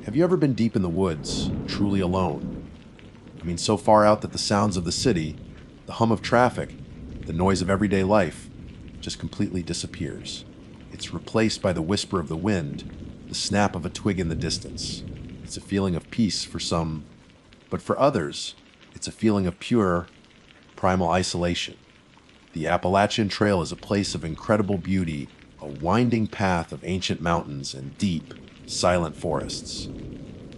Have you ever been deep in the woods, truly alone? I mean, so far out that the sounds of the city, the hum of traffic, the noise of everyday life just completely disappears. It's replaced by the whisper of the wind, the snap of a twig in the distance. It's a feeling of peace for some, but for others, it's a feeling of pure, primal isolation. The Appalachian Trail is a place of incredible beauty, a winding path of ancient mountains and deep, silent forests.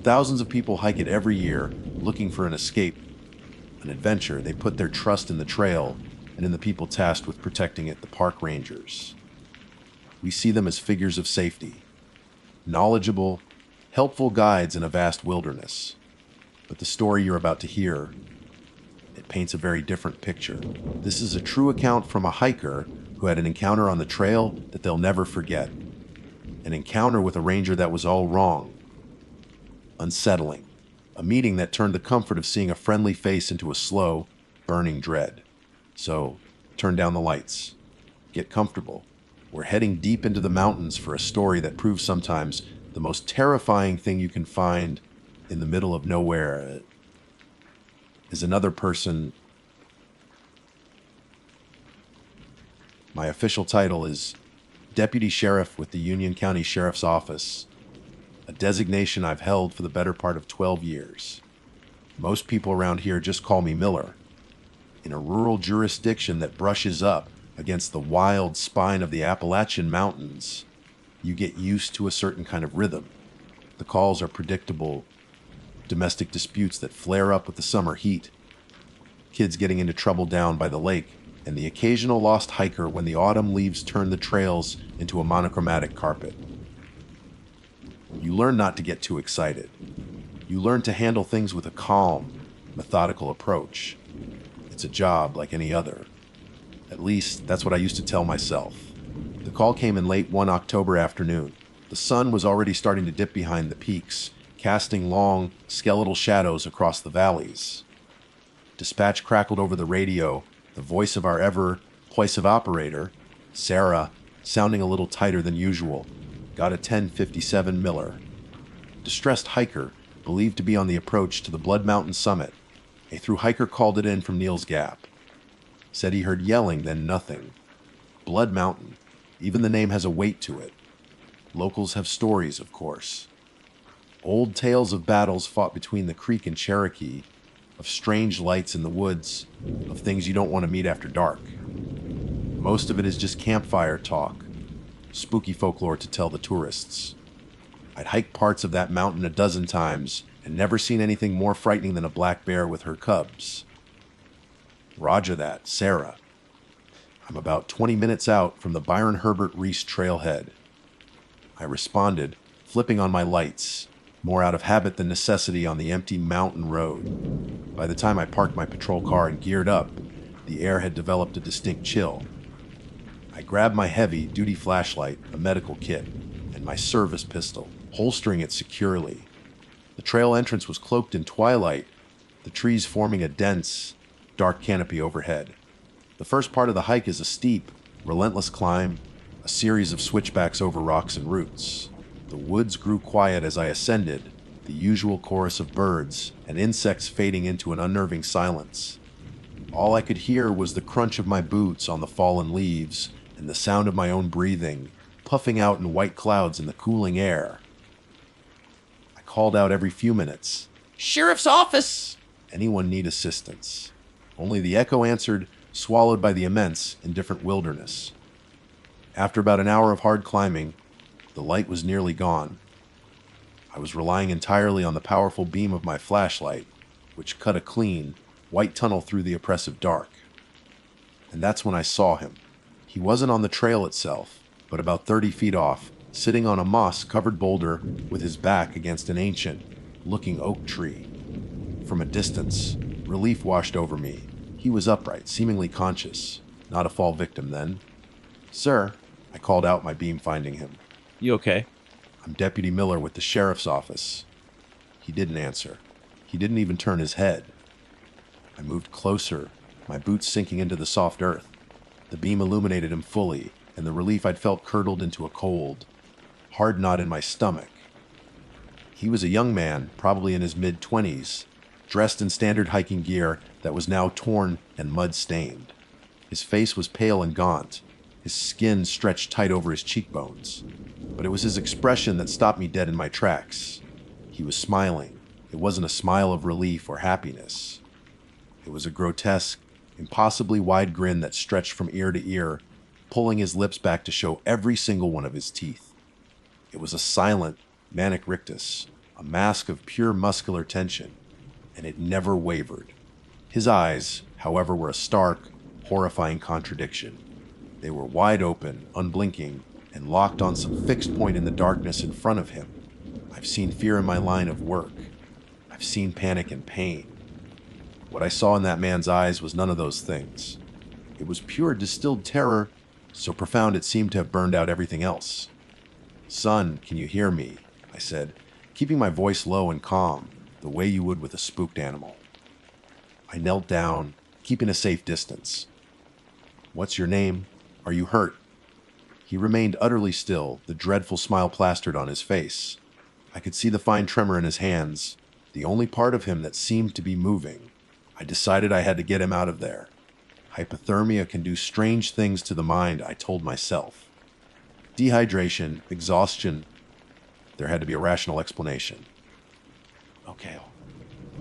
Thousands of people hike it every year, looking for an escape, an adventure. They put their trust in the trail and in the people tasked with protecting it, the park rangers. We see them as figures of safety, knowledgeable, helpful guides in a vast wilderness. But the story you're about to hear, it paints a very different picture. This is a true account from a hiker who had an encounter on the trail that they'll never forget. An encounter with a ranger that was all wrong, unsettling. A meeting that turned the comfort of seeing a friendly face into a slow, burning dread. So, turn down the lights. Get comfortable. We're heading deep into the mountains for a story that proves sometimes the most terrifying thing you can find in the middle of nowhere is another person. My official title is Deputy Sheriff with the Union County Sheriff's Office, a designation I've held for the better part of 12 years. Most people around here just call me Miller. In a rural jurisdiction that brushes up against the wild spine of the Appalachian Mountains, you get used to a certain kind of rhythm. The calls are predictable, domestic disputes that flare up with the summer heat, kids getting into trouble down by the lake, and the occasional lost hiker when the autumn leaves turn the trails into a monochromatic carpet. You learn not to get too excited. You learn to handle things with a calm, methodical approach. It's a job like any other. At least, that's what I used to tell myself. The call came in late one October afternoon. The sun was already starting to dip behind the peaks, casting long, skeletal shadows across the valleys. Dispatch crackled over the radio, the voice of our ever-poisive operator, Sarah, sounding a little tighter than usual. Got a 1057 Miller. Distressed hiker, believed to be on the approach to the Blood Mountain summit. A through hiker called it in from Neal's Gap. Said he heard yelling, then nothing. Blood Mountain. Even the name has a weight to it. Locals have stories, of course. Old tales of battles fought between the Creek and Cherokee, of strange lights in the woods, of things you don't want to meet after dark. Most of it is just campfire talk, spooky folklore to tell the tourists. I'd hiked parts of that mountain a dozen times and never seen anything more frightening than a black bear with her cubs. Roger that, Sarah. I'm about 20 minutes out from the Byron Herbert Reese trailhead. I responded, flipping on my lights, more out of habit than necessity on the empty mountain road. By the time I parked my patrol car and geared up, the air had developed a distinct chill. I grabbed my heavy-duty flashlight, a medical kit, and my service pistol, holstering it securely. The trail entrance was cloaked in twilight, the trees forming a dense, dark canopy overhead. The first part of the hike is a steep, relentless climb, a series of switchbacks over rocks and roots. The woods grew quiet as I ascended, the usual chorus of birds and insects fading into an unnerving silence. All I could hear was the crunch of my boots on the fallen leaves and the sound of my own breathing, puffing out in white clouds in the cooling air. I called out every few minutes, "Sheriff's office!" Anyone need assistance? Only the echo answered, swallowed by the immense, indifferent wilderness. After about an hour of hard climbing, the light was nearly gone. I was relying entirely on the powerful beam of my flashlight, which cut a clean, white tunnel through the oppressive dark. And that's when I saw him. He wasn't on the trail itself, but about 30 feet off, sitting on a moss-covered boulder with his back against an ancient, looking oak tree. From a distance, relief washed over me. He was upright, seemingly conscious. Not a fall victim, then. "Sir," I called out, my beam finding him. You okay? "I'm Deputy Miller with the Sheriff's Office." He didn't answer. He didn't even turn his head. I moved closer, my boots sinking into the soft earth. The beam illuminated him fully, and the relief I'd felt curdled into a cold, hard knot in my stomach. He was a young man, probably in his mid-20s, dressed in standard hiking gear that was now torn and mud-stained. His face was pale and gaunt, his skin stretched tight over his cheekbones. But it was his expression that stopped me dead in my tracks. He was smiling. It wasn't a smile of relief or happiness. It was a grotesque, impossibly wide grin that stretched from ear to ear, pulling his lips back to show every single one of his teeth. It was a silent, manic rictus, a mask of pure muscular tension, and it never wavered. His eyes, however, were a stark, horrifying contradiction. They were wide open, unblinking, and locked on some fixed point in the darkness in front of him. I've seen fear in my line of work. I've seen panic and pain. What I saw in that man's eyes was none of those things. It was pure distilled terror, so profound it seemed to have burned out everything else. "Son, can you hear me?" I said, keeping my voice low and calm, the way you would with a spooked animal. I knelt down, keeping a safe distance. "What's your name? Are you hurt?" He remained utterly still, the dreadful smile plastered on his face. I could see the fine tremor in his hands, the only part of him that seemed to be moving. I decided I had to get him out of there. Hypothermia can do strange things to the mind, I told myself. Dehydration, exhaustion. There had to be a rational explanation. "Okay,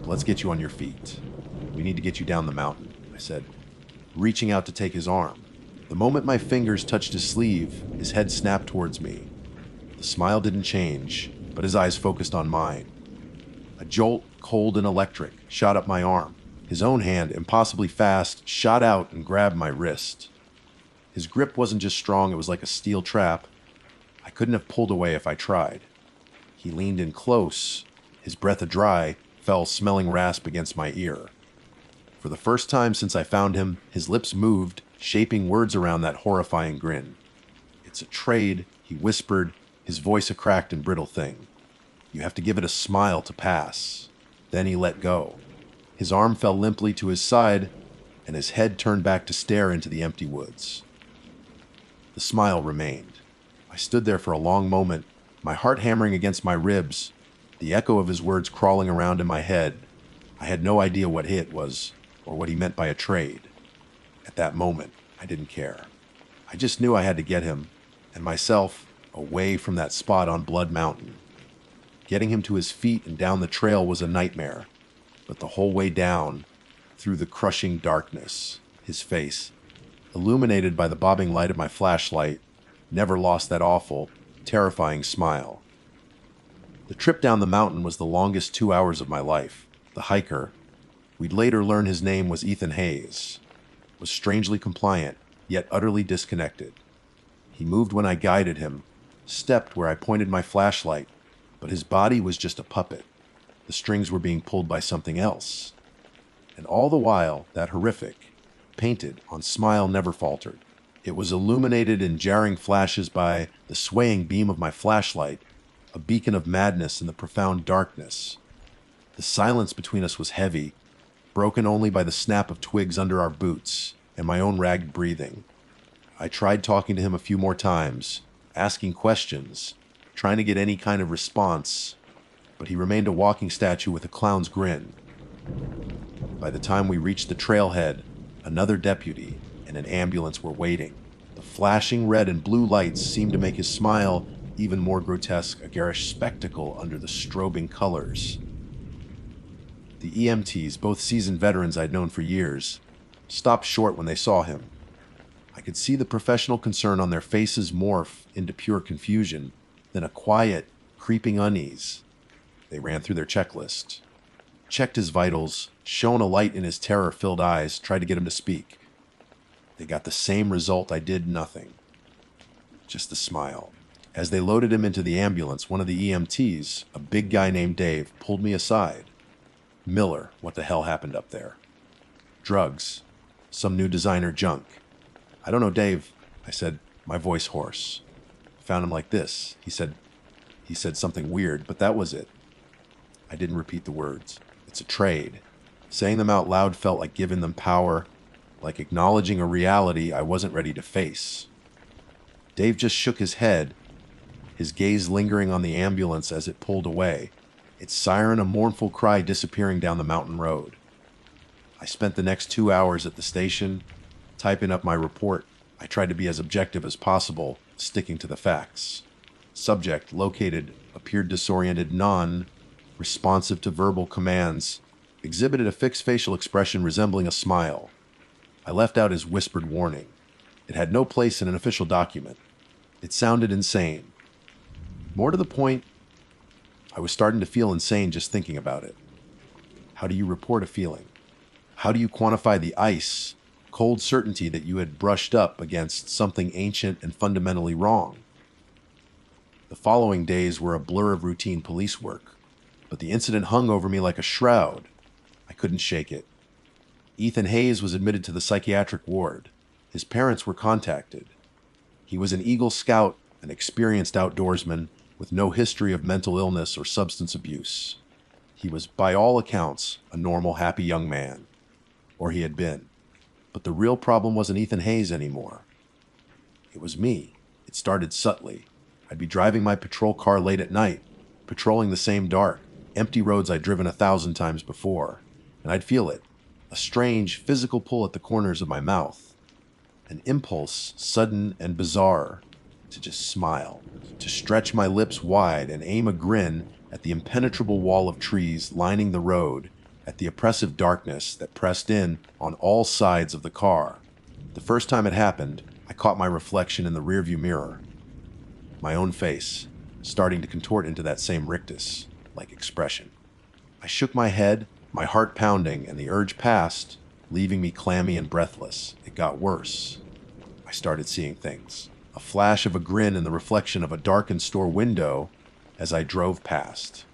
let's get you on your feet. We need to get you down the mountain," I said, reaching out to take his arm. The moment my fingers touched his sleeve, his head snapped towards me. The smile didn't change, but his eyes focused on mine. A jolt, cold and electric, shot up my arm. His own hand, impossibly fast, shot out and grabbed my wrist. His grip wasn't just strong, it was like a steel trap. I couldn't have pulled away if I tried. He leaned in close, his breath a dry, foul smelling rasp against my ear. For the first time since I found him, his lips moved, shaping words around that horrifying grin. "It's a trade," he whispered, his voice a cracked and brittle thing. "You have to give it a smile to pass." Then he let go. His arm fell limply to his side, and his head turned back to stare into the empty woods. The smile remained. I stood there for a long moment, my heart hammering against my ribs, the echo of his words crawling around in my head. I had no idea what hit was, or what he meant by a trade. At that moment, I didn't care. I just knew I had to get him, and myself, away from that spot on Blood Mountain. Getting him to his feet and down the trail was a nightmare, but the whole way down, through the crushing darkness, his face, illuminated by the bobbing light of my flashlight, never lost that awful, terrifying smile. The trip down the mountain was the longest 2 hours of my life. The hiker, we'd later learn his name was Ethan Hayes, was strangely compliant, yet utterly disconnected. He moved when I guided him, stepped where I pointed my flashlight, but his body was just a puppet. The strings were being pulled by something else. And all the while, that horrific, painted on smile never faltered. It was illuminated in jarring flashes by the swaying beam of my flashlight, a beacon of madness in the profound darkness. The silence between us was heavy, broken only by the snap of twigs under our boots and my own ragged breathing. I tried talking to him a few more times, asking questions, trying to get any kind of response, but he remained a walking statue with a clown's grin. By the time we reached the trailhead, another deputy and an ambulance were waiting. The flashing red and blue lights seemed to make his smile even more grotesque, a garish spectacle under the strobing colors. The EMTs, both seasoned veterans I'd known for years, stopped short when they saw him. I could see the professional concern on their faces morph into pure confusion, then a quiet, creeping unease. They ran through their checklist, checked his vitals, shone a light in his terror-filled eyes, tried to get him to speak. They got the same result I did, nothing. Just a smile. As they loaded him into the ambulance, one of the EMTs, a big guy named Dave, pulled me aside. "Miller, what the hell happened up there?" "Drugs. Some new designer junk." "I don't know, Dave," I said, my voice hoarse. "Found him like this." He said something weird, but that was it. I didn't repeat the words. It's a trade. Saying them out loud felt like giving them power, like acknowledging a reality I wasn't ready to face. Dave just shook his head, his gaze lingering on the ambulance as it pulled away. its siren a mournful cry disappearing down the mountain road. I spent the next 2 hours at the station, typing up my report. I tried to be as objective as possible, sticking to the facts. Subject located appeared disoriented, non-responsive to verbal commands, exhibited a fixed facial expression resembling a smile. I left out his whispered warning. It had no place in an official document. It sounded insane. More to the point, I was starting to feel insane just thinking about it. How do you report a feeling? How do you quantify the ice, cold certainty that you had brushed up against something ancient and fundamentally wrong? The following days were a blur of routine police work, but the incident hung over me like a shroud. I couldn't shake it. Ethan Hayes was admitted to the psychiatric ward. His parents were contacted. He was an Eagle Scout, an experienced outdoorsman with no history of mental illness or substance abuse. He was, by all accounts, a normal, happy young man. Or he had been. But the real problem wasn't Ethan Hayes anymore. It was me. It started subtly. I'd be driving my patrol car late at night, patrolling the same dark, empty roads I'd driven 1,000 times before, and I'd feel it, a strange physical pull at the corners of my mouth, an impulse, sudden and bizarre, to just smile, to stretch my lips wide and aim a grin at the impenetrable wall of trees lining the road, at the oppressive darkness that pressed in on all sides of the car. The first time it happened, I caught my reflection in the rearview mirror. My own face, starting to contort into that same rictus-like expression. I shook my head, my heart pounding, and the urge passed, leaving me clammy and breathless. It got worse. I started seeing things. A flash of a grin in the reflection of a darkened store window as I drove past.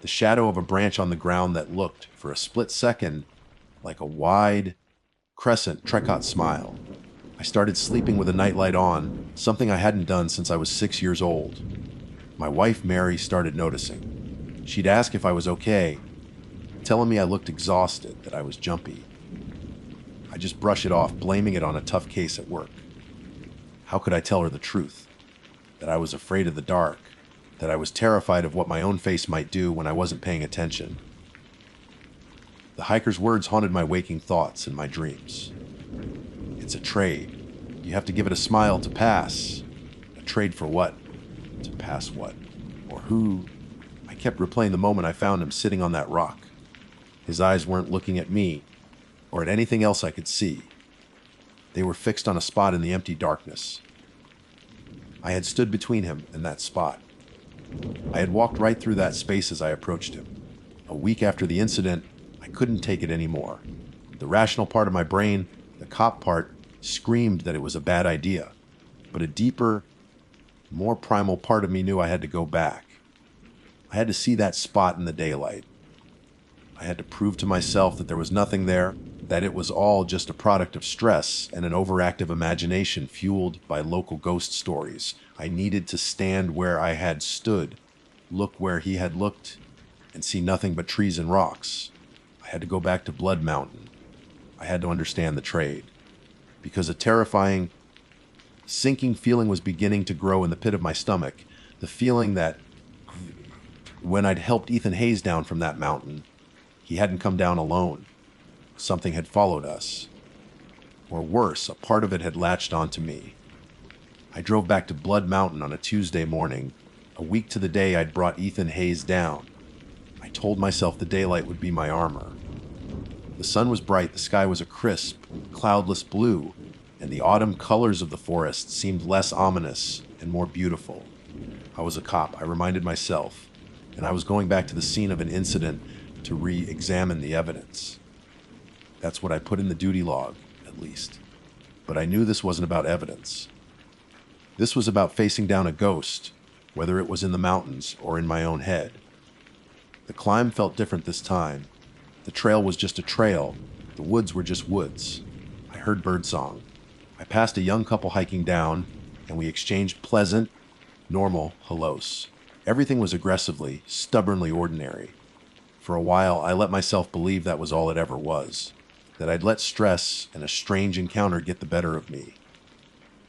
The shadow of a branch on the ground that looked, for a split second, like a wide, crescent Trekot smile. I started sleeping with a nightlight on, something I hadn't done since I was 6 years old. My wife, Mary, started noticing. She'd ask if I was okay, telling me I looked exhausted, that I was jumpy. I just brush it off, blaming it on a tough case at work. How could I tell her the truth? That I was afraid of the dark, that I was terrified of what my own face might do when I wasn't paying attention. The hiker's words haunted my waking thoughts and my dreams. It's a trade. You have to give it a smile to pass. A trade for what? To pass what? Or who? I kept replaying the moment I found him sitting on that rock. His eyes weren't looking at me, or at anything else I could see. They were fixed on a spot in the empty darkness. I had stood between him and that spot. I had walked right through that space as I approached him. A week after the incident, I couldn't take it anymore. The rational part of my brain, the cop part, screamed that it was a bad idea. But a deeper, more primal part of me knew I had to go back. I had to see that spot in the daylight. I had to prove to myself that there was nothing there, that it was all just a product of stress and an overactive imagination fueled by local ghost stories. I needed to stand where I had stood, look where he had looked, and see nothing but trees and rocks. I had to go back to Blood Mountain. I had to understand the trade. Because a terrifying, sinking feeling was beginning to grow in the pit of my stomach. The feeling that when I'd helped Ethan Hayes down from that mountain, he hadn't come down alone. Something had followed us. Or worse, a part of it had latched onto me. I drove back to Blood Mountain on a Tuesday morning, a week to the day I'd brought Ethan Hayes down. I told myself the daylight would be my armor. The sun was bright, the sky was a crisp, cloudless blue, and the autumn colors of the forest seemed less ominous and more beautiful. I was a cop, I reminded myself, and I was going back to the scene of an incident to re-examine the evidence. That's what I put in the duty log, at least. But I knew this wasn't about evidence. This was about facing down a ghost, whether it was in the mountains or in my own head. The climb felt different this time. The trail was just a trail. The woods were just woods. I heard birdsong. I passed a young couple hiking down, and we exchanged pleasant, normal hellos. Everything was aggressively, stubbornly ordinary. For a while, I let myself believe that was all it ever was, that I'd let stress and a strange encounter get the better of me.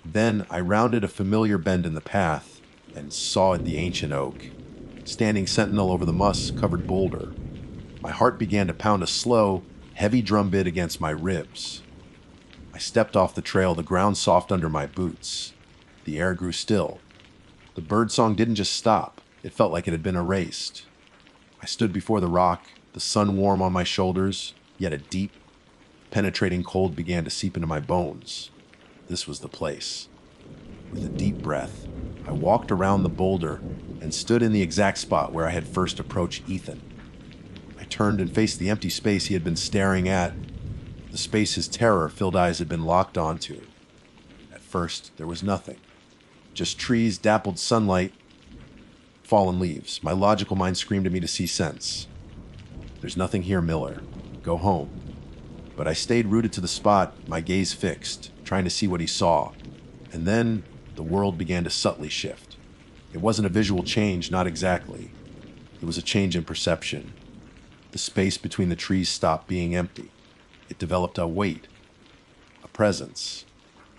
Then I rounded a familiar bend in the path and saw the ancient oak, standing sentinel over the moss-covered boulder. My heart began to pound a slow, heavy drum beat against my ribs. I stepped off the trail, the ground soft under my boots. The air grew still. The birdsong didn't just stop. It felt like it had been erased. I stood before the rock, the sun warm on my shoulders, yet a deep, penetrating cold began to seep into my bones. This was the place. With a deep breath, I walked around the boulder and stood in the exact spot where I had first approached Ethan. I turned and faced the empty space he had been staring at, the space his terror-filled eyes had been locked onto. At first, there was nothing. Just trees, dappled sunlight, fallen leaves. My logical mind screamed at me to see sense. There's nothing here, Miller. Go home. But I stayed rooted to the spot, my gaze fixed, trying to see what he saw. And then the world began to subtly shift. It wasn't a visual change, not exactly. It was a change in perception. The space between the trees stopped being empty. It developed a weight, a presence.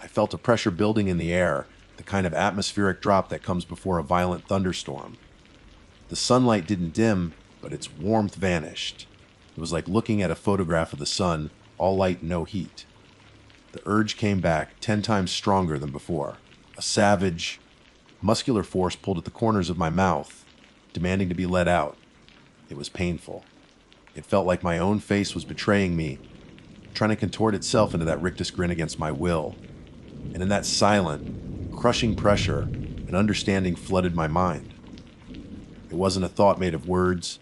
I felt a pressure building in the air, the kind of atmospheric drop that comes before a violent thunderstorm. The sunlight didn't dim, but its warmth vanished. It was like looking at a photograph of the sun, all light, no heat. The urge came back 10 times stronger than before. A savage, muscular force pulled at the corners of my mouth, demanding to be let out. It was painful. It felt like my own face was betraying me, trying to contort itself into that rictus grin against my will. And in that silent, crushing pressure, an understanding flooded my mind. It wasn't a thought made of words.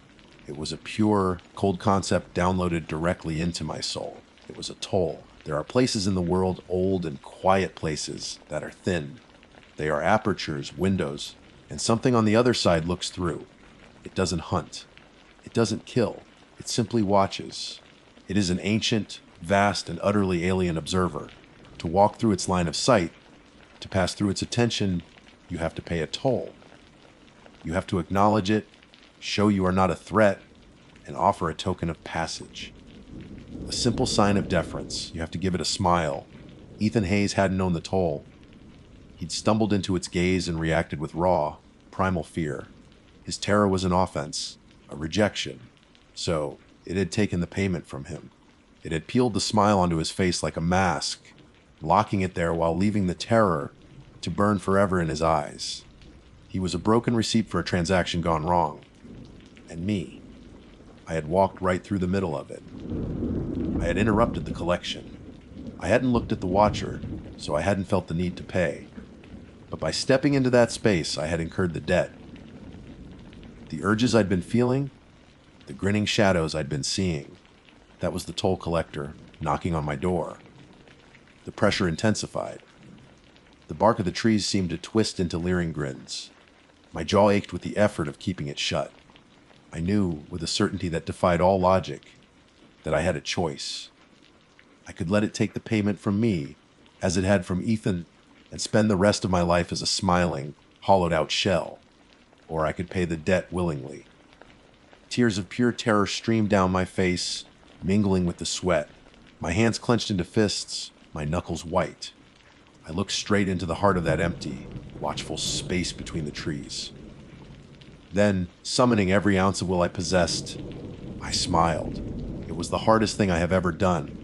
It was a pure, cold concept downloaded directly into my soul. It was a toll. There are places in the world, old and quiet places, that are thin. They are apertures, windows, and something on the other side looks through. It doesn't hunt. It doesn't kill. It simply watches. It is an ancient, vast, and utterly alien observer. To walk through its line of sight, to pass through its attention, you have to pay a toll. You have to acknowledge it, show you are not a threat, and offer a token of passage. A simple sign of deference. You have to give it a smile. Ethan Hayes hadn't known the toll. He'd stumbled into its gaze and reacted with raw, primal fear. His terror was an offense, a rejection. So, it had taken the payment from him. It had peeled the smile onto his face like a mask, locking it there while leaving the terror to burn forever in his eyes. He was a broken receipt for a transaction gone wrong. And me. I had walked right through the middle of it. I had interrupted the collection. I hadn't looked at the watcher, so I hadn't felt the need to pay. But by stepping into that space, I had incurred the debt. The urges I'd been feeling, the grinning shadows I'd been seeing, that was the toll collector knocking on my door. The pressure intensified. The bark of the trees seemed to twist into leering grins. My jaw ached with the effort of keeping it shut. I knew, with a certainty that defied all logic, that I had a choice. I could let it take the payment from me, as it had from Ethan, and spend the rest of my life as a smiling, hollowed-out shell, or I could pay the debt willingly. Tears of pure terror streamed down my face, mingling with the sweat. My hands clenched into fists, my knuckles white. I looked straight into the heart of that empty, watchful space between the trees. Then, summoning every ounce of will I possessed, I smiled. It was the hardest thing I have ever done.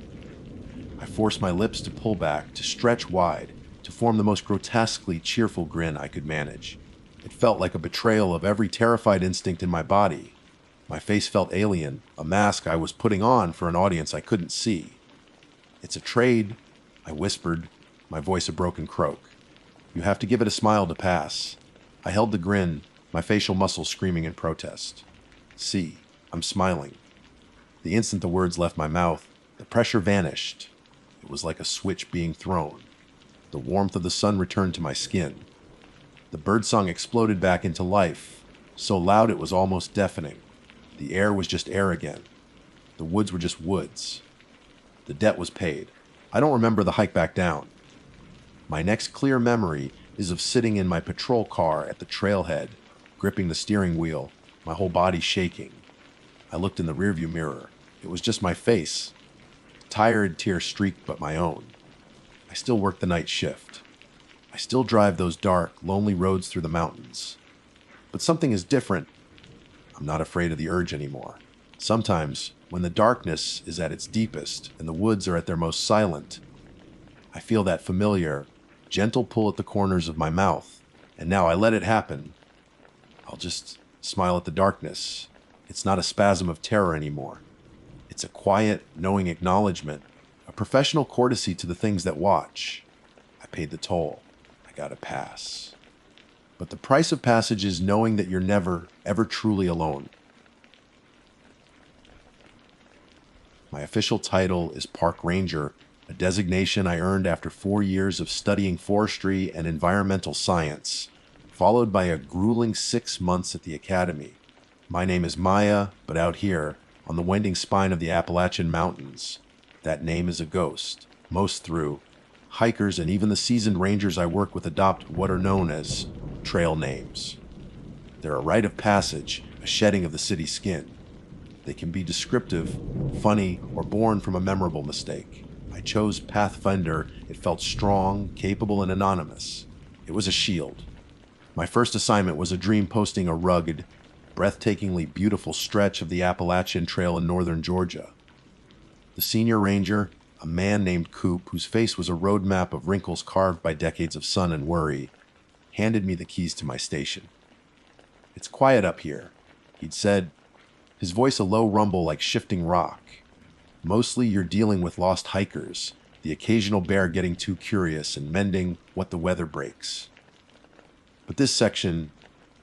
I forced my lips to pull back, to stretch wide, to form the most grotesquely cheerful grin I could manage. It felt like a betrayal of every terrified instinct in my body. My face felt alien, a mask I was putting on for an audience I couldn't see. "It's a trade," I whispered, my voice a broken croak. "You have to give it a smile to pass." I held the grin, my facial muscles screaming in protest. "See, I'm smiling." The instant the words left my mouth, the pressure vanished. It was like a switch being thrown. The warmth of the sun returned to my skin. The birdsong exploded back into life, so loud it was almost deafening. The air was just air again. The woods were just woods. The debt was paid. I don't remember the hike back down. My next clear memory is of sitting in my patrol car at the trailhead, gripping the steering wheel, my whole body shaking. I looked in the rearview mirror. It was just my face. Tired, tear-streaked, but my own. I still work the night shift. I still drive those dark, lonely roads through the mountains. But something is different I'm not afraid of the urge anymore. Sometimes, when the darkness is at its deepest and the woods are at their most silent, I feel that familiar, gentle pull at the corners of my mouth, and now I let it happen. I'll just smile at the darkness. It's not a spasm of terror anymore. It's a quiet, knowing acknowledgement, a professional courtesy to the things that watch. I paid the toll. I got a pass. But the price of passage is knowing that you're never, ever truly alone. My official title is Park Ranger, a designation I earned after 4 years of studying forestry and environmental science, followed by a grueling 6 months at the academy. My name is Maya, but out here, on the winding spine of the Appalachian Mountains, that name is a ghost. Most through hikers and even the seasoned rangers I work with adopt what are known as trail names. They're a rite of passage, a shedding of the city skin. They can be descriptive, funny, or born from a memorable mistake. I chose Pathfinder. It felt strong, capable, and anonymous. It was a shield. My first assignment was a dream posting a rugged, breathtakingly beautiful stretch of the Appalachian Trail in northern Georgia. The senior ranger, a man named Coop, whose face was a roadmap of wrinkles carved by decades of sun and worry, handed me the keys to my station. "It's quiet up here," he'd said, his voice a low rumble like shifting rock. "Mostly you're dealing with lost hikers, the occasional bear getting too curious and mending what the weather breaks. But this section,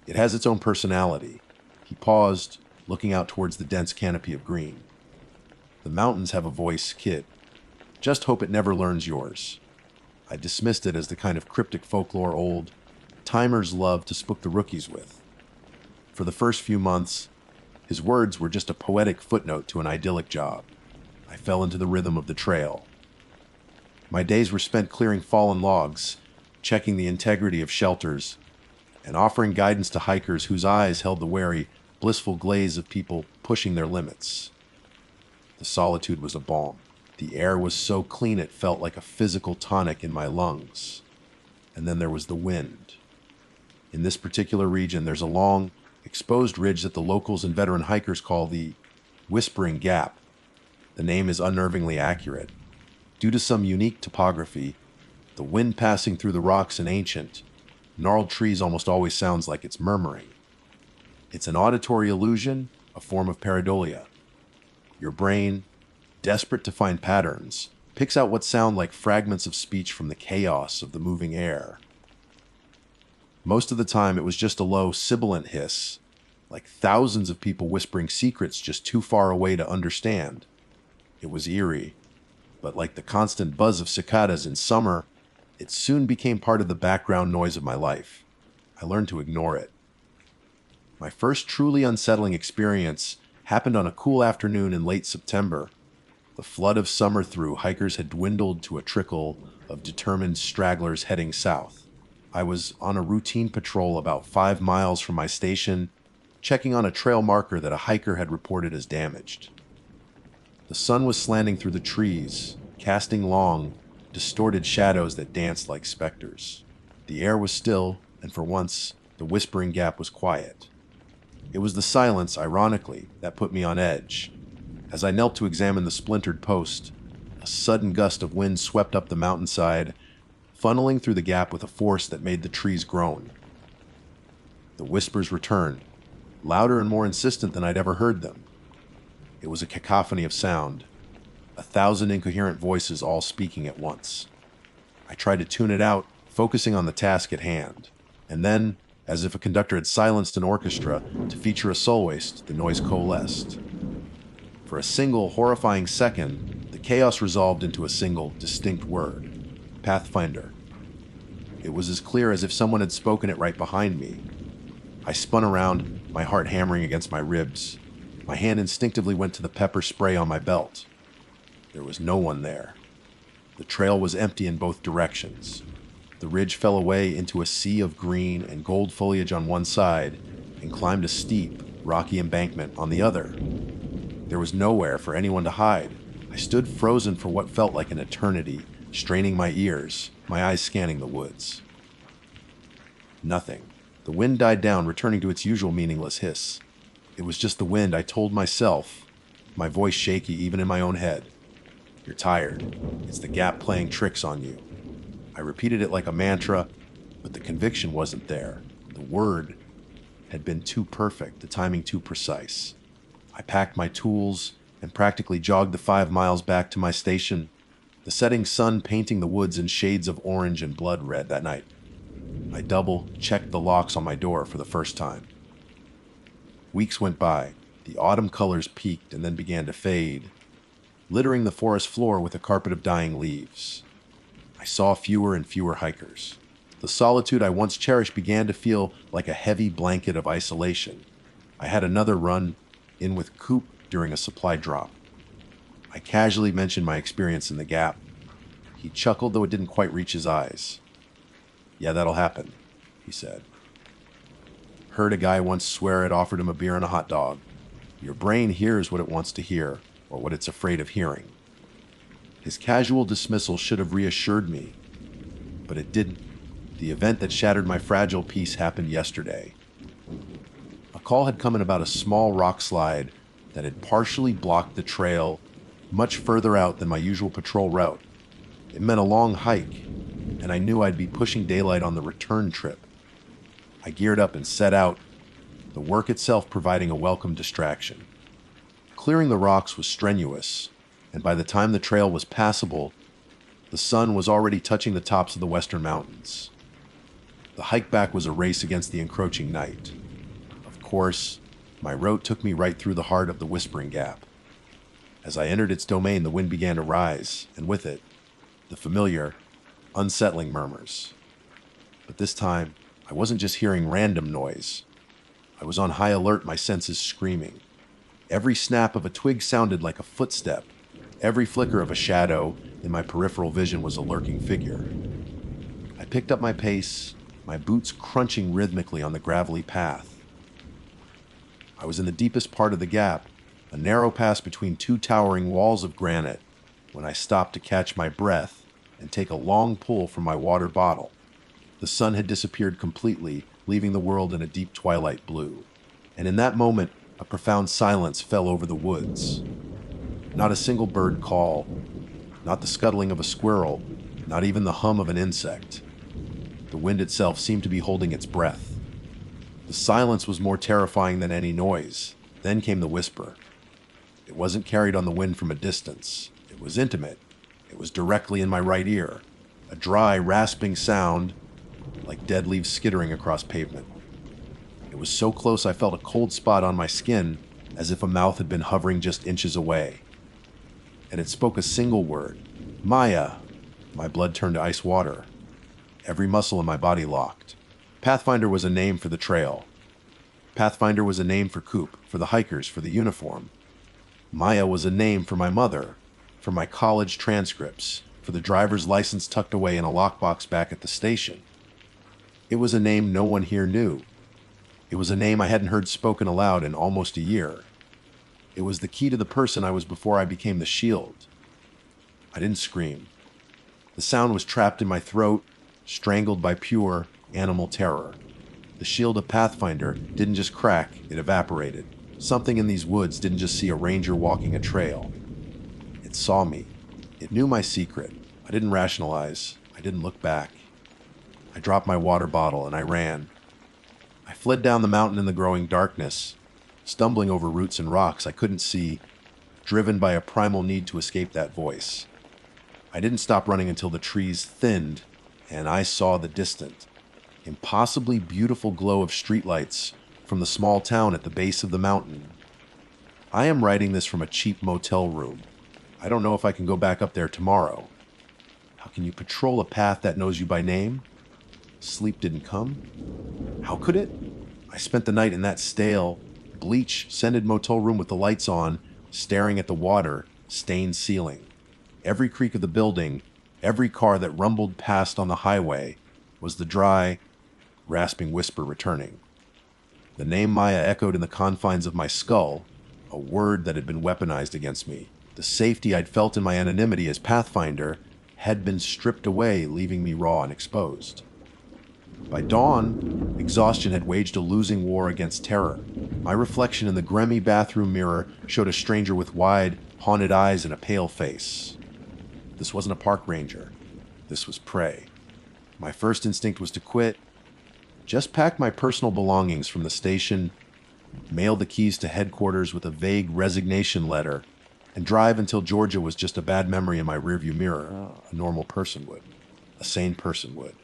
it has its own personality." He paused, looking out towards the dense canopy of green. "The mountains have a voice, kid. Just hope it never learns yours." I dismissed it as the kind of cryptic folklore old timers love to spook the rookies with. For the first few months, his words were just a poetic footnote to an idyllic job. I fell into the rhythm of the trail. My days were spent clearing fallen logs, checking the integrity of shelters, and offering guidance to hikers whose eyes held the wary, blissful glaze of people pushing their limits. The solitude was a balm. The air was so clean it felt like a physical tonic in my lungs. And then there was the wind. In this particular region, there's a long, exposed ridge that the locals and veteran hikers call the Whispering Gap. The name is unnervingly accurate. Due to some unique topography, the wind passing through the rocks and ancient, gnarled trees almost always sounds like it's murmuring. It's an auditory illusion, a form of pareidolia. Your brain, desperate to find patterns, picks out what sound like fragments of speech from the chaos of the moving air. Most of the time, it was just a low, sibilant hiss, like thousands of people whispering secrets just too far away to understand. It was eerie, but like the constant buzz of cicadas in summer, it soon became part of the background noise of my life. I learned to ignore it. My first truly unsettling experience happened on a cool afternoon in late September. The flood of summer through, hikers had dwindled to a trickle of determined stragglers heading south. I was on a routine patrol about 5 miles from my station, checking on a trail marker that a hiker had reported as damaged. The sun was slanting through the trees, casting long, distorted shadows that danced like specters. The air was still, and for once, the Whispering Gap was quiet. It was the silence, ironically, that put me on edge. As I knelt to examine the splintered post, a sudden gust of wind swept up the mountainside, funneling through the gap with a force that made the trees groan. The whispers returned, louder and more insistent than I'd ever heard them. It was a cacophony of sound, 1,000 incoherent voices all speaking at once. I tried to tune it out, focusing on the task at hand, and then, as if a conductor had silenced an orchestra to feature a soloist, the noise coalesced. For a single, horrifying second, the chaos resolved into a single, distinct word: Pathfinder. It was as clear as if someone had spoken it right behind me. I spun around, my heart hammering against my ribs. My hand instinctively went to the pepper spray on my belt. There was no one there. The trail was empty in both directions. The ridge fell away into a sea of green and gold foliage on one side and climbed a steep, rocky embankment on the other. There was nowhere for anyone to hide. I stood frozen for what felt like an eternity, straining my ears, my eyes scanning the woods. Nothing. The wind died down, returning to its usual meaningless hiss. It was just the wind, I told myself, my voice shaky even in my own head. You're tired. It's the gap playing tricks on you. I repeated it like a mantra, but the conviction wasn't there. The word had been too perfect, the timing too precise. I packed my tools and practically jogged the 5 miles back to my station, the setting sun painting the woods in shades of orange and blood red that night. I double-checked the locks on my door for the first time. Weeks went by. The autumn colors peaked and then began to fade, littering the forest floor with a carpet of dying leaves. I saw fewer and fewer hikers. The solitude I once cherished began to feel like a heavy blanket of isolation. I had another run in with Coop during a supply drop. I casually mentioned my experience in the gap. He chuckled, though it didn't quite reach his eyes. "Yeah, that'll happen," he said. Heard a guy once swear it offered him a beer and a hot dog. Your brain hears what it wants to hear, or what it's afraid of hearing. His casual dismissal should have reassured me, but it didn't. The event that shattered my fragile peace happened yesterday. A call had come in about a small rock slide that had partially blocked the trail much further out than my usual patrol route. It meant a long hike, and I knew I'd be pushing daylight on the return trip. I geared up and set out, the work itself providing a welcome distraction. Clearing the rocks was strenuous, and by the time the trail was passable, the sun was already touching the tops of the western mountains. The hike back was a race against the encroaching night. Of course, my route took me right through the heart of the Whispering Gap. As I entered its domain, the wind began to rise, and with it, the familiar, unsettling murmurs. But this time, I wasn't just hearing random noise. I was on high alert, my senses screaming. Every snap of a twig sounded like a footstep. Every flicker of a shadow in my peripheral vision was a lurking figure. I picked up my pace, my boots crunching rhythmically on the gravelly path. I was in the deepest part of the gap, a narrow pass between 2 towering walls of granite, when I stopped to catch my breath and take a long pull from my water bottle. The sun had disappeared completely, leaving the world in a deep twilight blue. And in that moment, a profound silence fell over the woods. Not a single bird call, not the scuttling of a squirrel, not even the hum of an insect. The wind itself seemed to be holding its breath. The silence was more terrifying than any noise. Then came the whisper. It wasn't carried on the wind from a distance. It was intimate. It was directly in my right ear. A dry, rasping sound, like dead leaves skittering across pavement. It was so close I felt a cold spot on my skin, as if a mouth had been hovering just inches away. And it spoke a single word. Maya. My blood turned to ice water. Every muscle in my body locked. Pathfinder was a name for the trail. Pathfinder was a name for Coop, for the hikers, for the uniform. Maya was a name for my mother, for my college transcripts, for the driver's license tucked away in a lockbox back at the station. It was a name no one here knew. It was a name I hadn't heard spoken aloud in almost a year. It was the key to the person I was before I became the shield. I didn't scream. The sound was trapped in my throat, strangled by pure animal terror. The shield of Pathfinder didn't just crack, it evaporated. Something in these woods didn't just see a ranger walking a trail. It saw me. It knew my secret. I didn't rationalize. I didn't look back. I dropped my water bottle and I ran. I fled down the mountain in the growing darkness, stumbling over roots and rocks I couldn't see, driven by a primal need to escape that voice. I didn't stop running until the trees thinned and I saw the distant, impossibly beautiful glow of streetlights from the small town at the base of the mountain. I am writing this from a cheap motel room. I don't know if I can go back up there tomorrow. How can you patrol a path that knows you by name? Sleep didn't come. How could it? I spent the night in that stale, bleach-scented motel room with the lights on, staring at the water, stained ceiling. Every creak of the building, every car that rumbled past on the highway, was the dry, rasping whisper returning. The name Maya echoed in the confines of my skull, a word that had been weaponized against me. The safety I'd felt in my anonymity as Pathfinder had been stripped away, leaving me raw and exposed. By dawn, exhaustion had waged a losing war against terror. My reflection in the grimy bathroom mirror showed a stranger with wide, haunted eyes and a pale face. This wasn't a park ranger. This was prey. My first instinct was to quit. Just pack my personal belongings from the station, mail the keys to headquarters with a vague resignation letter, and drive until Georgia was just a bad memory in my rearview mirror. A normal person would. A sane person would.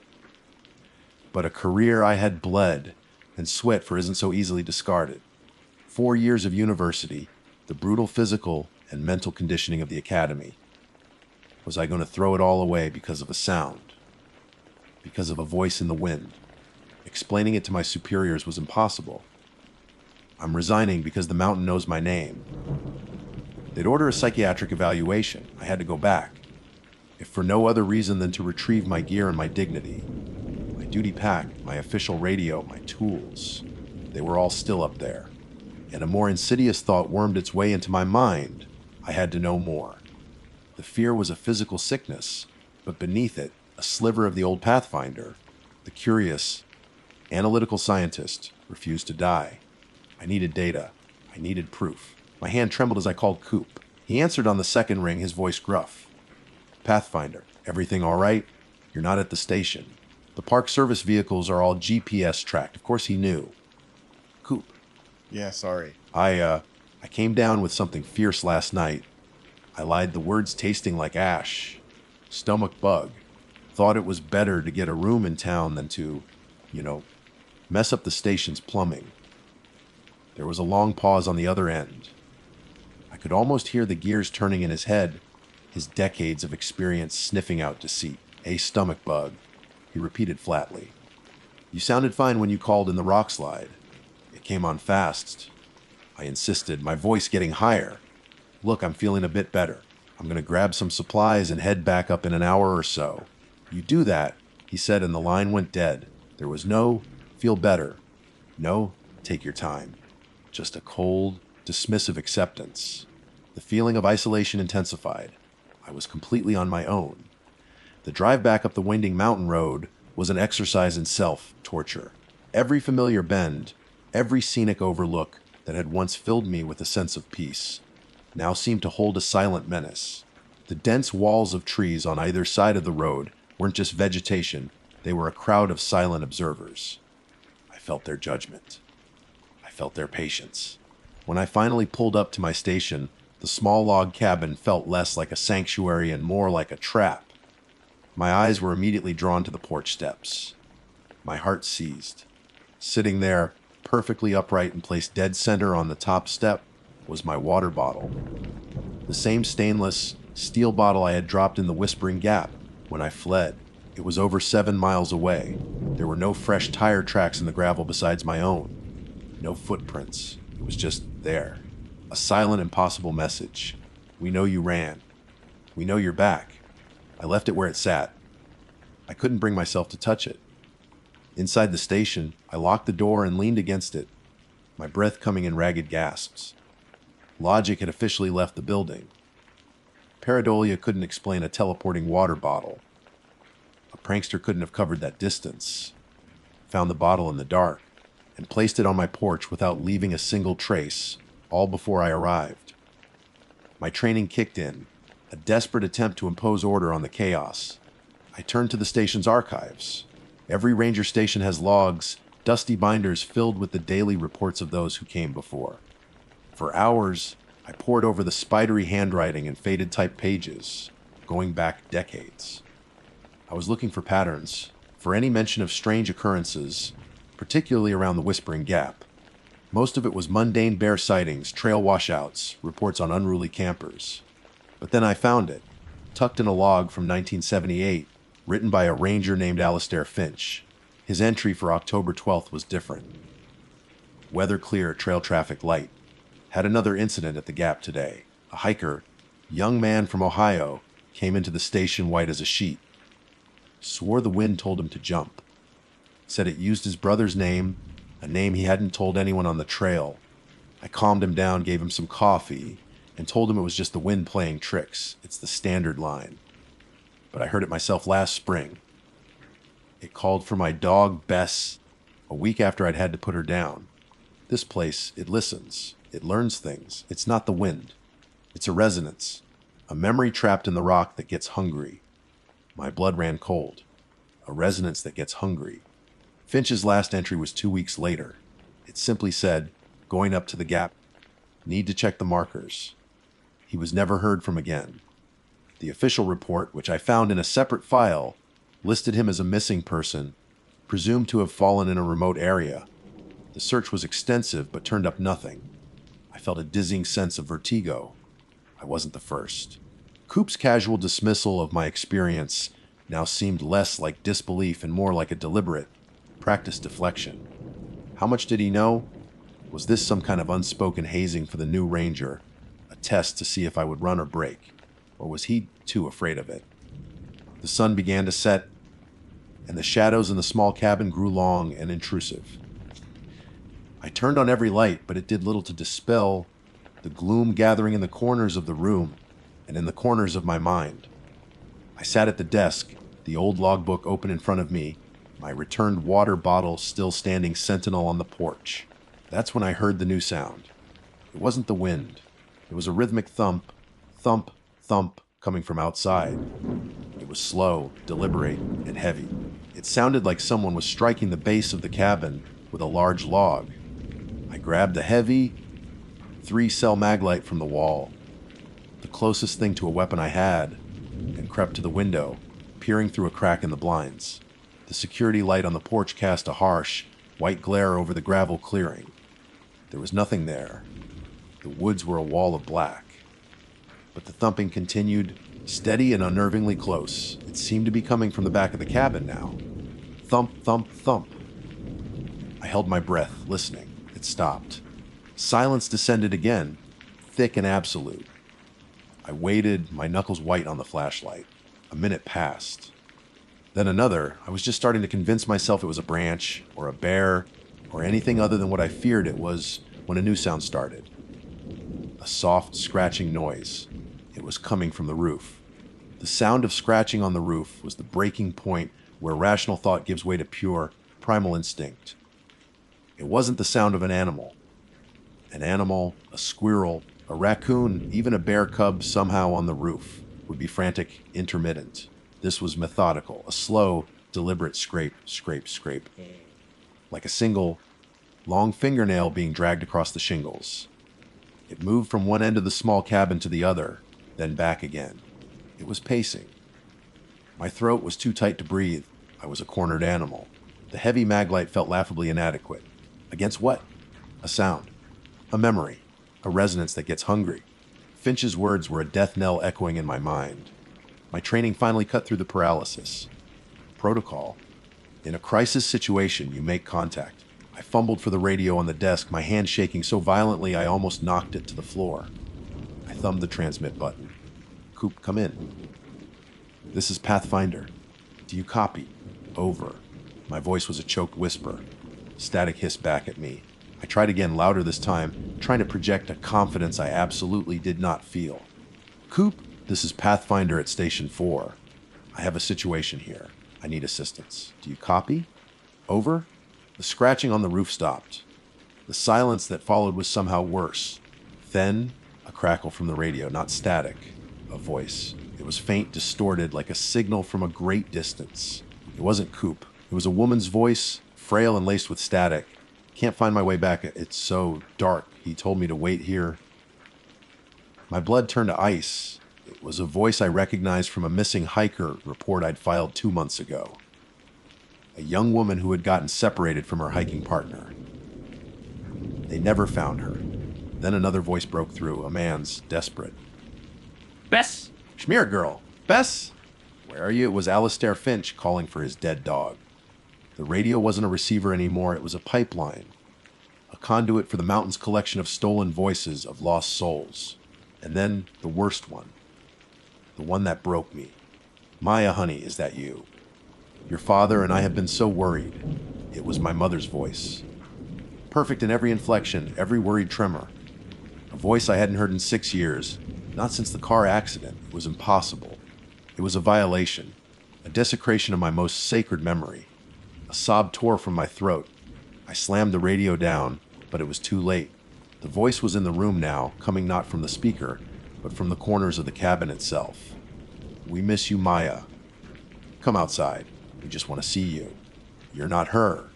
But a career I had bled and sweat for isn't so easily discarded. 4 years of university, the brutal physical and mental conditioning of the academy. Was I going to throw it all away because of a sound? Because of a voice in the wind? Explaining it to my superiors was impossible. I'm resigning because the mountain knows my name. They'd order a psychiatric evaluation. I had to go back, if for no other reason than to retrieve my gear and my dignity. My duty pack, my official radio, my tools. They were all still up there. And a more insidious thought wormed its way into my mind. I had to know more. The fear was a physical sickness, but beneath it, a sliver of the old Pathfinder, the curious, analytical scientist, refused to die. I needed data. I needed proof. My hand trembled as I called Coop. He answered on the second ring, his voice gruff. Pathfinder, everything all right? You're not at the station. The park service vehicles are all GPS tracked. Of course he knew. Coop. Yeah, sorry. I came down with something fierce last night. I lied, the words tasting like ash. Stomach bug. Thought it was better to get a room in town than to, mess up the station's plumbing. There was a long pause on the other end. I could almost hear the gears turning in his head, his decades of experience sniffing out deceit. A stomach bug, he repeated flatly. You sounded fine when you called in the rock slide. It came on fast. I insisted, my voice getting higher. Look, I'm feeling a bit better. I'm going to grab some supplies and head back up in an hour or so. You do that, he said, and the line went dead. There was no, feel better. No, take your time. Just a cold, dismissive acceptance. The feeling of isolation intensified. I was completely on my own. The drive back up the winding mountain road was an exercise in self-torture. Every familiar bend, every scenic overlook that had once filled me with a sense of peace, now seemed to hold a silent menace. The dense walls of trees on either side of the road weren't just vegetation, they were a crowd of silent observers. I felt their judgment. I felt their patience. When I finally pulled up to my station, the small log cabin felt less like a sanctuary and more like a trap. My eyes were immediately drawn to the porch steps. My heart seized. Sitting there, perfectly upright and placed dead center on the top step, was my water bottle. The same stainless steel bottle I had dropped in the Whispering Gap when I fled. It was over 7 miles away. There were no fresh tire tracks in the gravel besides my own. No footprints. It was just there. A silent, impossible message. We know you ran. We know you're back. I left it where it sat. I couldn't bring myself to touch it. Inside the station, I locked the door and leaned against it, my breath coming in ragged gasps. Logic had officially left the building. Pareidolia couldn't explain a teleporting water bottle. A prankster couldn't have covered that distance. Found the bottle in the dark and placed it on my porch without leaving a single trace, all before I arrived. My training kicked in, a desperate attempt to impose order on the chaos. I turned to the station's archives. Every ranger station has logs, dusty binders filled with the daily reports of those who came before. For hours, I pored over the spidery handwriting and faded type pages, going back decades. I was looking for patterns, for any mention of strange occurrences, particularly around the Whispering Gap. Most of it was mundane bear sightings, trail washouts, reports on unruly campers. But then I found it, tucked in a log from 1978, written by a ranger named Alistair Finch. His entry for October 12th was different. Weather clear, trail traffic light. Had another incident at the Gap today. A hiker, young man from Ohio, came into the station white as a sheet. Swore the wind told him to jump. Said it used his brother's name, a name he hadn't told anyone on the trail. I calmed him down, gave him some coffee, and told him it was just the wind playing tricks. It's the standard line. But I heard it myself last spring. It called for my dog, Bess, a week after I'd had to put her down. This place, it listens. It learns things. It's not the wind. It's a resonance. A memory trapped in the rock that gets hungry. My blood ran cold. A resonance that gets hungry. Finch's last entry was 2 weeks later. It simply said, going up to the gap. Need to check the markers. He was never heard from again. The official report, which I found in a separate file, listed him as a missing person, presumed to have fallen in a remote area. The search was extensive, but turned up nothing. I felt a dizzying sense of vertigo. I wasn't the first. Coop's casual dismissal of my experience now seemed less like disbelief and more like a deliberate, practiced deflection. How much did he know? Was this some kind of unspoken hazing for the new ranger, a test to see if I would run or break? Or was he too afraid of it? The sun began to set, and the shadows in the small cabin grew long and intrusive. I turned on every light, but it did little to dispel the gloom gathering in the corners of the room and in the corners of my mind. I sat at the desk, the old logbook open in front of me, my returned water bottle still standing sentinel on the porch. That's when I heard the new sound. It wasn't the wind. It was a rhythmic thump, thump, thump, coming from outside. It was slow, deliberate, and heavy. It sounded like someone was striking the base of the cabin with a large log. I grabbed a heavy 3-cell maglite from the wall, the closest thing to a weapon I had, and crept to the window, peering through a crack in the blinds. The security light on the porch cast a harsh, white glare over the gravel clearing. There was nothing there. The woods were a wall of black. But the thumping continued, steady and unnervingly close. It seemed to be coming from the back of the cabin now. Thump, thump, thump. I held my breath, listening. It stopped. Silence descended again, thick and absolute. I waited, my knuckles white on the flashlight. A minute passed. Then another. I was just starting to convince myself it was a branch, or a bear, or anything other than what I feared it was when a new sound started. A soft, scratching noise. It was coming from the roof. The sound of scratching on the roof was the breaking point where rational thought gives way to pure, primal instinct. It wasn't the sound of an animal. An animal, a squirrel, a raccoon, even a bear cub somehow on the roof would be frantic, intermittent. This was methodical, a slow, deliberate scrape, scrape, scrape. Like a single, long fingernail being dragged across the shingles. It moved from one end of the small cabin to the other, then back again. It was pacing. My throat was too tight to breathe. I was a cornered animal. The heavy maglite felt laughably inadequate. Against what? A sound. A memory. A resonance that gets hungry. Finch's words were a death knell echoing in my mind. My training finally cut through the paralysis. Protocol. In a crisis situation, you make contact. I fumbled for the radio on the desk, my hand shaking so violently I almost knocked it to the floor. I thumbed the transmit button. Coop, come in. This is Pathfinder. Do you copy? Over. My voice was a choked whisper. Static hissed back at me. I tried again, louder this time, trying to project a confidence I absolutely did not feel. Coop, this is Pathfinder at Station 4. I have a situation here. I need assistance. Do you copy? Over. The scratching on the roof stopped. The silence that followed was somehow worse. Then, a crackle from the radio, not static. A voice. It was faint, distorted, like a signal from a great distance. It wasn't Coop. It was a woman's voice, frail and laced with static. Can't find my way back. It's so dark. He told me to wait here. My blood turned to ice. It was a voice I recognized from a missing hiker report I'd filed 2 months ago. A young woman who had gotten separated from her hiking partner. They never found her. Then another voice broke through, a man's, desperate. Bess! Schmear girl! Bess! Where are you? It was Alistair Finch calling for his dead dog. The radio wasn't a receiver anymore, it was a pipeline. A conduit for the mountain's collection of stolen voices, of lost souls. And then the worst one. The one that broke me. Maya, honey, is that you? Your father and I have been so worried. It was my mother's voice. Perfect in every inflection, every worried tremor. A voice I hadn't heard in 6 years. Not since the car accident. It was impossible. It was a violation. a desecration of my most sacred memory. A sob tore from my throat. I slammed the radio down, but it was too late. The voice was in the room now, coming not from the speaker, but from the corners of the cabin itself. "We miss you, Maya. Come outside. We just want to see you. You're not her."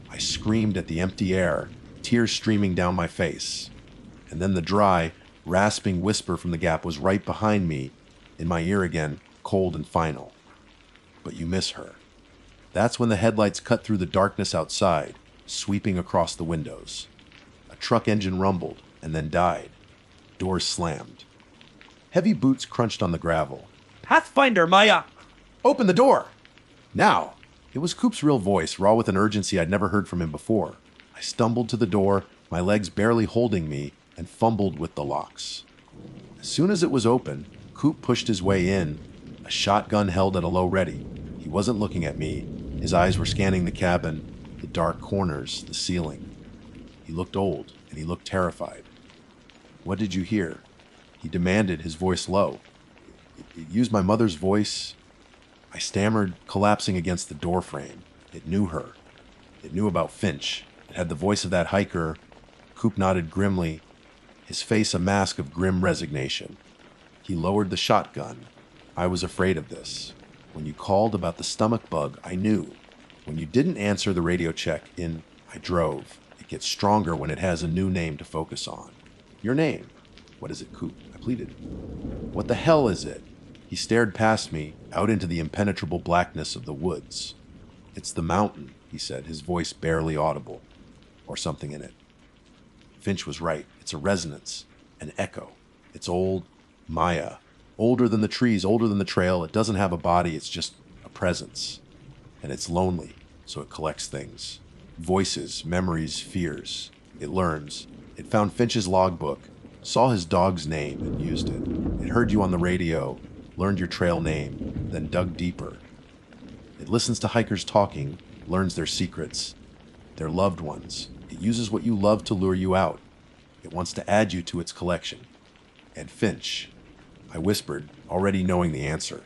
I screamed at the empty air, tears streaming down my face. And then the dry, rasping whisper from the gap was right behind me, in my ear again, cold and final. "But you miss her." That's when the headlights cut through the darkness outside, sweeping across the windows. A truck engine rumbled and then died. Doors slammed. Heavy boots crunched on the gravel. Pathfinder, Maya! "Open the door! Now!" It was Coop's real voice, raw with an urgency I'd never heard from him before. I stumbled to the door, my legs barely holding me, and fumbled with the locks. As soon as it was open, Coop pushed his way in, a shotgun held at a low ready. He wasn't looking at me. His eyes were scanning the cabin, the dark corners, the ceiling. He looked old, and he looked terrified. "What did you hear?" He demanded, his voice low. It used my mother's voice. I stammered, collapsing against the doorframe. It knew her. It knew about Finch. It had the voice of that hiker. Coop nodded grimly, his face a mask of grim resignation. He lowered the shotgun. "I was afraid of this. When you called about the stomach bug, I knew. When you didn't answer the radio check in, I drove. It gets stronger when it has a new name to focus on. Your name." "What is it, Coop?" I pleaded. "What the hell is it?" He stared past me, out into the impenetrable blackness of the woods. "It's the mountain," he said, his voice barely audible. "Or something in it." Finch was right. It's a resonance, an echo. It's old, Maya. Older than the trees, older than the trail. It doesn't have a body, it's just a presence. And it's lonely, so it collects things. Voices, memories, fears. It learns. It found Finch's logbook, saw his dog's name, and used it. It heard you on the radio, learned your trail name, then dug deeper. It listens to hikers talking, learns their secrets, their loved ones. It uses what you love to lure you out. It wants to add you to its collection. And Finch, I whispered, already knowing the answer.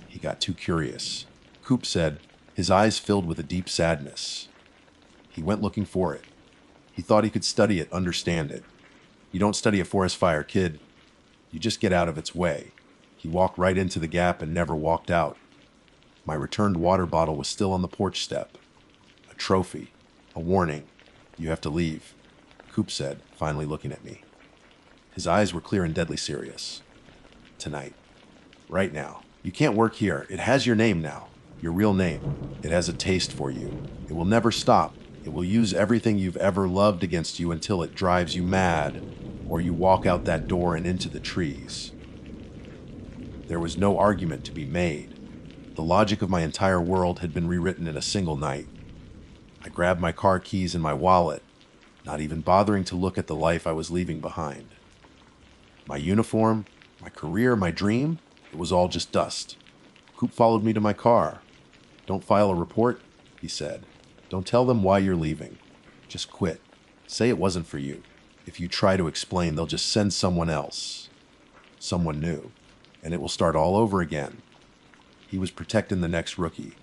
He got too curious. Coop said, his eyes filled with a deep sadness. He went looking for it. He thought he could study it, understand it. You don't study a forest fire, kid. You just get out of its way. He walked right into the gap and never walked out. My returned water bottle was still on the porch step. A trophy. A warning. You have to leave, Coop said, finally looking at me. His eyes were clear and deadly serious. Tonight. Right now. You can't work here. It has your name now. Your real name. It has a taste for you. It will never stop. It will use everything you've ever loved against you until it drives you mad, or you walk out that door and into the trees. There was no argument to be made. The logic of my entire world had been rewritten in a single night. I grabbed my car keys and my wallet, not even bothering to look at the life I was leaving behind. My uniform, my career, my dream, it was all just dust. Coop followed me to my car. "Don't file a report," he said. "Don't tell them why you're leaving. Just quit. Say it wasn't for you. If you try to explain, they'll just send someone else. Someone new. And it will start all over again." He was protecting the next rookie.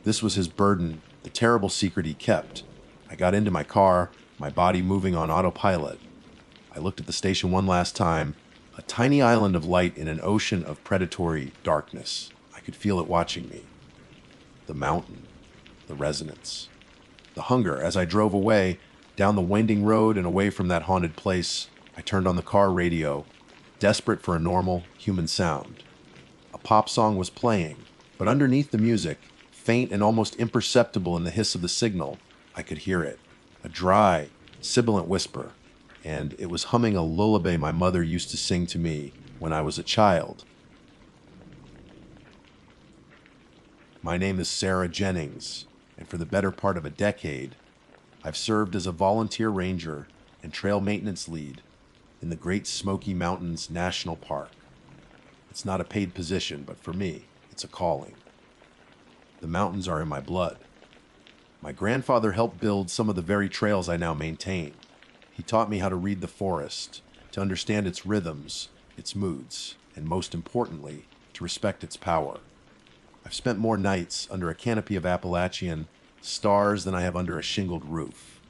This was his burden, the terrible secret he kept. I got into my car, my body moving on autopilot. I looked at the station one last time, a tiny island of light in an ocean of predatory darkness. I could feel it watching me. The mountain, the resonance, the hunger. As I drove away, down the winding road and away from that haunted place, I turned on the car radio, desperate for a normal, human sound. A pop song was playing, but underneath the music, faint and almost imperceptible in the hiss of the signal, I could hear it. A dry, sibilant whisper, and it was humming a lullaby my mother used to sing to me when I was a child. My name is Sarah Jennings, and for the better part of a decade, I've served as a volunteer ranger and trail maintenance lead in the Great Smoky Mountains National Park. It's not a paid position, but for me, it's a calling. The mountains are in my blood. My grandfather helped build some of the very trails I now maintain. He taught me how to read the forest, to understand its rhythms, its moods, and most importantly, to respect its power. I've spent more nights under a canopy of Appalachian stars than I have under a shingled roof.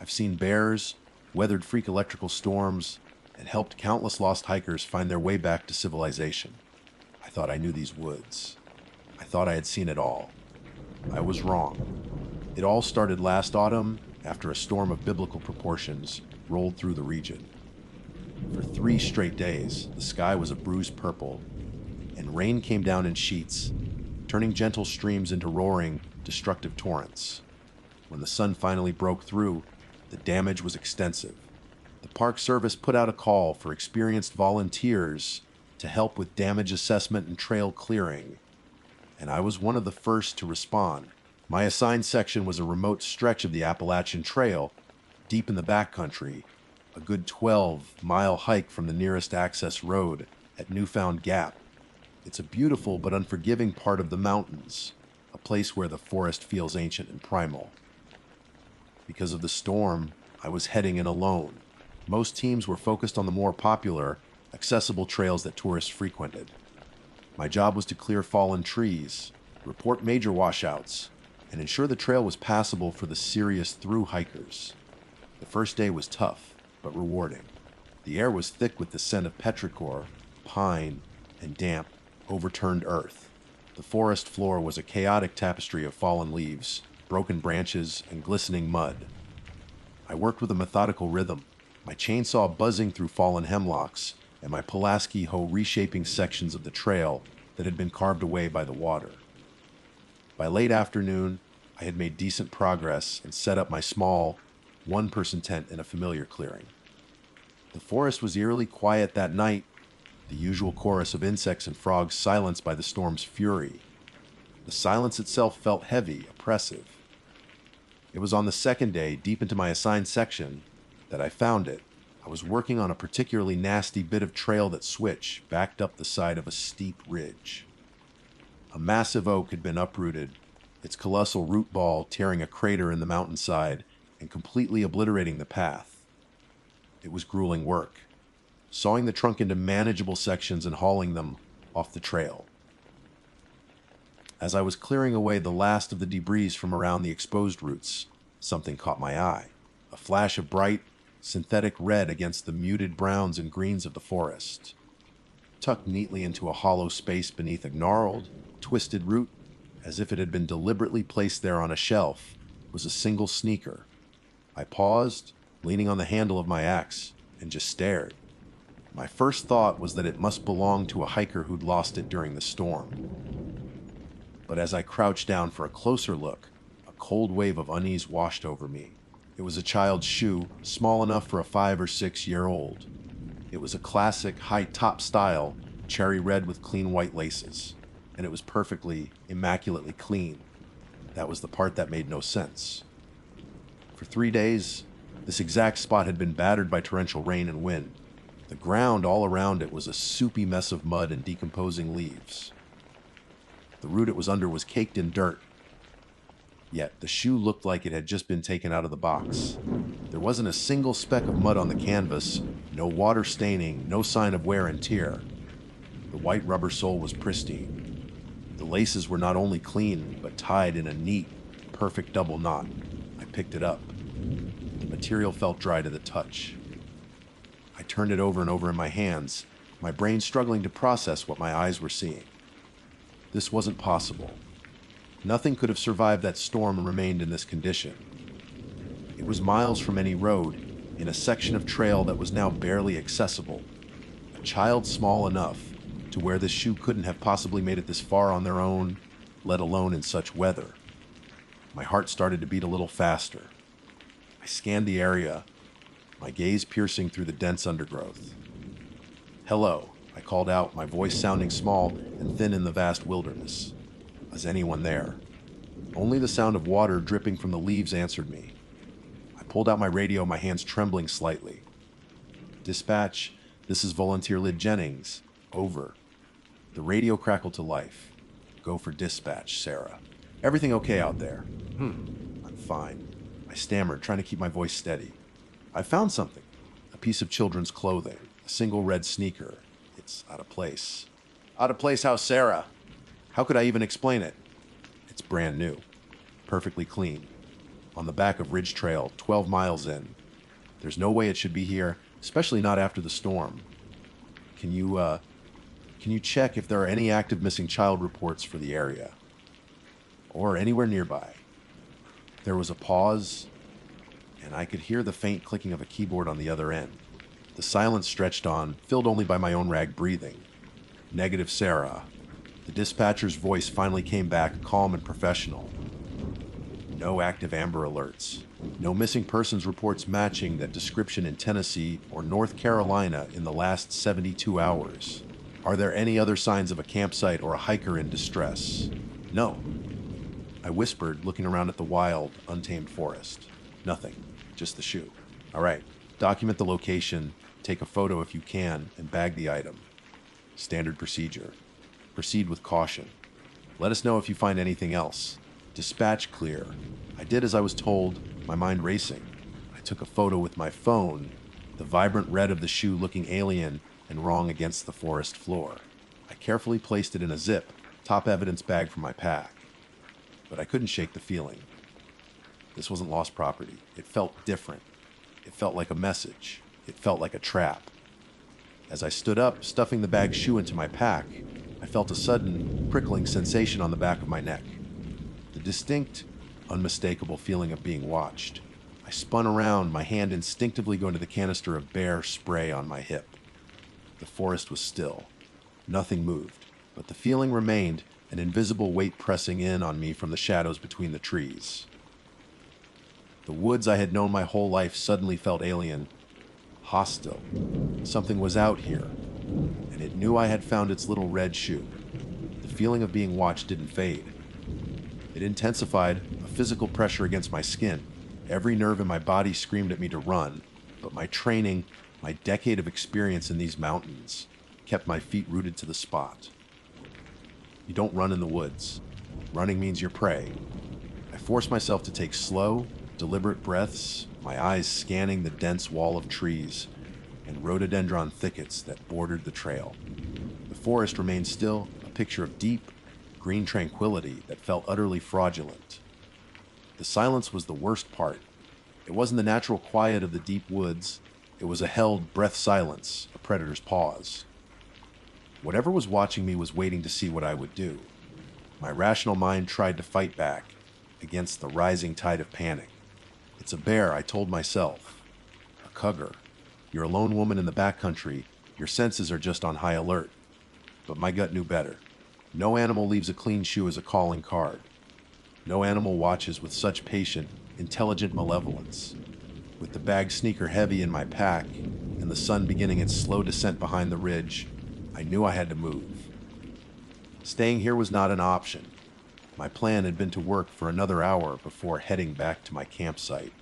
I've seen bears, weathered freak electrical storms, and helped countless lost hikers find their way back to civilization. I thought I knew these woods. I thought I had seen it all. I was wrong. It all started last autumn after a storm of biblical proportions rolled through the region. For 3 straight days, the sky was a bruised purple, and rain came down in sheets, turning gentle streams into roaring, destructive torrents. When the sun finally broke through, the damage was extensive. The Park Service put out a call for experienced volunteers to help with damage assessment and trail clearing, and I was one of the first to respond. My assigned section was a remote stretch of the Appalachian Trail, deep in the backcountry, a good 12-mile hike from the nearest access road at Newfound Gap. It's a beautiful but unforgiving part of the mountains, a place where the forest feels ancient and primal. Because of the storm, I was heading in alone. Most teams were focused on the more popular, accessible trails that tourists frequented. My job was to clear fallen trees, report major washouts, and ensure the trail was passable for the serious through hikers. The first day was tough, but rewarding. The air was thick with the scent of petrichor, pine, and damp, overturned earth. The forest floor was a chaotic tapestry of fallen leaves, broken branches, and glistening mud. I worked with a methodical rhythm, my chainsaw buzzing through fallen hemlocks, and my Pulaski hoe reshaping sections of the trail that had been carved away by the water. By late afternoon, I had made decent progress and set up my small, one-person tent in a familiar clearing. The forest was eerily quiet that night, the usual chorus of insects and frogs silenced by the storm's fury. The silence itself felt heavy, oppressive. It was on the second day, deep into my assigned section, that I found it. I was working on a particularly nasty bit of trail that switched, backed up the side of a steep ridge. A massive oak had been uprooted, its colossal root ball tearing a crater in the mountainside and completely obliterating the path. It was grueling work, sawing the trunk into manageable sections and hauling them off the trail. As I was clearing away the last of the debris from around the exposed roots, something caught my eye. A flash of bright, synthetic red against the muted browns and greens of the forest. Tucked neatly into a hollow space beneath a gnarled, twisted root, as if it had been deliberately placed there on a shelf, was a single sneaker. I paused, leaning on the handle of my axe, and just stared. My first thought was that it must belong to a hiker who'd lost it during the storm. But as I crouched down for a closer look, a cold wave of unease washed over me. It was a child's shoe, small enough for a 5 or 6-year-old. It was a classic, high-top style, cherry red with clean white laces, and it was perfectly, immaculately clean. That was the part that made no sense. For 3 days, this exact spot had been battered by torrential rain and wind. The ground all around it was a soupy mess of mud and decomposing leaves. The root it was under was caked in dirt, yet the shoe looked like it had just been taken out of the box. There wasn't a single speck of mud on the canvas, no water staining, no sign of wear and tear. The white rubber sole was pristine. The laces were not only clean, but tied in a neat, perfect double knot. I picked it up. The material felt dry to the touch. I turned it over and over in my hands, my brain struggling to process what my eyes were seeing. This wasn't possible. Nothing could have survived that storm and remained in this condition. It was miles from any road, in a section of trail that was now barely accessible. A child small enough to where this shoe couldn't have possibly made it this far on their own, let alone in such weather. My heart started to beat a little faster. I scanned the area, my gaze piercing through the dense undergrowth. "Hello," I called out, my voice sounding small and thin in the vast wilderness. Was anyone there? Only the sound of water dripping from the leaves answered me. I pulled out my radio, my hands trembling slightly. "Dispatch, this is Volunteer Lid Jennings. Over." The radio crackled to life. "Go for dispatch, Sarah. Everything okay out there?" "I'm fine," I stammered, trying to keep my voice steady. "I found something. A piece of children's clothing. A single red sneaker. It's out of place." "Out of place how, Sarah?" How could I even explain it? It's brand new, perfectly clean, on the back of Ridge Trail, 12 miles in. There's no way it should be here, especially not after the storm. Can you check if there are any active missing child reports for the area? Or anywhere nearby? There was a pause, and I could hear the faint clicking of a keyboard on the other end. The silence stretched on, filled only by my own ragged breathing. Negative, Sarah. The dispatcher's voice finally came back, calm and professional. No active Amber Alerts. No missing persons reports matching that description in Tennessee or North Carolina in the last 72 hours. Are there any other signs of a campsite or a hiker in distress? No. I whispered, looking around at the wild, untamed forest. Nothing. Just the shoe. All right. Document the location, take a photo if you can, and bag the item. Standard procedure. Proceed with caution. Let us know if you find anything else. Dispatch clear. I did as I was told, my mind racing. I took a photo with my phone, the vibrant red of the shoe looking alien and wrong against the forest floor. I carefully placed it in a zip, top evidence bag from my pack. But I couldn't shake the feeling. This wasn't lost property. It felt different. It felt like a message. It felt like a trap. As I stood up, stuffing the bag shoe into my pack, I felt a sudden, prickling sensation on the back of my neck. The distinct, unmistakable feeling of being watched. I spun around, my hand instinctively going to the canister of bear spray on my hip. The forest was still. Nothing moved, but the feeling remained, an invisible weight pressing in on me from the shadows between the trees. The woods I had known my whole life suddenly felt alien, hostile. Something was out here, and it knew I had found its little red shoe. The feeling of being watched didn't fade. It intensified, a physical pressure against my skin. Every nerve in my body screamed at me to run, but my training, my decade of experience in these mountains, kept my feet rooted to the spot. You don't run in the woods. Running means you're prey. I forced myself to take slow, deliberate breaths, my eyes scanning the dense wall of trees and rhododendron thickets that bordered the trail. The forest remained still, a picture of deep, green tranquility that felt utterly fraudulent. The silence was the worst part. It wasn't the natural quiet of the deep woods. It was a held breath silence, a predator's pause. Whatever was watching me was waiting to see what I would do. My rational mind tried to fight back against the rising tide of panic. It's a bear, I told myself. A cougar. You're a lone woman in the backcountry. Your senses are just on high alert. But my gut knew better. No animal leaves a clean shoe as a calling card. No animal watches with such patient, intelligent malevolence. With the bag sneaker heavy in my pack and the sun beginning its slow descent behind the ridge, I knew I had to move. Staying here was not an option. My plan had been to work for another hour before heading back to my campsite.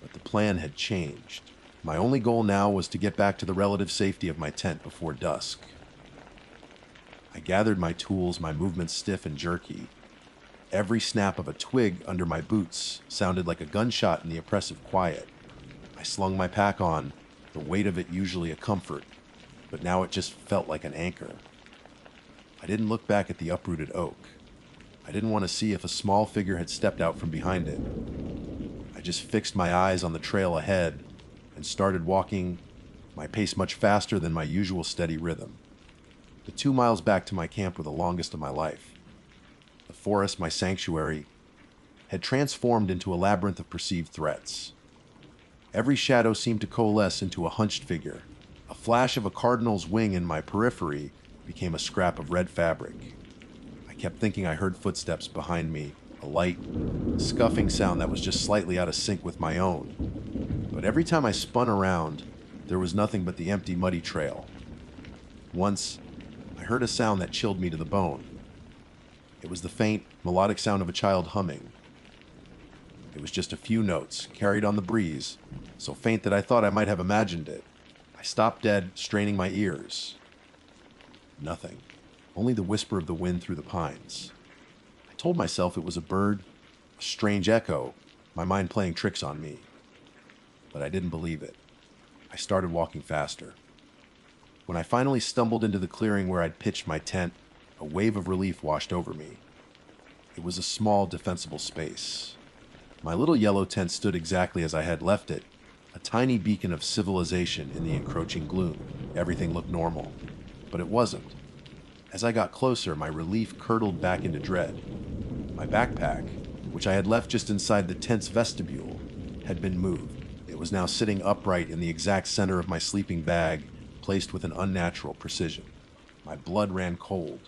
But the plan had changed. My only goal now was to get back to the relative safety of my tent before dusk. I gathered my tools, my movements stiff and jerky. Every snap of a twig under my boots sounded like a gunshot in the oppressive quiet. I slung my pack on, the weight of it usually a comfort, but now it just felt like an anchor. I didn't look back at the uprooted oak. I didn't want to see if a small figure had stepped out from behind it. I just fixed my eyes on the trail ahead and started walking, my pace much faster than my usual steady rhythm. The 2 miles back to my camp were the longest of my life. The forest, my sanctuary, had transformed into a labyrinth of perceived threats. Every shadow seemed to coalesce into a hunched figure. A flash of a cardinal's wing in my periphery became a scrap of red fabric. I kept thinking I heard footsteps behind me, a light, scuffing sound that was just slightly out of sync with my own. But every time I spun around, there was nothing but the empty, muddy trail. Once, I heard a sound that chilled me to the bone. It was the faint, melodic sound of a child humming. It was just a few notes, carried on the breeze, so faint that I thought I might have imagined it. I stopped dead, straining my ears. Nothing. Only the whisper of the wind through the pines. I told myself it was a bird, a strange echo, my mind playing tricks on me. But I didn't believe it. I started walking faster. When I finally stumbled into the clearing where I'd pitched my tent, A wave of relief washed over me. It was a small, defensible space. My little yellow tent stood exactly as I had left it, a tiny beacon of civilization in the encroaching gloom. Everything looked normal, but it wasn't. As I got closer, my relief curdled back into dread. My backpack, which I had left just inside the tent's vestibule, had been moved. It was now sitting upright in the exact center of my sleeping bag, placed with an unnatural precision. My blood ran cold.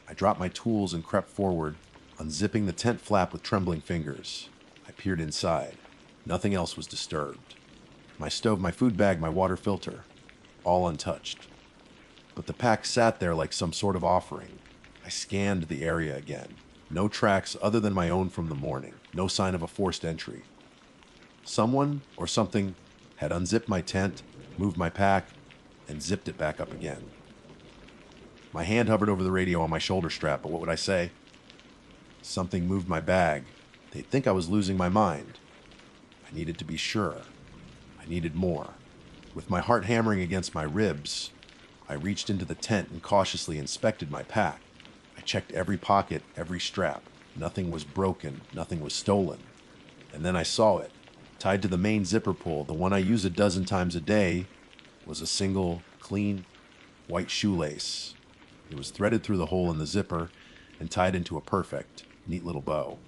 I dropped my tools and crept forward, unzipping the tent flap with trembling fingers. I peered inside. Nothing else was disturbed. My stove, my food bag, my water filter, all untouched. But the pack sat there like some sort of offering. I scanned the area again. No tracks other than my own from the morning. No sign of a forced entry. Someone or something had unzipped my tent, moved my pack, and zipped it back up again. My hand hovered over the radio on my shoulder strap, but what would I say? Something moved my bag. They'd think I was losing my mind. I needed to be sure. I needed more. With my heart hammering against my ribs, I reached into the tent and cautiously inspected my pack. I checked every pocket, every strap. Nothing was broken, nothing was stolen. And then I saw it. Tied to the main zipper pull, the one I use a dozen times a day, was a single, clean, white shoelace. It was threaded through the hole in the zipper and tied into a perfect, neat little bow.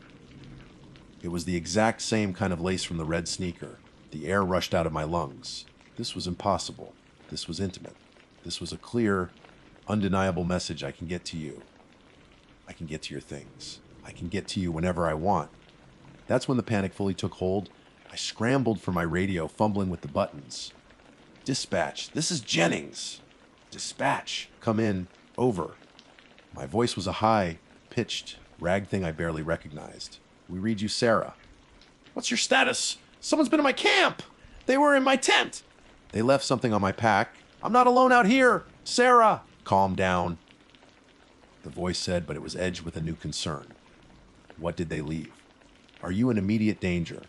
It was the exact same kind of lace from the red sneaker. The air rushed out of my lungs. This was impossible. This was intimate. This was a clear, undeniable message. I can get to you. I can get to your things. I can get to you whenever I want. That's when the panic fully took hold. I scrambled for my radio, fumbling with the buttons. Dispatch, this is Jennings. Dispatch, come in, over. My voice was a high, pitched, rag thing I barely recognized. We read you, Sarah. What's your status? Someone's been in my camp. They were in my tent. They left something on my pack. I'm not alone out here. Sarah, calm down. The voice said, but it was edged with a new concern. What did they leave? Are you in immediate danger?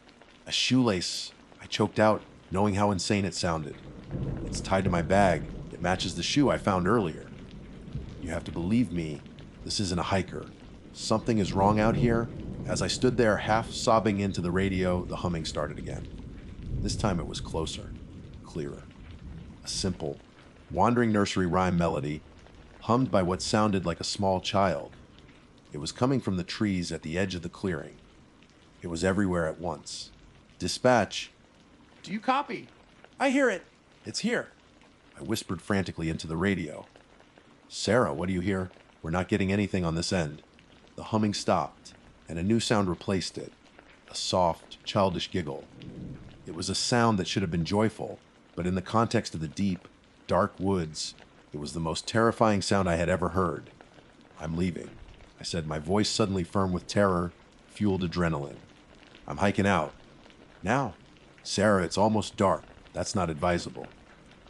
A shoelace, I choked out, knowing how insane it sounded. It's tied to my bag. It matches the shoe I found earlier. You have to believe me, this isn't a hiker. Something is wrong out here. As I stood there, half sobbing into the radio, the humming started again. This time it was closer, clearer. A simple, wandering nursery rhyme melody, hummed by what sounded like a small child. It was coming from the trees at the edge of the clearing. It was everywhere at once. Dispatch. Do you copy? I hear it. It's here. I whispered frantically into the radio. Sarah, what do you hear? We're not getting anything on this end. The humming stopped, and a new sound replaced it. A soft, childish giggle. It was a sound that should have been joyful, but in the context of the deep, dark woods, it was the most terrifying sound I had ever heard. I'm leaving, I said, my voice suddenly firm with terror, fueled adrenaline. I'm hiking out. Now. Sarah, it's almost dark. That's not advisable.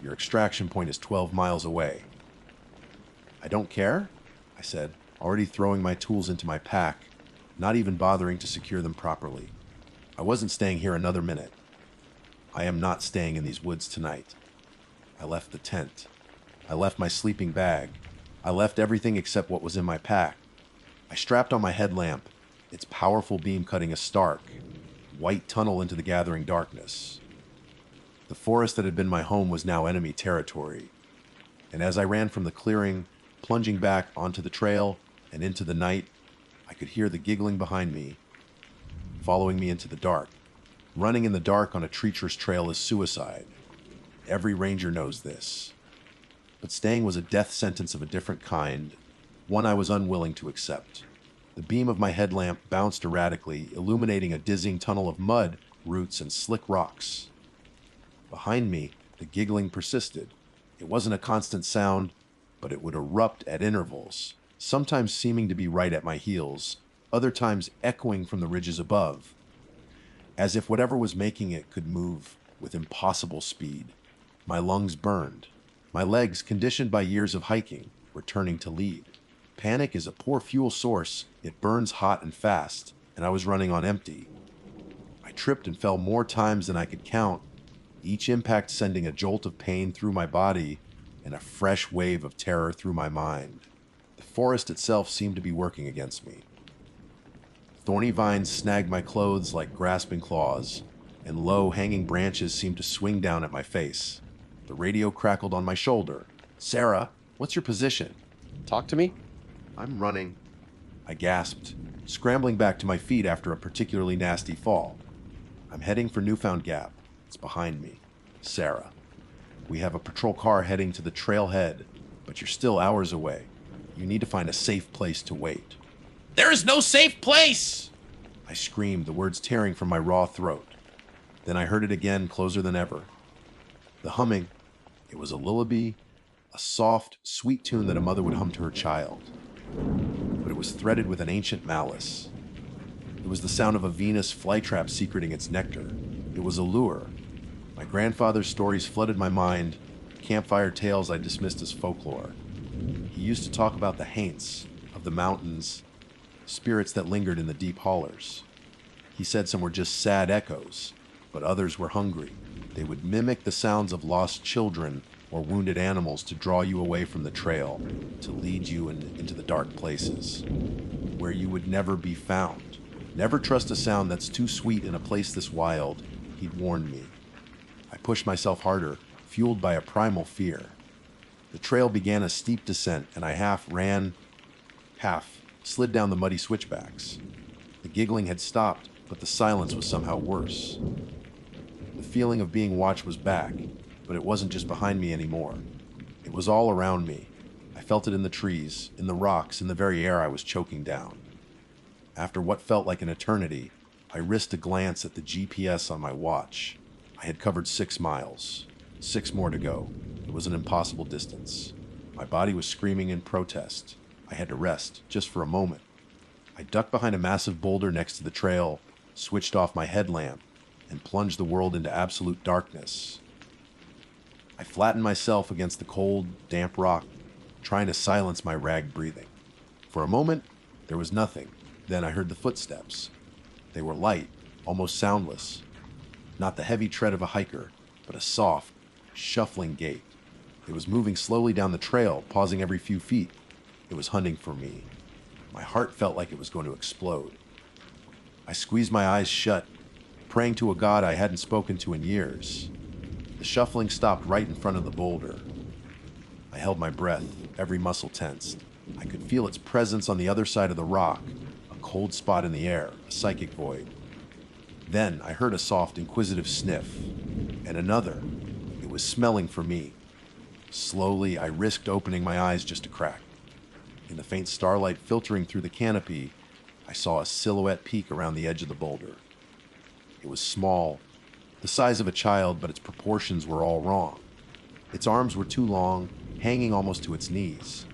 Your extraction point is 12 miles away. I don't care, I said, already throwing my tools into my pack, not even bothering to secure them properly. I wasn't staying here another minute. I am not staying in these woods tonight. I left the tent. I left my sleeping bag. I left everything except what was in my pack. I strapped on my headlamp, its powerful beam cutting a stark, white tunnel into the gathering darkness. The forest that had been my home was now enemy territory, and as I ran from the clearing, plunging back onto the trail and into the night, I could hear the giggling behind me, following me into the dark. Running in the dark on a treacherous trail is suicide. Every ranger knows this. But staying was a death sentence of a different kind, one I was unwilling to accept. The beam of my headlamp bounced erratically, illuminating a dizzying tunnel of mud, roots, and slick rocks. Behind me, the giggling persisted. It wasn't a constant sound, but it would erupt at intervals, sometimes seeming to be right at my heels, other times echoing from the ridges above, as if whatever was making it could move with impossible speed. My lungs burned. My legs, conditioned by years of hiking, were turning to lead. Panic is a poor fuel source. It burns hot and fast, and I was running on empty. I tripped and fell more times than I could count, each impact sending a jolt of pain through my body and a fresh wave of terror through my mind. The forest itself seemed to be working against me. Thorny vines snagged my clothes like grasping claws, and low, hanging branches seemed to swing down at my face. The radio crackled on my shoulder. "Sarah, what's your position?" Talk to me? "I'm running," I gasped, scrambling back to my feet after a particularly nasty fall. "I'm heading for Newfound Gap. It's behind me. Sarah. We have a patrol car heading to the trailhead, but you're still hours away. You need to find a safe place to wait." There is no safe place! I screamed, the words tearing from my raw throat. Then I heard it again, closer than ever. The humming. It was a lullaby, a soft, sweet tune that a mother would hum to her child. But it was threaded with an ancient malice. It was the sound of a Venus flytrap secreting its nectar. It was a lure. My grandfather's stories flooded my mind, campfire tales I dismissed as folklore. He used to talk about the haints of the mountains, spirits that lingered in the deep hollers. He said some were just sad echoes, but others were hungry. They would mimic the sounds of lost children or wounded animals to draw you away from the trail, to lead you into the dark places, where you would never be found. Never trust a sound that's too sweet in a place this wild, he'd warned me. I pushed myself harder, fueled by a primal fear. The trail began a steep descent, and I half ran, half slid down the muddy switchbacks. The giggling had stopped, but the silence was somehow worse. The feeling of being watched was back, but it wasn't just behind me anymore. It was all around me. I felt it in the trees, in the rocks, in the very air I was choking down. After what felt like an eternity, I risked a glance at the GPS on my watch. I had covered 6 miles. 6 more to go. It was an impossible distance. My body was screaming in protest. I had to rest, just for a moment. I ducked behind a massive boulder next to the trail, switched off my headlamp, and plunged the world into absolute darkness. I flattened myself against the cold, damp rock, trying to silence my ragged breathing. For a moment, there was nothing. Then I heard the footsteps. They were light, almost soundless. Not the heavy tread of a hiker, but a soft, shuffling gait. It was moving slowly down the trail, pausing every few feet. It was hunting for me. My heart felt like it was going to explode. I squeezed my eyes shut, praying to a god I hadn't spoken to in years. The shuffling stopped right in front of the boulder. I held my breath, every muscle tensed. I could feel its presence on the other side of the rock, a cold spot in the air, a psychic void. Then I heard a soft, inquisitive sniff, and another. It was smelling for me. Slowly, I risked opening my eyes just a crack. In the faint starlight filtering through the canopy, I saw a silhouette peek around the edge of the boulder. It was small, the size of a child, but its proportions were all wrong. Its arms were too long, hanging almost to its knees.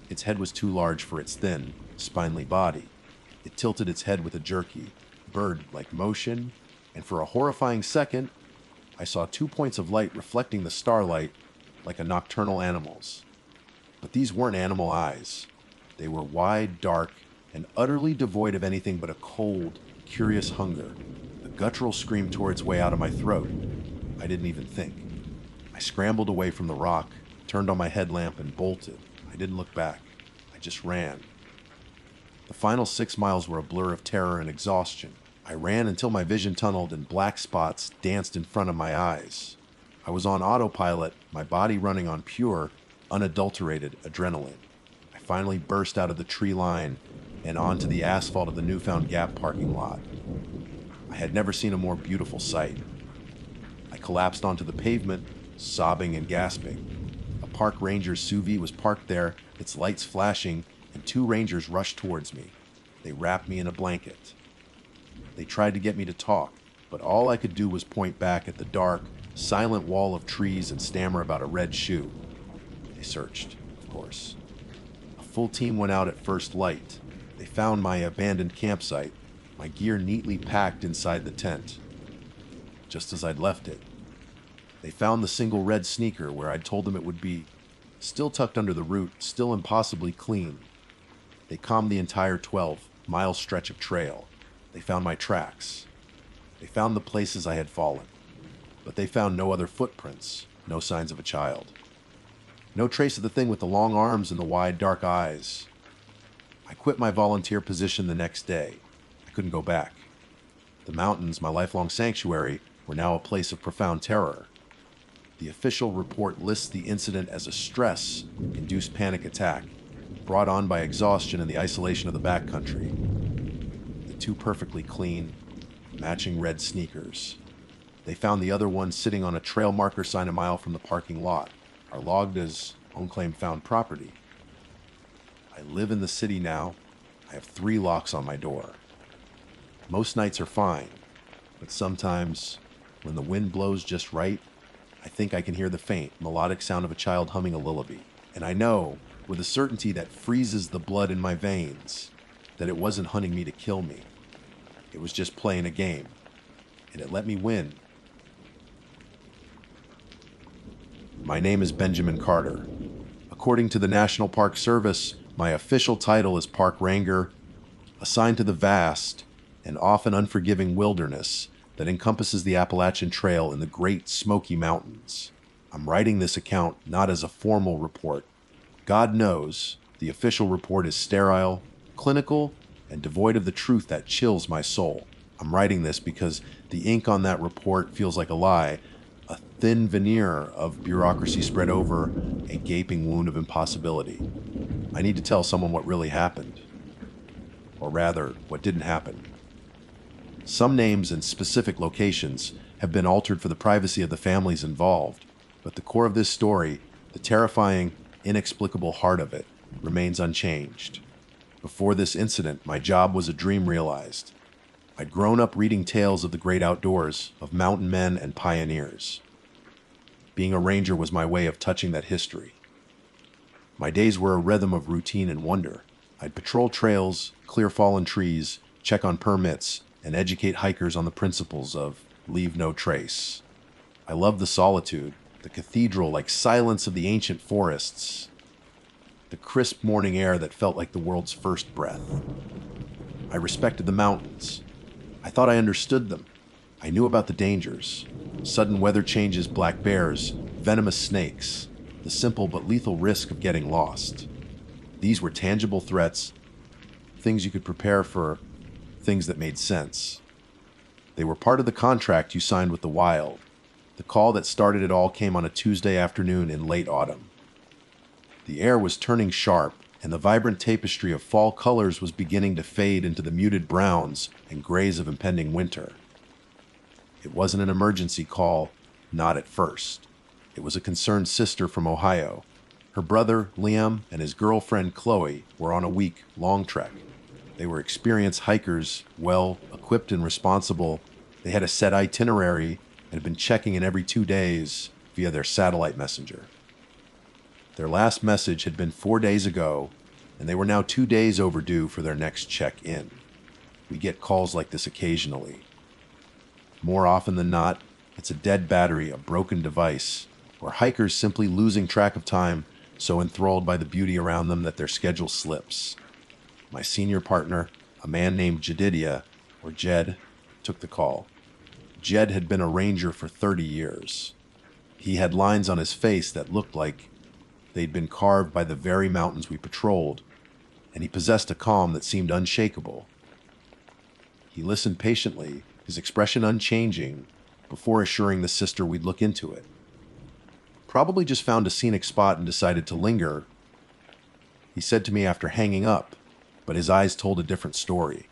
Its head was too large for its thin, spindly body. It tilted its head with a jerky, bird-like motion, and for a horrifying second, I saw 2 points of light reflecting the starlight like a nocturnal animal's. But these weren't animal eyes. They were wide, dark, and utterly devoid of anything but a cold, curious hunger. A guttural scream tore its way out of my throat. I didn't even think. I scrambled away from the rock, turned on my headlamp, and bolted. I didn't look back. I just ran. The final 6 miles were a blur of terror and exhaustion. I ran until my vision tunneled and black spots danced in front of my eyes. I was on autopilot, my body running on pure, unadulterated adrenaline. I finally burst out of the tree line and onto the asphalt of the Newfound Gap parking lot. I had never seen a more beautiful sight. I collapsed onto the pavement, sobbing and gasping. A park ranger's SUV was parked there, its lights flashing, and 2 rangers rushed towards me. They wrapped me in a blanket. They tried to get me to talk, but all I could do was point back at the dark, silent wall of trees and stammer about a red shoe. They searched, of course. A full team went out at first light. They found my abandoned campsite, my gear neatly packed inside the tent, just as I'd left it. They found the single red sneaker where I'd told them it would be, still tucked under the root, still impossibly clean. They combed the entire 12-mile stretch of trail. They found my tracks. They found the places I had fallen. But they found no other footprints, no signs of a child. No trace of the thing with the long arms and the wide, dark eyes. I quit my volunteer position the next day. I couldn't go back. The mountains, my lifelong sanctuary, were now a place of profound terror. The official report lists the incident as a stress-induced panic attack brought on by exhaustion and the isolation of the backcountry. The two perfectly clean, matching red sneakers. They found the other one sitting on a trail marker sign a mile from the parking lot, are logged as unclaimed found property. I live in the city now. I have 3 locks on my door. Most nights are fine, but sometimes, when the wind blows just right, I think I can hear the faint, melodic sound of a child humming a lullaby. And I know, with a certainty that freezes the blood in my veins, that it wasn't hunting me to kill me. It was just playing a game, and it let me win. My name is Benjamin Carter. According to the National Park Service, my official title is Park Ranger, assigned to the vast and often unforgiving wilderness that encompasses the Appalachian Trail in the Great Smoky Mountains. I'm writing this account not as a formal report. God knows the official report is sterile, clinical, and devoid of the truth that chills my soul. I'm writing this because the ink on that report feels like a lie, a thin veneer of bureaucracy spread over a gaping wound of impossibility. I need to tell someone what really happened. Or rather, what didn't happen. Some names and specific locations have been altered for the privacy of the families involved, but the core of this story, the terrifying, inexplicable heart of it, remains unchanged. Before this incident, my job was a dream realized. I'd grown up reading tales of the great outdoors, of mountain men and pioneers. Being a ranger was my way of touching that history. My days were a rhythm of routine and wonder. I'd patrol trails, clear fallen trees, check on permits, and educate hikers on the principles of leave no trace. I loved the solitude, the cathedral-like silence of the ancient forests, the crisp morning air that felt like the world's first breath. I respected the mountains. I thought I understood them. I knew about the dangers, sudden weather changes, black bears, venomous snakes, the simple but lethal risk of getting lost. These were tangible threats, things you could prepare for, things that made sense. They were part of the contract you signed with the wild. The call that started it all came on a Tuesday afternoon in late autumn. The air was turning sharp, and the vibrant tapestry of fall colors was beginning to fade into the muted browns and grays of impending winter. It wasn't an emergency call, not at first. It was a concerned sister from Ohio. Her brother, Liam, and his girlfriend, Chloe, were on a week-long trek. They were experienced hikers, well-equipped and responsible. They had a set itinerary and had been checking in every 2 days via their satellite messenger. Their last message had been 4 days ago, and they were now 2 days overdue for their next check-in. We get calls like this occasionally. More often than not, it's a dead battery, a broken device, or hikers simply losing track of time, so enthralled by the beauty around them that their schedule slips. My senior partner, a man named Jedidiah, or Jed, took the call. Jed had been a ranger for 30 years. He had lines on his face that looked like they'd been carved by the very mountains we patrolled, and he possessed a calm that seemed unshakable. He listened patiently, his expression unchanging, before assuring the sister we'd look into it. Probably just found a scenic spot and decided to linger, he said to me after hanging up, but his eyes told a different story.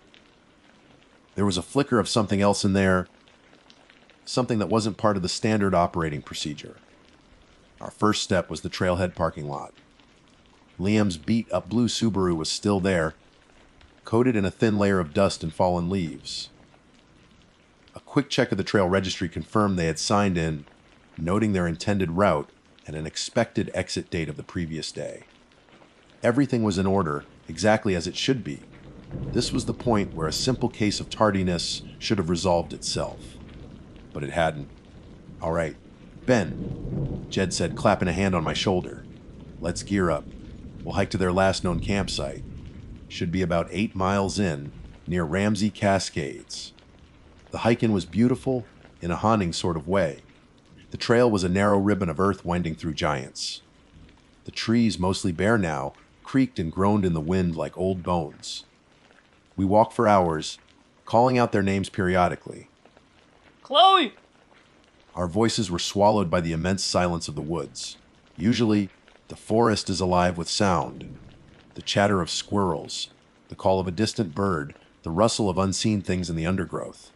There was a flicker of something else in there, something that wasn't part of the standard operating procedure. Our first step was the trailhead parking lot. Liam's beat-up blue Subaru was still there, coated in a thin layer of dust and fallen leaves. A quick check of the trail registry confirmed they had signed in, noting their intended route and an expected exit date of the previous day. Everything was in order, exactly as it should be. This was the point where a simple case of tardiness should have resolved itself. But it hadn't. "All right, Ben," Jed said, clapping a hand on my shoulder. "Let's gear up. We'll hike to their last known campsite. Should be about 8 miles in, near Ramsey Cascades." The hike-in was beautiful, in a haunting sort of way. The trail was a narrow ribbon of earth winding through giants. The trees, mostly bare now, creaked and groaned in the wind like old bones. We walked for hours, calling out their names periodically. Chloe! Our voices were swallowed by the immense silence of the woods. Usually, the forest is alive with sound. The chatter of squirrels, the call of a distant bird, the rustle of unseen things in the undergrowth.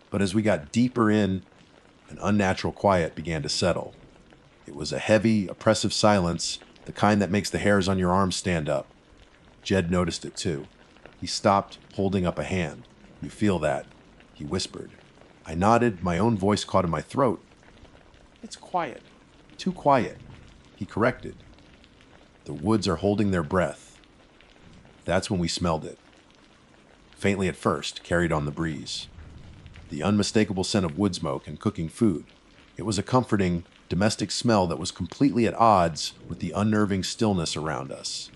But as we got deeper in, an unnatural quiet began to settle. It was a heavy, oppressive silence, the kind that makes the hairs on your arms stand up. Jed noticed it too. He stopped, holding up a hand. "You feel that?" he whispered. I nodded, my own voice caught in my throat. "It's quiet. Too quiet," he corrected. "The woods are holding their breath." That's when we smelled it. Faintly at first, carried on the breeze. The unmistakable scent of wood smoke and cooking food. It was a comforting, domestic smell that was completely at odds with the unnerving stillness around us.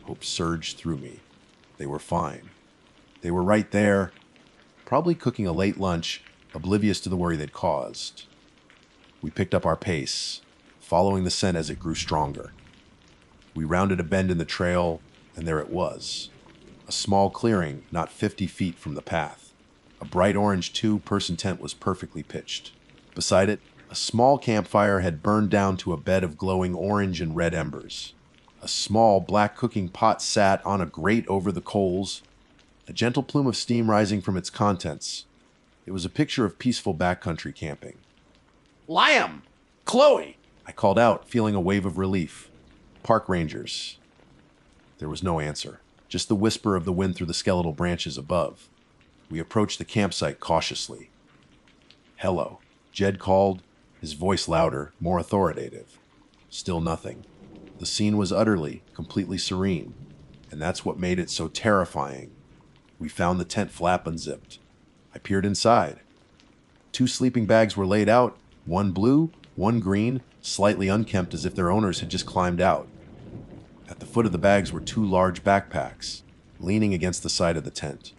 Hope surged through me. They were fine. They were right there, probably cooking a late lunch, oblivious to the worry they'd caused. We picked up our pace, following the scent as it grew stronger. We rounded a bend in the trail, and there it was. A small clearing not 50 feet from the path. A bright orange two-person tent was perfectly pitched. Beside it, a small campfire had burned down to a bed of glowing orange and red embers. A small black cooking pot sat on a grate over the coals, a gentle plume of steam rising from its contents. It was a picture of peaceful backcountry camping. Liam! Chloe! I called out, feeling a wave of relief. "Park rangers." There was no answer, just the whisper of the wind through the skeletal branches above. We approached the campsite cautiously. "Hello," Jed called, his voice louder, more authoritative. Still nothing. The scene was utterly, completely serene, and that's what made it so terrifying. We found the tent flap unzipped. I peered inside. 2 sleeping bags were laid out, one blue, one green, slightly unkempt as if their owners had just climbed out. At the foot of the bags were 2 large backpacks, leaning against the side of the tent.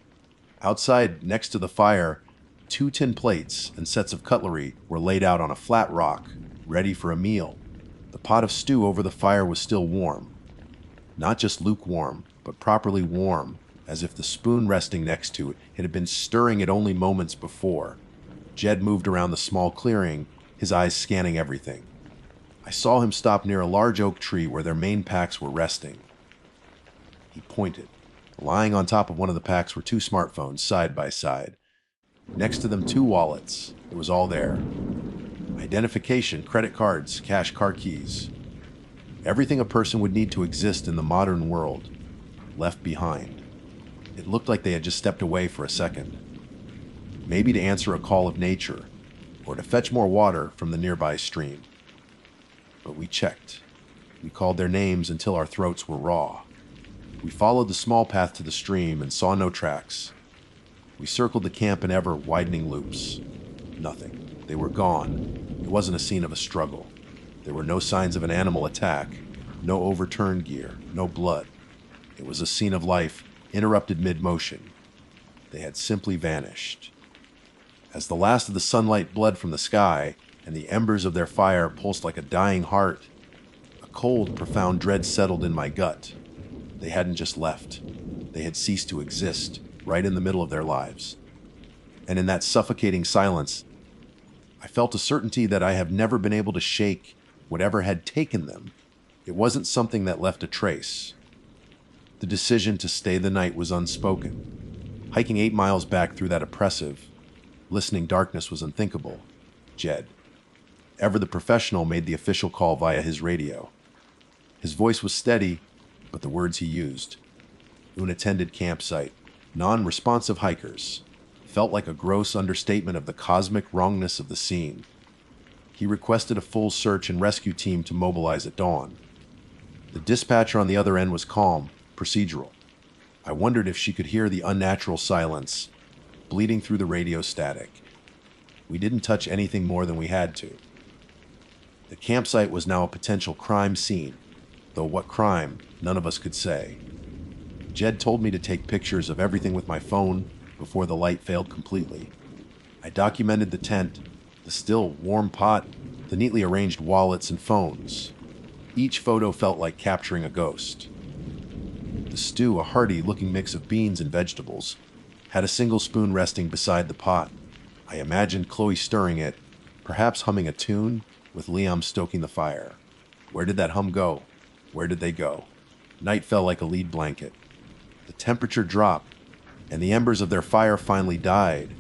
Outside, next to the fire, 2 tin plates and sets of cutlery were laid out on a flat rock, ready for a meal. The pot of stew over the fire was still warm. Not just lukewarm, but properly warm, as if the spoon resting next to it had been stirring it only moments before. Jed moved around the small clearing, his eyes scanning everything. I saw him stop near a large oak tree where their main packs were resting. He pointed. Lying on top of one of the packs were 2 smartphones, side by side. Next to them, 2 wallets. It was all there. Identification, credit cards, cash, car keys. Everything a person would need to exist in the modern world. Left behind. It looked like they had just stepped away for a second. Maybe to answer a call of nature, or to fetch more water from the nearby stream. But we checked. We called their names until our throats were raw. We followed the small path to the stream and saw no tracks. We circled the camp in ever-widening loops. Nothing. They were gone. It wasn't a scene of a struggle. There were no signs of an animal attack, no overturned gear, no blood. It was a scene of life, interrupted mid-motion. They had simply vanished. As the last of the sunlight bled from the sky, and the embers of their fire pulsed like a dying heart, a cold, profound dread settled in my gut. They hadn't just left. They had ceased to exist, right in the middle of their lives. And in that suffocating silence, I felt a certainty that I have never been able to shake. Whatever had taken them, it wasn't something that left a trace. The decision to stay the night was unspoken. Hiking 8 miles back through that oppressive, listening darkness was unthinkable. Jed, ever the professional, made the official call via his radio. His voice was steady, but the words he used, unattended campsite, non-responsive hikers, felt like a gross understatement of the cosmic wrongness of the scene. He requested a full search and rescue team to mobilize at dawn. The dispatcher on the other end was calm, procedural. I wondered if she could hear the unnatural silence, bleeding through the radio static. We didn't touch anything more than we had to. The campsite was now a potential crime scene, though what crime, none of us could say. Jed told me to take pictures of everything with my phone before the light failed completely. I documented the tent, the still warm pot, the neatly arranged wallets and phones. Each photo felt like capturing a ghost. The stew, a hearty-looking mix of beans and vegetables, had a single spoon resting beside the pot. I imagined Chloe stirring it, perhaps humming a tune, with Liam stoking the fire. Where did that hum go? Where did they go? Night fell like a lead blanket. The temperature dropped, and the embers of their fire finally died,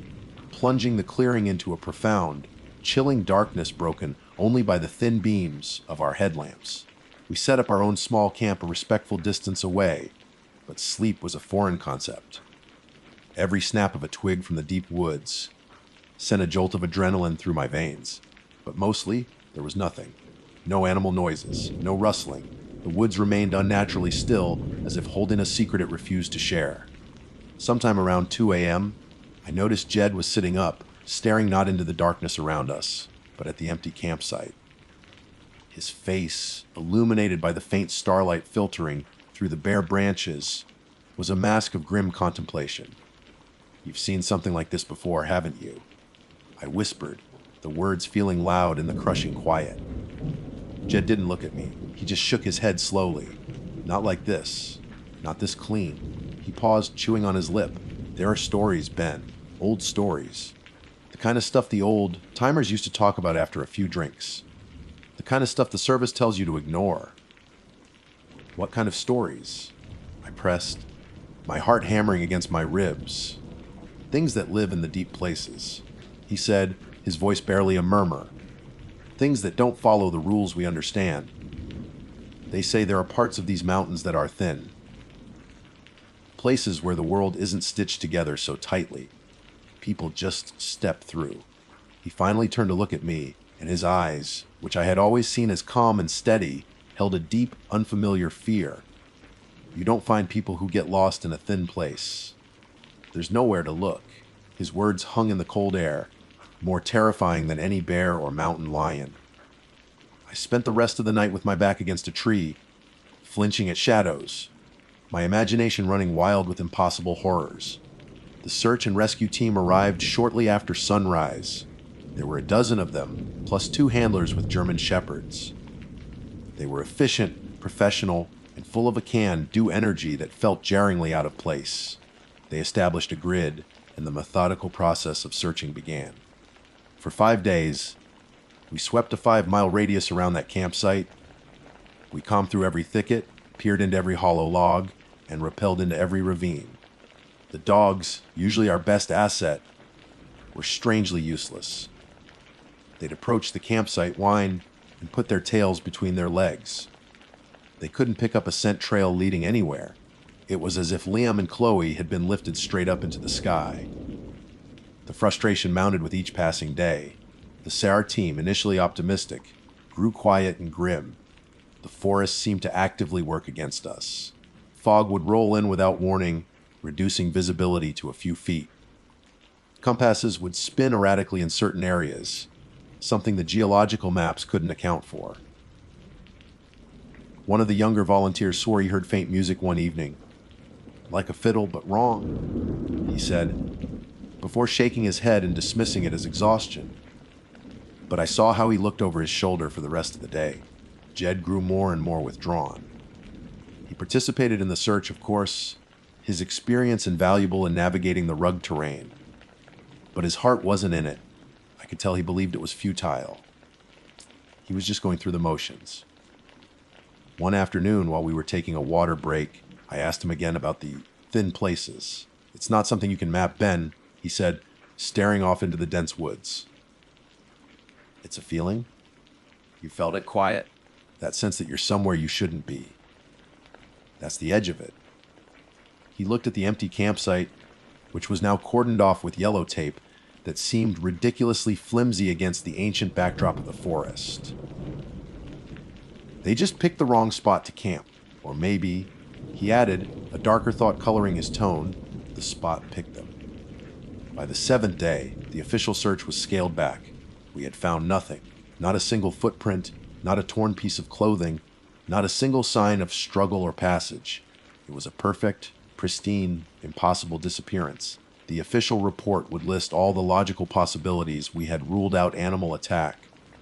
plunging the clearing into a profound, chilling darkness broken only by the thin beams of our headlamps. We set up our own small camp a respectful distance away, but sleep was a foreign concept. Every snap of a twig from the deep woods sent a jolt of adrenaline through my veins, but mostly there was nothing. No animal noises, no rustling. The woods remained unnaturally still, as if holding a secret it refused to share. Sometime around 2 a.m., I noticed Jed was sitting up, staring not into the darkness around us, but at the empty campsite. His face, illuminated by the faint starlight filtering through the bare branches, was a mask of grim contemplation. You've seen something like this before, haven't you? I whispered, the words feeling loud in the crushing quiet. Jed didn't look at me. He just shook his head slowly. Not like this. Not this clean. He paused, chewing on his lip. There are stories, Ben. Old stories. The kind of stuff the old timers used to talk about after a few drinks. The kind of stuff the service tells you to ignore. What kind of stories? I pressed, my heart hammering against my ribs. Things that live in the deep places. He said, his voice barely a murmur. Things that don't follow the rules we understand. They say there are parts of these mountains that are thin. Places where the world isn't stitched together so tightly. People just step through. He finally turned to look at me, and his eyes, which I had always seen as calm and steady, held a deep, unfamiliar fear. You don't find people who get lost in a thin place. There's nowhere to look. His words hung in the cold air, more terrifying than any bear or mountain lion. I spent the rest of the night with my back against a tree, flinching at shadows, my imagination running wild with impossible horrors. The search and rescue team arrived shortly after sunrise. There were a dozen of them, plus 2 handlers with German shepherds. They were efficient, professional, and full of a can-do energy that felt jarringly out of place. They established a grid, and the methodical process of searching began. For 5 days, we swept a 5-mile radius around that campsite. We combed through every thicket, peered into every hollow log, and rappelled into every ravine. The dogs, usually our best asset, were strangely useless. They'd approach the campsite, whine, and put their tails between their legs. They couldn't pick up a scent trail leading anywhere. It was as if Liam and Chloe had been lifted straight up into the sky. The frustration mounted with each passing day. The SAR team, initially optimistic, grew quiet and grim. The forest seemed to actively work against us. Fog would roll in without warning, reducing visibility to a few feet. Compasses would spin erratically in certain areas, something the geological maps couldn't account for. One of the younger volunteers swore he heard faint music one evening. Like a fiddle, but wrong, he said, before shaking his head and dismissing it as exhaustion. But I saw how he looked over his shoulder for the rest of the day. Jed grew more and more withdrawn. He participated in the search, of course, his experience invaluable in navigating the rugged terrain. But his heart wasn't in it. I could tell he believed it was futile. He was just going through the motions. One afternoon, while we were taking a water break, I asked him again about the thin places. It's not something you can map, Ben, he said, staring off into the dense woods. It's a feeling? You felt it quiet? That sense that you're somewhere you shouldn't be. That's the edge of it. He looked at the empty campsite, which was now cordoned off with yellow tape that seemed ridiculously flimsy against the ancient backdrop of the forest. They just picked the wrong spot to camp. Or maybe, he added, a darker thought coloring his tone, the spot picked them. By the 7th day, the official search was scaled back. We had found nothing. Not a single footprint, not a torn piece of clothing, not a single sign of struggle or passage. It was a perfect, pristine, impossible disappearance. The official report would list all the logical possibilities. We had ruled out animal attack,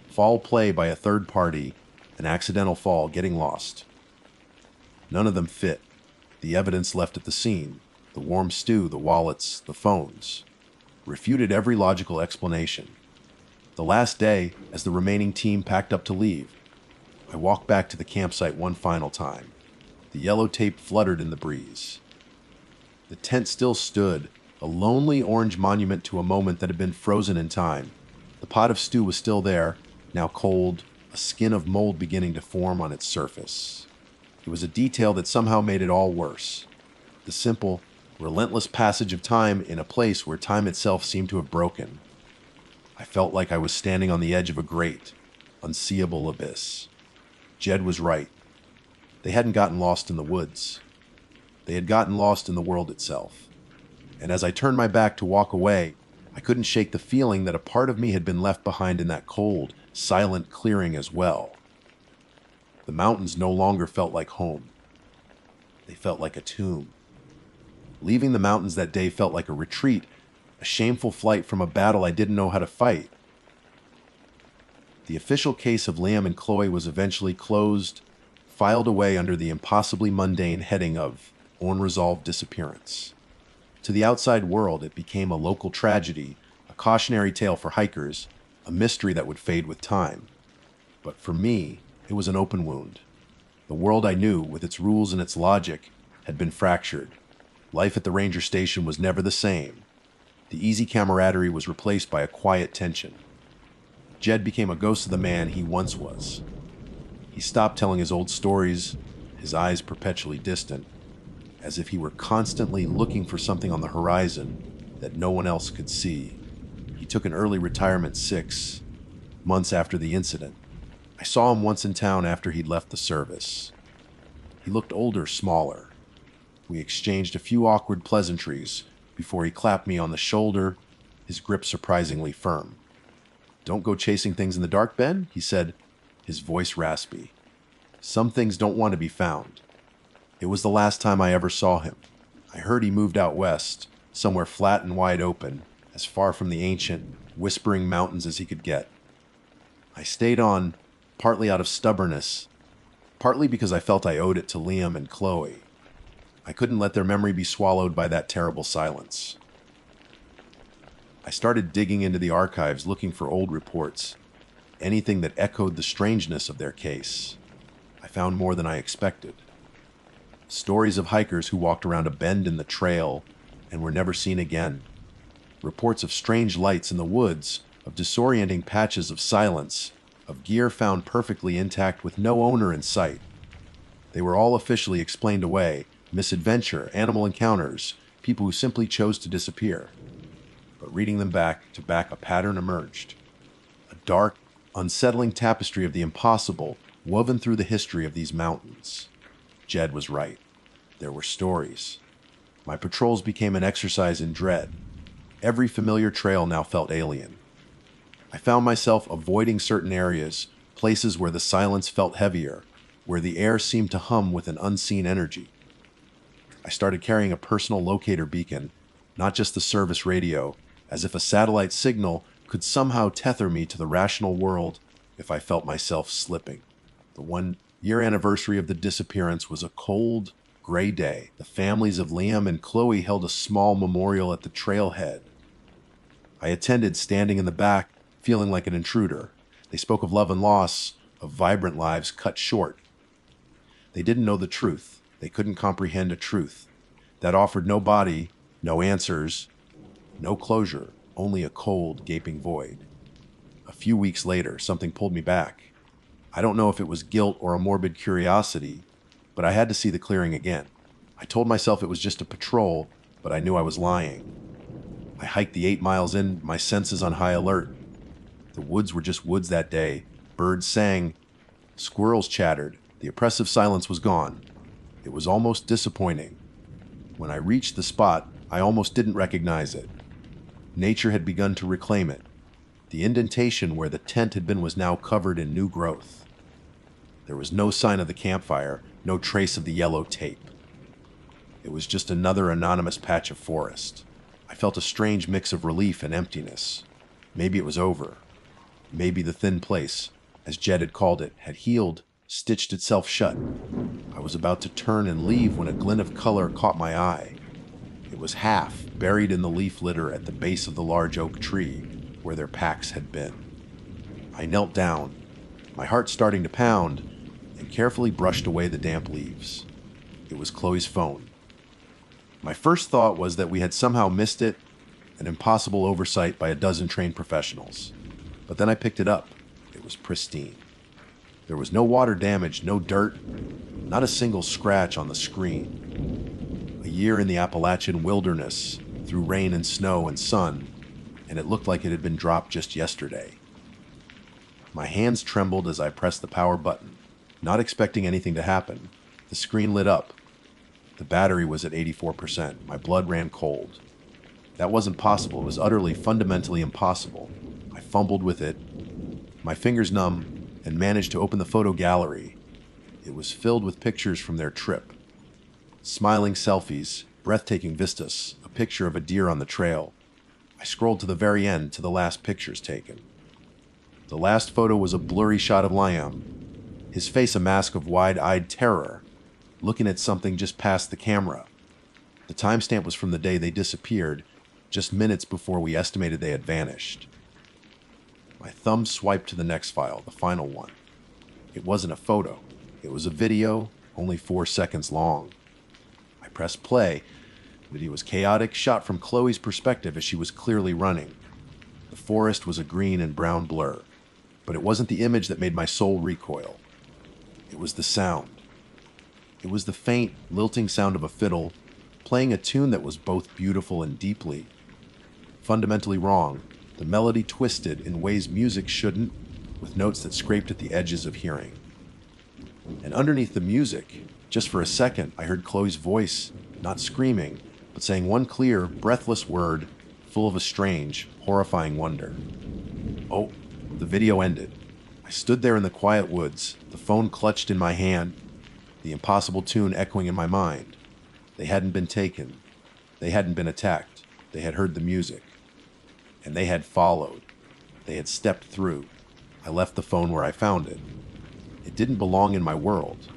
foul play by a third party, an accidental fall, getting lost. None of them fit. The evidence left at the scene, the warm stew, the wallets, the phones, refuted every logical explanation. The last day, as the remaining team packed up to leave, I walked back to the campsite one final time. The yellow tape fluttered in the breeze. The tent still stood, a lonely orange monument to a moment that had been frozen in time. The pot of stew was still there, now cold, a skin of mold beginning to form on its surface. It was a detail that somehow made it all worse. The simple, relentless passage of time in a place where time itself seemed to have broken. I felt like I was standing on the edge of a great, unseeable abyss. Jed was right. They hadn't gotten lost in the woods. They had gotten lost in the world itself. And as I turned my back to walk away, I couldn't shake the feeling that a part of me had been left behind in that cold, silent clearing as well. The mountains no longer felt like home. They felt like a tomb. Leaving the mountains that day felt like a retreat, a shameful flight from a battle I didn't know how to fight. The official case of Liam and Chloe was eventually closed, filed away under the impossibly mundane heading of unresolved disappearance. To the outside world, it became a local tragedy, a cautionary tale for hikers, a mystery that would fade with time. But for me, it was an open wound. The world I knew, with its rules and its logic, had been fractured. Life at the ranger station was never the same. The easy camaraderie was replaced by a quiet tension. Jed became a ghost of the man he once was. He stopped telling his old stories, his eyes perpetually distant, as if he were constantly looking for something on the horizon that no one else could see. He took an early retirement 6 months after the incident. I saw him once in town after he'd left the service. He looked older, smaller. We exchanged a few awkward pleasantries before he clapped me on the shoulder, his grip surprisingly firm. "Don't go chasing things in the dark, Ben," he said, his voice raspy. "Some things don't want to be found." It was the last time I ever saw him. I heard he moved out west, somewhere flat and wide open, as far from the ancient, whispering mountains as he could get. I stayed on, partly out of stubbornness, partly because I felt I owed it to Liam and Chloe. I couldn't let their memory be swallowed by that terrible silence. I started digging into the archives looking for old reports, anything that echoed the strangeness of their case. I found more than I expected. Stories of hikers who walked around a bend in the trail and were never seen again. Reports of strange lights in the woods, of disorienting patches of silence, of gear found perfectly intact with no owner in sight. They were all officially explained away: misadventure, animal encounters, people who simply chose to disappear. But reading them back to back, a pattern emerged. A dark, unsettling tapestry of the impossible woven through the history of these mountains. Jed was right. There were stories. My patrols became an exercise in dread. Every familiar trail now felt alien. I found myself avoiding certain areas, places where the silence felt heavier, where the air seemed to hum with an unseen energy. I started carrying a personal locator beacon, not just the service radio, as if a satellite signal could somehow tether me to the rational world if I felt myself slipping. The 1-year anniversary of the disappearance was a cold, gray day. The families of Liam and Chloe held a small memorial at the trailhead. I attended, standing in the back, feeling like an intruder. They spoke of love and loss, of vibrant lives cut short. They didn't know the truth. They couldn't comprehend a truth that offered no body, no answers, no closure, only a cold, gaping void. A few weeks later, something pulled me back. I don't know if it was guilt or a morbid curiosity, but I had to see the clearing again. I told myself it was just a patrol, but I knew I was lying. I hiked the 8 miles in, my senses on high alert. The woods were just woods that day. Birds sang, squirrels chattered. The oppressive silence was gone. It was almost disappointing. When I reached the spot, I almost didn't recognize it. Nature had begun to reclaim it. The indentation where the tent had been was now covered in new growth. There was no sign of the campfire, no trace of the yellow tape. It was just another anonymous patch of forest. I felt a strange mix of relief and emptiness. Maybe it was over. Maybe the thin place as Jed had called it, had healed, stitched itself shut. I was about to turn and leave when a glint of color caught my eye. It was half buried in the leaf litter at the base of the large oak tree where their packs had been. I knelt down, my heart starting to pound, and carefully brushed away the damp leaves. It was Chloe's phone. My first thought was that we had somehow missed it, an impossible oversight by a dozen trained professionals. But then I picked it up. It was pristine. There was no water damage, no dirt, not a single scratch on the screen. A year in the Appalachian wilderness, through rain and snow and sun, and it looked like it had been dropped just yesterday. My hands trembled as I pressed the power button, not expecting anything to happen. The screen lit up. The battery was at 84%. My blood ran cold. That wasn't possible. It was utterly, fundamentally impossible. I fumbled with it, my fingers numb, and managed to open the photo gallery. It was filled with pictures from their trip. Smiling selfies, breathtaking vistas, a picture of a deer on the trail. I scrolled to the very end, to the last pictures taken. The last photo was a blurry shot of Liam, his face a mask of wide-eyed terror, looking at something just past the camera. The timestamp was from the day they disappeared, just minutes before we estimated they had vanished. My thumb swiped to the next file, the final one. It wasn't a photo. It was a video, only 4 seconds long. I pressed play. The video was chaotic, shot from Chloe's perspective as she was clearly running. The forest was a green and brown blur, but it wasn't the image that made my soul recoil. It was the sound. It was the faint, lilting sound of a fiddle, playing a tune that was both beautiful and deeply fundamentally wrong. The melody twisted in ways music shouldn't, with notes that scraped at the edges of hearing. And underneath the music, just for a second, I heard Chloe's voice, not screaming, but saying one clear, breathless word, full of a strange, horrifying wonder. Oh, the video ended. I stood there in the quiet woods, the phone clutched in my hand, the impossible tune echoing in my mind. They hadn't been taken. They hadn't been attacked. They had heard the music. And they had followed. They had stepped through. I left the phone where I found it. It didn't belong in my world.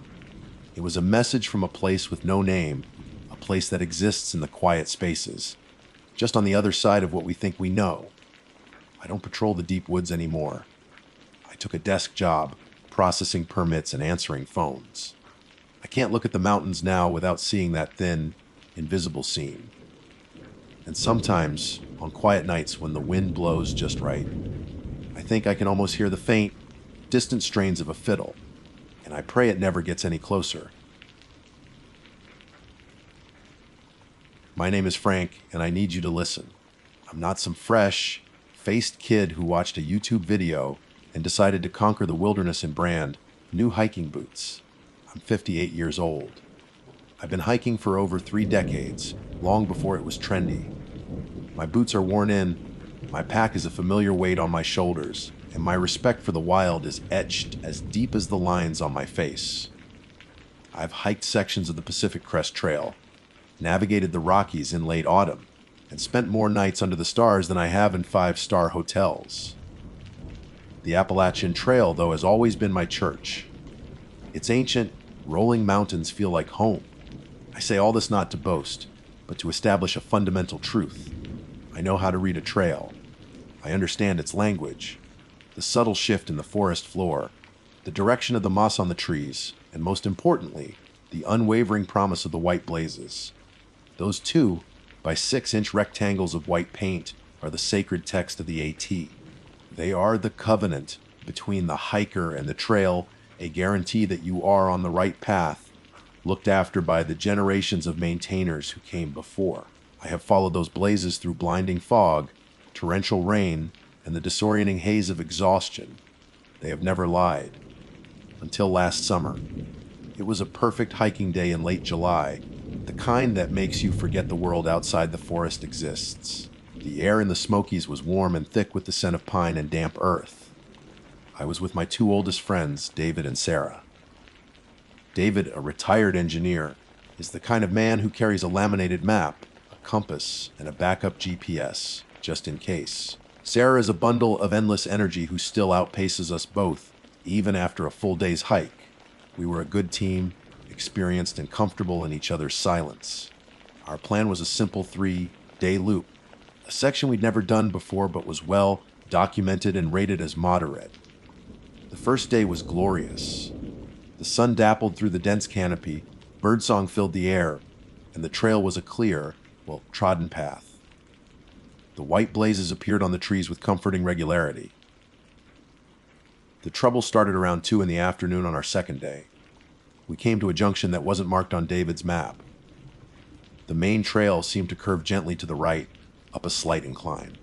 It was a message from a place with no name, a place that exists in the quiet spaces, just on the other side of what we think we know. I don't patrol the deep woods anymore. I took a desk job, processing permits and answering phones. I can't look at the mountains now without seeing that thin, invisible seam. And sometimes, on quiet nights when the wind blows just right, I think I can almost hear the faint, distant strains of a fiddle, and I pray it never gets any closer. My name is Frank, and I need you to listen. I'm not some fresh, faced kid who watched a YouTube video and decided to conquer the wilderness in brand new hiking boots. I'm 58 years old. I've been hiking for over 3 decades, long before it was trendy. My boots are worn in, my pack is a familiar weight on my shoulders, and my respect for the wild is etched as deep as the lines on my face. I've hiked sections of the Pacific Crest Trail, navigated the Rockies in late autumn, and spent more nights under the stars than I have in 5-star hotels. The Appalachian Trail, though, has always been my church. Its ancient, rolling mountains feel like home. I say all this not to boast, but to establish a fundamental truth. I know how to read a trail. I understand its language, the subtle shift in the forest floor, the direction of the moss on the trees, and most importantly, the unwavering promise of the white blazes. Those 2 by 6-inch rectangles of white paint are the sacred text of the AT. They are the covenant between the hiker and the trail, a guarantee that you are on the right path, looked after by the generations of maintainers who came before. I have followed those blazes through blinding fog, torrential rain, and the disorienting haze of exhaustion. They have never lied. Until last summer. It was a perfect hiking day in late July, the kind that makes you forget the world outside the forest exists. The air in the Smokies was warm and thick with the scent of pine and damp earth. I was with my 2 oldest friends, David and Sarah. David, a retired engineer, is the kind of man who carries a laminated map, a compass, and a backup GPS, just in case. Sarah is a bundle of endless energy who still outpaces us both, even after a full day's hike. We were a good team, experienced and comfortable in each other's silence. Our plan was a simple 3-day loop, a section we'd never done before but was well documented and rated as moderate. The first day was glorious. The sun dappled through the dense canopy, birdsong filled the air, and the trail was a clear, trodden path. The white blazes appeared on the trees with comforting regularity. The trouble started around 2 in the afternoon on our second day. We came to a junction that wasn't marked on David's map. The main trail seemed to curve gently to the right, up a slight incline.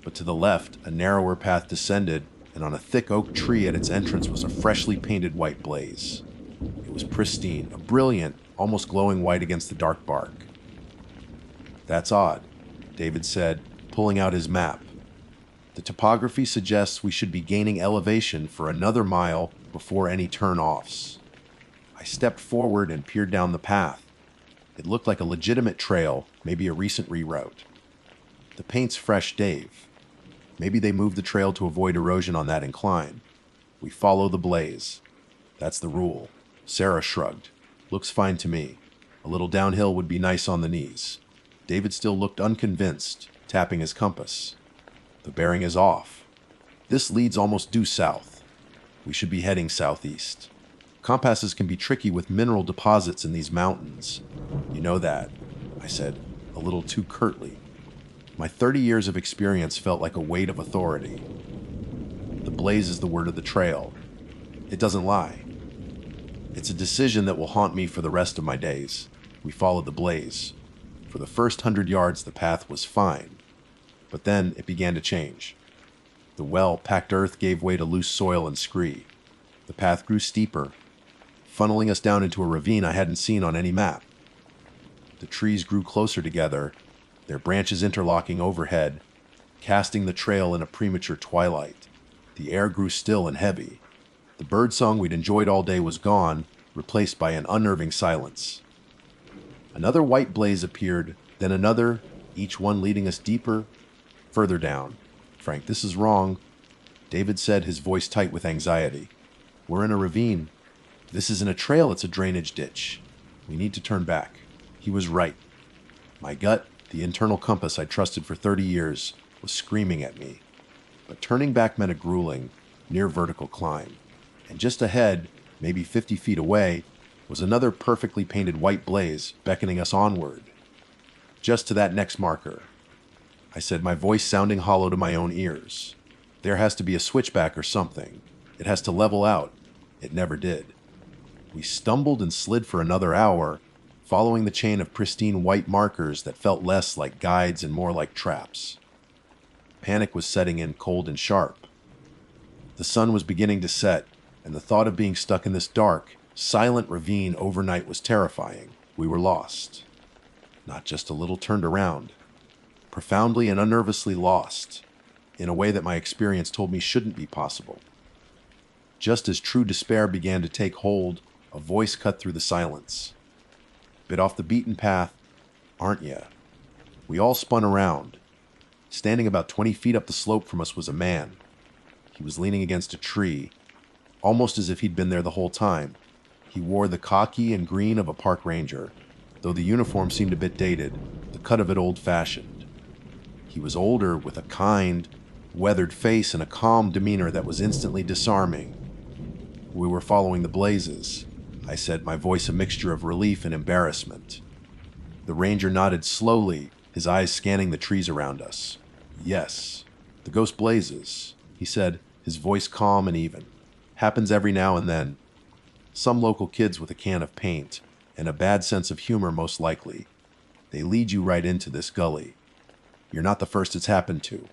But to the left, a narrower path descended, and on a thick oak tree at its entrance was a freshly painted white blaze. It was pristine, a brilliant, almost glowing white against the dark bark. "That's odd," David said, pulling out his map. "The topography suggests we should be gaining elevation for another mile before any turn-offs." I stepped forward and peered down the path. It looked like a legitimate trail, maybe a recent reroute. "The paint's fresh, Dave. Maybe they moved the trail to avoid erosion on that incline. We follow the blaze. That's the rule." Sarah shrugged. "Looks fine to me. A little downhill would be nice on the knees." David still looked unconvinced, tapping his compass. "The bearing is off. This leads almost due south. We should be heading southeast. Compasses can be tricky with mineral deposits in these mountains. You know that," I said, a little too curtly. My 30 years of experience felt like a weight of authority. The blaze is the word of the trail. It doesn't lie. It's a decision that will haunt me for the rest of my days. We followed the blaze. For the first 100 yards, the path was fine. But then it began to change. The well-packed earth gave way to loose soil and scree. The path grew steeper, funneling us down into a ravine I hadn't seen on any map. The trees grew closer together, their branches interlocking overhead, casting the trail in a premature twilight. The air grew still and heavy. The birdsong we'd enjoyed all day was gone, replaced by an unnerving silence. Another white blaze appeared, then another, each one leading us deeper, further down. "Frank, this is wrong," David said, his voice tight with anxiety. "We're in a ravine. This isn't a trail, it's a drainage ditch. We need to turn back." He was right. My gut, the internal compass I trusted for 30 years, was screaming at me. But turning back meant a grueling, near-vertical climb. And just ahead, maybe 50 feet away, was another perfectly painted white blaze beckoning us onward. "Just to that next marker," I said, my voice sounding hollow to my own ears. "There has to be a switchback or something. It has to level out." It never did. We stumbled and slid for another hour, following the chain of pristine white markers that felt less like guides and more like traps. Panic was setting in cold and sharp. The sun was beginning to set, and the thought of being stuck in this dark, silent ravine overnight was terrifying. We were lost. Not just a little turned around. Profoundly and unnervously lost, in a way that my experience told me shouldn't be possible. Just as true despair began to take hold, a voice cut through the silence. "Bit off the beaten path, aren't ya?" We all spun around. Standing about 20 feet up the slope from us was a man. He was leaning against a tree, almost as if he'd been there the whole time. He wore the khaki and green of a park ranger, though the uniform seemed a bit dated, the cut of it old-fashioned. He was older, with a kind, weathered face and a calm demeanor that was instantly disarming. "We were following the blazes," I said, my voice a mixture of relief and embarrassment. The ranger nodded slowly, his eyes scanning the trees around us. "Yes, the ghost blazes," he said, his voice calm and even. "Happens every now and then. Some local kids with a can of paint, and a bad sense of humor most likely. They lead you right into this gully. You're not the first it's happened to."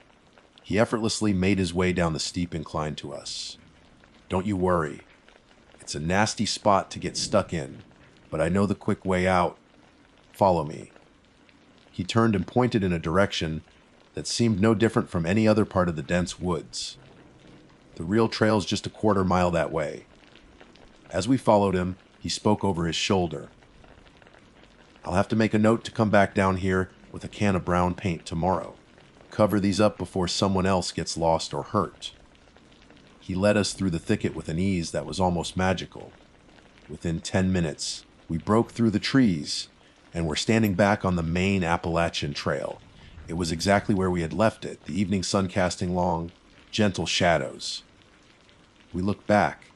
He effortlessly made his way down the steep incline to us. "Don't you worry. It's a nasty spot to get stuck in, but I know the quick way out. Follow me." He turned and pointed in a direction that seemed no different from any other part of the dense woods. "The real trail's just a quarter mile that way." As we followed him, he spoke over his shoulder. "I'll have to make a note to come back down here with a can of brown paint tomorrow. Cover these up before someone else gets lost or hurt." He led us through the thicket with an ease that was almost magical. Within 10 minutes, we broke through the trees and were standing back on the main Appalachian trail. It was exactly where we had left it, the evening sun casting long, gentle shadows. We looked back,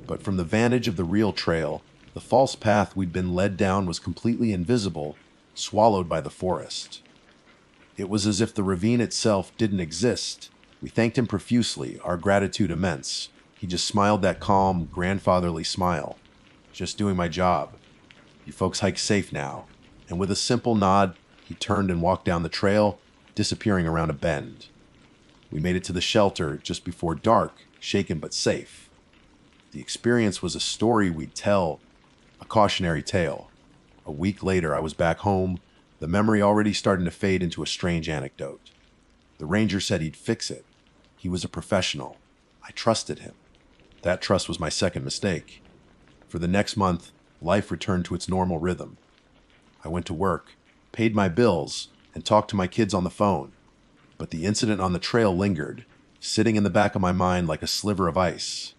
but from the vantage of the real trail, the false path we'd been led down was completely invisible, swallowed by the forest. It was as if the ravine itself didn't exist. We thanked him profusely, our gratitude immense. He just smiled that calm, grandfatherly smile. Just doing my job. You folks hike safe now. And with a simple nod, he turned and walked down the trail, disappearing around a bend. We made it to the shelter just before dark, shaken but safe. The experience was a story we'd tell, a cautionary tale. A week later, I was back home, the memory already starting to fade into a strange anecdote. The ranger said he'd fix it. He was a professional. I trusted him. That trust was my second mistake. For the next month, life returned to its normal rhythm. I went to work, paid my bills, and talked to my kids on the phone. But the incident on the trail lingered, sitting in the back of my mind like a sliver of ice.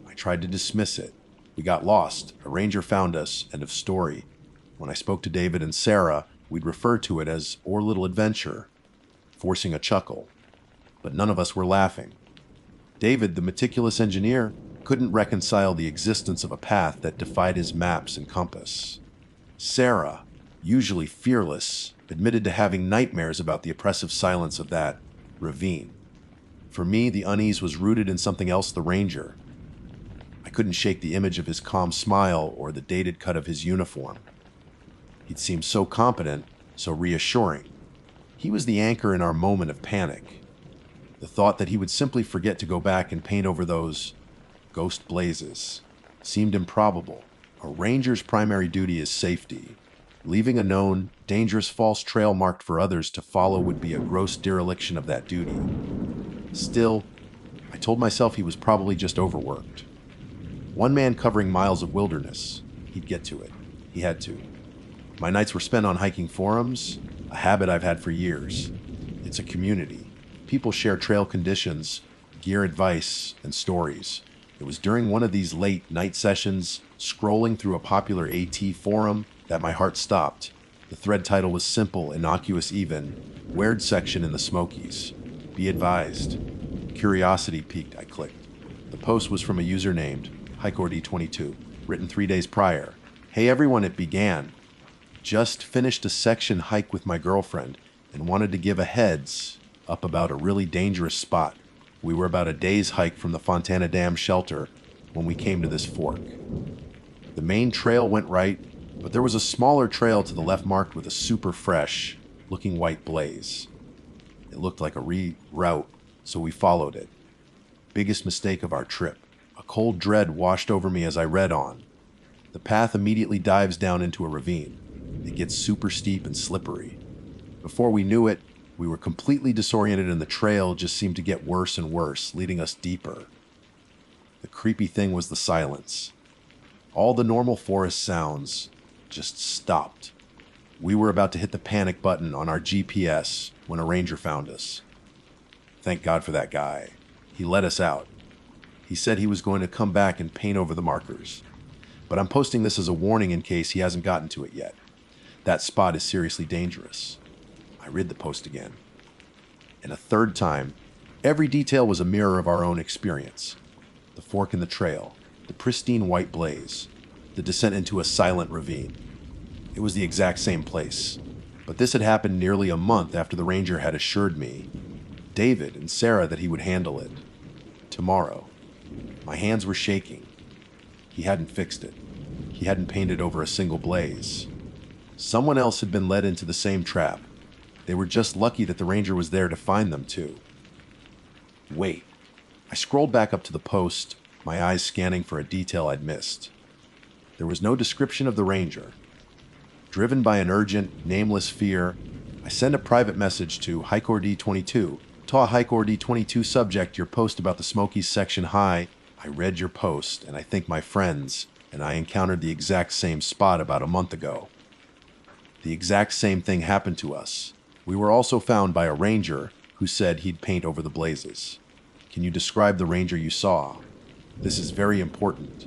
I tried to dismiss it. We got lost. A ranger found us. End of story. When I spoke to David and Sarah, we'd refer to it as our little adventure, forcing a chuckle. But none of us were laughing. David, the meticulous engineer, couldn't reconcile the existence of a path that defied his maps and compass. Sarah, usually fearless, admitted to having nightmares about the oppressive silence of that ravine. For me, the unease was rooted in something else, the ranger. I couldn't shake the image of his calm smile or the dated cut of his uniform. He'd seemed so competent, so reassuring. He was the anchor in our moment of panic. The thought that he would simply forget to go back and paint over those ghost blazes seemed improbable. A ranger's primary duty is safety. Leaving a known, dangerous false trail marked for others to follow would be a gross dereliction of that duty. Still, I told myself he was probably just overworked. One man covering miles of wilderness. He'd get to it. He had to. My nights were spent on hiking forums, a habit I've had for years. It's a community. People share trail conditions, gear advice, and stories. It was during one of these late night sessions, scrolling through a popular AT forum, that my heart stopped. The thread title was simple, innocuous even, weird section in the Smokies. Be advised. Curiosity piqued, I clicked. The post was from a user named HikeOrD22, written 3 days prior. Hey everyone, it began. Just finished a section hike with my girlfriend and wanted to give a heads up about a really dangerous spot. We were about a day's hike from the Fontana Dam shelter when we came to this fork. The main trail went right, but there was a smaller trail to the left marked with a super fresh looking white blaze. It looked like a reroute, so we followed it. Biggest mistake of our trip. A cold dread washed over me as I read on. The path immediately dives down into a ravine. It gets super steep and slippery. Before we knew it, we were completely disoriented and the trail just seemed to get worse and worse, leading us deeper. The creepy thing was the silence. All the normal forest sounds just stopped. We were about to hit the panic button on our GPS when a ranger found us. Thank God for that guy. He let us out. He said he was going to come back and paint over the markers. But I'm posting this as a warning in case he hasn't gotten to it yet. That spot is seriously dangerous. I read the post again. And a third time, every detail was a mirror of our own experience. The fork in the trail, the pristine white blaze, the descent into a silent ravine. It was the exact same place. But this had happened nearly a month after the ranger had assured me, David and Sarah, that he would handle it. Tomorrow. My hands were shaking. He hadn't fixed it. He hadn't painted over a single blaze. Someone else had been led into the same trap. They were just lucky that the ranger was there to find them too. Wait. I scrolled back up to the post, my eyes scanning for a detail I'd missed. There was no description of the ranger. Driven by an urgent, nameless fear, I sent a private message to HikeOrD22. To HikeOrD22 subject, your post about the Smokies section. Hi, I read your post, and I think my friends and I encountered the exact same spot about a month ago. The exact same thing happened to us. We were also found by a ranger who said he'd paint over the blazes. Can you describe the ranger you saw? This is very important.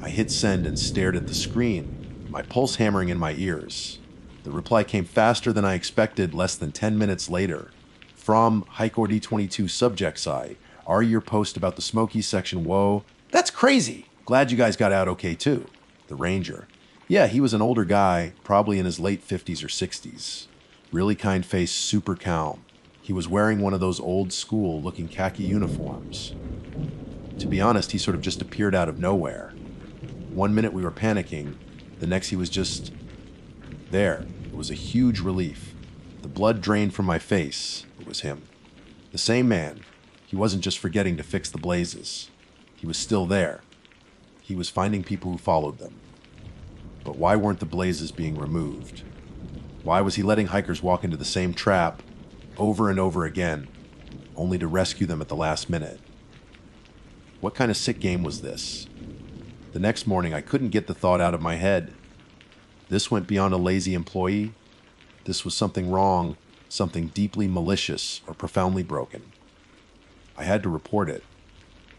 I hit send and stared at the screen, my pulse hammering in my ears. The reply came faster than I expected less than 10 minutes later. From Hikor D22 subject side, are your post about the Smoky section, whoa. That's crazy. Glad you guys got out okay too. The ranger. Yeah, he was an older guy, probably in his late 50s or 60s. Really kind face, super calm. He was wearing one of those old school looking khaki uniforms. To be honest, he sort of just appeared out of nowhere. One minute we were panicking, the next he was just there. It was a huge relief. The blood drained from my face. It was him. The same man. He wasn't just forgetting to fix the blazes. He was still there. He was finding people who followed them. But why weren't the blazes being removed? Why was he letting hikers walk into the same trap over and over again, only to rescue them at the last minute? What kind of sick game was this? The next morning, I couldn't get the thought out of my head. This went beyond a lazy employee. This was something wrong, something deeply malicious or profoundly broken. I had to report it.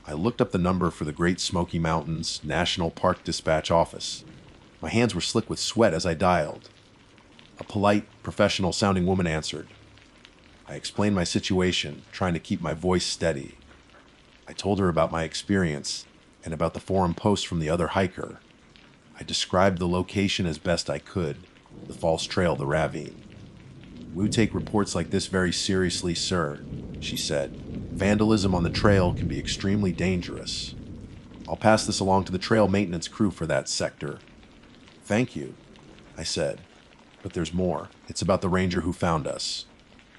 I looked up the number for the Great Smoky Mountains National Park Dispatch Office. My hands were slick with sweat as I dialed. A polite, professional-sounding woman answered. I explained my situation, trying to keep my voice steady. I told her about my experience and about the forum post from the other hiker. I described the location as best I could, the false trail, the ravine. We take reports like this very seriously, sir, she said. Vandalism on the trail can be extremely dangerous. I'll pass this along to the trail maintenance crew for that sector. Thank you, I said. But there's more. It's about the ranger who found us.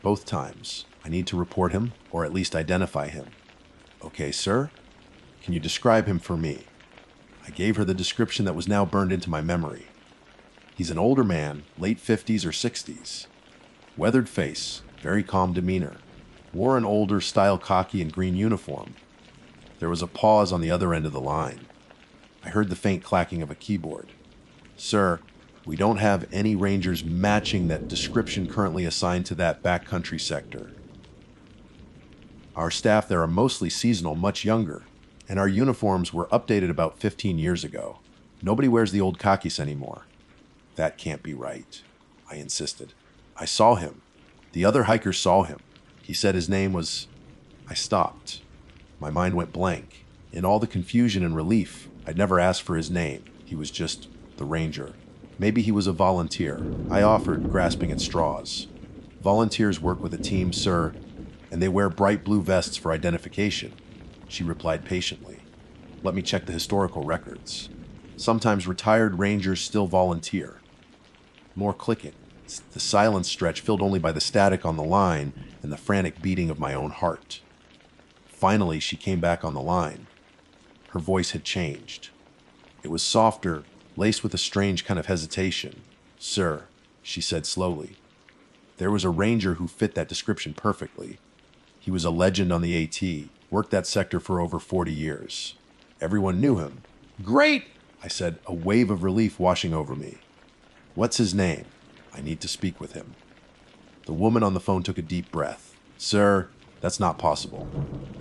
Both times. I need to report him, or at least identify him. Okay, sir? Can you describe him for me? I gave her the description that was now burned into my memory. He's an older man, late 50s or 60s. Weathered face, very calm demeanor. Wore an older style khaki and green uniform. There was a pause on the other end of the line. I heard the faint clacking of a keyboard. Sir, we don't have any rangers matching that description currently assigned to that backcountry sector. Our staff there are mostly seasonal, much younger, and our uniforms were updated about 15 years ago. Nobody wears the old khakis anymore. That can't be right, I insisted. I saw him. The other hikers saw him. He said his name was... I stopped. My mind went blank. In all the confusion and relief, I'd never asked for his name. He was just the ranger. Maybe he was a volunteer. I offered, grasping at straws. Volunteers work with a team, sir, and they wear bright blue vests for identification. She replied patiently. Let me check the historical records. Sometimes retired rangers still volunteer. More clicking. The silence stretch filled only by the static on the line and the frantic beating of my own heart. Finally, she came back on the line. Her voice had changed. It was softer, laced with a strange kind of hesitation. Sir, she said slowly. There was a ranger who fit that description perfectly. He was a legend on the AT, worked that sector for over 40 years. Everyone knew him. Great, I said, a wave of relief washing over me. What's his name? I need to speak with him. The woman on the phone took a deep breath. Sir, that's not possible.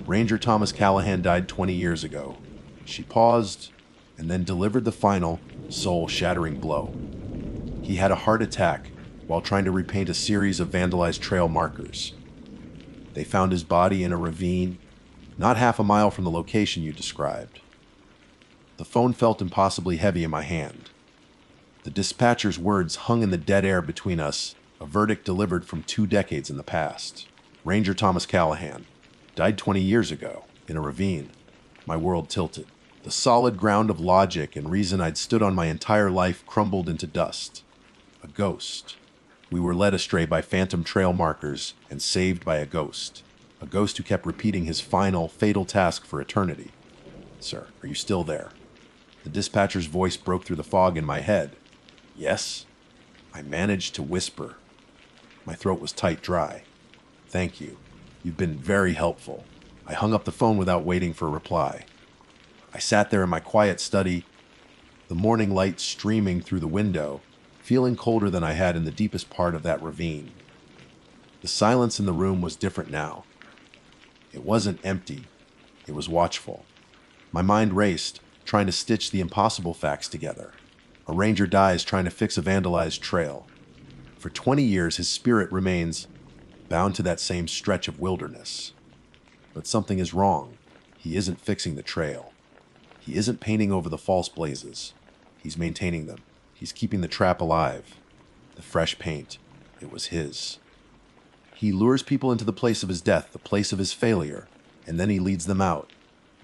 Ranger Thomas Callahan died 20 years ago. She paused and then delivered the final, soul-shattering blow. He had a heart attack while trying to repaint a series of vandalized trail markers. They found his body in a ravine, not half a mile from the location you described. The phone felt impossibly heavy in my hand. The dispatcher's words hung in the dead air between us, a verdict delivered from 2 decades in the past. Ranger Thomas Callahan died 20 years ago, in a ravine. My world tilted. The solid ground of logic and reason I'd stood on my entire life crumbled into dust. A ghost. We were led astray by phantom trail markers and saved by a ghost. A ghost who kept repeating his final, fatal task for eternity. Sir, are you still there? The dispatcher's voice broke through the fog in my head. Yes? I managed to whisper. My throat was tight dry. Thank you. You've been very helpful. I hung up the phone without waiting for a reply. I sat there in my quiet study, the morning light streaming through the window, feeling colder than I had in the deepest part of that ravine. The silence in the room was different now. It wasn't empty. It was watchful. My mind raced, trying to stitch the impossible facts together. A ranger dies trying to fix a vandalized trail. For 20 years, his spirit remains bound to that same stretch of wilderness. But something is wrong. He isn't fixing the trail. He isn't painting over the false blazes. He's maintaining them. He's keeping the trap alive. The fresh paint. It was his. He lures people into the place of his death, the place of his failure, and then he leads them out.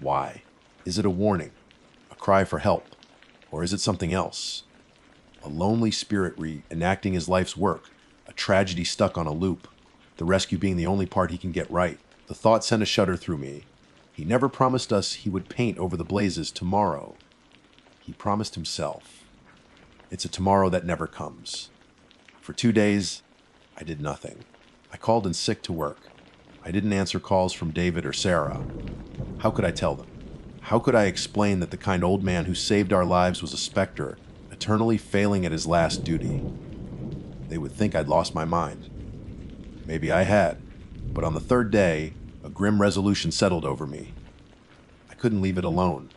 Why? Is it a warning? A cry for help? Or is it something else? A lonely spirit reenacting his life's work, a tragedy stuck on a loop, the rescue being the only part he can get right. The thought sent a shudder through me. He never promised us he would paint over the blazes tomorrow. He promised himself. It's a tomorrow that never comes. For 2 days, I did nothing. I called in sick to work. I didn't answer calls from David or Sarah. How could I tell them? How could I explain that the kind old man who saved our lives was a specter, eternally failing at his last duty? They would think I'd lost my mind. Maybe I had, but on the third day, a grim resolution settled over me. I couldn't leave it alone.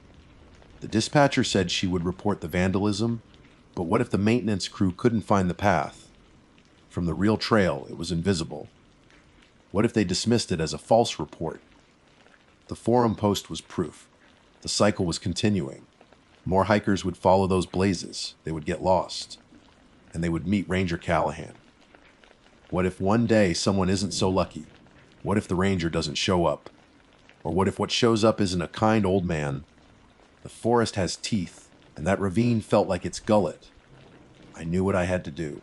The dispatcher said she would report the vandalism, but what if the maintenance crew couldn't find the path? From the real trail, it was invisible. What if they dismissed it as a false report? The forum post was proof. The cycle was continuing. More hikers would follow those blazes. They would get lost. And they would meet Ranger Callahan. What if one day someone isn't so lucky? What if the ranger doesn't show up? Or what if what shows up isn't a kind old man? The forest has teeth, and that ravine felt like its gullet. I knew what I had to do.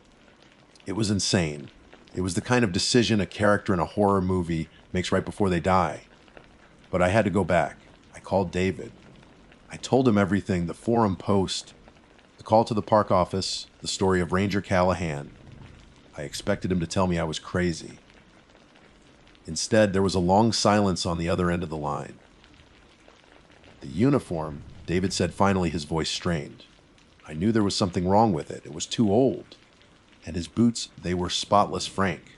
It was insane. It was the kind of decision a character in a horror movie makes right before they die. But I had to go back. I called David. I told him everything, the forum post, the call to the park office, the story of Ranger Callahan. I expected him to tell me I was crazy. Instead, there was a long silence on the other end of the line. The uniform, David said finally, his voice strained. I knew there was something wrong with it. It was too old. And his boots, they were spotless frank.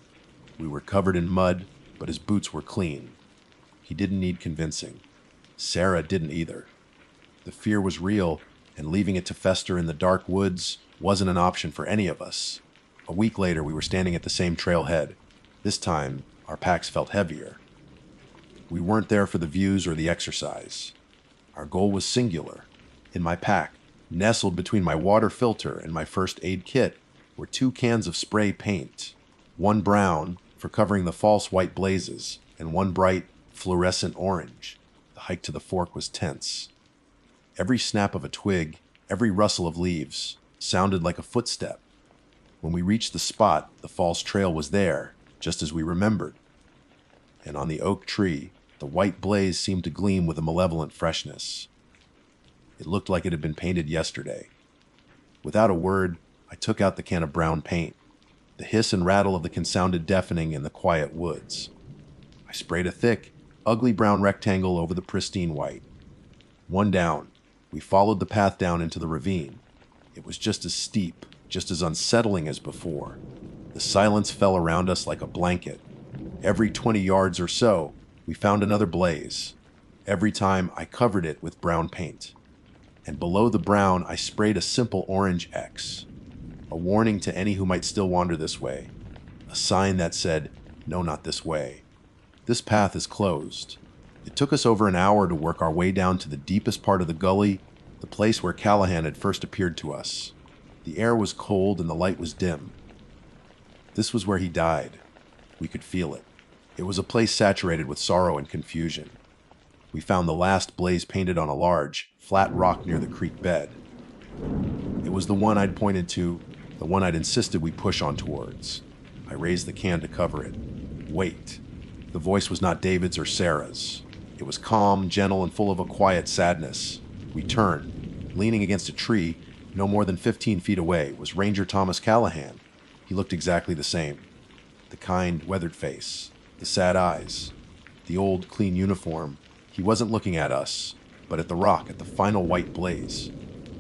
We were covered in mud, but his boots were clean. He didn't need convincing. Sarah didn't either. The fear was real, and leaving it to fester in the dark woods wasn't an option for any of us. A week later, we were standing at the same trailhead. This time, our packs felt heavier. We weren't there for the views or the exercise. Our goal was singular. In my pack, nestled between my water filter and my first aid kit, were 2 cans of spray paint. One brown, for covering the false white blazes, and one bright, fluorescent orange. The hike to the fork was tense. Every snap of a twig, every rustle of leaves, sounded like a footstep. When we reached the spot, the false trail was there, just as we remembered. And on the oak tree, the white blaze seemed to gleam with a malevolent freshness. It looked like it had been painted yesterday. Without a word, I took out the can of brown paint. The hiss and rattle of the can sounded deafening in the quiet woods. I sprayed a thick, ugly brown rectangle over the pristine white. One down, we followed the path down into the ravine. It was just as steep, just as unsettling as before. The silence fell around us like a blanket. Every 20 yards or so, we found another blaze. Every time, I covered it with brown paint. And below the brown, I sprayed a simple orange X. A warning to any who might still wander this way. A sign that said, no, not this way. This path is closed. It took us over an hour to work our way down to the deepest part of the gully, the place where Callahan had first appeared to us. The air was cold and the light was dim. This was where he died. We could feel it. It was a place saturated with sorrow and confusion. We found the last blaze painted on a large, flat rock near the creek bed. It was the one I'd pointed to, the one I'd insisted we push on towards. I raised the can to cover it. Wait. The voice was not David's or Sarah's. It was calm, gentle, and full of a quiet sadness. We turned. Leaning against a tree, no more than 15 feet away, was Ranger Thomas Callahan. He looked exactly the same. The kind, weathered face. The sad eyes. The old, clean uniform. He wasn't looking at us, but at the rock, at the final white blaze.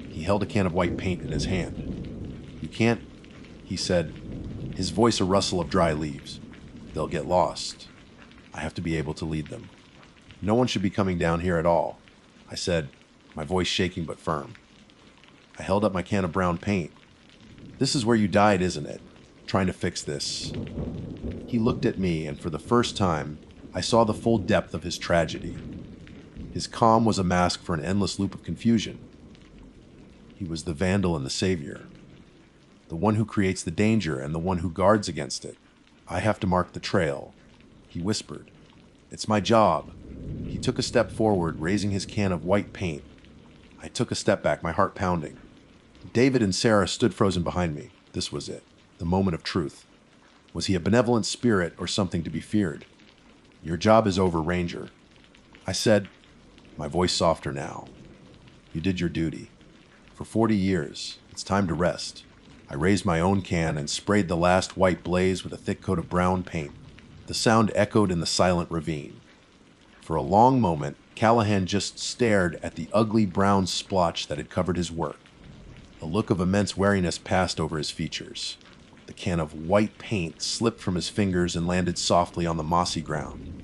He held a can of white paint in his hand. You can't, he said, his voice a rustle of dry leaves. They'll get lost. I have to be able to lead them. No one should be coming down here at all, I said, my voice shaking but firm. I held up my can of brown paint. This is where you died, isn't it? Trying to fix this. He looked at me, and for the first time, I saw the full depth of his tragedy. His calm was a mask for an endless loop of confusion. He was the vandal and the savior. The one who creates the danger and the one who guards against it. I have to mark the trail, he whispered. It's my job. He took a step forward, raising his can of white paint. I took a step back, my heart pounding. David and Sarah stood frozen behind me. This was it, the moment of truth. Was he a benevolent spirit or something to be feared? Your job is over, Ranger, I said, my voice softer now. You did your duty. For 40 years, it's time to rest. I raised my own can and sprayed the last white blaze with a thick coat of brown paint. The sound echoed in the silent ravine. For a long moment, Callahan just stared at the ugly brown splotch that had covered his work. A look of immense wariness passed over his features. The can of white paint slipped from his fingers and landed softly on the mossy ground.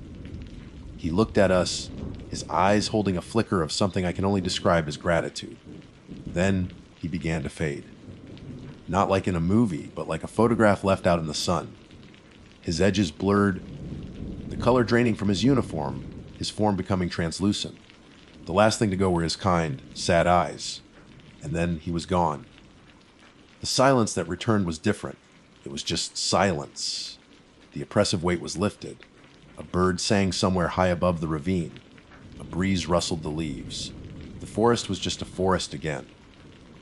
He looked at us, his eyes holding a flicker of something I can only describe as gratitude. Then he began to fade. Not like in a movie, but like a photograph left out in the sun. His edges blurred, the color draining from his uniform, his form becoming translucent. The last thing to go were his kind, sad eyes. And then he was gone. The silence that returned was different. It was just silence. The oppressive weight was lifted. A bird sang somewhere high above the ravine. A breeze rustled the leaves. The forest was just a forest again.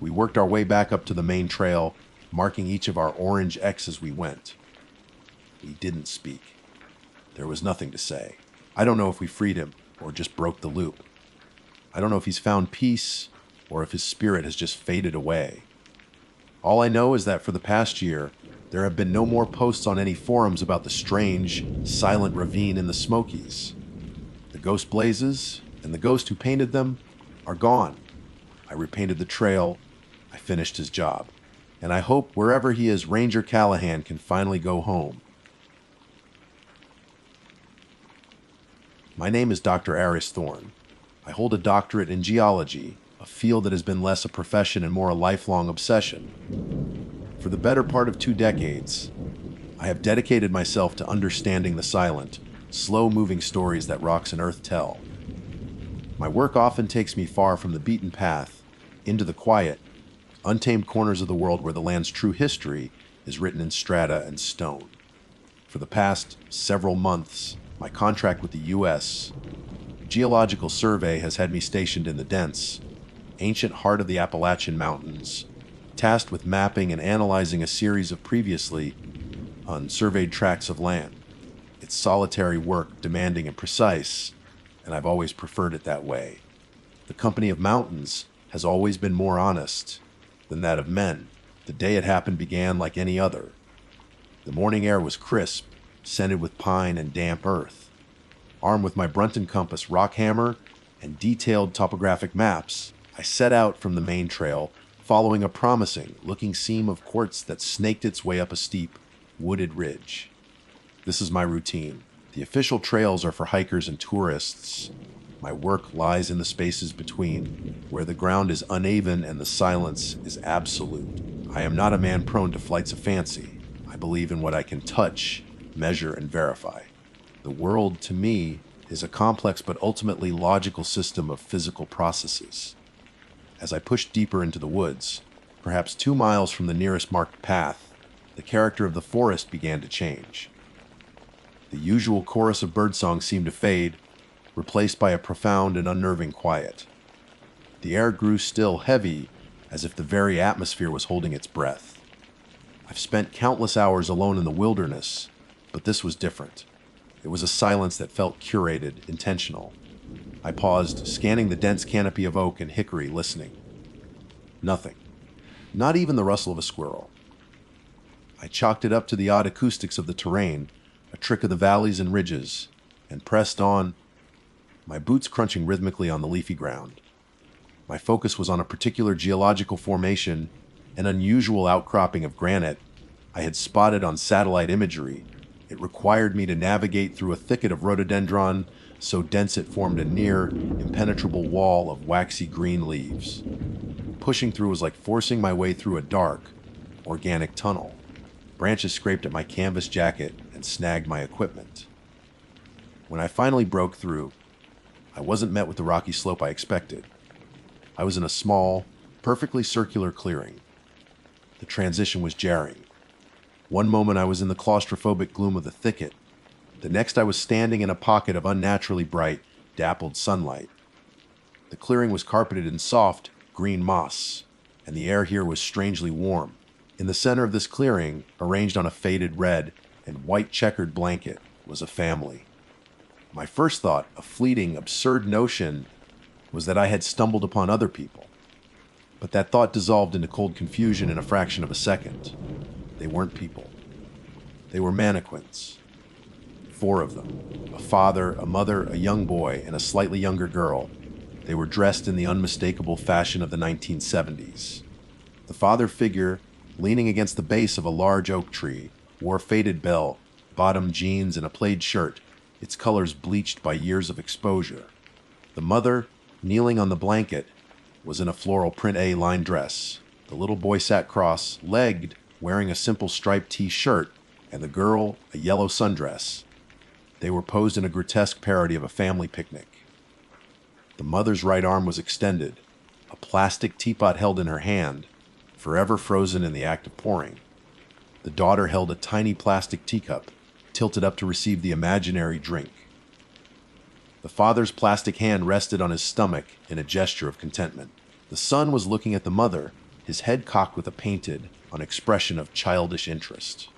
We worked our way back up to the main trail, marking each of our orange X as we went. We didn't speak. There was nothing to say. I don't know if we freed him or just broke the loop. I don't know if he's found peace or if his spirit has just faded away. All I know is that for the past year, there have been no more posts on any forums about the strange, silent ravine in the Smokies. The ghost blazes and the ghost who painted them are gone. I repainted the trail. I finished his job. And I hope wherever he is, Ranger Callahan can finally go home. My name is Dr. Aris Thorne. I hold a doctorate in geology, a field that has been less a profession and more a lifelong obsession. For the better part of 2 decades, I have dedicated myself to understanding the silent, slow-moving stories that rocks and earth tell. My work often takes me far from the beaten path, into the quiet, untamed corners of the world where the land's true history is written in strata and stone. For the past several months, my contract with the U.S. Geological Survey has had me stationed in the dense, ancient heart of the Appalachian Mountains, tasked with mapping and analyzing a series of previously unsurveyed tracts of land. It's solitary work, demanding and precise, and I've always preferred it that way. The company of mountains has always been more honest than that of men. The day it happened began like any other. The morning air was crisp, scented with pine and damp earth. Armed with my Brunton compass rock hammer and detailed topographic maps, I set out from the main trail, following a promising-looking seam of quartz that snaked its way up a steep, wooded ridge. This is my routine. The official trails are for hikers and tourists. My work lies in the spaces between, where the ground is uneven and the silence is absolute. I am not a man prone to flights of fancy. I believe in what I can touch, measure, and verify. The world, to me, is a complex but ultimately logical system of physical processes. As I pushed deeper into the woods, perhaps 2 miles from the nearest marked path, the character of the forest began to change. The usual chorus of birdsong seemed to fade, replaced by a profound and unnerving quiet. The air grew still, heavy, as if the very atmosphere was holding its breath. I've spent countless hours alone in the wilderness, but this was different. It was a silence that felt curated, intentional. I paused, scanning the dense canopy of oak and hickory, listening. Nothing. Not even the rustle of a squirrel. I chalked it up to the odd acoustics of the terrain, a trick of the valleys and ridges, and pressed on, my boots crunching rhythmically on the leafy ground. My focus was on a particular geological formation, an unusual outcropping of granite I had spotted on satellite imagery. It required me to navigate through a thicket of rhododendron, so dense it formed a near impenetrable wall of waxy green leaves. Pushing through was like forcing my way through a dark, organic tunnel. Branches scraped at my canvas jacket and snagged my equipment. When I finally broke through, I wasn't met with the rocky slope I expected. I was in a small, perfectly circular clearing. The transition was jarring. One moment I was in the claustrophobic gloom of the thicket. The next I was standing in a pocket of unnaturally bright, dappled sunlight. The clearing was carpeted in soft, green moss, and the air here was strangely warm. In the center of this clearing, arranged on a faded red and white checkered blanket, was a family. My first thought, a fleeting, absurd notion, was that I had stumbled upon other people. But that thought dissolved into cold confusion in a fraction of a second. They weren't people. They were mannequins. 4 of them. A father, a mother, a young boy, and a slightly younger girl. They were dressed in the unmistakable fashion of the 1970s. The father figure, leaning against the base of a large oak tree, wore a faded bell, bottom jeans, and a plaid shirt, its colors bleached by years of exposure. The mother, kneeling on the blanket, was in a floral print A-line dress. The little boy sat cross-legged, wearing a simple striped T-shirt, and the girl a yellow sundress. They were posed in a grotesque parody of a family picnic. The mother's right arm was extended, a plastic teapot held in her hand, forever frozen in the act of pouring. The daughter held a tiny plastic teacup, tilted up to receive the imaginary drink. The father's plastic hand rested on his stomach in a gesture of contentment. The son was looking at the mother, his head cocked with a painted, an expression of childish interest.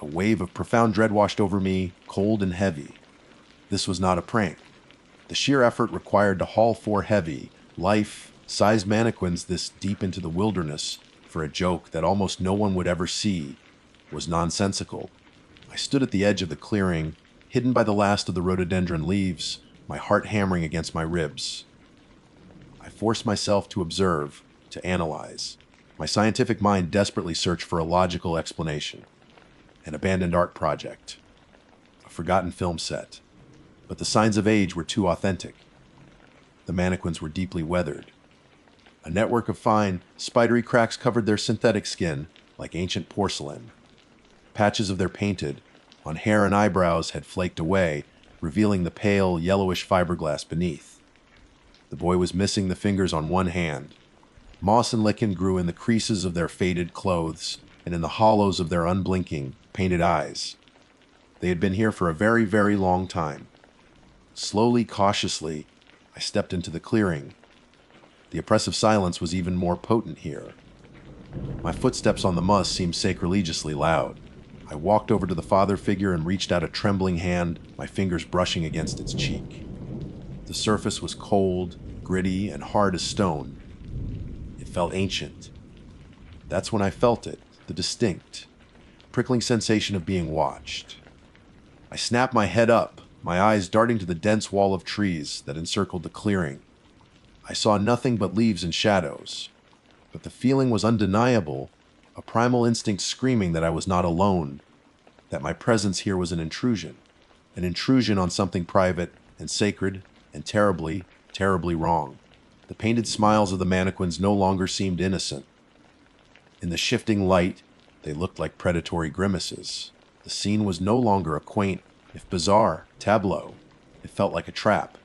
A wave of profound dread washed over me, cold and heavy. This was not a prank. The sheer effort required to haul 4 heavy, life-sized mannequins this deep into the wilderness for a joke that almost no one would ever see was nonsensical. I stood at the edge of the clearing, hidden by the last of the rhododendron leaves, my heart hammering against my ribs. I forced myself to observe, to analyze. My scientific mind desperately searched for a logical explanation. An abandoned art project. A forgotten film set. But the signs of age were too authentic. The mannequins were deeply weathered. A network of fine, spidery cracks covered their synthetic skin like ancient porcelain. Patches of their painted, on hair and eyebrows, had flaked away, revealing the pale, yellowish fiberglass beneath. The boy was missing the fingers on one hand. Moss and lichen grew in the creases of their faded clothes and in the hollows of their unblinking, painted eyes. They had been here for a very, very long time. Slowly, cautiously, I stepped into the clearing. The oppressive silence was even more potent here. My footsteps on the moss seemed sacrilegiously loud. I walked over to the father figure and reached out a trembling hand, my fingers brushing against its cheek. The surface was cold, gritty, and hard as stone. It felt ancient. That's when I felt it, the distinct, prickling sensation of being watched. I snapped my head up, my eyes darting to the dense wall of trees that encircled the clearing. I saw nothing but leaves and shadows, but the feeling was undeniable, a primal instinct screaming that I was not alone, that my presence here was an intrusion on something private and sacred and terribly, terribly wrong. The painted smiles of the mannequins no longer seemed innocent. In the shifting light, they looked like predatory grimaces. The scene was no longer a quaint, if bizarre, tableau. It felt like a trap.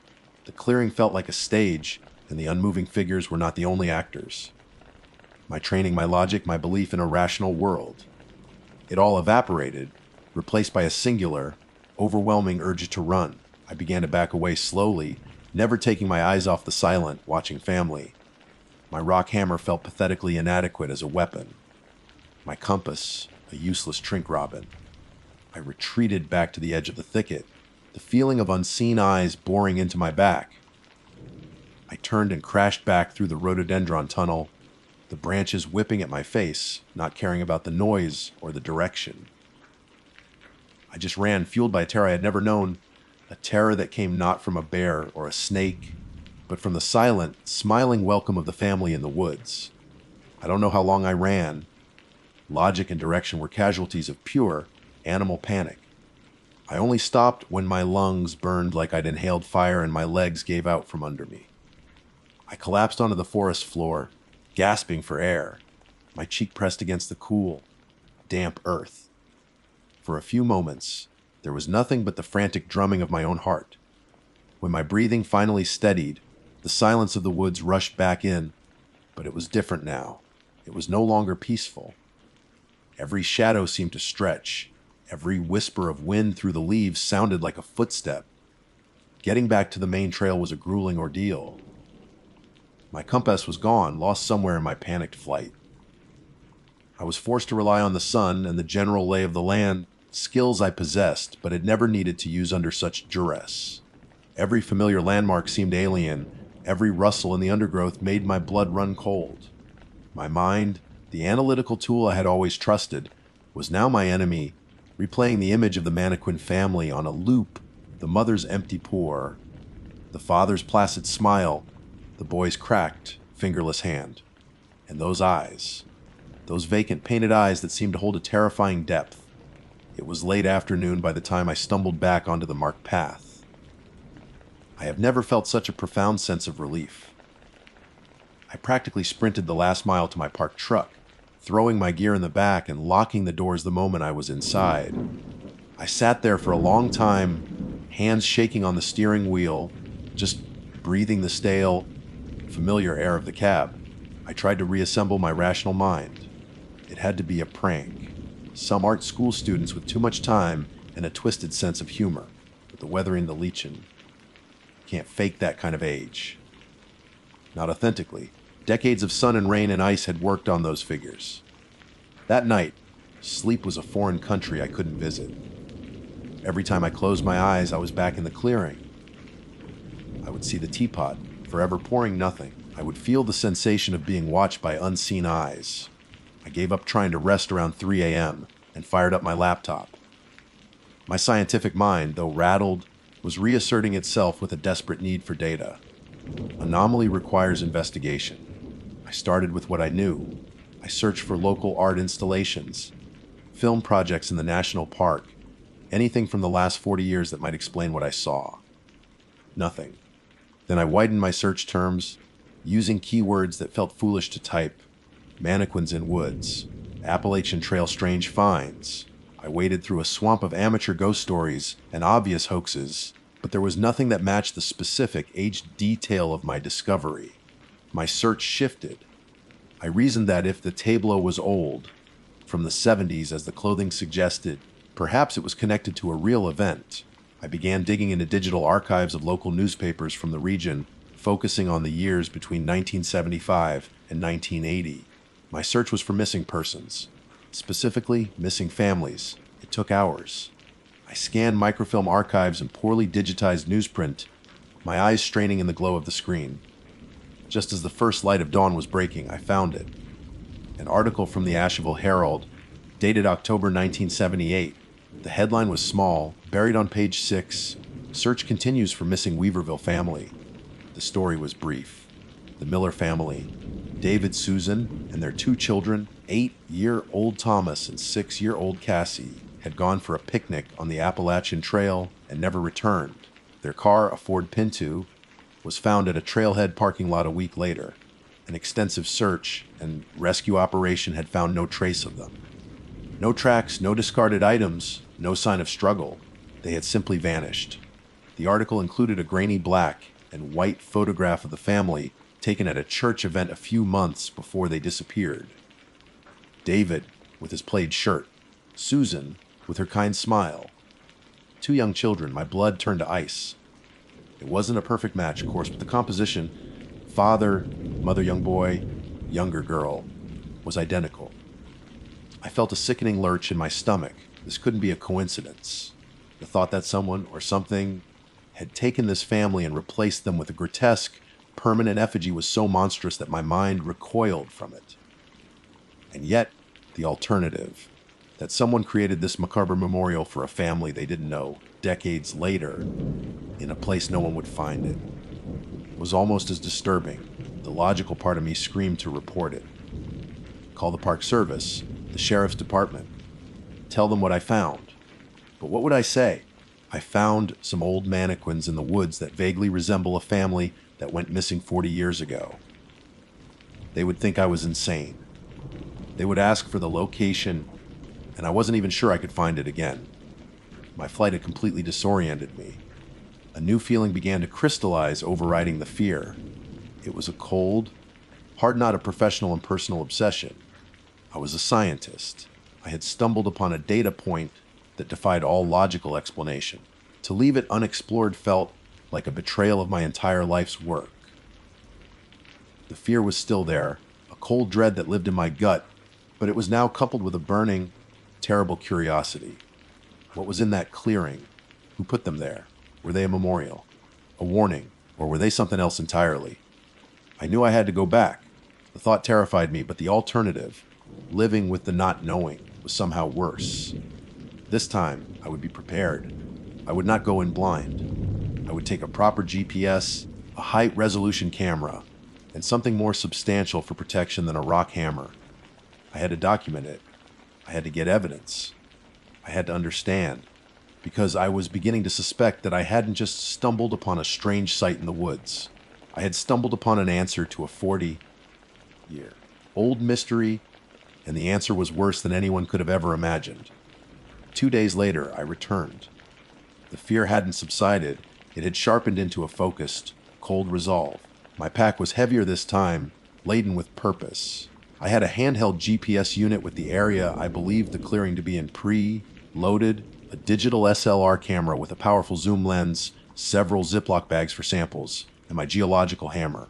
The clearing felt like a stage, and the unmoving figures were not the only actors. My training, my logic, my belief in a rational world. It all evaporated, replaced by a singular, overwhelming urge to run. I began to back away slowly, never taking my eyes off the silent, watching family. My rock hammer felt pathetically inadequate as a weapon. My compass, a useless trink robin. I retreated back to the edge of the thicket, the feeling of unseen eyes boring into my back. I turned and crashed back through the rhododendron tunnel, the branches whipping at my face, not caring about the noise or the direction. I just ran, fueled by a terror I had never known, a terror that came not from a bear or a snake, but from the silent, smiling welcome of the family in the woods. I don't know how long I ran. Logic and direction were casualties of pure, animal panic. I only stopped when my lungs burned like I'd inhaled fire and my legs gave out from under me. I collapsed onto the forest floor, gasping for air, my cheek pressed against the cool, damp earth. For a few moments, there was nothing but the frantic drumming of my own heart. When my breathing finally steadied, the silence of the woods rushed back in, but it was different now. It was no longer peaceful. Every shadow seemed to stretch. Every whisper of wind through the leaves sounded like a footstep. Getting back to the main trail was a grueling ordeal. My compass was gone, lost somewhere in my panicked flight. I was forced to rely on the sun and the general lay of the land, skills I possessed but had never needed to use under such duress. Every familiar landmark seemed alien. Every rustle in the undergrowth made my blood run cold. My mind, the analytical tool I had always trusted, was now my enemy, replaying the image of the Mannequin family on a loop, the mother's empty pour, the father's placid smile, the boy's cracked, fingerless hand, and those eyes, those vacant painted eyes that seemed to hold a terrifying depth. It was late afternoon by the time I stumbled back onto the marked path. I have never felt such a profound sense of relief. I practically sprinted the last mile to my parked truck, throwing my gear in the back and locking the doors the moment I was inside. I sat there for a long time, hands shaking on the steering wheel, just breathing the stale, familiar air of the cab. I tried to reassemble my rational mind. It had to be a prank. Some art school students with too much time and a twisted sense of humor, with the weathering the lichen. Can't fake that kind of age. Not authentically. Decades of sun and rain and ice had worked on those figures. That night, sleep was a foreign country I couldn't visit. Every time I closed my eyes, I was back in the clearing. I would see the teapot, forever pouring nothing. I would feel the sensation of being watched by unseen eyes. I gave up trying to rest around 3 a.m. and fired up my laptop. My scientific mind, though rattled, was reasserting itself with a desperate need for data. Anomaly requires investigation. I started with what I knew. I searched for local art installations, film projects in the national park, anything from the last 40 years that might explain what I saw. Nothing. Then I widened my search terms, using keywords that felt foolish to type. Mannequins in woods, Appalachian Trail strange finds. I waded through a swamp of amateur ghost stories and obvious hoaxes, but there was nothing that matched the specific, aged detail of my discovery. My search shifted. I reasoned that if the tableau was old, from the 70s as the clothing suggested, perhaps it was connected to a real event. I began digging into digital archives of local newspapers from the region, focusing on the years between 1975 and 1980. My search was for missing persons, specifically missing families. It took hours. I scanned microfilm archives and poorly digitized newsprint, my eyes straining in the glow of the screen. Just as the first light of dawn was breaking, I found it. An article from the Asheville Herald, dated October 1978. The headline was small, buried on page 6. Search continues for missing Weaverville family. The story was brief. The Miller family, David, Susan, and their 2 children, 8-year-old Thomas and 6-year-old Cassie, had gone for a picnic on the Appalachian Trail and never returned. Their car, a Ford Pinto, was found at a trailhead parking lot a week later. An extensive search and rescue operation had found no trace of them. No tracks, no discarded items, no sign of struggle. They had simply vanished. The article included a grainy black and white photograph of the family taken at a church event a few months before they disappeared. David, with his plaid shirt. Susan, with her kind smile. 2 young children. My blood turned to ice. It wasn't a perfect match, of course, but the composition, father, mother, young boy, younger girl, was identical. I felt a sickening lurch in my stomach. This couldn't be a coincidence. The thought that someone or something had taken this family and replaced them with a grotesque, permanent effigy was so monstrous that my mind recoiled from it. And yet, the alternative, that someone created this macabre memorial for a family they didn't know, decades later, in a place no one would find it, was almost as disturbing. The logical part of me screamed to report it. Call the park service, the sheriff's department. Tell them what I found. But what would I say? I found some old mannequins in the woods that vaguely resemble a family that went missing 40 years ago. They would think I was insane. They would ask for the location, and I wasn't even sure I could find it again. My flight had completely disoriented me. A new feeling began to crystallize, overriding the fear. It was a cold, hard, not a professional and personal obsession. I was a scientist. I had stumbled upon a data point that defied all logical explanation. To leave it unexplored felt like a betrayal of my entire life's work. The fear was still there, a cold dread that lived in my gut, but it was now coupled with a burning, terrible curiosity. What was in that clearing? Who put them there? Were they a memorial? A warning? Or were they something else entirely? I knew I had to go back. The thought terrified me, but the alternative, living with the not knowing, was somehow worse. This time, I would be prepared. I would not go in blind. I would take a proper GPS, a high-resolution camera, and something more substantial for protection than a rock hammer. I had to document it. I had to get evidence. I had to understand, because I was beginning to suspect that I hadn't just stumbled upon a strange sight in the woods. I had stumbled upon an answer to a 40-year-old mystery, and the answer was worse than anyone could have ever imagined. 2 days later, I returned. The fear hadn't subsided. It had sharpened into a focused, cold resolve. My pack was heavier this time, laden with purpose. I had a handheld GPS unit with the area I believed the clearing to be in pre-loaded, a digital SLR camera with a powerful zoom lens, several Ziploc bags for samples, and my geological hammer.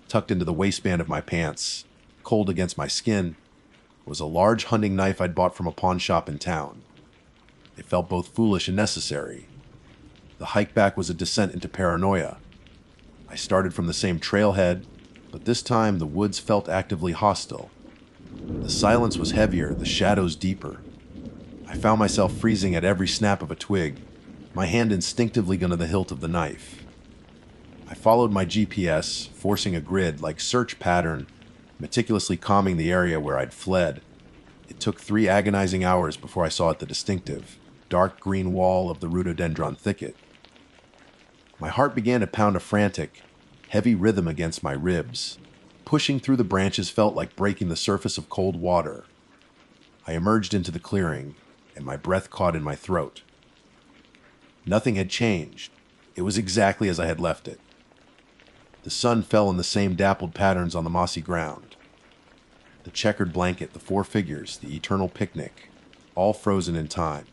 Tucked into the waistband of my pants, cold against my skin, was a large hunting knife I'd bought from a pawn shop in town. It felt both foolish and necessary. The hike back was a descent into paranoia. I started from the same trailhead, but this time the woods felt actively hostile. The silence was heavier, the shadows deeper. I found myself freezing at every snap of a twig, my hand instinctively going to the hilt of the knife. I followed my GPS, forcing a grid-like search pattern, meticulously combing the area where I'd fled. It took 3 agonizing hours before I saw it, the distinctive, dark green wall of the rhododendron thicket. My heart began to pound a frantic, heavy rhythm against my ribs. Pushing through the branches felt like breaking the surface of cold water. I emerged into the clearing, and my breath caught in my throat. Nothing had changed. It was exactly as I had left it. The sun fell in the same dappled patterns on the mossy ground. The checkered blanket, the 4 figures, the eternal picnic, all frozen in time.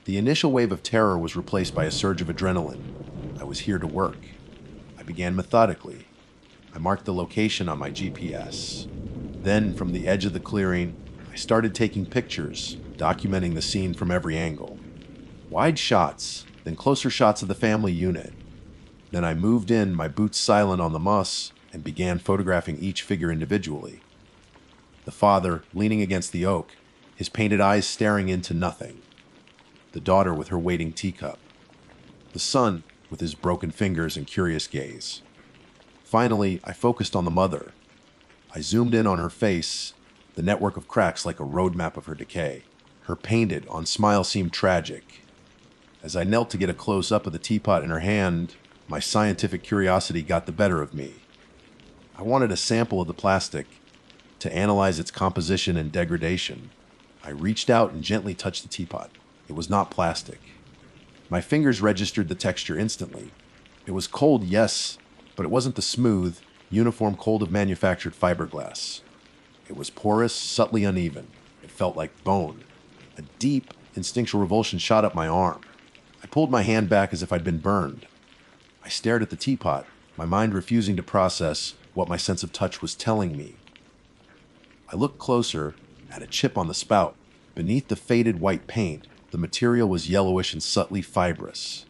The initial wave of terror was replaced by a surge of adrenaline. I was here to work. I began methodically. I marked the location on my GPS. Then, from the edge of the clearing, I started taking pictures, documenting the scene from every angle. Wide shots, then closer shots of the family unit. Then I moved in, my boots silent on the moss, and began photographing each figure individually. The father, leaning against the oak, his painted eyes staring into nothing. The daughter with her waiting teacup. The son with his broken fingers and curious gaze. Finally, I focused on the mother. I zoomed in on her face, the network of cracks like a roadmap of her decay. Her painted-on smile seemed tragic. As I knelt to get a close-up of the teapot in her hand, my scientific curiosity got the better of me. I wanted a sample of the plastic to analyze its composition and degradation. I reached out and gently touched the teapot. It was not plastic. My fingers registered the texture instantly. It was cold, yes, but it wasn't the smooth, uniform cold of manufactured fiberglass. It was porous, subtly uneven. It felt like bone. A deep, instinctual revulsion shot up my arm. I pulled my hand back as if I'd been burned. I stared at the teapot, my mind refusing to process what my sense of touch was telling me. I looked closer at a chip on the spout. Beneath the faded white paint, the material was yellowish and subtly fibrous.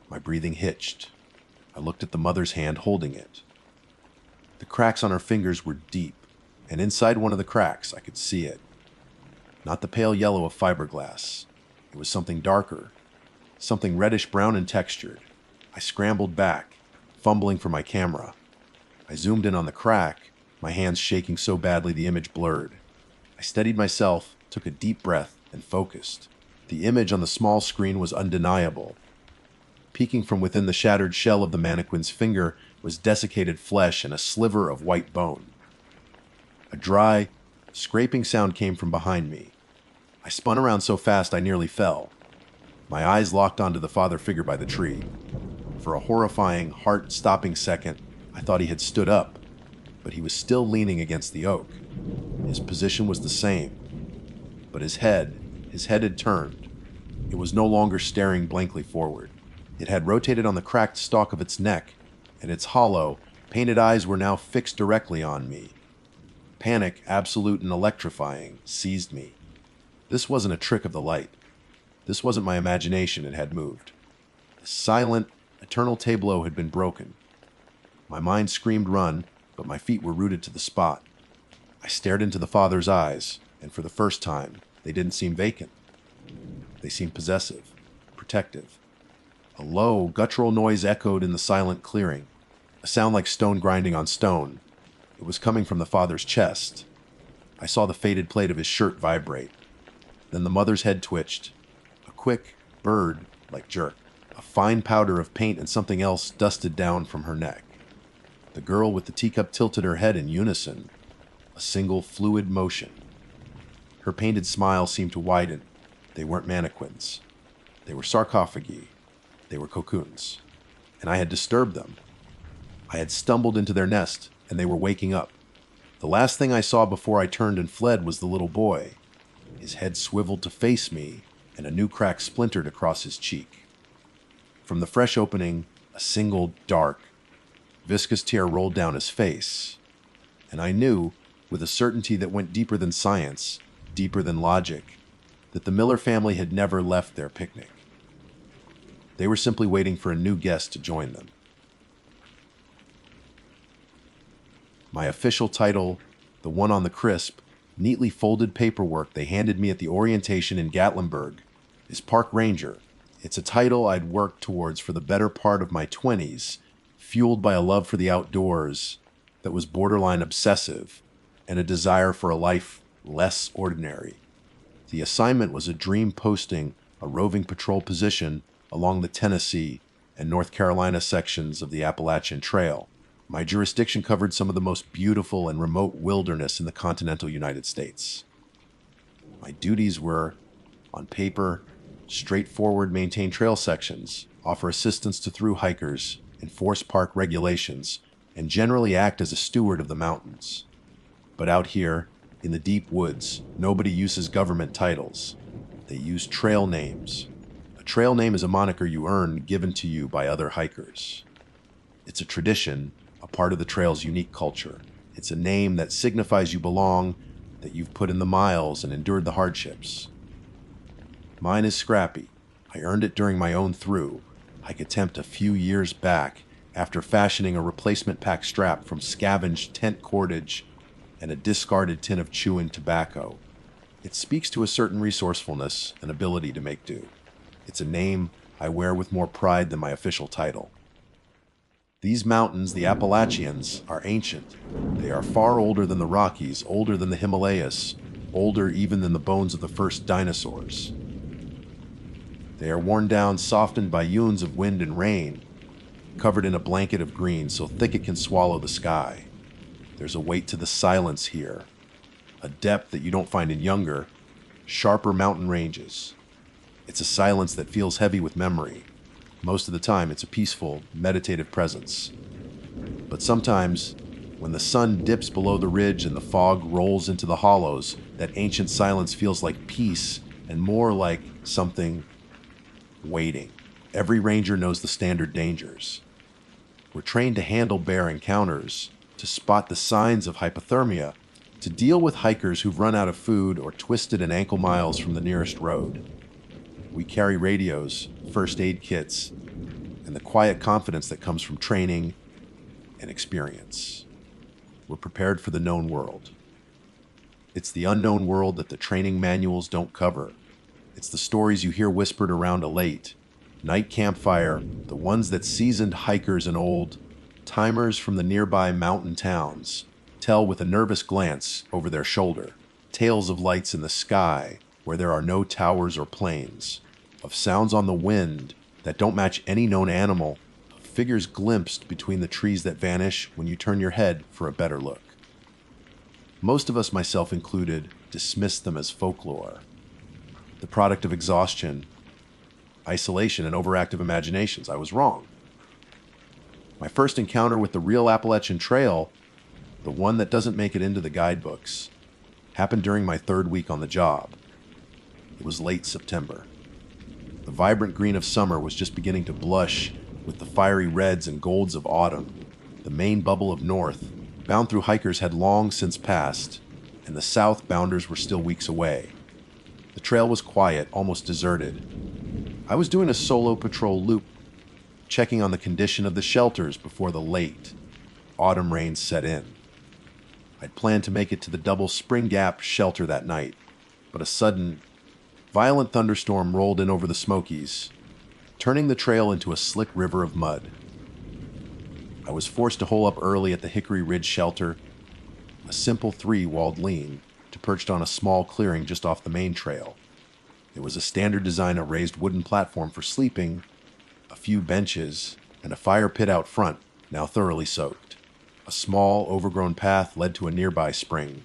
My breathing hitched. I looked at the mother's hand holding it. The cracks on her fingers were deep, and inside one of the cracks I could see it. Not the pale yellow of fiberglass. It was something darker, something reddish-brown and textured. I scrambled back, fumbling for my camera. I zoomed in on the crack, my hands shaking so badly the image blurred. I steadied myself, took a deep breath, and focused. The image on the small screen was undeniable. Peeking from within the shattered shell of the mannequin's finger was desiccated flesh and a sliver of white bone. A dry, scraping sound came from behind me. I spun around so fast I nearly fell. My eyes locked onto the father figure by the tree. For a horrifying, heart-stopping second, I thought he had stood up, but he was still leaning against the oak. His position was the same, but his head had turned. It was no longer staring blankly forward. It had rotated on the cracked stalk of its neck, and its hollow, painted eyes were now fixed directly on me. Panic, absolute and electrifying, seized me. This wasn't a trick of the light. This wasn't my imagination, it had moved. The silent, eternal tableau had been broken. My mind screamed run, but my feet were rooted to the spot. I stared into the father's eyes, and for the first time, they didn't seem vacant. They seemed possessive, protective. A low, guttural noise echoed in the silent clearing, a sound like stone grinding on stone. It was coming from the father's chest. I saw the faded plate of his shirt vibrate. Then the mother's head twitched. A quick, bird-like jerk. A fine powder of paint and something else dusted down from her neck. The girl with the teacup tilted her head in unison, a single fluid motion. Her painted smile seemed to widen. They weren't mannequins. They were sarcophagi. They were cocoons. And I had disturbed them. I had stumbled into their nest, and they were waking up. The last thing I saw before I turned and fled was the little boy. His head swiveled to face me, and a new crack splintered across his cheek. From the fresh opening, a single, dark, viscous tear rolled down his face. And I knew, with a certainty that went deeper than science, deeper than logic, that the Miller family had never left their picnic. They were simply waiting for a new guest to join them. My official title, the one on the crisp, neatly folded paperwork they handed me at the orientation in Gatlinburg, is Park Ranger. It's a title I'd worked towards for the better part of my 20s, fueled by a love for the outdoors that was borderline obsessive and a desire for a life less ordinary. The assignment was a dream posting a roving patrol position along the Tennessee and North Carolina sections of the Appalachian Trail. My jurisdiction covered some of the most beautiful and remote wilderness in the continental United States. My duties were, on paper, straightforward: maintain trail sections, offer assistance to through hikers, enforce park regulations, and generally act as a steward of the mountains. But out here, in the deep woods, nobody uses government titles. They use trail names. A trail name is a moniker you earn given to you by other hikers. It's a tradition, a part of the trail's unique culture. It's a name that signifies you belong, that you've put in the miles and endured the hardships. Mine is Scrappy. I earned it during my own through hike attempt a few years back after fashioning a replacement pack strap from scavenged tent cordage and a discarded tin of chewing tobacco. It speaks to a certain resourcefulness and ability to make do. It's a name I wear with more pride than my official title. These mountains, the Appalachians, are ancient. They are far older than the Rockies, older than the Himalayas, older even than the bones of the first dinosaurs. They are worn down, softened by eons of wind and rain, covered in a blanket of green so thick it can swallow the sky. There's a weight to the silence here, a depth that you don't find in younger, sharper mountain ranges. It's a silence that feels heavy with memory. Most of the time, it's a peaceful, meditative presence. But sometimes, when the sun dips below the ridge and the fog rolls into the hollows, that ancient silence feels like peace and more like something waiting. Every ranger knows the standard dangers. We're trained to handle bear encounters, to spot the signs of hypothermia, to deal with hikers who've run out of food or twisted an ankle miles from the nearest road. We carry radios, first aid kits, and the quiet confidence that comes from training and experience. We're prepared for the known world. It's the unknown world that the training manuals don't cover. It's the stories you hear whispered around a late night campfire, the ones that seasoned hikers and old timers from the nearby mountain towns tell with a nervous glance over their shoulder. Tales of lights in the sky, where there are no towers or planes, of sounds on the wind that don't match any known animal, of figures glimpsed between the trees that vanish when you turn your head for a better look. Most of us, myself included, dismissed them as folklore, the product of exhaustion, isolation, and overactive imaginations. I was wrong. My first encounter with the real Appalachian Trail, the one that doesn't make it into the guidebooks, happened during my third week on the job. It was late September. The vibrant green of summer was just beginning to blush with the fiery reds and golds of autumn. The main bubble of north, bound through hikers, had long since passed, and the south bounders were still weeks away. The trail was quiet, almost deserted. I was doing a solo patrol loop, checking on the condition of the shelters before the late autumn rains set in. I'd planned to make it to the Double Spring Gap shelter that night, but a sudden, violent thunderstorm rolled in over the Smokies, turning the trail into a slick river of mud. I was forced to hole up early at the Hickory Ridge shelter, a simple 3-walled lean perched on a small clearing just off the main trail. It was a standard design, a raised wooden platform for sleeping, a few benches, and a fire pit out front, now thoroughly soaked. A small, overgrown path led to a nearby spring.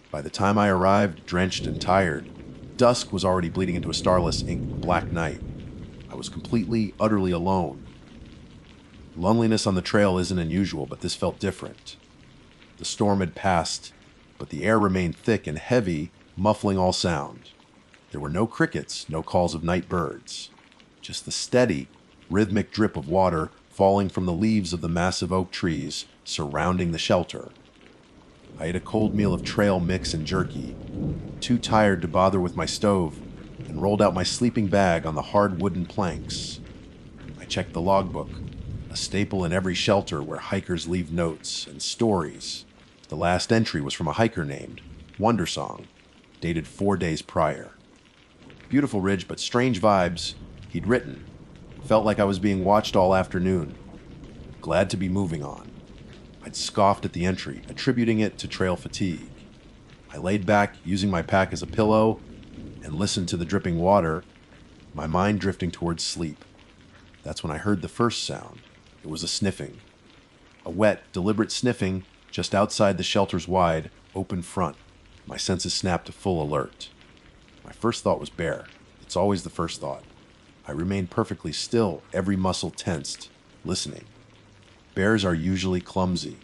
By the time I arrived, drenched and tired, dusk was already bleeding into a starless, ink black night. I was completely, utterly alone. Loneliness on the trail isn't unusual, but this felt different. The storm had passed, but the air remained thick and heavy, muffling all sound. There were no crickets, no calls of night birds, just the steady, rhythmic drip of water falling from the leaves of the massive oak trees surrounding the shelter. I ate a cold meal of trail mix and jerky, too tired to bother with my stove, and rolled out my sleeping bag on the hard wooden planks. I checked the logbook, a staple in every shelter where hikers leave notes and stories. The last entry was from a hiker named Wondersong, dated 4 days prior. Beautiful ridge, but strange vibes, he'd written. Felt like I was being watched all afternoon. Glad to be moving on. I'd scoffed at the entry, attributing it to trail fatigue. I laid back, using my pack as a pillow, and listened to the dripping water, my mind drifting towards sleep. That's when I heard the first sound. It was a sniffing. A wet, deliberate sniffing just outside the shelter's wide, open front. My senses snapped to full alert. My first thought was bear. It's always the first thought. I remained perfectly still, every muscle tensed, listening. Bears are usually clumsy.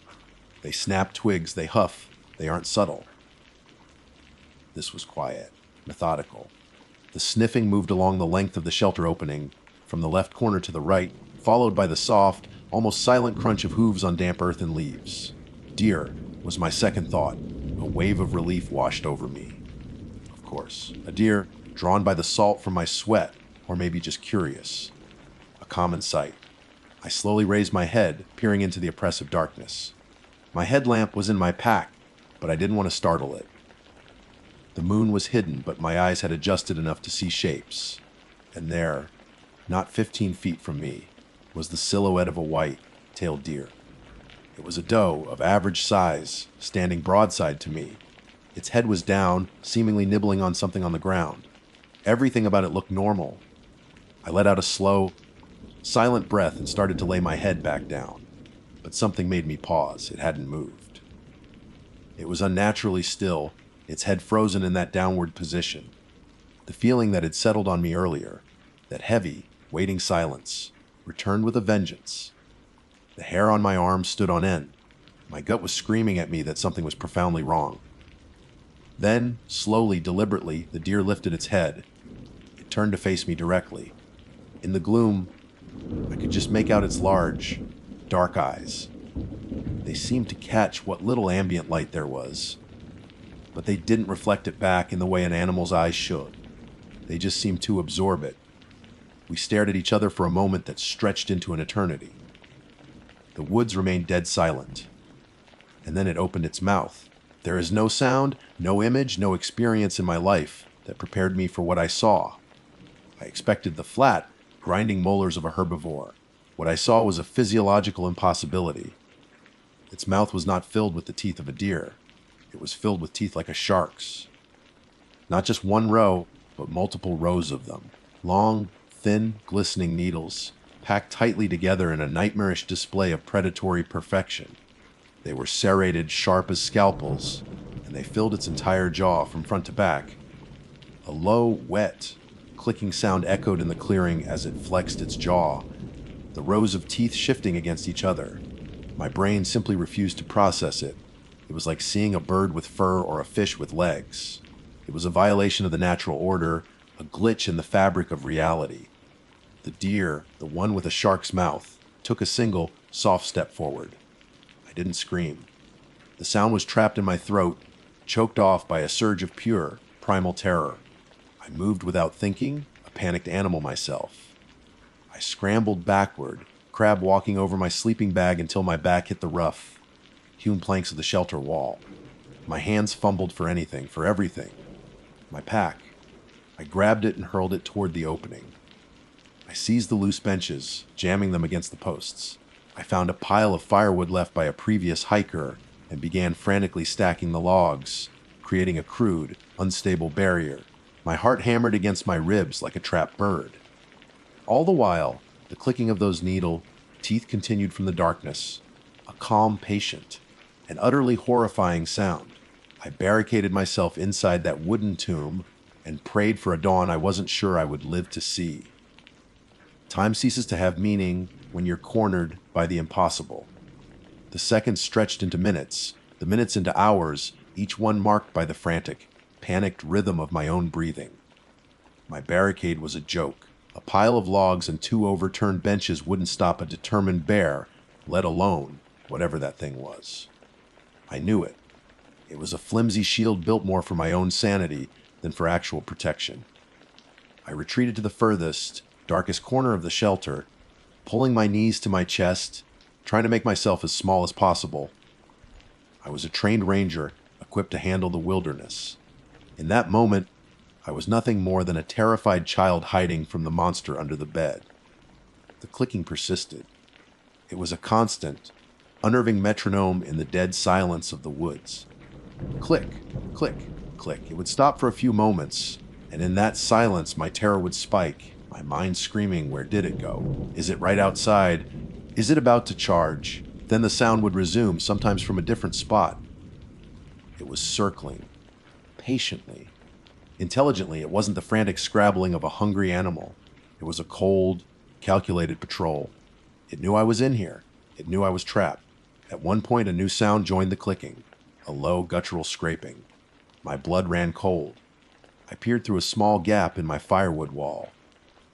They snap twigs, they huff, they aren't subtle. This was quiet, methodical. The sniffing moved along the length of the shelter opening, from the left corner to the right, followed by the soft, almost silent crunch of hooves on damp earth and leaves. Deer was my second thought. A wave of relief washed over me. Of course, a deer, drawn by the salt from my sweat, or maybe just curious. A common sight. I slowly raised my head, peering into the oppressive darkness. My headlamp was in my pack, but I didn't want to startle it. The moon was hidden, but my eyes had adjusted enough to see shapes. And there, not 15 feet from me, was the silhouette of a white-tailed deer. It was a doe of average size, standing broadside to me. Its head was down, seemingly nibbling on something on the ground. Everything about it looked normal. I let out a slow, silent breath and started to lay my head back down. But something made me pause. It hadn't moved. It was unnaturally still, its head frozen in that downward position. The feeling that had settled on me earlier, that heavy, waiting silence, returned with a vengeance. The hair on my arm stood on end. My gut was screaming at me that something was profoundly wrong. Then, slowly, deliberately, the deer lifted its head. It turned to face me directly. In the gloom, I could just make out its large, dark eyes. They seemed to catch what little ambient light there was, but they didn't reflect it back in the way an animal's eyes should. They just seemed to absorb it. We stared at each other for a moment that stretched into an eternity. The woods remained dead silent, and then it opened its mouth. There is no sound, no image, no experience in my life that prepared me for what I saw. I expected the flat, grinding molars of a herbivore. What I saw was a physiological impossibility. Its mouth was not filled with the teeth of a deer. It was filled with teeth like a shark's. Not just one row, but multiple rows of them. Long, thin, glistening needles, packed tightly together in a nightmarish display of predatory perfection. They were serrated sharp as scalpels, and they filled its entire jaw from front to back. A low, wet, clicking sound echoed in the clearing as it flexed its jaw, the rows of teeth shifting against each other. My brain simply refused to process it. It was like seeing a bird with fur or a fish with legs. It was a violation of the natural order, a glitch in the fabric of reality. The deer, the one with a shark's mouth, took a single, soft step forward. I didn't scream. The sound was trapped in my throat, choked off by a surge of pure, primal terror. I moved without thinking, a panicked animal myself. I scrambled backward, crab walking over my sleeping bag until my back hit the rough, hewn planks of the shelter wall. My hands fumbled for anything, for everything. My pack. I grabbed it and hurled it toward the opening. I seized the loose benches, jamming them against the posts. I found a pile of firewood left by a previous hiker and began frantically stacking the logs, creating a crude, unstable barrier. My heart hammered against my ribs like a trapped bird. All the while, the clicking of those needle teeth continued from the darkness, a calm, patient, and utterly horrifying sound. I barricaded myself inside that wooden tomb and prayed for a dawn I wasn't sure I would live to see. Time ceases to have meaning when you're cornered by the impossible. The seconds stretched into minutes, the minutes into hours, each one marked by the frantic, panicked rhythm of my own breathing. My barricade was a joke. A pile of logs and 2 overturned benches wouldn't stop a determined bear, let alone whatever that thing was. I knew it. It was a flimsy shield built more for my own sanity than for actual protection. I retreated to the furthest, darkest corner of the shelter, pulling my knees to my chest, trying to make myself as small as possible. I was a trained ranger, equipped to handle the wilderness. In that moment, I was nothing more than a terrified child hiding from the monster under the bed. The clicking persisted. It was a constant, unnerving metronome in the dead silence of the woods. Click, click, click. It would stop for a few moments, and in that silence my terror would spike, my mind screaming, where did it go? Is it right outside? Is it about to charge? Then the sound would resume, sometimes from a different spot. It was circling, patiently. Intelligently, it wasn't the frantic scrabbling of a hungry animal. It was a cold, calculated patrol. It knew I was in here. It knew I was trapped. At one point, a new sound joined the clicking, a low, guttural scraping. My blood ran cold. I peered through a small gap in my firewood wall.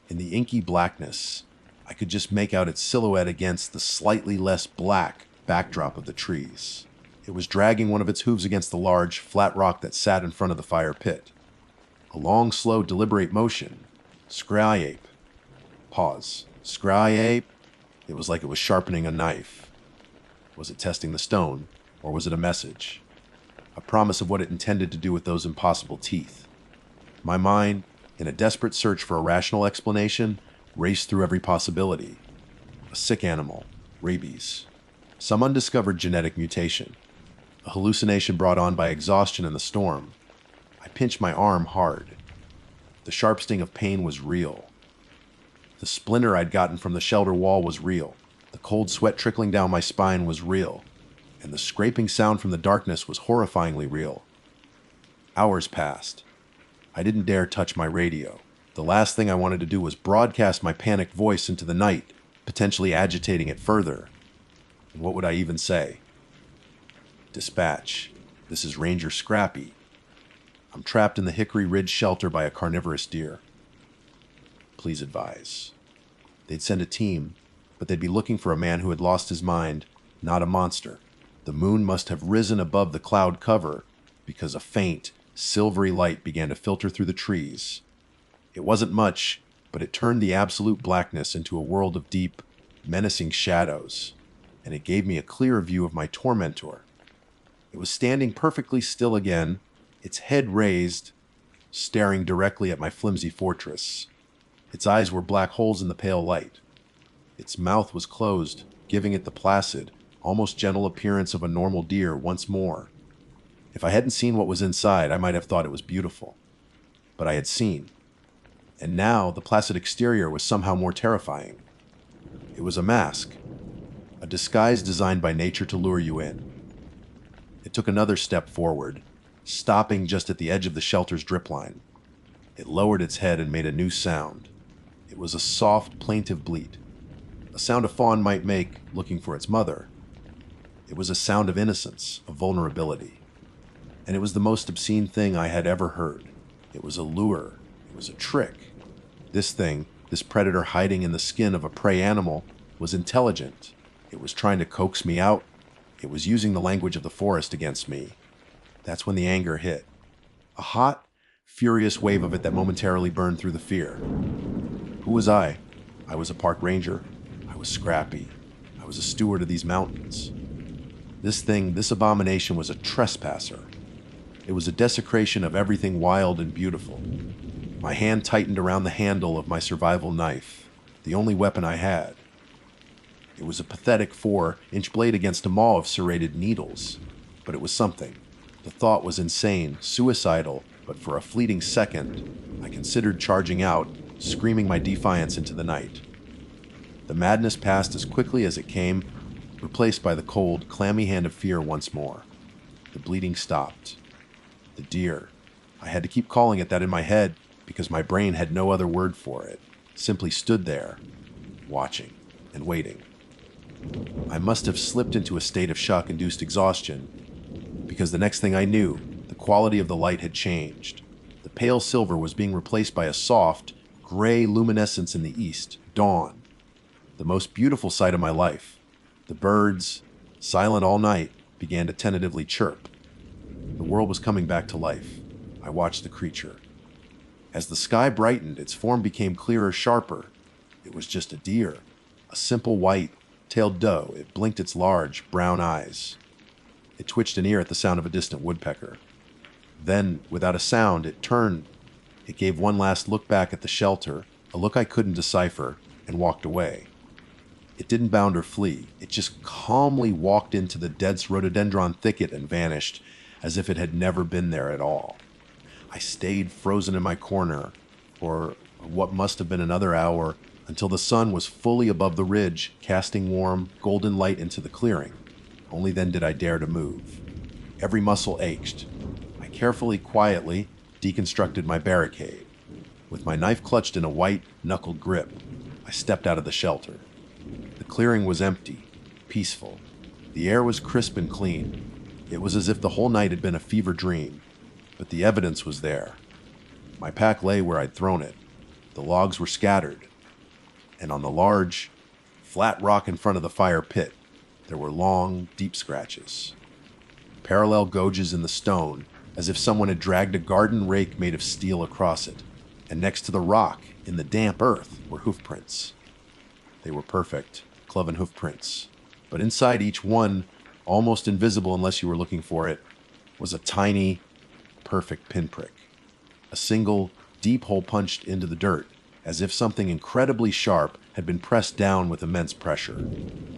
In the inky blackness, I could just make out its silhouette against the slightly less black backdrop of the trees. It was dragging one of its hooves against the large, flat rock that sat in front of the fire pit. A long, slow, deliberate motion. Scry-ape. Pause. Scry-ape? It was like it was sharpening a knife. Was it testing the stone, or was it a message? A promise of what it intended to do with those impossible teeth. My mind, in a desperate search for a rational explanation, raced through every possibility. A sick animal, rabies. Some undiscovered genetic mutation. A hallucination brought on by exhaustion in the storm. I pinched my arm hard. The sharp sting of pain was real. The splinter I'd gotten from the shelter wall was real. The cold sweat trickling down my spine was real. And the scraping sound from the darkness was horrifyingly real. Hours passed. I didn't dare touch my radio. The last thing I wanted to do was broadcast my panicked voice into the night, potentially agitating it further. And what would I even say? Dispatch. This is Ranger Scrappy. I'm trapped in the Hickory Ridge shelter by a carnivorous deer. Please advise. They'd send a team, but they'd be looking for a man who had lost his mind, not a monster. The moon must have risen above the cloud cover because a faint, silvery light began to filter through the trees. It wasn't much, but it turned the absolute blackness into a world of deep, menacing shadows, and it gave me a clearer view of my tormentor. It was standing perfectly still again, its head raised, staring directly at my flimsy fortress. Its eyes were black holes in the pale light. Its mouth was closed, giving it the placid, almost gentle appearance of a normal deer once more. If I hadn't seen what was inside, I might have thought it was beautiful. but I had seen. And now the placid exterior was somehow more terrifying. It was a mask, a disguise designed by nature to lure you in. It took another step forward, stopping just at the edge of the shelter's drip line. It lowered its head and made a new sound. It was a soft, plaintive bleat, a sound a fawn might make looking for its mother. It was a sound of innocence, of vulnerability. And it was the most obscene thing I had ever heard. It was a lure. It was a trick. This thing, this predator hiding in the skin of a prey animal, was intelligent. It was trying to coax me out. It was using the language of the forest against me. That's when the anger hit. A hot, furious wave of it that momentarily burned through the fear. Who was I? I was a park ranger. I was scrappy. I was a steward of these mountains. This thing, this abomination, was a trespasser. It was a desecration of everything wild and beautiful. My hand tightened around the handle of my survival knife, the only weapon I had. It was a pathetic 4-inch blade against a maw of serrated needles, but it was something. The thought was insane, suicidal, but for a fleeting second, I considered charging out, screaming my defiance into the night. The madness passed as quickly as it came, replaced by the cold, clammy hand of fear once more. The bleeding stopped. The deer. I had to keep calling it that in my head because my brain had no other word for it. Simply stood there, watching and waiting. I must have slipped into a state of shock-induced exhaustion because the next thing I knew, the quality of the light had changed. The pale silver was being replaced by a soft, gray luminescence in the east, dawn. The most beautiful sight of my life. The birds, silent all night, began to tentatively chirp. The world was coming back to life. I watched the creature. As the sky brightened, its form became clearer, sharper. It was just a deer, a simple white-tailed doe. It blinked its large, brown eyes. It twitched an ear at the sound of a distant woodpecker. Then, without a sound, it turned. It gave one last look back at the shelter, a look I couldn't decipher, and walked away. It didn't bound or flee. It just calmly walked into the dense rhododendron thicket and vanished, as if it had never been there at all. I stayed frozen in my corner for what must have been another hour until the sun was fully above the ridge, casting warm, golden light into the clearing. Only then did I dare to move. Every muscle ached. I carefully, quietly deconstructed my barricade. With my knife clutched in a white, knuckled grip, I stepped out of the shelter. The clearing was empty, peaceful. The air was crisp and clean. It was as if the whole night had been a fever dream, but the evidence was there. My pack lay where I'd thrown it. The logs were scattered, and on the large, flat rock in front of the fire pit, there were long, deep scratches. Parallel gouges in the stone, as if someone had dragged a garden rake made of steel across it, and next to the rock, in the damp earth, were hoofprints. They were perfect, cloven hoofprints, but inside each one, almost invisible unless you were looking for it, was a tiny, perfect pinprick. A single, deep hole punched into the dirt, as if something incredibly sharp had been pressed down with immense pressure.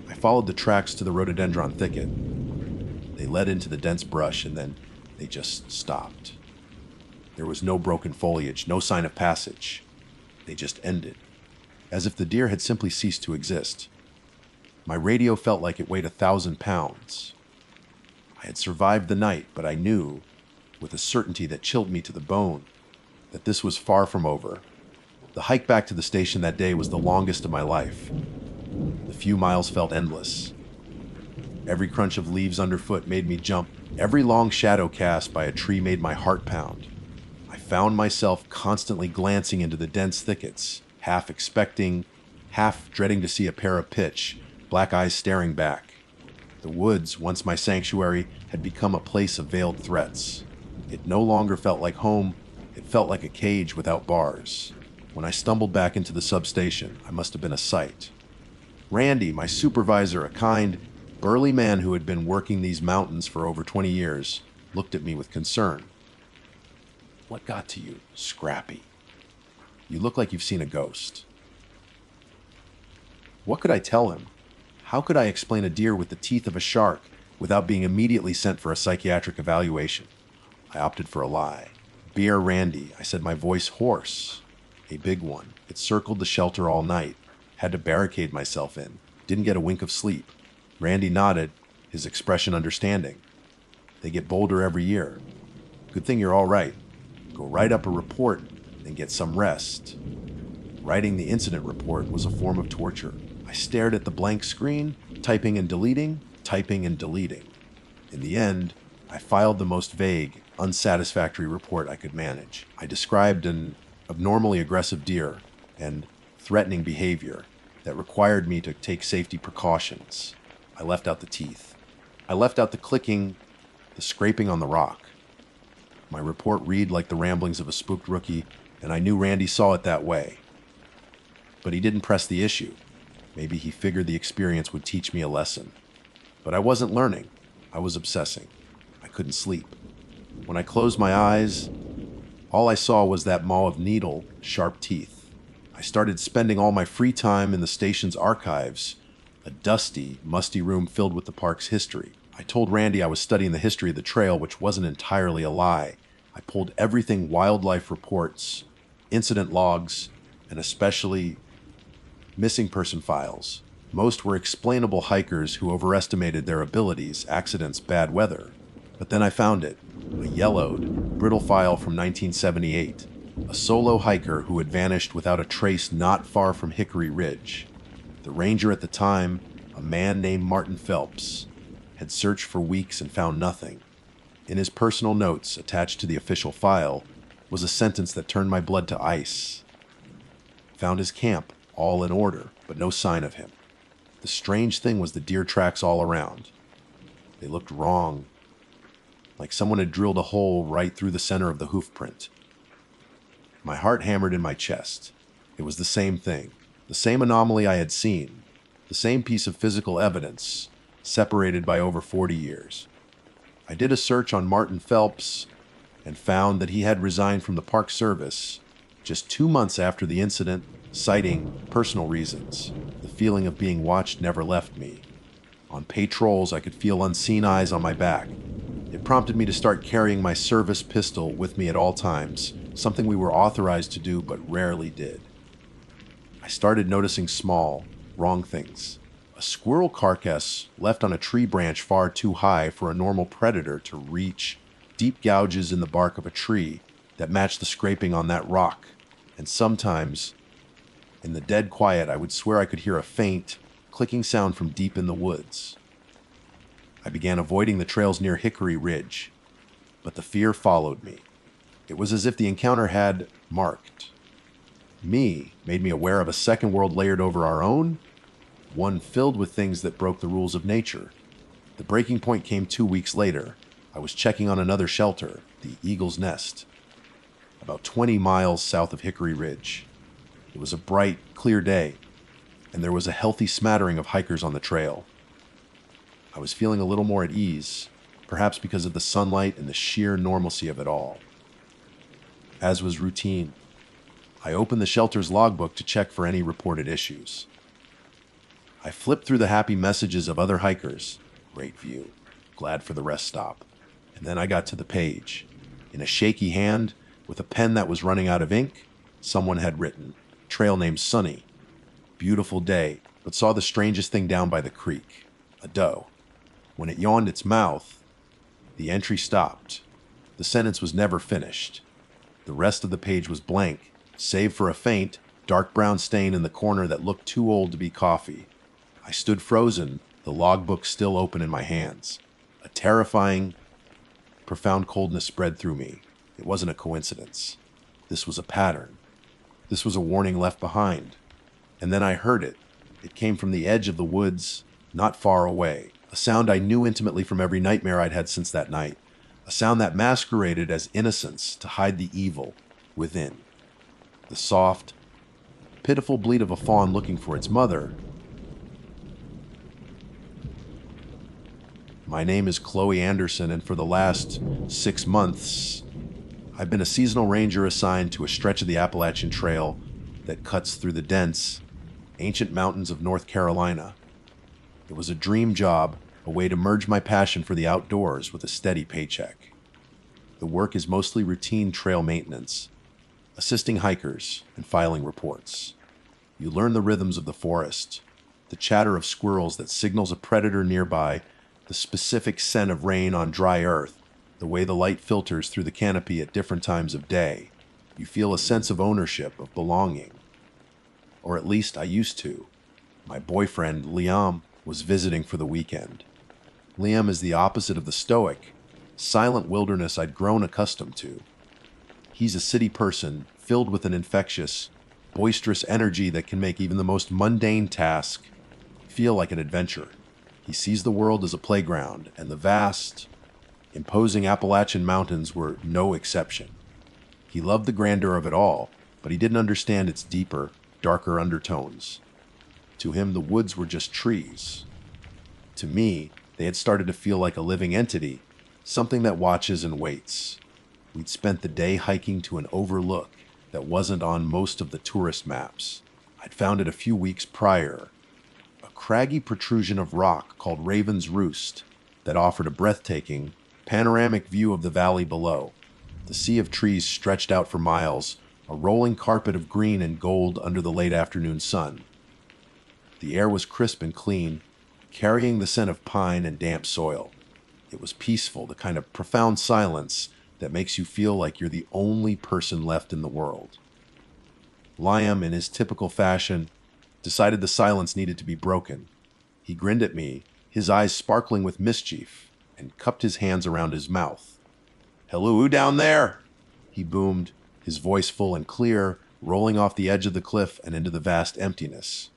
I followed the tracks to the rhododendron thicket. They led into the dense brush, and then they just stopped. There was no broken foliage, no sign of passage. They just ended, as if the deer had simply ceased to exist. My radio felt like it weighed 1,000 pounds. I had survived the night, but I knew, with a certainty that chilled me to the bone, that this was far from over. The hike back to the station that day was the longest of my life. The few miles felt endless. Every crunch of leaves underfoot made me jump. Every long shadow cast by a tree made my heart pound. I found myself constantly glancing into the dense thickets, half expecting, half dreading to see a pair of pitch, black eyes staring back. The woods, once my sanctuary, had become a place of veiled threats. It no longer felt like home. It felt like a cage without bars. When I stumbled back into the substation, I must have been a sight. Randy, my supervisor, a kind, burly man who had been working these mountains for over 20 years, looked at me with concern. "What got to you, Scrappy? You look like you've seen a ghost." What could I tell him? How could I explain a deer with the teeth of a shark without being immediately sent for a psychiatric evaluation? I opted for a lie. "Bear Randy," I said, my voice hoarse. "A big one. It circled the shelter all night. Had to barricade myself in. Didn't get a wink of sleep." Randy nodded, his expression understanding. "They get bolder every year. Good thing you're all right. Go write up a report and get some rest." Writing the incident report was a form of torture. I stared at the blank screen, typing and deleting, typing and deleting. In the end, I filed the most vague, unsatisfactory report I could manage. I described an abnormally aggressive deer and threatening behavior that required me to take safety precautions. I left out the teeth. I left out the clicking, the scraping on the rock. My report read like the ramblings of a spooked rookie, and I knew Randy saw it that way. But he didn't press the issue. Maybe he figured the experience would teach me a lesson. But I wasn't learning. I was obsessing. I couldn't sleep. When I closed my eyes, all I saw was that maw of needle, sharp teeth. I started spending all my free time in the station's archives, a dusty, musty room filled with the park's history. I told Randy I was studying the history of the trail, which wasn't entirely a lie. I pulled everything: wildlife reports, incident logs, and especially missing person files. Most were explainable hikers who overestimated their abilities, accidents, bad weather. But then I found it, a yellowed, brittle file from 1978. A solo hiker who had vanished without a trace not far from Hickory Ridge. The ranger at the time, a man named Martin Phelps, had searched for weeks and found nothing. In his personal notes attached to the official file was a sentence that turned my blood to ice. Found his camp, all in order, but no sign of him. The strange thing was the deer tracks all around. They looked wrong, like someone had drilled a hole right through the center of the hoof print. My heart hammered in my chest. It was the same thing, the same anomaly I had seen, the same piece of physical evidence, separated by over 40 years. I did a search on Martin Phelps and found that he had resigned from the Park Service just 2 months after the incident, citing personal reasons. The feeling of being watched never left me. On patrols, I could feel unseen eyes on my back. It prompted me to start carrying my service pistol with me at all times, something we were authorized to do but rarely did. I started noticing small, wrong things. A squirrel carcass left on a tree branch far too high for a normal predator to reach, deep gouges in the bark of a tree that matched the scraping on that rock, and sometimes, in the dead quiet, I would swear I could hear a faint, clicking sound from deep in the woods. I began avoiding the trails near Hickory Ridge, but the fear followed me. It was as if the encounter had marked me, made me aware of a second world layered over our own, one filled with things that broke the rules of nature. The breaking point came 2 weeks later. I was checking on another shelter, the Eagle's Nest, about 20 miles south of Hickory Ridge. It was a bright, clear day, and there was a healthy smattering of hikers on the trail. I was feeling a little more at ease, perhaps because of the sunlight and the sheer normalcy of it all. As was routine, I opened the shelter's logbook to check for any reported issues. I flipped through the happy messages of other hikers. Great view. Glad for the rest stop. And then I got to the page. In a shaky hand, with a pen that was running out of ink, someone had written, "Trail named Sunny. Beautiful day, but saw the strangest thing down by the creek. A doe. When it yawned its mouth, the entry stopped. The sentence was never finished. The rest of the page was blank, save for a faint, dark brown stain in the corner that looked too old to be coffee. I stood frozen, the logbook still open in my hands. A terrifying, profound coldness spread through me. It wasn't a coincidence. This was a pattern. This was a warning left behind. And then I heard it. It came from the edge of the woods, not far away. A sound I knew intimately from every nightmare I'd had since that night. A sound that masqueraded as innocence to hide the evil within. The soft, pitiful bleat of a fawn looking for its mother. My name is Chloe Anderson, and for the last 6 months, I've been a seasonal ranger assigned to a stretch of the Appalachian Trail that cuts through the dense, ancient mountains of North Carolina. It was a dream job, a way to merge my passion for the outdoors with a steady paycheck. The work is mostly routine trail maintenance, assisting hikers and filing reports. You learn the rhythms of the forest, the chatter of squirrels that signals a predator nearby, the specific scent of rain on dry earth, the way the light filters through the canopy at different times of day. You feel a sense of ownership, of belonging. Or at least I used to. My boyfriend, Liam, was visiting for the weekend. Liam is the opposite of the stoic, silent wilderness I'd grown accustomed to. He's a city person, filled with an infectious, boisterous energy that can make even the most mundane task feel like an adventure. He sees the world as a playground, and the vast, imposing Appalachian mountains were no exception. He loved the grandeur of it all, but he didn't understand its deeper, darker undertones. To him, the woods were just trees. To me, they had started to feel like a living entity, something that watches and waits. We'd spent the day hiking to an overlook that wasn't on most of the tourist maps. I'd found it a few weeks prior, a craggy protrusion of rock called Raven's Roost that offered a breathtaking, panoramic view of the valley below. The sea of trees stretched out for miles, a rolling carpet of green and gold under the late afternoon sun. The air was crisp and clean, carrying the scent of pine and damp soil. It was peaceful, the kind of profound silence that makes you feel like you're the only person left in the world. Liam, in his typical fashion, decided the silence needed to be broken. He grinned at me, his eyes sparkling with mischief, and cupped his hands around his mouth. "Hello, down there!" he boomed, his voice full and clear, rolling off the edge of the cliff and into the vast emptiness.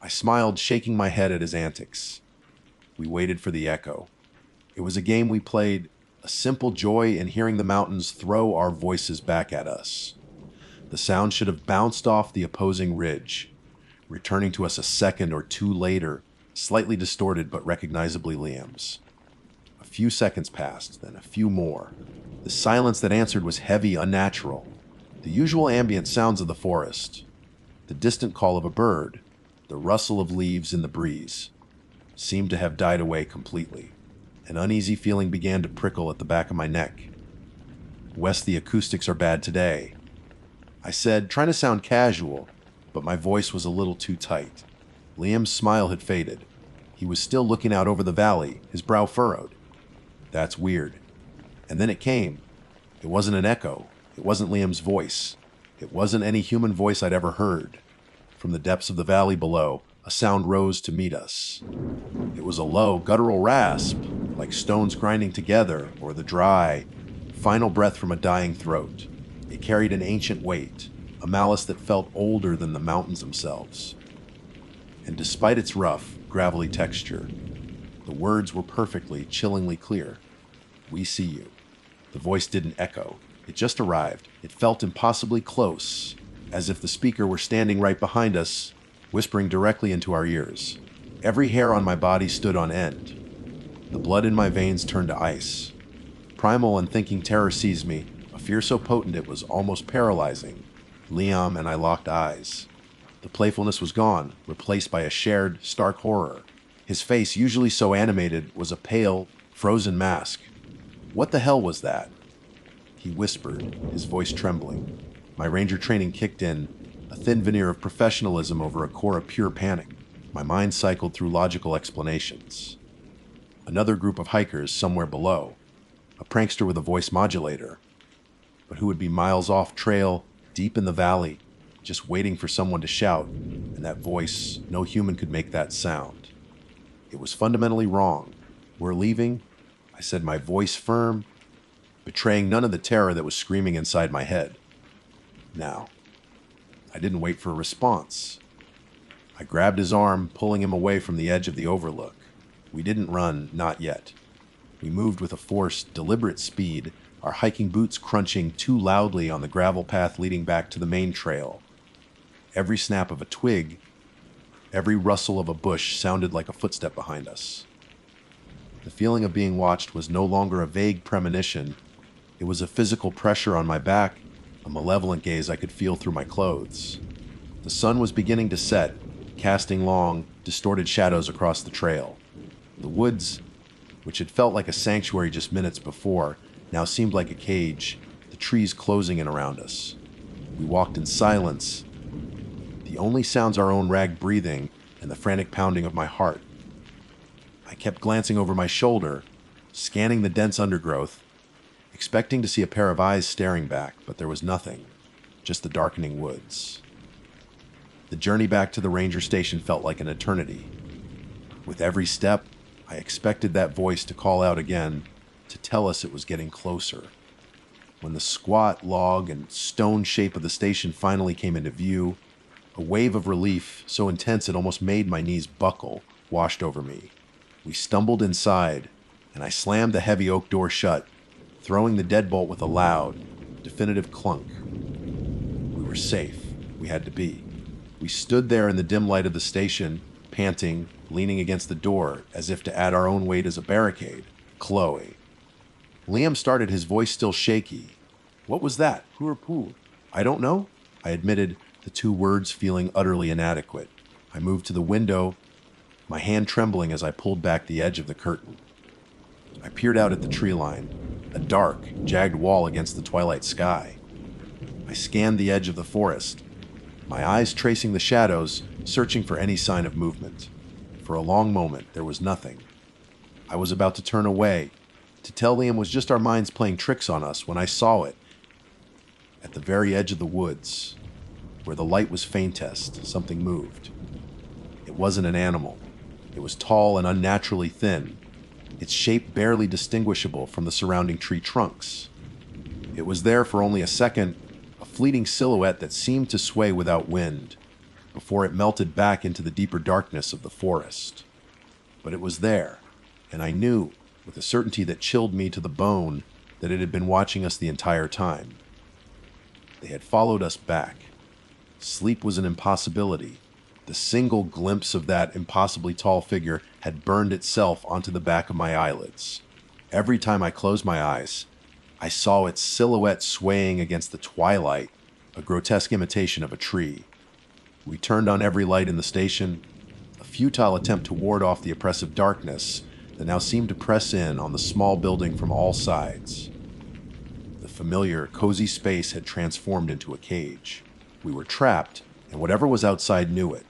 I smiled, shaking my head at his antics. We waited for the echo. It was a game we played, a simple joy in hearing the mountains throw our voices back at us. The sound should have bounced off the opposing ridge, returning to us a second or two later, slightly distorted but recognizably Liam's. A few seconds passed, then a few more. The silence that answered was heavy, unnatural. The usual ambient sounds of the forest, the distant call of a bird, the rustle of leaves in the breeze, seemed to have died away completely. An uneasy feeling began to prickle at the back of my neck. "Wes, the acoustics are bad today," I said, trying to sound casual, but my voice was a little too tight. Liam's smile had faded. He was still looking out over the valley, his brow furrowed. "That's weird." And then it came. It wasn't an echo. It wasn't Liam's voice. It wasn't any human voice I'd ever heard. From the depths of the valley below, a sound rose to meet us. It was a low, guttural rasp, like stones grinding together, or the dry, final breath from a dying throat. It carried an ancient weight, a malice that felt older than the mountains themselves. And despite its rough, gravelly texture, the words were perfectly, chillingly clear. "We see you." The voice didn't echo. It just arrived. It felt impossibly close, as if the speaker were standing right behind us, whispering directly into our ears. Every hair on my body stood on end. The blood in my veins turned to ice. Primal, unthinking terror seized me, a fear so potent it was almost paralyzing. Liam and I locked eyes. The playfulness was gone, replaced by a shared, stark horror. His face, usually so animated, was a pale, frozen mask. "What the hell was that?" He whispered, his voice trembling. My ranger training kicked in, a thin veneer of professionalism over a core of pure panic. My mind cycled through logical explanations. Another group of hikers somewhere below. A prankster with a voice modulator. But who would be miles off trail, deep in the valley, just waiting for someone to shout, and that voice, no human could make that sound. It was fundamentally wrong. "We're leaving," I said, my voice firm, betraying none of the terror that was screaming inside my head. Now, I didn't wait for a response. I grabbed his arm, pulling him away from the edge of the overlook. We didn't run, not yet. We moved with a forced, deliberate speed, our hiking boots crunching too loudly on the gravel path leading back to the main trail. Every snap of a twig, every rustle of a bush sounded like a footstep behind us. The feeling of being watched was no longer a vague premonition. It was a physical pressure on my back, a malevolent gaze I could feel through my clothes. The sun was beginning to set, casting long, distorted shadows across the trail. The woods, which had felt like a sanctuary just minutes before, now seemed like a cage, the trees closing in around us. We walked in silence, the only sounds our own ragged breathing and the frantic pounding of my heart. I kept glancing over my shoulder, scanning the dense undergrowth, expecting to see a pair of eyes staring back, but there was nothing, just the darkening woods. The journey back to the ranger station felt like an eternity. With every step, I expected that voice to call out again, to tell us it was getting closer. When the squat log and stone shape of the station finally came into view, a wave of relief, so intense it almost made my knees buckle, washed over me. We stumbled inside, and I slammed the heavy oak door shut, throwing the deadbolt with a loud, definitive clunk. We were safe. We had to be. We stood there in the dim light of the station, panting, leaning against the door, as if to add our own weight as a barricade. Chloe. Liam started, his voice still shaky. What was that? Poo? I don't know, I admitted, the two words feeling utterly inadequate. I moved to the window, my hand trembling as I pulled back the edge of the curtain. I peered out at the tree line, a dark, jagged wall against the twilight sky. I scanned the edge of the forest, my eyes tracing the shadows, searching for any sign of movement. For a long moment, there was nothing. I was about to turn away, to tell Liam it was just our minds playing tricks on us, when I saw it. At the very edge of the woods, where the light was faintest, something moved. It wasn't an animal. It was tall and unnaturally thin, its shape barely distinguishable from the surrounding tree trunks. It was there for only a second, a fleeting silhouette that seemed to sway without wind, before it melted back into the deeper darkness of the forest. But it was there, and I knew, with a certainty that chilled me to the bone, that it had been watching us the entire time. They had followed us back. Sleep was an impossibility. The single glimpse of that impossibly tall figure had burned itself onto the back of my eyelids. Every time I closed my eyes, I saw its silhouette swaying against the twilight, a grotesque imitation of a tree. We turned on every light in the station, a futile attempt to ward off the oppressive darkness that now seemed to press in on the small building from all sides. The familiar, cozy space had transformed into a cage. We were trapped, and whatever was outside knew it.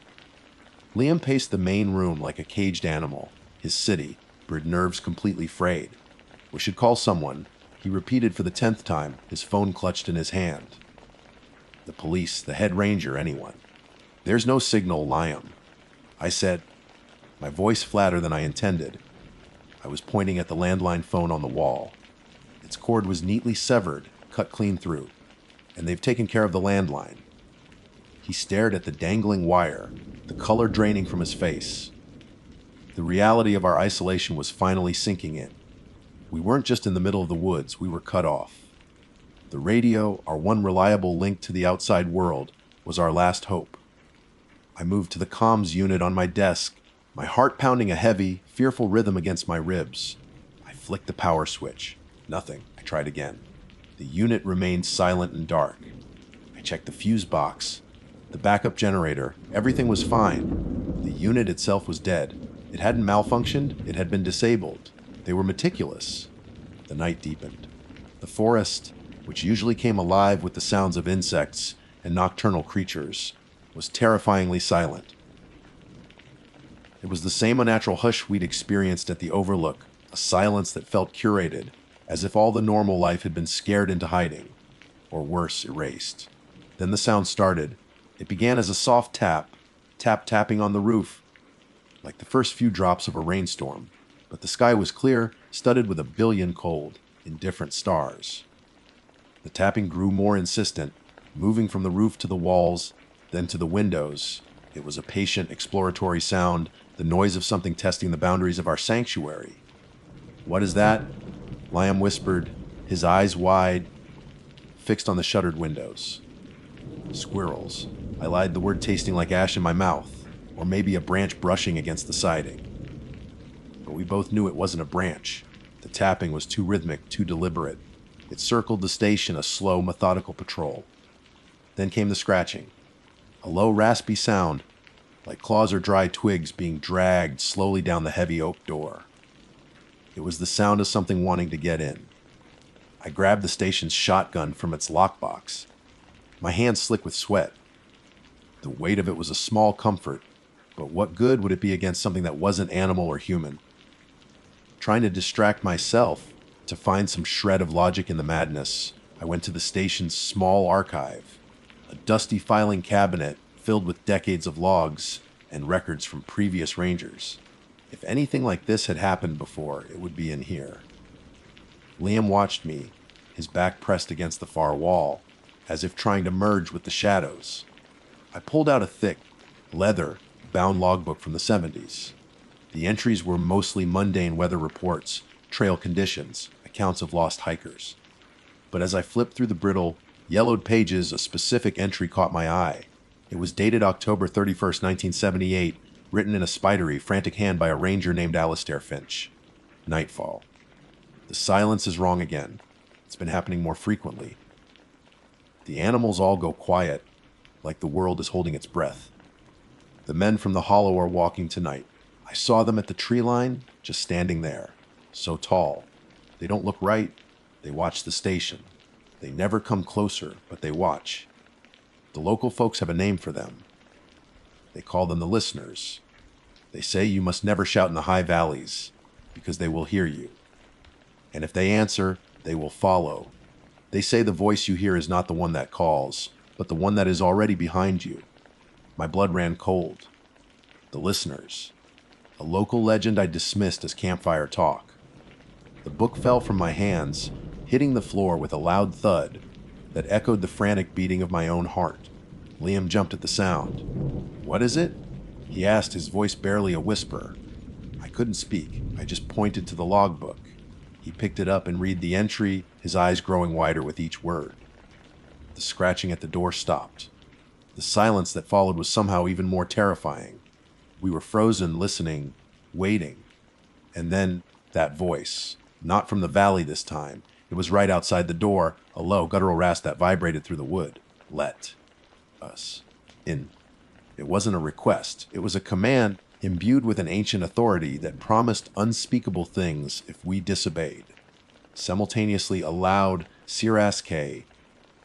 Liam paced the main room like a caged animal, his city, bird nerves completely frayed. We should call someone, he repeated for the 10th time, his phone clutched in his hand. The police, the head ranger, anyone. There's no signal, Liam. I said, my voice flatter than I intended. I was pointing at the landline phone on the wall. Its cord was neatly severed, cut clean through, and they've taken care of the landline. He stared at the dangling wire, the color draining from his face. The reality of our isolation was finally sinking in. We weren't just in the middle of the woods, we were cut off. The radio, our one reliable link to the outside world, was our last hope. I moved to the comms unit on my desk, my heart pounding a heavy, fearful rhythm against my ribs. I flicked the power switch. Nothing. I tried again. The unit remained silent and dark. I checked the fuse box, the backup generator. Everything was fine. The unit itself was dead. It hadn't malfunctioned. It had been disabled. They were meticulous. The night deepened. The forest, which usually came alive with the sounds of insects and nocturnal creatures, was terrifyingly silent. It was the same unnatural hush we'd experienced at the Overlook, a silence that felt curated, as if all the normal life had been scared into hiding, or worse, erased. Then the sound started. It began as a soft tapping on the roof, like the first few drops of a rainstorm, but the sky was clear, studded with a billion cold, indifferent stars. The tapping grew more insistent, moving from the roof to the walls, then to the windows. It was a patient, exploratory sound, the noise of something testing the boundaries of our sanctuary. What is that? Liam whispered, his eyes wide, fixed on the shuttered windows. Squirrels. I lied, the word tasting like ash in my mouth, or maybe a branch brushing against the siding. But we both knew it wasn't a branch. The tapping was too rhythmic, too deliberate. It circled the station, a slow, methodical patrol. Then came the scratching. A low, raspy sound, like claws or dry twigs being dragged slowly down the heavy oak door. It was the sound of something wanting to get in. I grabbed the station's shotgun from its lockbox. My hands slick with sweat. The weight of it was a small comfort, but what good would it be against something that wasn't animal or human? Trying to distract myself, to find some shred of logic in the madness, I went to the station's small archive, a dusty filing cabinet filled with decades of logs and records from previous rangers. If anything like this had happened before, it would be in here. Liam watched me, his back pressed against the far wall, as if trying to merge with the shadows. I pulled out a thick, leather-bound logbook from the 70s. The entries were mostly mundane weather reports, trail conditions, accounts of lost hikers. But as I flipped through the brittle, yellowed pages, a specific entry caught my eye. It was dated October 31st, 1978, written in a spidery, frantic hand by a ranger named Alistair Finch. Nightfall. The silence is wrong again. It's been happening more frequently. The animals all go quiet, like the world is holding its breath. The men from the hollow are walking tonight. I saw them at the tree line, just standing there. So tall. They don't look right. They watch the station. They never come closer, but they watch. The local folks have a name for them. They call them the listeners. They say you must never shout in the high valleys, because they will hear you. And if they answer, they will follow. They say the voice you hear is not the one that calls, but the one that is already behind you. My blood ran cold. The listeners. A local legend I dismissed as campfire talk. The book fell from my hands, hitting the floor with a loud thud that echoed the frantic beating of my own heart. Liam jumped at the sound. "What is it?" he asked, his voice barely a whisper. I couldn't speak. I just pointed to the logbook. He picked it up and read the entry, his eyes growing wider with each word. The scratching at the door stopped. The silence that followed was somehow even more terrifying. We were frozen, listening, waiting. And then that voice. Not from the valley this time. It was right outside the door, a low, guttural rasp that vibrated through the wood. Let us in. It wasn't a request. It was a command imbued with an ancient authority that promised unspeakable things if we disobeyed. Simultaneously, a loud Siraske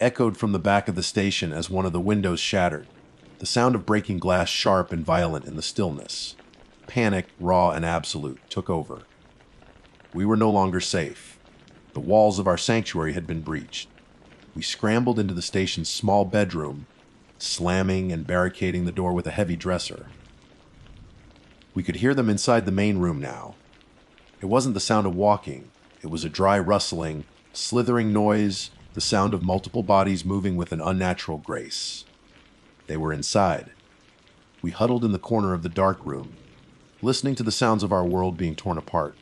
echoed from the back of the station as one of the windows shattered. The sound of breaking glass sharp and violent in the stillness. Panic, raw and absolute, took over. We were no longer safe. The walls of our sanctuary had been breached. We scrambled into the station's small bedroom, slamming and barricading the door with a heavy dresser. We could hear them inside the main room now. It wasn't the sound of walking. It was a dry rustling, slithering noise, the sound of multiple bodies moving with an unnatural grace. They were inside. We huddled in the corner of the dark room, listening to the sounds of our world being torn apart.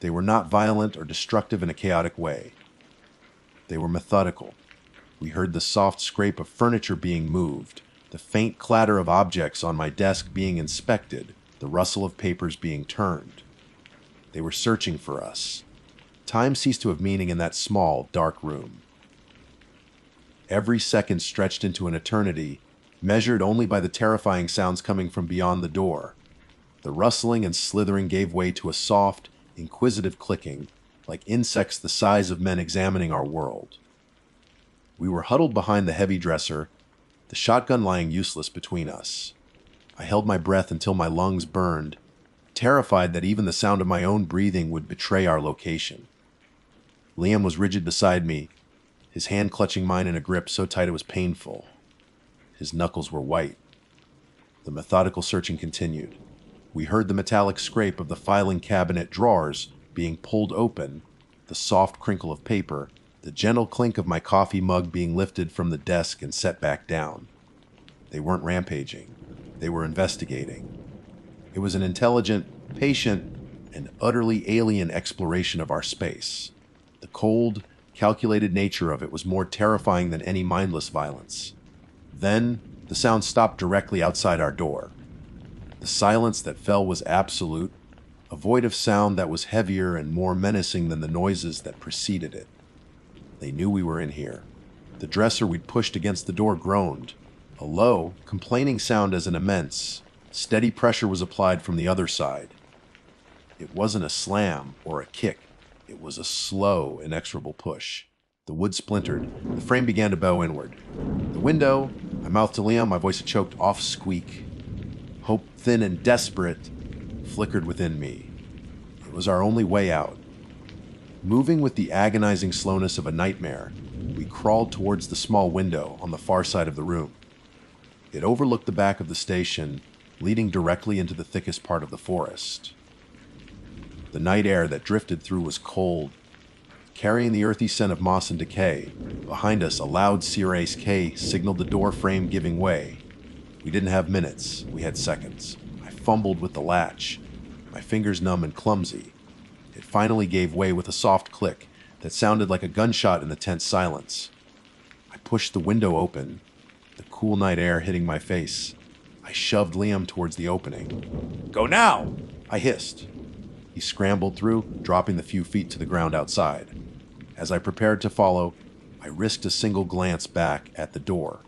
They were not violent or destructive in a chaotic way. They were methodical. We heard the soft scrape of furniture being moved, the faint clatter of objects on my desk being inspected, the rustle of papers being turned. They were searching for us. Time ceased to have meaning in that small, dark room. Every second stretched into an eternity, measured only by the terrifying sounds coming from beyond the door. The rustling and slithering gave way to a soft, inquisitive clicking, like insects the size of men examining our world. We were huddled behind the heavy dresser, the shotgun lying useless between us. I held my breath until my lungs burned, terrified that even the sound of my own breathing would betray our location. Liam was rigid beside me, his hand clutching mine in a grip so tight it was painful. His knuckles were white. The methodical searching continued. We heard the metallic scrape of the filing cabinet drawers being pulled open, the soft crinkle of paper, the gentle clink of my coffee mug being lifted from the desk and set back down. They weren't rampaging. They were investigating. It was an intelligent, patient, and utterly alien exploration of our space. The cold, calculated nature of it was more terrifying than any mindless violence. Then, the sound stopped directly outside our door. The silence that fell was absolute, a void of sound that was heavier and more menacing than the noises that preceded it. They knew we were in here. The dresser we'd pushed against the door groaned. A low, complaining sound as an immense, steady pressure was applied from the other side. It wasn't a slam or a kick. It was a slow, inexorable push. The wood splintered. The frame began to bow inward. The window, I mouthed to Liam, my voice a choked off squeak. Hope, thin and desperate, flickered within me. It was our only way out. Moving with the agonizing slowness of a nightmare, we crawled towards the small window on the far side of the room. It overlooked the back of the station, leading directly into the thickest part of the forest. The night air that drifted through was cold, carrying the earthy scent of moss and decay. Behind us, a loud Sirius K signaled the door frame giving way. We didn't have minutes, we had seconds. I fumbled with the latch, my fingers numb and clumsy. It finally gave way with a soft click that sounded like a gunshot in the tense silence. I pushed the window open, the cool night air hitting my face. I shoved Liam towards the opening. "Go now!" I hissed. He scrambled through, dropping the few feet to the ground outside. As I prepared to follow, I risked a single glance back at the door.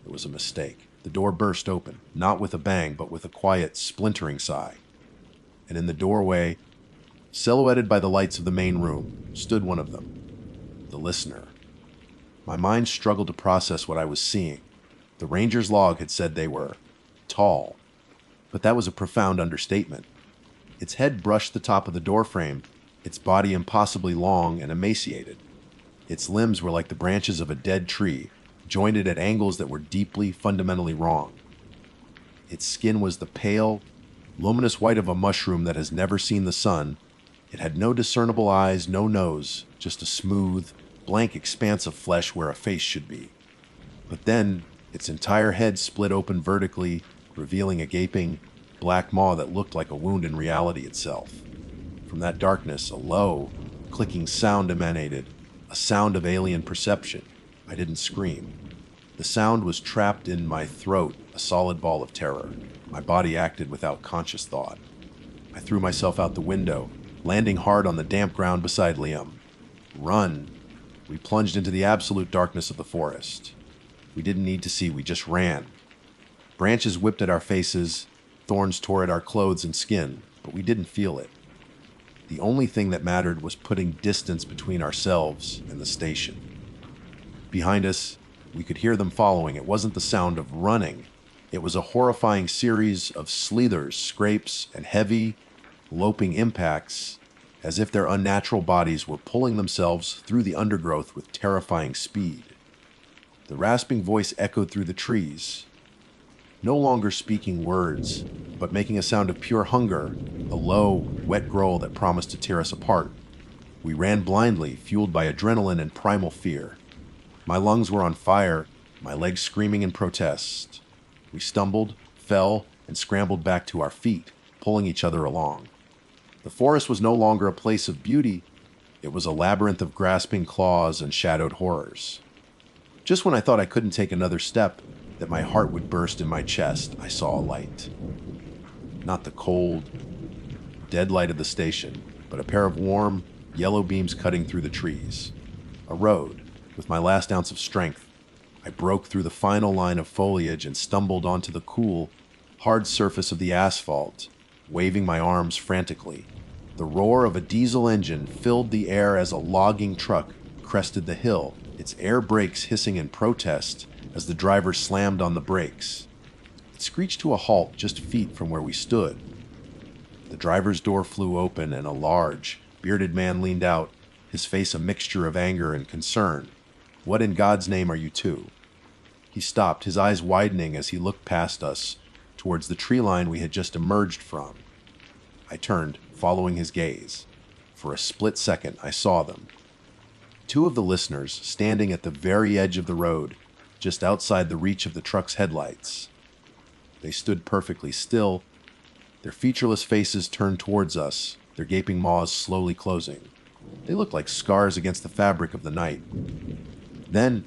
It was a mistake. The door burst open, not with a bang, but with a quiet, splintering sigh. And in the doorway, silhouetted by the lights of the main room, stood one of them, the listener. My mind struggled to process what I was seeing. The ranger's log had said they were tall, but that was a profound understatement. Its head brushed the top of the doorframe, its body impossibly long and emaciated. Its limbs were like the branches of a dead tree, jointed at angles that were deeply, fundamentally wrong. Its skin was the pale, luminous white of a mushroom that has never seen the sun. It had no discernible eyes, no nose, just a smooth, blank expanse of flesh where a face should be. But then, its entire head split open vertically, revealing a gaping, black maw that looked like a wound in reality itself. From that darkness, a low, clicking sound emanated, a sound of alien perception. I didn't scream. The sound was trapped in my throat, a solid ball of terror. My body acted without conscious thought. I threw myself out the window, landing hard on the damp ground beside Liam. Run! We plunged into the absolute darkness of the forest. We didn't need to see, we just ran. Branches whipped at our faces, thorns tore at our clothes and skin, but we didn't feel it. The only thing that mattered was putting distance between ourselves and the station. Behind us, we could hear them following. It wasn't the sound of running. It was a horrifying series of slithers, scrapes, and heavy, loping impacts, as if their unnatural bodies were pulling themselves through the undergrowth with terrifying speed. The rasping voice echoed through the trees, no longer speaking words, but making a sound of pure hunger, a low, wet growl that promised to tear us apart. We ran blindly, fueled by adrenaline and primal fear. My lungs were on fire, my legs screaming in protest. We stumbled, fell, and scrambled back to our feet, pulling each other along. The forest was no longer a place of beauty. It was a labyrinth of grasping claws and shadowed horrors. Just when I thought I couldn't take another step, that my heart would burst in my chest, I saw a light. Not the cold, dead light of the station, but a pair of warm, yellow beams cutting through the trees. A road. With my last ounce of strength, I broke through the final line of foliage and stumbled onto the cool, hard surface of the asphalt, waving my arms frantically. The roar of a diesel engine filled the air as a logging truck crested the hill, its air brakes hissing in protest as the driver slammed on the brakes. It screeched to a halt just feet from where we stood. The driver's door flew open and a large, bearded man leaned out, his face a mixture of anger and concern. "What in God's name are you two?" He stopped, his eyes widening as he looked past us, towards the tree line we had just emerged from. I turned, following his gaze. For a split second, I saw them. Two of the listeners, standing at the very edge of the road, just outside the reach of the truck's headlights. They stood perfectly still, their featureless faces turned towards us, their gaping maws slowly closing. They looked like scars against the fabric of the night. Then,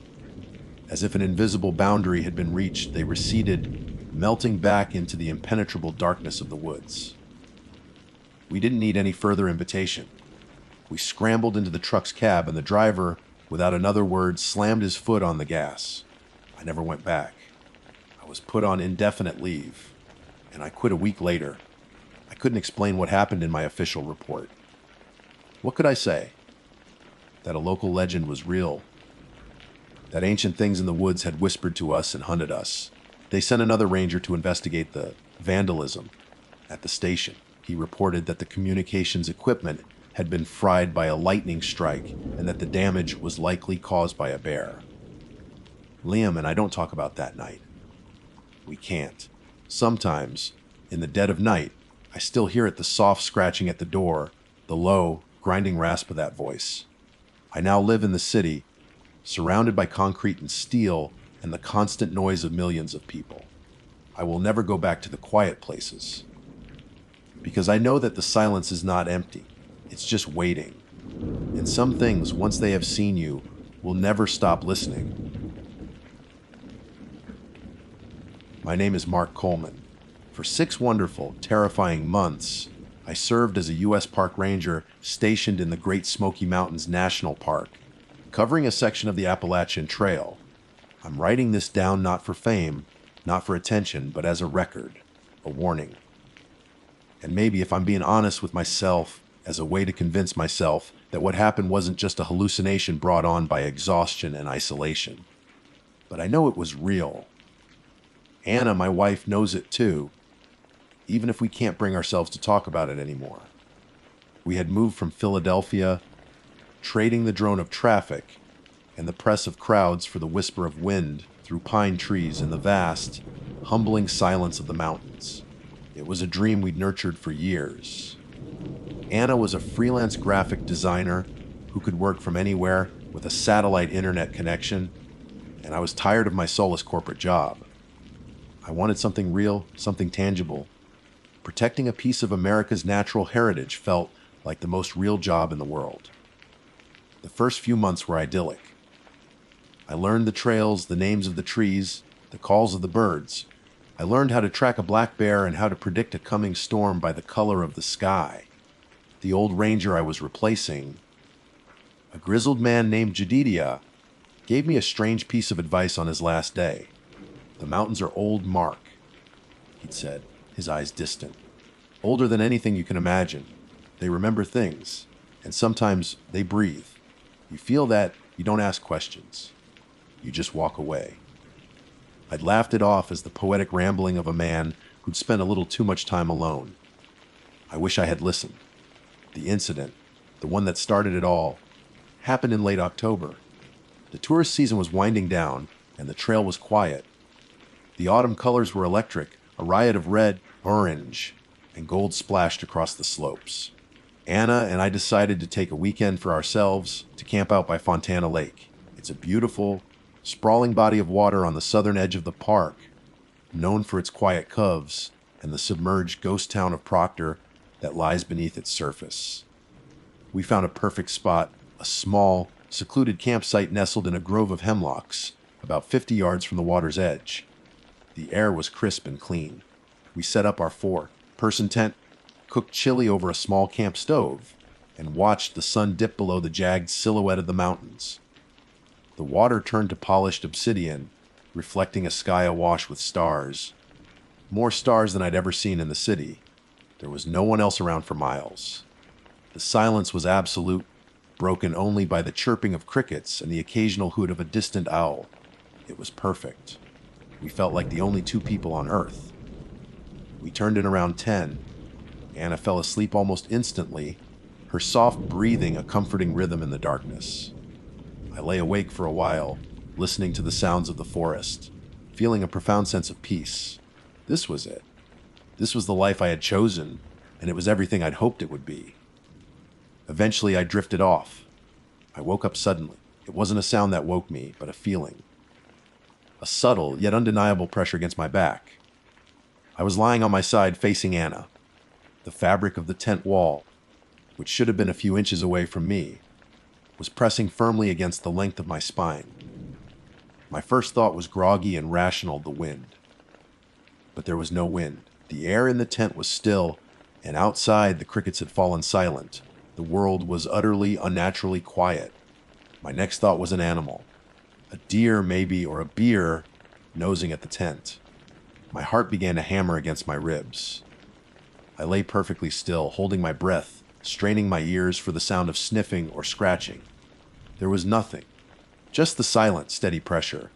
as if an invisible boundary had been reached, they receded, melting back into the impenetrable darkness of the woods. We didn't need any further invitation. We scrambled into the truck's cab, and the driver, without another word, slammed his foot on the gas. I never went back. I was put on indefinite leave, and I quit a week later. I couldn't explain what happened in my official report. What could I say? That a local legend was real. That ancient things in the woods had whispered to us and hunted us. They sent another ranger to investigate the vandalism at the station. He reported that the communications equipment had been fried by a lightning strike and that the damage was likely caused by a bear. Liam and I don't talk about that night. We can't. Sometimes, in the dead of night, I still hear it, the soft scratching at the door, the low, grinding rasp of that voice. I now live in the city, surrounded by concrete and steel and the constant noise of millions of people. I will never go back to the quiet places, because I know that the silence is not empty. It's just waiting. And some things, once they have seen you, will never stop listening. My name is Mark Coleman. For 6 wonderful, terrifying months, I served as a U.S. Park Ranger stationed in the Great Smoky Mountains National Park, covering a section of the Appalachian Trail. I'm writing this down not for fame, not for attention, but as a record, a warning. And maybe, if I'm being honest with myself, as a way to convince myself that what happened wasn't just a hallucination brought on by exhaustion and isolation. But I know it was real. Anna, my wife, knows it too, even if we can't bring ourselves to talk about it anymore. We had moved from Philadelphia, trading the drone of traffic and the press of crowds for the whisper of wind through pine trees in the vast, humbling silence of the mountains. It was a dream we'd nurtured for years. Anna was a freelance graphic designer who could work from anywhere with a satellite internet connection, and I was tired of my soulless corporate job. I wanted something real, something tangible. Protecting a piece of America's natural heritage felt like the most real job in the world. The first few months were idyllic. I learned the trails, the names of the trees, the calls of the birds. I learned how to track a black bear and how to predict a coming storm by the color of the sky. The old ranger I was replacing, a grizzled man named Jedidiah, gave me a strange piece of advice on his last day. "The mountains are old, Mark," he'd said, his eyes distant. "Older than anything you can imagine. They remember things, and sometimes they breathe. You feel that, you don't ask questions. You just walk away." I'd laughed it off as the poetic rambling of a man who'd spent a little too much time alone. I wish I had listened. The incident, the one that started it all, happened in late October. The tourist season was winding down, and the trail was quiet. The autumn colors were electric, a riot of red, orange, and gold splashed across the slopes. Anna and I decided to take a weekend for ourselves to camp out by Fontana Lake. It's a beautiful, sprawling body of water on the southern edge of the park, known for its quiet coves and the submerged ghost town of Proctor that lies beneath its surface. We found a perfect spot, a small, secluded campsite nestled in a grove of hemlocks, about 50 yards from the water's edge. The air was crisp and clean. We set up our 4-person tent, cooked chili over a small camp stove, and watched the sun dip below the jagged silhouette of the mountains. The water turned to polished obsidian, reflecting a sky awash with stars. More stars than I'd ever seen in the city. There was no one else around for miles. The silence was absolute, broken only by the chirping of crickets and the occasional hoot of a distant owl. It was perfect. We felt like the only 2 people on Earth. We turned in around 10. Anna fell asleep almost instantly, her soft breathing a comforting rhythm in the darkness. I lay awake for a while, listening to the sounds of the forest, feeling a profound sense of peace. This was it. This was the life I had chosen, and it was everything I'd hoped it would be. Eventually, I drifted off. I woke up suddenly. It wasn't a sound that woke me, but a feeling. A subtle, yet undeniable pressure against my back. I was lying on my side facing Anna. The fabric of the tent wall, which should have been a few inches away from me, was pressing firmly against the length of my spine. My first thought was groggy and rational, the wind. But there was no wind. The air in the tent was still, and outside the crickets had fallen silent. The world was utterly, unnaturally quiet. My next thought was an animal. A deer, maybe, or a bear, nosing at the tent. My heart began to hammer against my ribs. I lay perfectly still, holding my breath, straining my ears for the sound of sniffing or scratching. There was nothing, just the silent, steady pressure.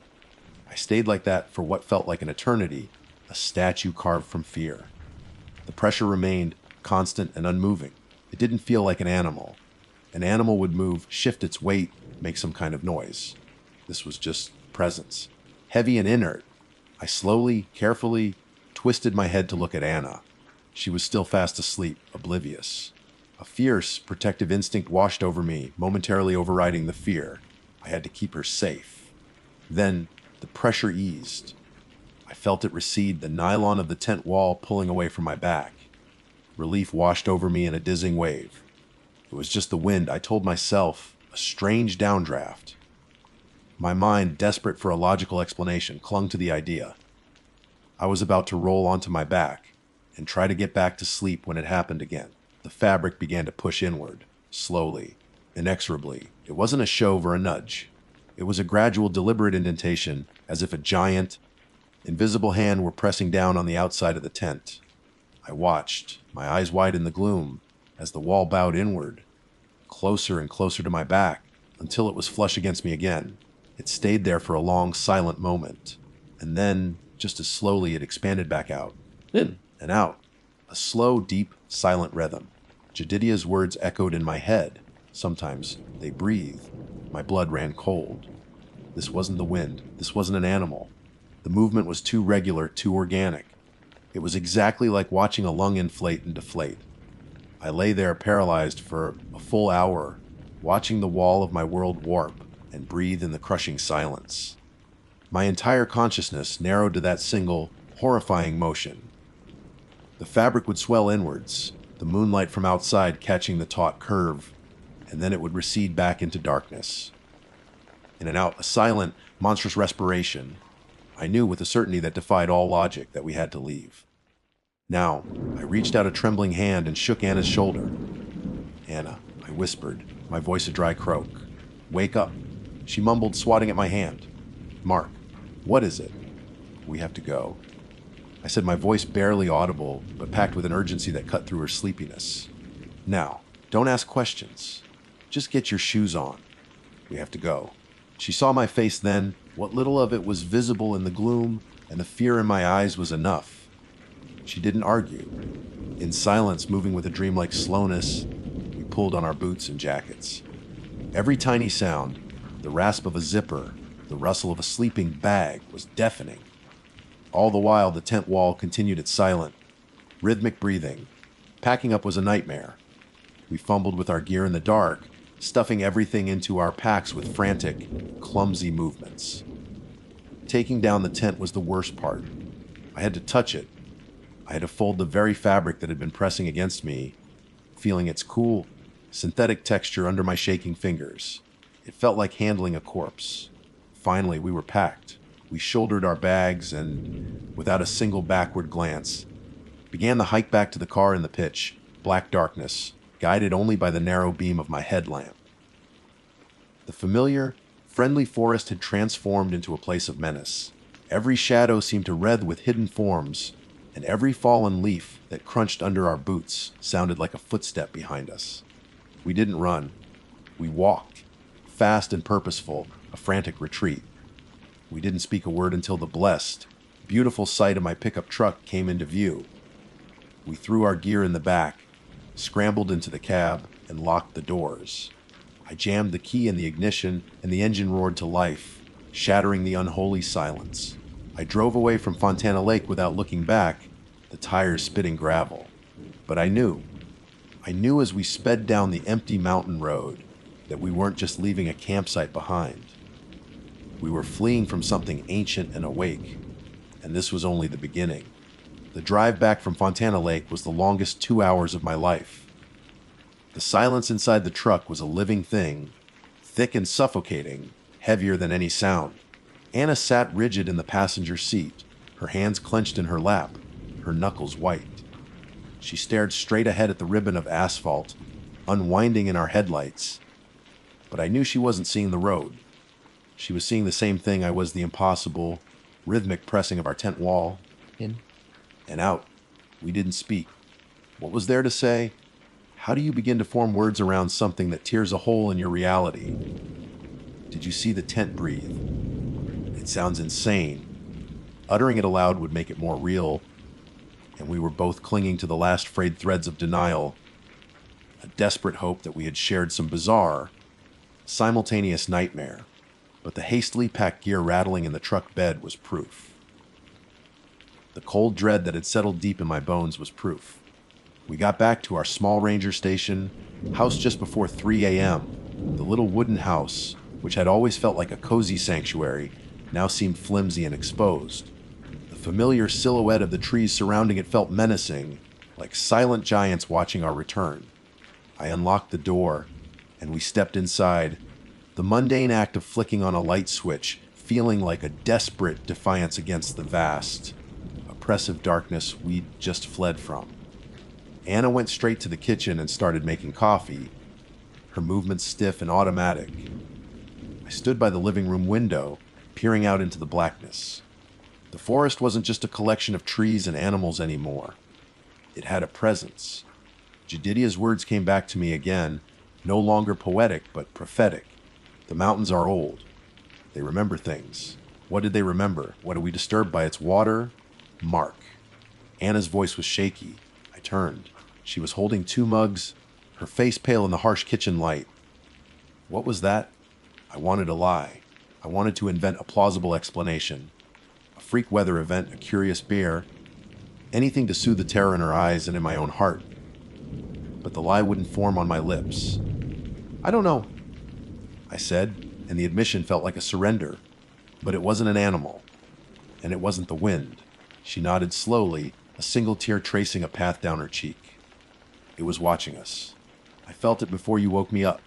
I stayed like that for what felt like an eternity, a statue carved from fear. The pressure remained constant and unmoving. It didn't feel like an animal. An animal would move, shift its weight, make some kind of noise. This was just presence. Heavy and inert. I slowly, carefully twisted my head to look at Anna. She was still fast asleep, oblivious. A fierce, protective instinct washed over me, momentarily overriding the fear. I had to keep her safe. Then the pressure eased. I felt it recede, the nylon of the tent wall pulling away from my back. Relief washed over me in a dizzying wave. It was just the wind, I told myself, a strange downdraft. My mind, desperate for a logical explanation, clung to the idea. I was about to roll onto my back and try to get back to sleep when it happened again. The fabric began to push inward, slowly, inexorably. It wasn't a shove or a nudge. It was a gradual, deliberate indentation, as if a giant, invisible hand were pressing down on the outside of the tent. I watched, my eyes wide in the gloom, as the wall bowed inward, closer and closer to my back, until it was flush against me again. It stayed there for a long, silent moment, and then, just as slowly, it expanded back out, in and out, a slow, deep, silent rhythm. Jedidiah's words echoed in my head. Sometimes they breathed. My blood ran cold. This wasn't the wind. This wasn't an animal. The movement was too regular, too organic. It was exactly like watching a lung inflate and deflate. I lay there paralyzed for a full hour, watching the wall of my world warp and breathe in the crushing silence. My entire consciousness narrowed to that single, horrifying motion. The fabric would swell inwards, the moonlight from outside catching the taut curve, and then it would recede back into darkness. In and out, a silent, monstrous respiration. I knew with a certainty that defied all logic that we had to leave. Now, I reached out a trembling hand and shook Anna's shoulder. "Anna," I whispered, my voice a dry croak. "Wake up." She mumbled, swatting at my hand. "Mark, what is it?" "We have to go." I said, my voice barely audible, but packed with an urgency that cut through her sleepiness. "Now, don't ask questions. Just get your shoes on. We have to go." She saw my face then. What little of it was visible in the gloom, and the fear in my eyes was enough. She didn't argue. In silence, moving with a dreamlike slowness, we pulled on our boots and jackets. Every tiny sound, the rasp of a zipper, the rustle of a sleeping bag, was deafening. All the while, the tent wall continued its silent, rhythmic breathing. Packing up was a nightmare. We fumbled with our gear in the dark, stuffing everything into our packs with frantic, clumsy movements. Taking down the tent was the worst part. I had to touch it. I had to fold the very fabric that had been pressing against me, feeling its cool, synthetic texture under my shaking fingers. It felt like handling a corpse. Finally, we were packed. We shouldered our bags and, without a single backward glance, began the hike back to the car in the pitch, black darkness, guided only by the narrow beam of my headlamp. The familiar, friendly forest had transformed into a place of menace. Every shadow seemed to wreathe with hidden forms, and every fallen leaf that crunched under our boots sounded like a footstep behind us. We didn't run. We walked, fast and purposeful, a frantic retreat. We didn't speak a word until the blessed, beautiful sight of my pickup truck came into view. We threw our gear in the back, scrambled into the cab, and locked the doors. I jammed the key in the ignition, and the engine roared to life, shattering the unholy silence. I drove away from Fontana Lake without looking back, the tires spitting gravel. But I knew as we sped down the empty mountain road, that we weren't just leaving a campsite behind. We were fleeing from something ancient and awake, and this was only the beginning. The drive back from Fontana Lake was the longest 2 hours of my life. The silence inside the truck was a living thing, thick and suffocating, heavier than any sound. Anna sat rigid in the passenger seat, her hands clenched in her lap, her knuckles white. She stared straight ahead at the ribbon of asphalt, unwinding in our headlights. But I knew she wasn't seeing the road. She was seeing the same thing I was, the impossible, rhythmic pressing of our tent wall. In and out. We didn't speak. What was there to say? How do you begin to form words around something that tears a hole in your reality? Did you see the tent breathe? It sounds insane. Uttering it aloud would make it more real, and we were both clinging to the last frayed threads of denial, a desperate hope that we had shared some bizarre, simultaneous nightmare. But the hastily packed gear rattling in the truck bed was proof. The cold dread that had settled deep in my bones was proof. We got back to our small ranger station, house just before 3 a.m. The little wooden house, which had always felt like a cozy sanctuary, now seemed flimsy and exposed. The familiar silhouette of the trees surrounding it felt menacing, like silent giants watching our return. I unlocked the door, and we stepped inside, the mundane act of flicking on a light switch, feeling like a desperate defiance against the vast, oppressive darkness we'd just fled from. Anna went straight to the kitchen and started making coffee, her movements stiff and automatic. I stood by the living room window, peering out into the blackness. The forest wasn't just a collection of trees and animals anymore. It had a presence. Jedidiah's words came back to me again, no longer poetic, but prophetic. The mountains are old. They remember things. What did they remember? What are we disturbed by? Its water? Mark. Anna's voice was shaky. I turned. She was holding 2 mugs, her face pale in the harsh kitchen light. What was that? I wanted to lie. I wanted to invent a plausible explanation. A freak weather event, a curious bear, anything to soothe the terror in her eyes and in my own heart. But the lie wouldn't form on my lips. I don't know, I said, and the admission felt like a surrender. But it wasn't an animal, and it wasn't the wind. She nodded slowly, a single tear tracing a path down her cheek. It was watching us. I felt it before you woke me up.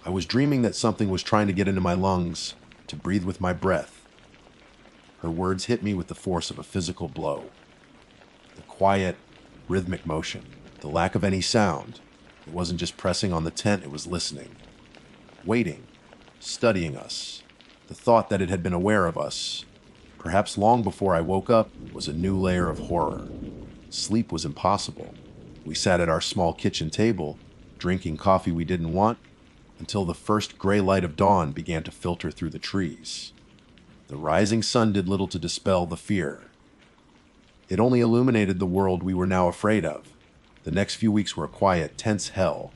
I was dreaming that something was trying to get into my lungs, to breathe with my breath. Her words hit me with the force of a physical blow. The quiet, rhythmic motion, the lack of any sound. It wasn't just pressing on the tent, it was listening. Waiting, studying us. The thought that it had been aware of us, perhaps long before I woke up, was a new layer of horror. Sleep was impossible. We sat at our small kitchen table, drinking coffee we didn't want, until the first gray light of dawn began to filter through the trees. The rising sun did little to dispel the fear. It only illuminated the world we were now afraid of. The next few weeks were a quiet, tense hell.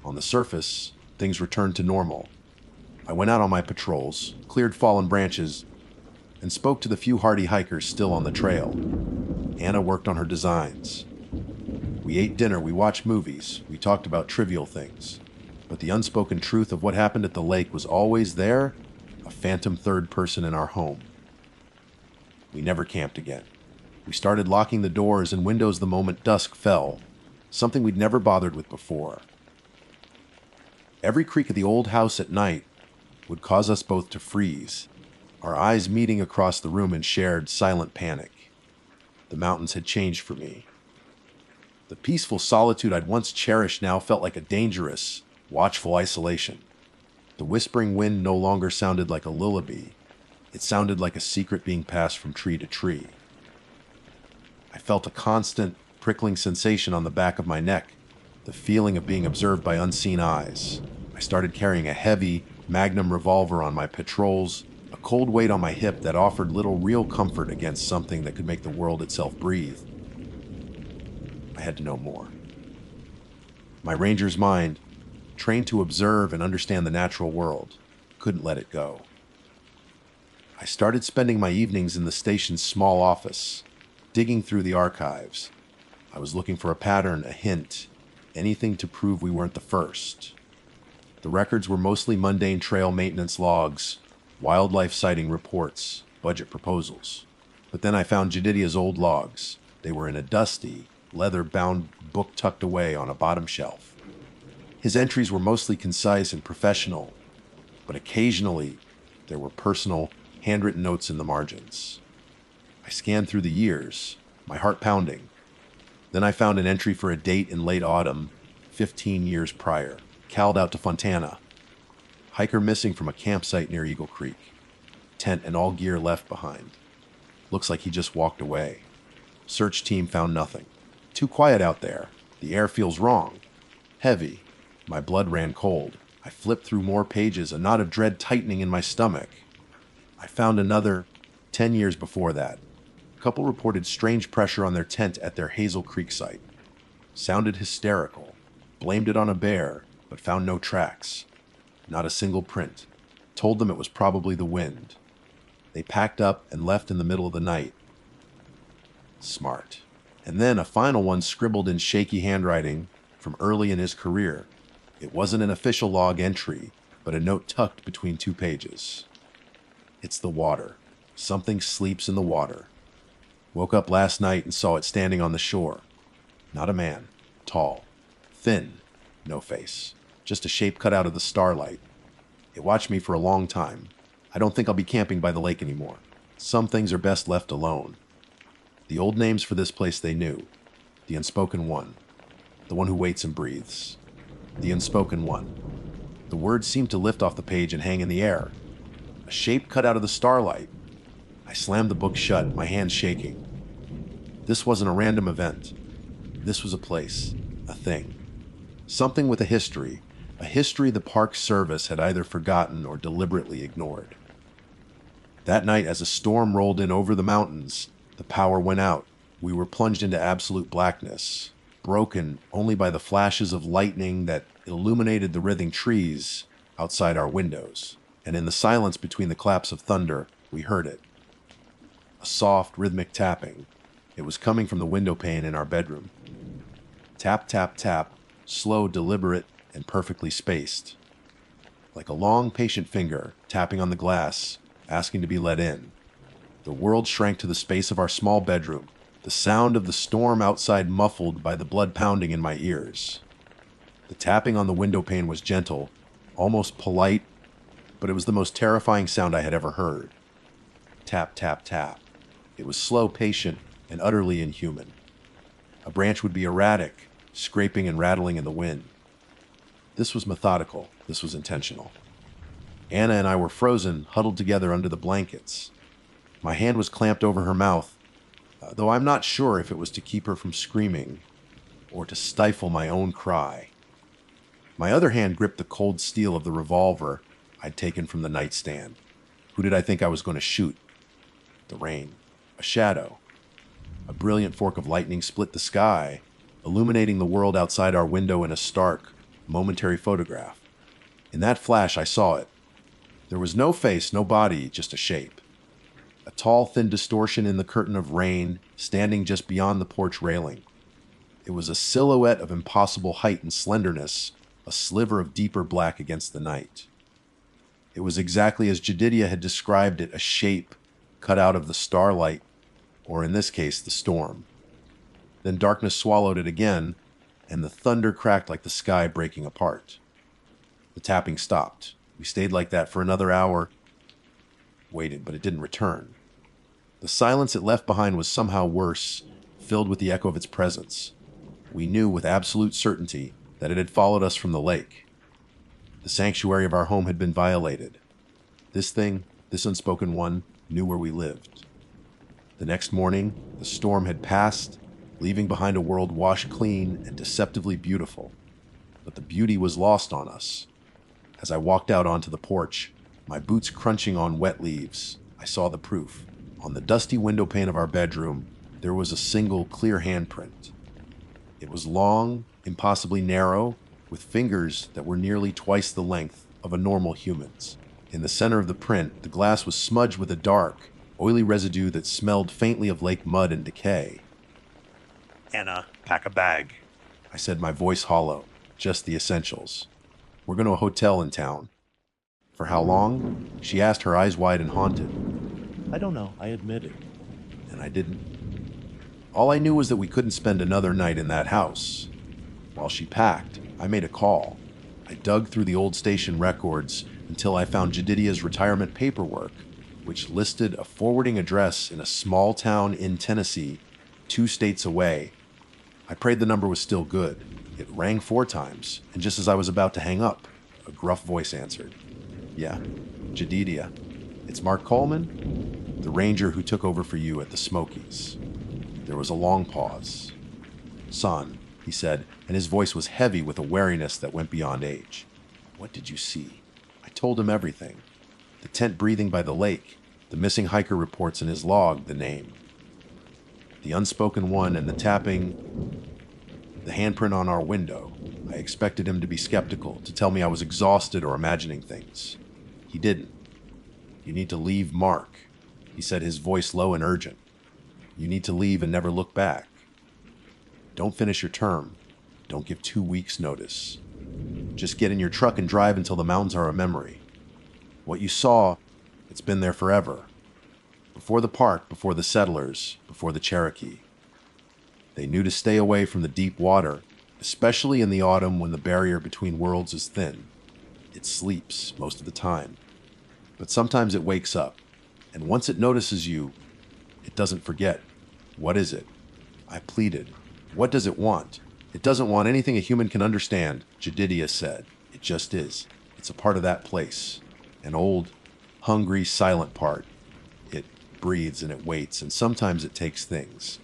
On the surface, things returned to normal. I went out on my patrols, cleared fallen branches, and spoke to the few hardy hikers still on the trail. Anna worked on her designs. We ate dinner, we watched movies, we talked about trivial things. But the unspoken truth of what happened at the lake was always there, a phantom third person in our home. We never camped again. We started locking the doors and windows the moment dusk fell, something we'd never bothered with before. Every creak of the old house at night would cause us both to freeze, our eyes meeting across the room in shared, silent panic. The mountains had changed for me. The peaceful solitude I'd once cherished now felt like a dangerous, watchful isolation. The whispering wind no longer sounded like a lullaby. It sounded like a secret being passed from tree to tree. I felt a constant, prickling sensation on the back of my neck, the feeling of being observed by unseen eyes. I started carrying a heavy, Magnum revolver on my patrols, a cold weight on my hip that offered little real comfort against something that could make the world itself breathe. I had to know more. My ranger's mind, trained to observe and understand the natural world, couldn't let it go. I started spending my evenings in the station's small office, digging through the archives. I was looking for a pattern, a hint, anything to prove we weren't the first. The records were mostly mundane trail maintenance logs, wildlife sighting reports, budget proposals. But then I found Jedidiah's old logs. They were in a dusty, leather-bound book tucked away on a bottom shelf. His entries were mostly concise and professional, but occasionally there were personal, handwritten notes in the margins. I scanned through the years, my heart pounding. Then I found an entry for a date in late autumn, 15 years prior, called out to Fontana. Hiker missing from a campsite near Eagle Creek. Tent and all gear left behind. Looks like he just walked away. Search team found nothing. Too quiet out there. The air feels wrong. Heavy. My blood ran cold. I flipped through more pages, a knot of dread tightening in my stomach. I found another 10 years before that. A couple reported strange pressure on their tent at their Hazel Creek site. Sounded hysterical. Blamed it on a bear, but found no tracks. Not a single print. Told them it was probably the wind. They packed up and left in the middle of the night. Smart. And then a final one scribbled in shaky handwriting from early in his career. It wasn't an official log entry, but a note tucked between 2 pages. It's the water. Something sleeps in the water. Woke up last night and saw it standing on the shore. Not a man. Tall. Thin. No face. Just a shape cut out of the starlight. It watched me for a long time. I don't think I'll be camping by the lake anymore. Some things are best left alone. The old names for this place they knew. The Unspoken One. The one who waits and breathes. The Unspoken One. The words seemed to lift off the page and hang in the air. A shape cut out of the starlight. I slammed the book shut, my hands shaking. This wasn't a random event. This was a place, a thing. Something with a history the Park Service had either forgotten or deliberately ignored. That night, as a storm rolled in over the mountains, the power went out. We were plunged into absolute blackness, broken only by the flashes of lightning that illuminated the writhing trees outside our windows. And in the silence between the claps of thunder, we heard it. A soft, rhythmic tapping. It was coming from the window pane in our bedroom. Tap, tap, tap, slow, deliberate, and perfectly spaced. Like a long, patient finger tapping on the glass, asking to be let in. The world shrank to the space of our small bedroom, the sound of the storm outside muffled by the blood pounding in my ears. The tapping on the window pane was gentle, almost polite, but it was the most terrifying sound I had ever heard. Tap, tap, tap. It was slow, patient, and utterly inhuman. A branch would be erratic, scraping and rattling in the wind. This was methodical. This was intentional. Anna and I were frozen, huddled together under the blankets. My hand was clamped over her mouth, though I'm not sure if it was to keep her from screaming or to stifle my own cry. My other hand gripped the cold steel of the revolver I'd taken from the nightstand. Who did I think I was going to shoot? The rain. A shadow. A brilliant fork of lightning split the sky, illuminating the world outside our window in a stark, momentary photograph. In that flash, I saw it. There was no face, no body, just a shape. A tall, thin distortion in the curtain of rain, standing just beyond the porch railing. It was a silhouette of impossible height and slenderness, a sliver of deeper black against the night. It was exactly as Jedidiah had described it, a shape cut out of the starlight, or in this case, the storm. Then darkness swallowed it again, and the thunder cracked like the sky breaking apart. The tapping stopped. We stayed like that for another hour. Waited, but it didn't return. The silence it left behind was somehow worse, filled with the echo of its presence. We knew with absolute certainty that it had followed us from the lake. The sanctuary of our home had been violated. This thing, this unspoken one, knew where we lived. The next morning, the storm had passed, leaving behind a world washed clean and deceptively beautiful. But the beauty was lost on us. As I walked out onto the porch, my boots crunching on wet leaves, I saw the proof. On the dusty window pane of our bedroom, there was a single clear handprint. It was long, impossibly narrow, with fingers that were nearly twice the length of a normal human's. In the center of the print, the glass was smudged with a dark, oily residue that smelled faintly of lake mud and decay. Anna, pack a bag. I said, my voice hollow, just the essentials. We're going to a hotel in town. For how long? She asked, her eyes wide and haunted. I don't know, I admit it. And I didn't. All I knew was that we couldn't spend another night in that house. While she packed, I made a call. I dug through the old station records until I found Jedidiah's retirement paperwork, which listed a forwarding address in a small town in Tennessee, 2 states away. I prayed the number was still good. It rang 4 times, and just as I was about to hang up, a gruff voice answered. Yeah, Jedidiah. It's Mark Coleman, the ranger who took over for you at the Smokies. There was a long pause. Son, he said, and his voice was heavy with a wariness that went beyond age. What did you see? I told him everything. The tent breathing by the lake, the missing hiker reports in his log, the name. The unspoken one and the tapping, the handprint on our window. I expected him to be skeptical, to tell me I was exhausted or imagining things. He didn't. You need to leave, Mark, he said, his voice low and urgent. You need to leave and never look back. Don't finish your term. Don't give 2 weeks' notice. Just get in your truck and drive until the mountains are a memory. What you saw, it's been there forever. Before the park, before the settlers, before the Cherokee. They knew to stay away from the deep water, especially in the autumn when the barrier between worlds is thin. It sleeps most of the time. But sometimes it wakes up, and once it notices you, it doesn't forget. What is it? I pleaded. What does it want? It doesn't want anything a human can understand, Jedidiah said. It just is. It's a part of that place. An old, hungry, silent part. It breathes and it waits, and sometimes it takes things.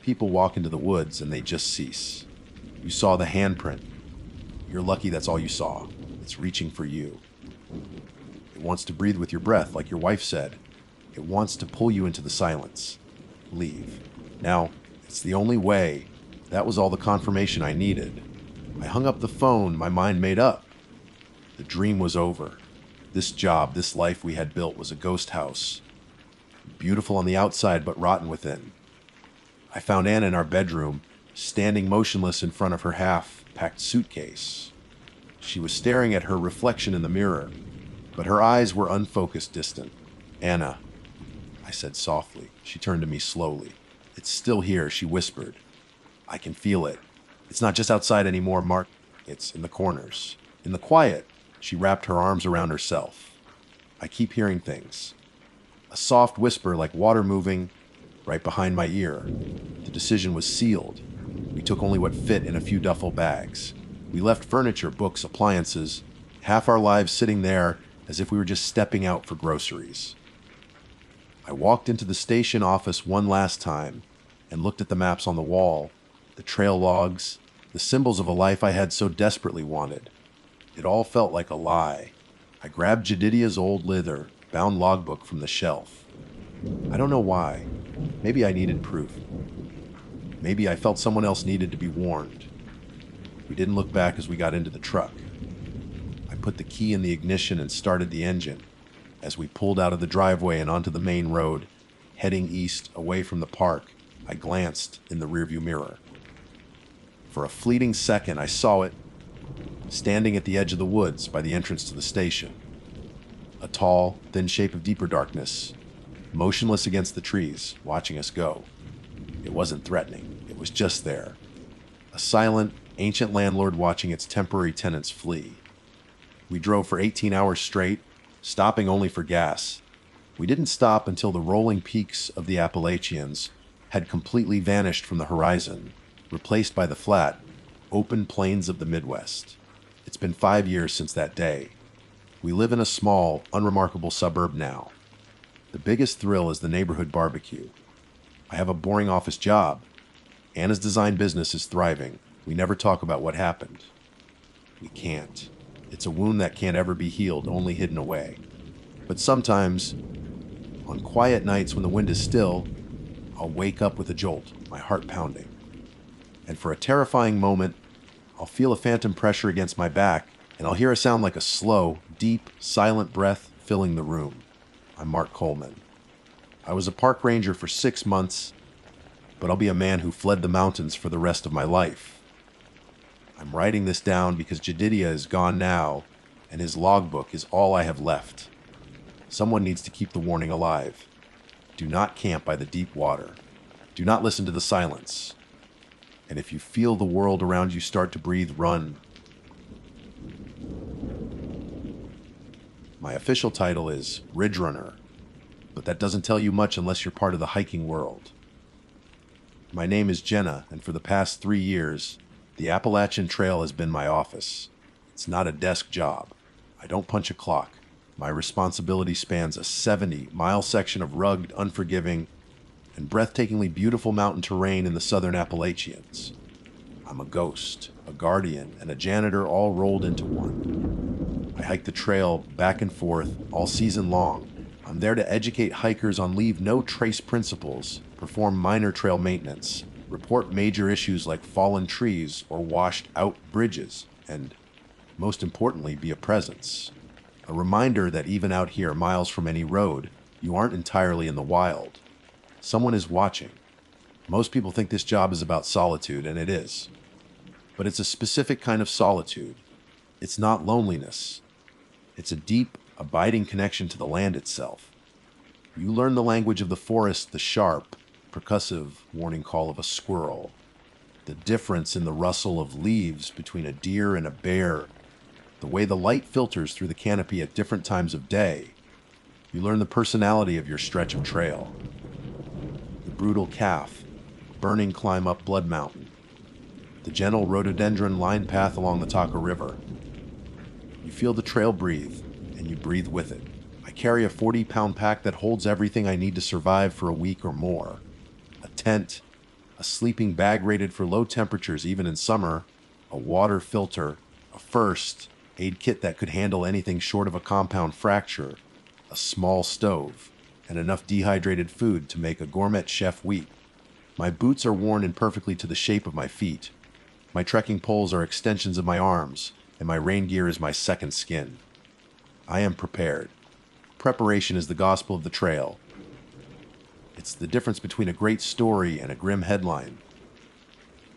People walk into the woods and they just cease. You saw the handprint. You're lucky that's all you saw. It's reaching for you. It wants to breathe with your breath, like your wife said. It wants to pull you into the silence. Leave. Now, it's the only way. That was all the confirmation I needed. I hung up the phone, my mind made up. The dream was over. This job, this life we had built was a ghost house. Beautiful on the outside, but rotten within. I found Anna in our bedroom, standing motionless in front of her half-packed suitcase. She was staring at her reflection in the mirror, but her eyes were unfocused, distant. Anna, I said softly. She turned to me slowly. It's still here, she whispered. I can feel it. It's not just outside anymore, Mark. It's in the corners. In the quiet, she wrapped her arms around herself. I keep hearing things. A soft whisper like water moving right behind my ear. The decision was sealed. We took only what fit in a few duffel bags. We left furniture, books, appliances, half our lives sitting there as if we were just stepping out for groceries. I walked into the station office one last time and looked at the maps on the wall, the trail logs, the symbols of a life I had so desperately wanted. It all felt like a lie. I grabbed Jedidiah's old leather-bound logbook from the shelf. I don't know why. Maybe I needed proof. Maybe I felt someone else needed to be warned. We didn't look back as we got into the truck. I put the key in the ignition and started the engine. As we pulled out of the driveway and onto the main road, heading east away from the park, I glanced in the rearview mirror. For a fleeting second, I saw it, standing at the edge of the woods by the entrance to the station. A tall, thin shape of deeper darkness, motionless against the trees, watching us go. It wasn't threatening. It was just there. A silent, ancient landlord watching its temporary tenants flee. We drove for 18 hours straight, stopping only for gas. We didn't stop until the rolling peaks of the Appalachians had completely vanished from the horizon, replaced by the flat, open plains of the Midwest. It's been 5 years since that day. We live in a small, unremarkable suburb now. The biggest thrill is the neighborhood barbecue. I have a boring office job. Anna's design business is thriving. We never talk about what happened. We can't. It's a wound that can't ever be healed, only hidden away. But sometimes, on quiet nights when the wind is still, I'll wake up with a jolt, my heart pounding. And for a terrifying moment, I'll feel a phantom pressure against my back, and I'll hear a sound like a slow, deep, silent breath filling the room. I'm Mark Coleman. I was a park ranger for 6 months, but I'll be a man who fled the mountains for the rest of my life. I'm writing this down because Jedidiah is gone now, and his logbook is all I have left. Someone needs to keep the warning alive. Do not camp by the deep water. Do not listen to the silence. And if you feel the world around you start to breathe, run. My official title is Ridge Runner, but that doesn't tell you much unless you're part of the hiking world. My name is Jenna, and for the past 3 years, the Appalachian Trail has been my office. It's not a desk job. I don't punch a clock. My responsibility spans a 70-mile section of rugged, unforgiving, and breathtakingly beautiful mountain terrain in the southern Appalachians. I'm a ghost, a guardian, and a janitor all rolled into one. I hike the trail back and forth all season long. I'm there to educate hikers on leave no trace principles, perform minor trail maintenance, report major issues like fallen trees or washed out bridges, and most importantly, be a presence. A reminder that even out here, miles from any road, you aren't entirely in the wild. Someone is watching. Most people think this job is about solitude, and it is. But it's a specific kind of solitude. It's not loneliness. It's a deep, abiding connection to the land itself. You learn the language of the forest, the sharp, percussive warning call of a squirrel, the difference in the rustle of leaves between a deer and a bear, the way the light filters through the canopy at different times of day. You learn the personality of your stretch of trail. The brutal calf, burning climb up Blood Mountain. The gentle rhododendron-lined path along the Taka River. You feel the trail breathe, and you breathe with it. I carry a 40-pound pack that holds everything I need to survive for a week or more. A tent, a sleeping bag rated for low temperatures even in summer, a water filter, a first aid kit that could handle anything short of a compound fracture, a small stove, and enough dehydrated food to make a gourmet chef weep. My boots are worn in perfectly to the shape of my feet. My trekking poles are extensions of my arms, and my rain gear is my second skin. I am prepared. Preparation is the gospel of the trail. It's the difference between a great story and a grim headline.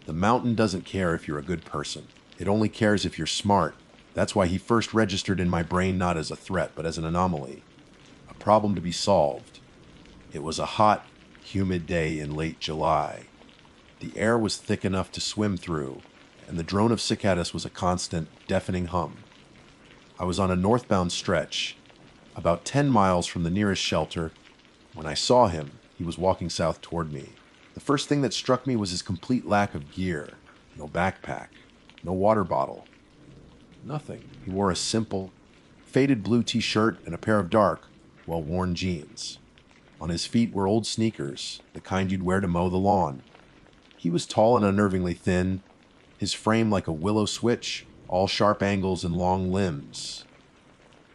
The mountain doesn't care if you're a good person. It only cares if you're smart. That's why he first registered in my brain not as a threat, but as an anomaly. A problem to be solved. It was a hot, humid day in late July. The air was thick enough to swim through, and the drone of cicadas was a constant, deafening hum. I was on a northbound stretch, about 10 miles from the nearest shelter. When I saw him, he was walking south toward me. The first thing that struck me was his complete lack of gear. No backpack, no water bottle, nothing. He wore a simple, faded blue t-shirt and a pair of dark, well-worn jeans. On his feet were old sneakers, the kind you'd wear to mow the lawn. He was tall and unnervingly thin, his frame like a willow switch, all sharp angles and long limbs.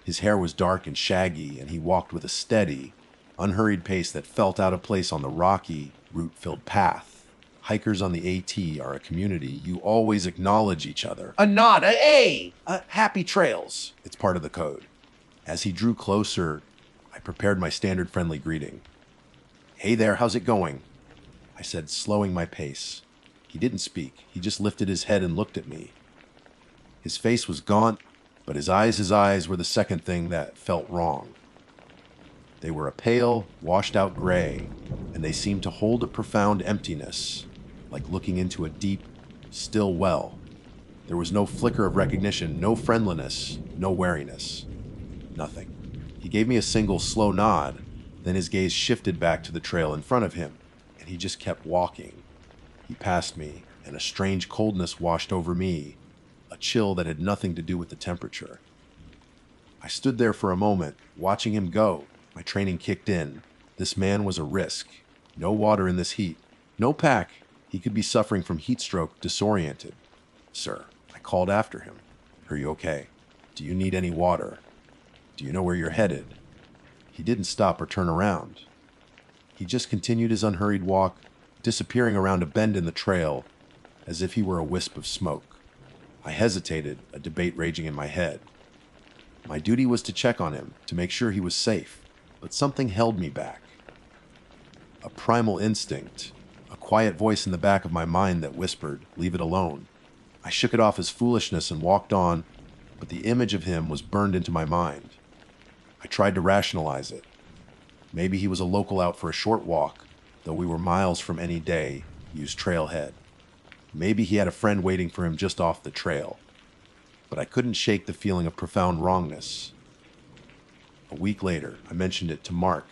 His hair was dark and shaggy, and he walked with a steady, unhurried pace that felt out of place on the rocky, root-filled path. Hikers on the AT are a community. You always acknowledge each other. A nod, a hey, a happy trails. It's part of the code. As he drew closer, I prepared my standard friendly greeting. Hey there, how's it going? I said, slowing my pace. He didn't speak. He just lifted his head and looked at me. His face was gaunt, but his eyes were the second thing that felt wrong. They were a pale, washed-out gray, and they seemed to hold a profound emptiness, like looking into a deep, still well. There was no flicker of recognition, no friendliness, no wariness. Nothing. He gave me a single slow nod, then his gaze shifted back to the trail in front of him, and he just kept walking. He passed me, and a strange coldness washed over me, a chill that had nothing to do with the temperature. I stood there for a moment, watching him go. My training kicked in. This man was a risk. No water in this heat. No pack. He could be suffering from heat stroke, disoriented. Sir, I called after him. Are you okay? Do you need any water? Do you know where you're headed? He didn't stop or turn around. He just continued his unhurried walk, disappearing around a bend in the trail, as if he were a wisp of smoke. I hesitated, a debate raging in my head. My duty was to check on him, to make sure he was safe, but something held me back. A primal instinct, a quiet voice in the back of my mind that whispered, leave it alone. I shook it off as foolishness and walked on, but the image of him was burned into my mind. I tried to rationalize it. Maybe he was a local out for a short walk, though we were miles from any day-used trailhead. Maybe he had a friend waiting for him just off the trail. But I couldn't shake the feeling of profound wrongness. A week later, I mentioned it to Mark,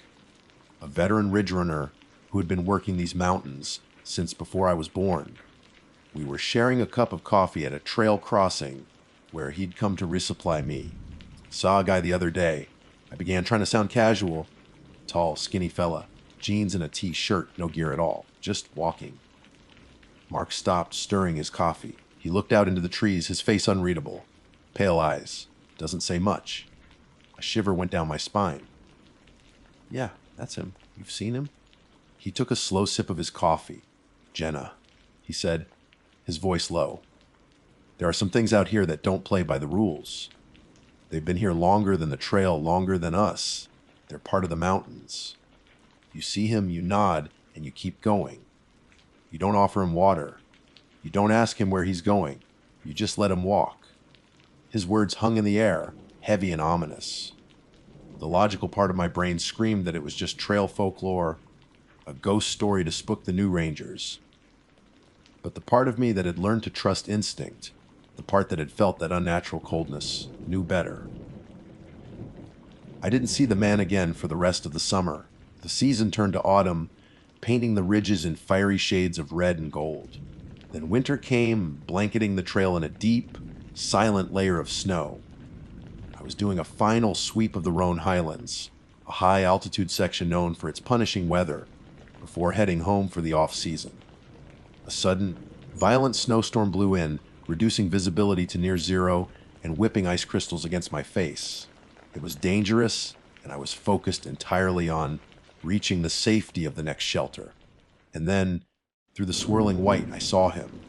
a veteran ridge runner who had been working these mountains since before I was born. We were sharing a cup of coffee at a trail crossing where he'd come to resupply me. Saw a guy the other day. I began trying to sound casual. Tall, skinny fella, jeans and a t-shirt, no gear at all, just walking. Mark stopped, stirring his coffee. He looked out into the trees, his face unreadable. Pale eyes. Doesn't say much. A shiver went down my spine. Yeah, that's him. You've seen him? He took a slow sip of his coffee. Jenna, he said, his voice low. There are some things out here that don't play by the rules. They've been here longer than the trail, longer than us. They're part of the mountains. You see him, you nod, and you keep going. You don't offer him water. You don't ask him where he's going. You just let him walk. His words hung in the air, heavy and ominous. The logical part of my brain screamed that it was just trail folklore, a ghost story to spook the new rangers. But the part of me that had learned to trust instinct, the part that had felt that unnatural coldness, knew better. I didn't see the man again for the rest of the summer. The season turned to autumn, painting the ridges in fiery shades of red and gold. Then winter came, blanketing the trail in a deep, silent layer of snow. I was doing a final sweep of the Rhone Highlands, a high-altitude section known for its punishing weather, before heading home for the off-season. A sudden, violent snowstorm blew in, reducing visibility to near zero and whipping ice crystals against my face. It was dangerous, and I was focused entirely on reaching the safety of the next shelter. And then, through the swirling white, I saw him.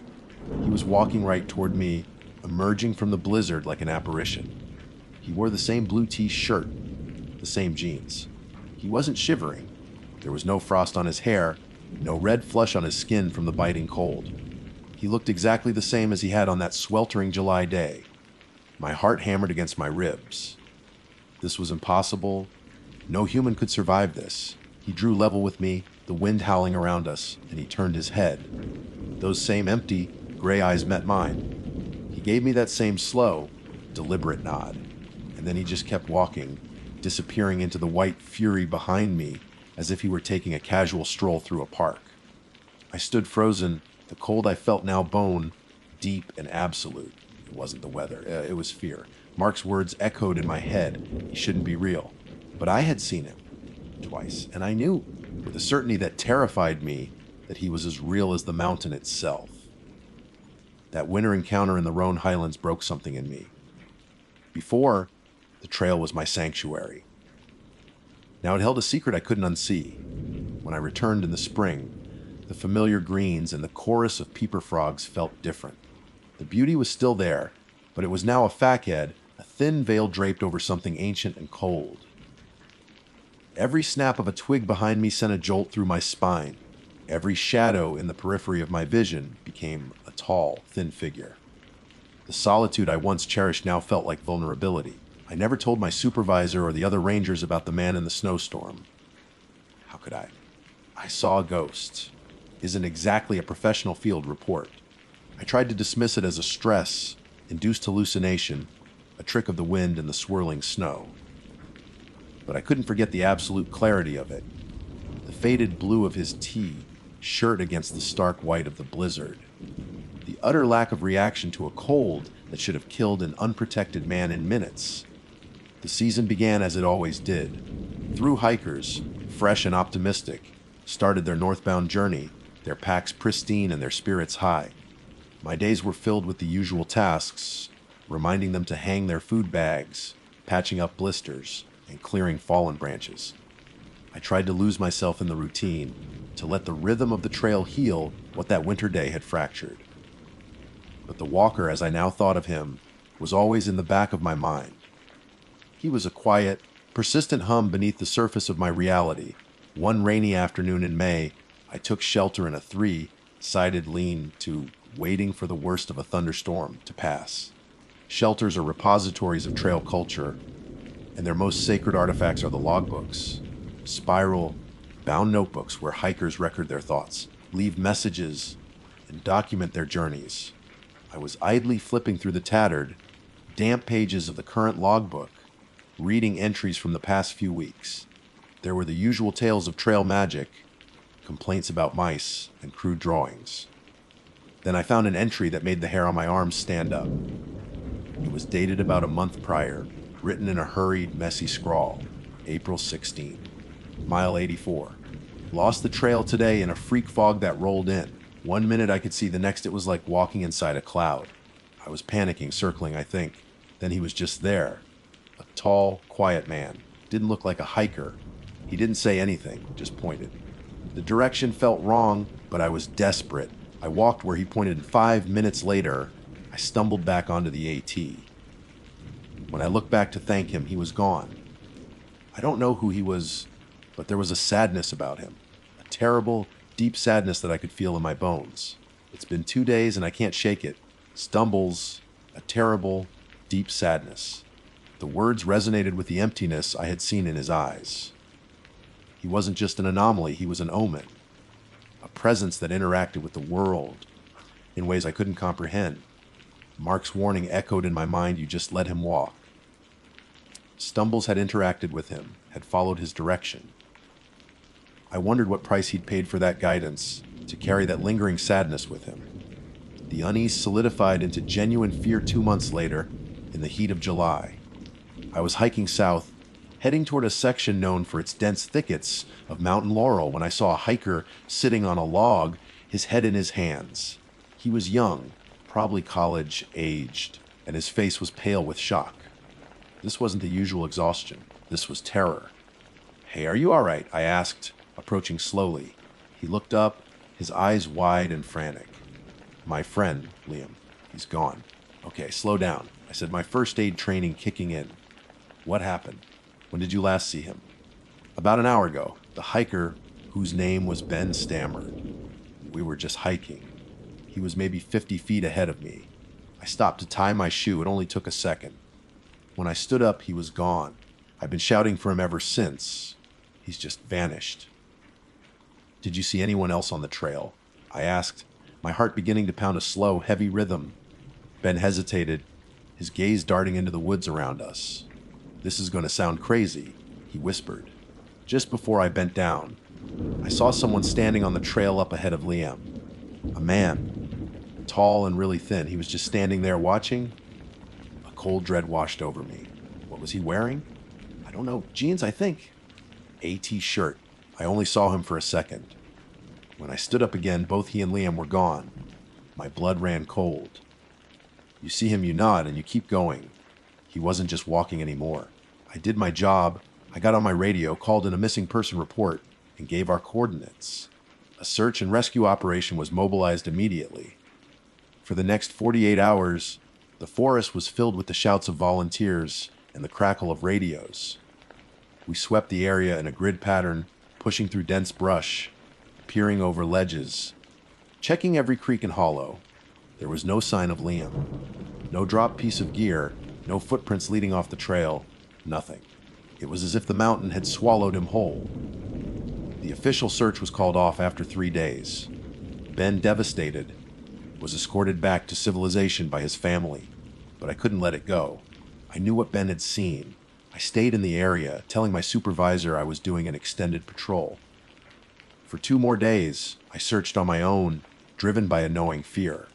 He was walking right toward me, emerging from the blizzard like an apparition. He wore the same blue t-shirt, the same jeans. He wasn't shivering. There was no frost on his hair, no red flush on his skin from the biting cold. He looked exactly the same as he had on that sweltering July day. My heart hammered against my ribs. This was impossible. No human could survive this. He drew level with me, the wind howling around us, and he turned his head. Those same empty, gray eyes met mine. He gave me that same slow, deliberate nod. And then he just kept walking, disappearing into the white fury behind me as if he were taking a casual stroll through a park. I stood frozen, the cold I felt now bone, deep and absolute. It wasn't the weather, it was fear. Mark's words echoed in my head. He shouldn't be real. But I had seen him twice, and I knew, with a certainty that terrified me, that he was as real as the mountain itself. That winter encounter in the Rhone Highlands broke something in me. Before, the trail was my sanctuary. Now it held a secret I couldn't unsee. When I returned in the spring, the familiar greens and the chorus of peeper frogs felt different. The beauty was still there, but it was now a facade, a thin veil draped over something ancient and cold. Every snap of a twig behind me sent a jolt through my spine. Every shadow in the periphery of my vision became a tall, thin figure. The solitude I once cherished now felt like vulnerability. I never told my supervisor or the other rangers about the man in the snowstorm. How could I? I saw a ghost. Isn't exactly a professional field report. I tried to dismiss it as a stress, induced hallucination, a trick of the wind and the swirling snow. But I couldn't forget the absolute clarity of it. The faded blue of his tee, shirt against the stark white of the blizzard. The utter lack of reaction to a cold that should have killed an unprotected man in minutes. The season began as it always did. Through hikers, fresh and optimistic, started their northbound journey, their packs pristine and their spirits high. My days were filled with the usual tasks, reminding them to hang their food bags, patching up blisters, and clearing fallen branches. I tried to lose myself in the routine, to let the rhythm of the trail heal what that winter day had fractured. But the walker, as I now thought of him, was always in the back of my mind. He was a quiet, persistent hum beneath the surface of my reality. One rainy afternoon in May, I took shelter in a three-sided lean-to, waiting for the worst of a thunderstorm to pass. Shelters are repositories of trail culture, and their most sacred artifacts are the logbooks, spiral, bound notebooks where hikers record their thoughts, leave messages, and document their journeys. I was idly flipping through the tattered, damp pages of the current logbook, reading entries from the past few weeks. There were the usual tales of trail magic, complaints about mice, and crude drawings. Then I found an entry that made the hair on my arms stand up. It was dated about a month prior, written in a hurried, messy scrawl. April 16. Mile 84. Lost the trail today in a freak fog that rolled in. One minute I could see, the next it was like walking inside a cloud. I was panicking, circling, I think. Then he was just there. A tall, quiet man. Didn't look like a hiker. He didn't say anything, just pointed. The direction felt wrong, but I was desperate. I walked where he pointed. 5 minutes later, I stumbled back onto the AT. When I looked back to thank him, he was gone. I don't know who he was, but there was a sadness about him. A terrible, deep sadness that I could feel in my bones. It's been 2 days and I can't shake it. Stumbles, a terrible, deep sadness. The words resonated with the emptiness I had seen in his eyes. He wasn't just an anomaly, he was an omen. A presence that interacted with the world in ways I couldn't comprehend. Mark's warning echoed in my mind, you just let him walk. Stumbles had interacted with him, had followed his direction. I wondered what price he'd paid for that guidance, to carry that lingering sadness with him. The unease solidified into genuine fear 2 months later, in the heat of July. I was hiking south, heading toward a section known for its dense thickets of mountain laurel, when I saw a hiker sitting on a log, his head in his hands. He was young, probably college-aged, and his face was pale with shock. This wasn't the usual exhaustion. This was terror. "Hey, are you all right?" I asked, approaching slowly. He looked up, his eyes wide and frantic. "My friend, Liam. He's gone." "Okay, slow down," I said, my first aid training kicking in. "What happened? When did you last see him?" "About an hour ago. The hiker, whose name was Ben, stammered. We were just hiking. He was maybe 50 feet ahead of me. I stopped to tie my shoe. It only took a second. When I stood up, he was gone. I've been shouting for him ever since. He's just vanished." "Did you see anyone else on the trail?" I asked, my heart beginning to pound a slow, heavy rhythm. Ben hesitated, his gaze darting into the woods around us. "This is going to sound crazy," he whispered. Just before I bent down, I saw someone standing on the trail up ahead of Liam. A man, tall and really thin. He was just standing there watching. A cold dread washed over me. What was he wearing? I don't know. Jeans, I think. AT shirt. I only saw him for a second. When I stood up again, both he and Liam were gone. My blood ran cold. You see him, you nod, and you keep going. He wasn't just walking anymore. I did my job. I got on my radio, called in a missing person report, and gave our coordinates. A search and rescue operation was mobilized immediately. For the next 48 hours, the forest was filled with the shouts of volunteers and the crackle of radios. We swept the area in a grid pattern, pushing through dense brush, peering over ledges, checking every creek and hollow. There was no sign of Liam. No dropped piece of gear, no footprints leading off the trail, nothing. It was as if the mountain had swallowed him whole. The official search was called off after 3 days. Ben, devastated, was escorted back to civilization by his family, but I couldn't let it go. I knew what Ben had seen. I stayed in the area, telling my supervisor I was doing an extended patrol. For 2 more days, I searched on my own, driven by a knowing fear.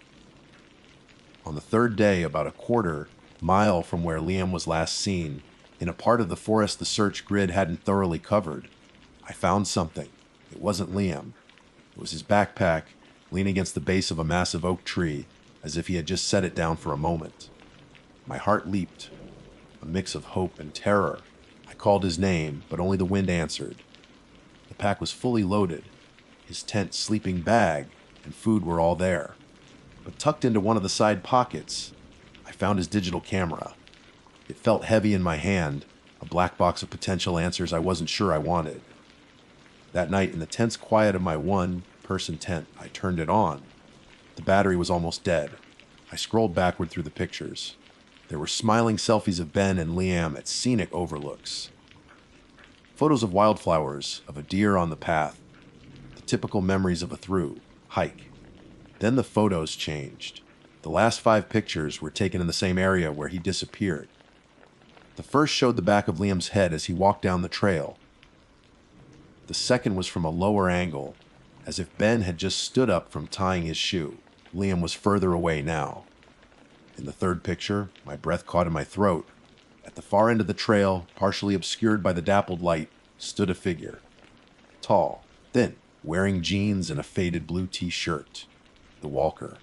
On the 3rd day, about a quarter mile from where Liam was last seen, in a part of the forest the search grid hadn't thoroughly covered, I found something. It wasn't Liam. It was his backpack, leaning against the base of a massive oak tree, as if he had just set it down for a moment. My heart leaped, a mix of hope and terror. I called his name, but only the wind answered. The pack was fully loaded. His tent, sleeping bag, and food were all there. But tucked into one of the side pockets, I found his digital camera. It felt heavy in my hand, a black box of potential answers I wasn't sure I wanted. That night, in the tense quiet of my one-person tent, I turned it on. The battery was almost dead. I scrolled backward through the pictures. There were smiling selfies of Ben and Liam at scenic overlooks. Photos of wildflowers, of a deer on the path, the typical memories of a hike. Then the photos changed. The last 5 pictures were taken in the same area where he disappeared. The first showed the back of Liam's head as he walked down the trail. The second was from a lower angle, as if Ben had just stood up from tying his shoe. Liam was further away now. In the 3rd picture, my breath caught in my throat. At the far end of the trail, partially obscured by the dappled light, stood a figure. Tall, thin, wearing jeans and a faded blue t-shirt. the walker.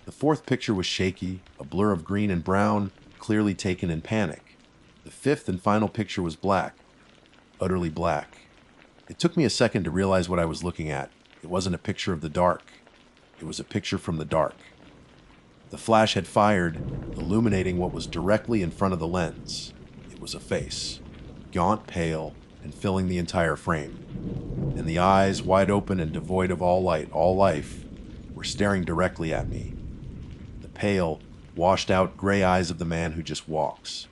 The fourth picture was shaky, a blur of green and brown, clearly taken in panic. The fifth and final picture was black, utterly black. It took me a second to realize what I was looking at. It wasn't a picture of the dark. It was a picture from the dark. The flash had fired, illuminating what was directly in front of the lens. It was a face, gaunt, pale, and filling the entire frame. And the eyes, wide open and devoid of all light, all life, were staring directly at me. The pale, washed-out gray eyes of the man who just walks.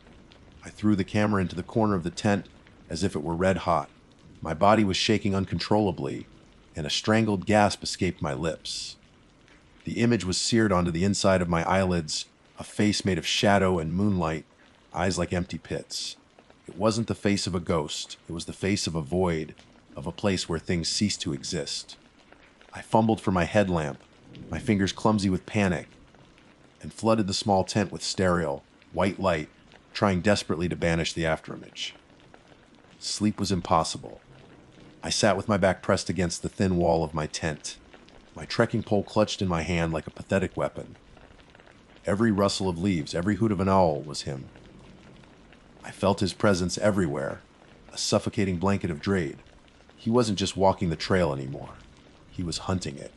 I threw the camera into the corner of the tent as if it were red hot. My body was shaking uncontrollably, and a strangled gasp escaped my lips. The image was seared onto the inside of my eyelids, a face made of shadow and moonlight, eyes like empty pits. It wasn't the face of a ghost. It was the face of a void, of a place where things cease to exist. I fumbled for my headlamp, my fingers clumsy with panic, and flooded the small tent with sterile, white light, trying desperately to banish the afterimage. Sleep was impossible. I sat with my back pressed against the thin wall of my tent, my trekking pole clutched in my hand like a pathetic weapon. Every rustle of leaves, every hoot of an owl was him. I felt his presence everywhere, a suffocating blanket of dread. He wasn't just walking the trail anymore. He was hunting it.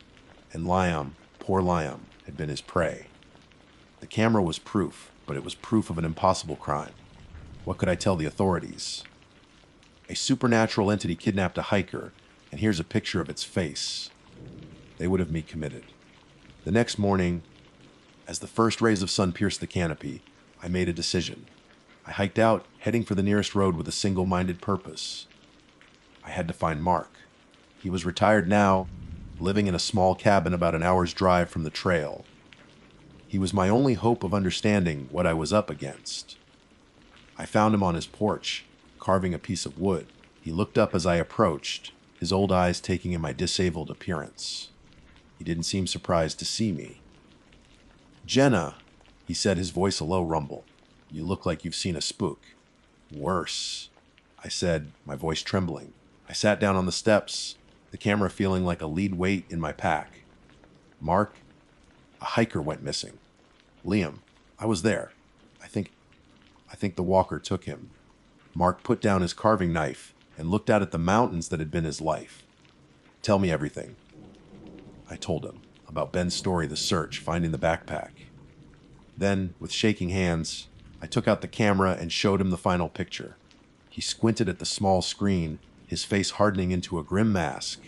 And Liam, poor Liam, had been his prey. The camera was proof, but it was proof of an impossible crime. What could I tell the authorities? A supernatural entity kidnapped a hiker, and here's a picture of its face. They would have me committed. The next morning, as the first rays of sun pierced the canopy, I made a decision. I hiked out, heading for the nearest road with a single-minded purpose. I had to find Mark. He was retired now, living in a small cabin about an hour's drive from the trail. He was my only hope of understanding what I was up against. I found him on his porch, carving a piece of wood. He looked up as I approached, his old eyes taking in my disabled appearance. He didn't seem surprised to see me. "Jenna," he said, his voice a low rumble. "You look like you've seen a spook." "Worse," I said, my voice trembling. I sat down on the steps, the camera feeling like a lead weight in my pack. "Mark, a hiker went missing. Liam, I was there. I think the walker took him." Mark put down his carving knife and looked out at the mountains that had been his life. "Tell me everything." I told him about Ben's story, the search, finding the backpack. Then, with shaking hands, I took out the camera and showed him the final picture. He squinted at the small screen, his face hardening into a grim mask.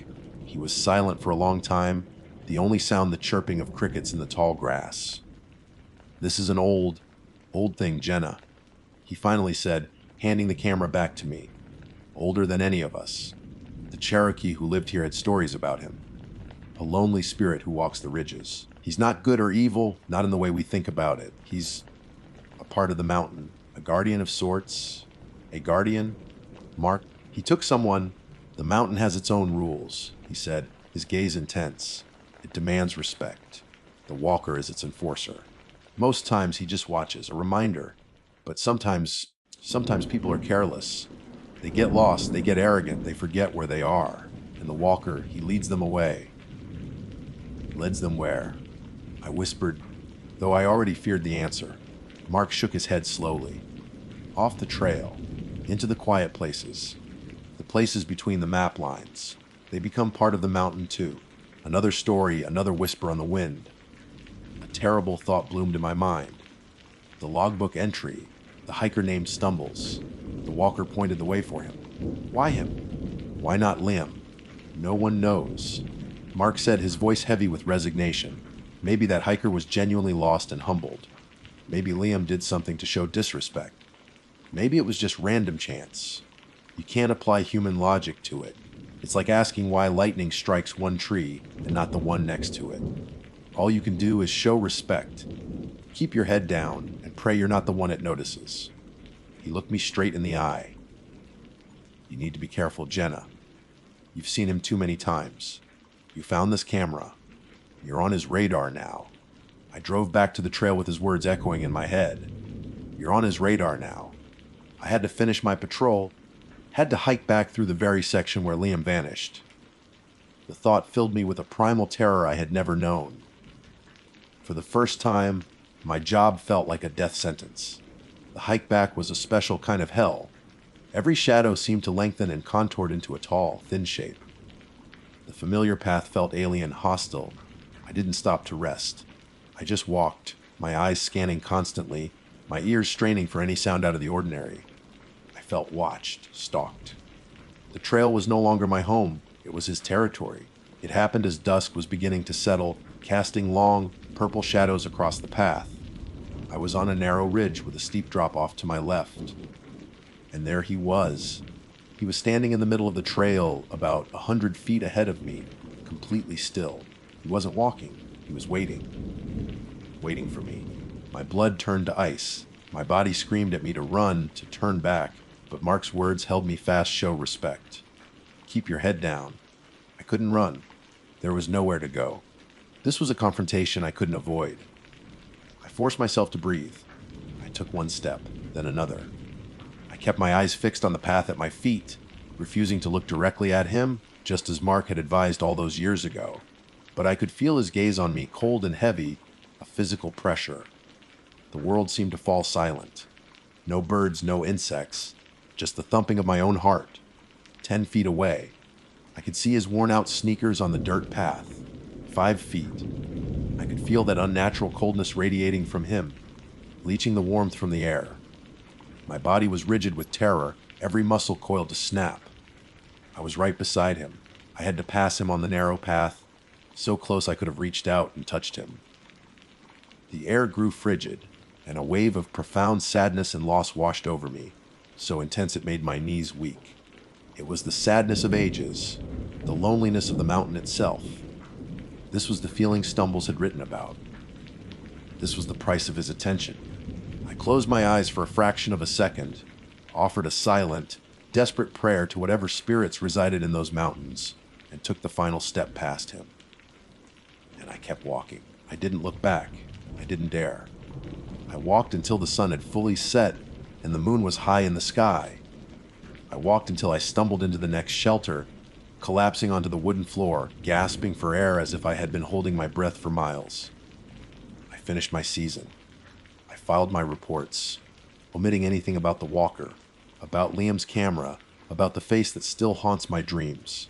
He was silent for a long time, the only sound the chirping of crickets in the tall grass. "This is an old thing, Jenna," he finally said, handing the camera back to me. "Older than any of us. The Cherokee who lived here had stories about him. A lonely spirit who walks the ridges. He's not good or evil, not in the way we think about it. He's a part of the mountain, a guardian of sorts." "A guardian?" "Mark, he took someone. The mountain has its own rules," he said, his gaze intense. "It demands respect. The walker is its enforcer. Most times he just watches, a reminder. But sometimes people are careless. They get lost, they get arrogant, they forget where they are. And the walker, he leads them away." "Leads them where?" I whispered, though I already feared the answer. Mark shook his head slowly. "Off the trail, into the quiet places. The places between the map lines. They become part of the mountain too. Another story, another whisper on the wind." A terrible thought bloomed in my mind. The logbook entry, the hiker named Stumbles. The walker pointed the way for him. Why him? Why not Liam? No one knows. Mark said, his voice heavy with resignation. Maybe that hiker was genuinely lost and humbled. Maybe Liam did something to show disrespect. Maybe it was just random chance. You can't apply human logic to it. It's like asking why lightning strikes one tree and not the one next to it. All you can do is show respect. Keep your head down and pray you're not the one it notices. He looked me straight in the eye. "You need to be careful, Jenna. You've seen him too many times. You found this camera. You're on his radar now." I drove back to the trail with his words echoing in my head. "You're on his radar now." I had to finish my patrol, had to hike back through the very section where Liam vanished. The thought filled me with a primal terror I had never known. For the first time, my job felt like a death sentence. The hike back was a special kind of hell. Every shadow seemed to lengthen and contoured into a tall, thin shape. The familiar path felt alien, hostile. I didn't stop to rest. I just walked, my eyes scanning constantly, my ears straining for any sound out of the ordinary. I felt watched, stalked. The trail was no longer my home. It was his territory. It happened as dusk was beginning to settle, casting long, purple shadows across the path. I was on a narrow ridge with a steep drop off to my left. And there he was. He was standing in the middle of the trail, about 100 feet ahead of me, completely still. He wasn't walking. He was waiting. Waiting for me. My blood turned to ice. My body screamed at me to run, to turn back, but Mark's words held me fast. Show respect. Keep your head down. I couldn't run. There was nowhere to go. This was a confrontation I couldn't avoid. I forced myself to breathe. I took one step, then another. I kept my eyes fixed on the path at my feet, refusing to look directly at him, just as Mark had advised all those years ago. But I could feel his gaze on me, cold and heavy, a physical pressure. The world seemed to fall silent. No birds, no insects, just the thumping of my own heart. 10 feet away, I could see his worn-out sneakers on the dirt path. 5 feet. I could feel that unnatural coldness radiating from him, leaching the warmth from the air. My body was rigid with terror, every muscle coiled to snap. I was right beside him. I had to pass him on the narrow path, so close I could have reached out and touched him. The air grew frigid, and a wave of profound sadness and loss washed over me, so intense it made my knees weak. It was the sadness of ages, the loneliness of the mountain itself. This was the feeling Stumbles had written about. This was the price of his attention. I closed my eyes for a fraction of a second, offered a silent, desperate prayer to whatever spirits resided in those mountains, and took the final step past him. And I kept walking. I didn't look back. I didn't dare. I walked until the sun had fully set and the moon was high in the sky. I walked until I stumbled into the next shelter, collapsing onto the wooden floor, gasping for air as if I had been holding my breath for miles. I finished my season. I filed my reports, omitting anything about the walker, about Liam's camera, about the face that still haunts my dreams.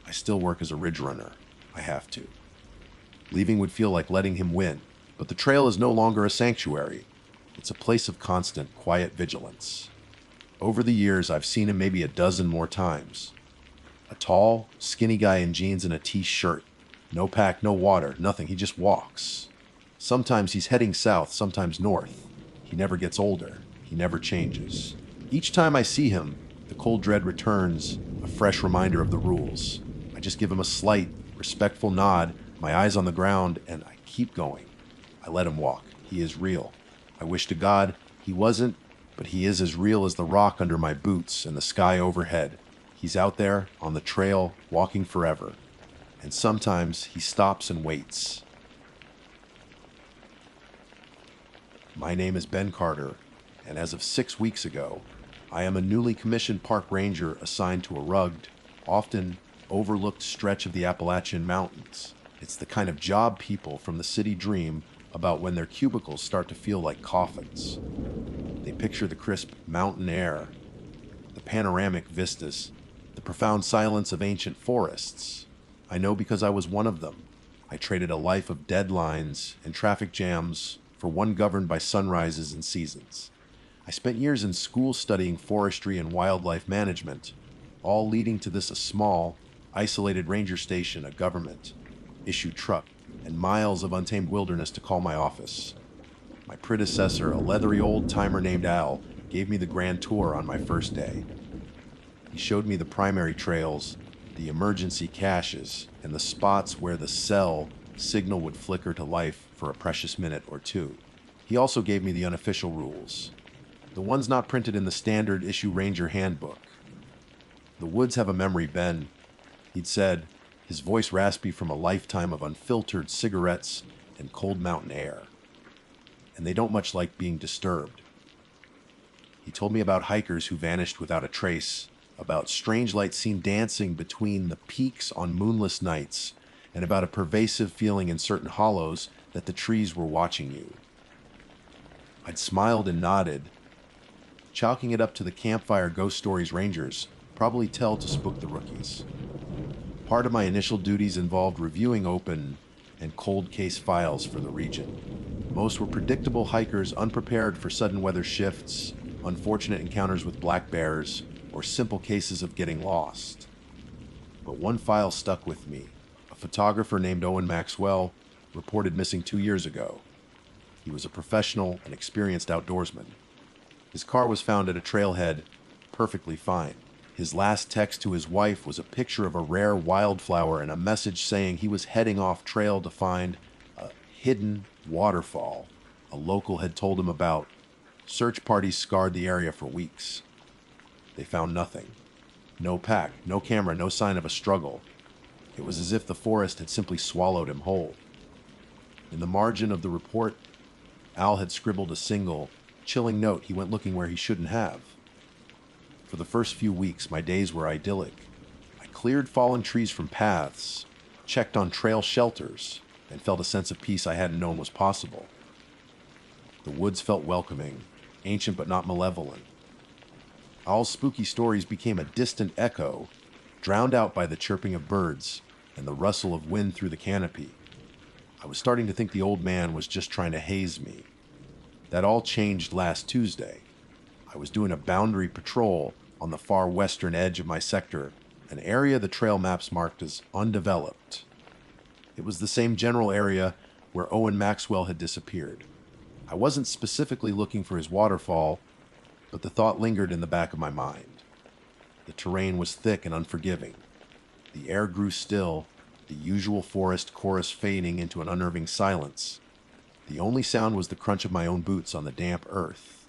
I still work as a ridge runner. I have to. Leaving would feel like letting him win, but the trail is no longer a sanctuary. It's a place of constant, quiet vigilance. Over the years, I've seen him maybe a dozen more times. A tall, skinny guy in jeans and a t-shirt. No pack, no water, nothing. He just walks. Sometimes he's heading south, sometimes north. He never gets older. He never changes. Each time I see him, the cold dread returns, a fresh reminder of the rules. I just give him a slight, respectful nod, my eyes on the ground, and I keep going. I let him walk. He is real. I wish to God he wasn't, but he is as real as the rock under my boots and the sky overhead. He's out there, on the trail, walking forever. And sometimes he stops and waits. My name is Ben Carter, and as of 6 weeks ago, I am a newly commissioned park ranger assigned to a rugged, often overlooked stretch of the Appalachian Mountains. It's the kind of job people from the city dream about when their cubicles start to feel like coffins. They picture the crisp mountain air, the panoramic vistas, the profound silence of ancient forests. I know because I was one of them. I traded a life of deadlines and traffic jams for one governed by sunrises and seasons. I spent years in school studying forestry and wildlife management, all leading to this a small, isolated ranger station, a government-issued truck, and miles of untamed wilderness to call my office. My predecessor, a leathery old-timer named Al, gave me the grand tour on my first day. He showed me the primary trails, the emergency caches, and the spots where the cell signal would flicker to life for a precious minute or two. He also gave me the unofficial rules, the ones not printed in the standard issue Ranger handbook. The woods have a memory, Ben, he'd said, his voice raspy from a lifetime of unfiltered cigarettes and cold mountain air. And they don't much like being disturbed. He told me about hikers who vanished without a trace, about strange lights seen dancing between the peaks on moonless nights, and about a pervasive feeling in certain hollows that the trees were watching you. I'd smiled and nodded, chalking it up to the campfire ghost stories rangers probably tell to spook the rookies. Part of my initial duties involved reviewing open and cold case files for the region. Most were predictable hikers unprepared for sudden weather shifts, unfortunate encounters with black bears, or simple cases of getting lost. But one file stuck with me. A photographer named Owen Maxwell reported missing 2 years ago. He was a professional and experienced outdoorsman. His car was found at a trailhead, perfectly fine. His last text to his wife was a picture of a rare wildflower and a message saying he was heading off trail to find a hidden waterfall a local had told him about. Search parties scoured the area for weeks. They found nothing. No pack, no camera, no sign of a struggle. It was as if the forest had simply swallowed him whole. In the margin of the report, Al had scribbled a single, chilling note he went looking where he shouldn't have. For the first few weeks, my days were idyllic. I cleared fallen trees from paths, checked on trail shelters, and felt a sense of peace I hadn't known was possible. The woods felt welcoming, ancient but not malevolent. Al's spooky stories became a distant echo, drowned out by the chirping of birds and the rustle of wind through the canopy. I was starting to think the old man was just trying to haze me. That all changed last Tuesday. I was doing a boundary patrol on the far western edge of my sector, an area the trail maps marked as undeveloped. It was the same general area where Owen Maxwell had disappeared. I wasn't specifically looking for his waterfall, but the thought lingered in the back of my mind. The terrain was thick and unforgiving. The air grew still, the usual forest chorus fading into an unnerving silence. The only sound was the crunch of my own boots on the damp earth.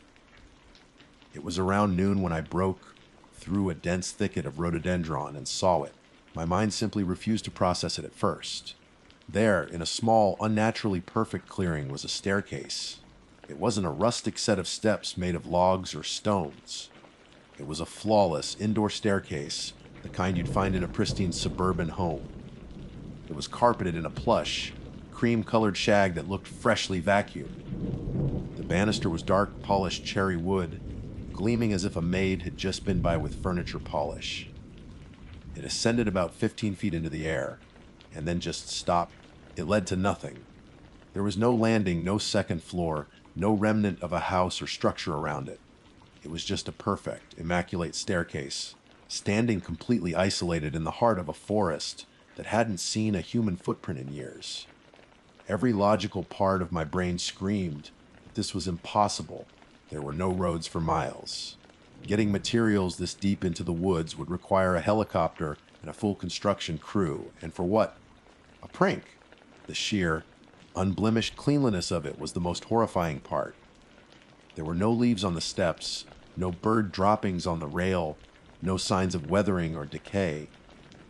It was around noon when I broke through a dense thicket of rhododendron and saw it. My mind simply refused to process it at first. There, in a small, unnaturally perfect clearing, was a staircase. It wasn't a rustic set of steps made of logs or stones. It was a flawless indoor staircase, the kind you'd find in a pristine suburban home. It was carpeted in a plush, cream-colored shag that looked freshly vacuumed. The banister was dark, polished cherry wood, gleaming as if a maid had just been by with furniture polish. It ascended about 15 feet into the air, and then just stopped. It led to nothing. There was no landing, no second floor, no remnant of a house or structure around it. It was just a perfect, immaculate staircase, standing completely isolated in the heart of a forest that hadn't seen a human footprint in years. Every logical part of my brain screamed that this was impossible. There were no roads for miles. Getting materials this deep into the woods would require a helicopter and a full construction crew, and for what? A prank. The sheer, unblemished cleanliness of it was the most horrifying part. There were no leaves on the steps, no bird droppings on the rail, no signs of weathering or decay.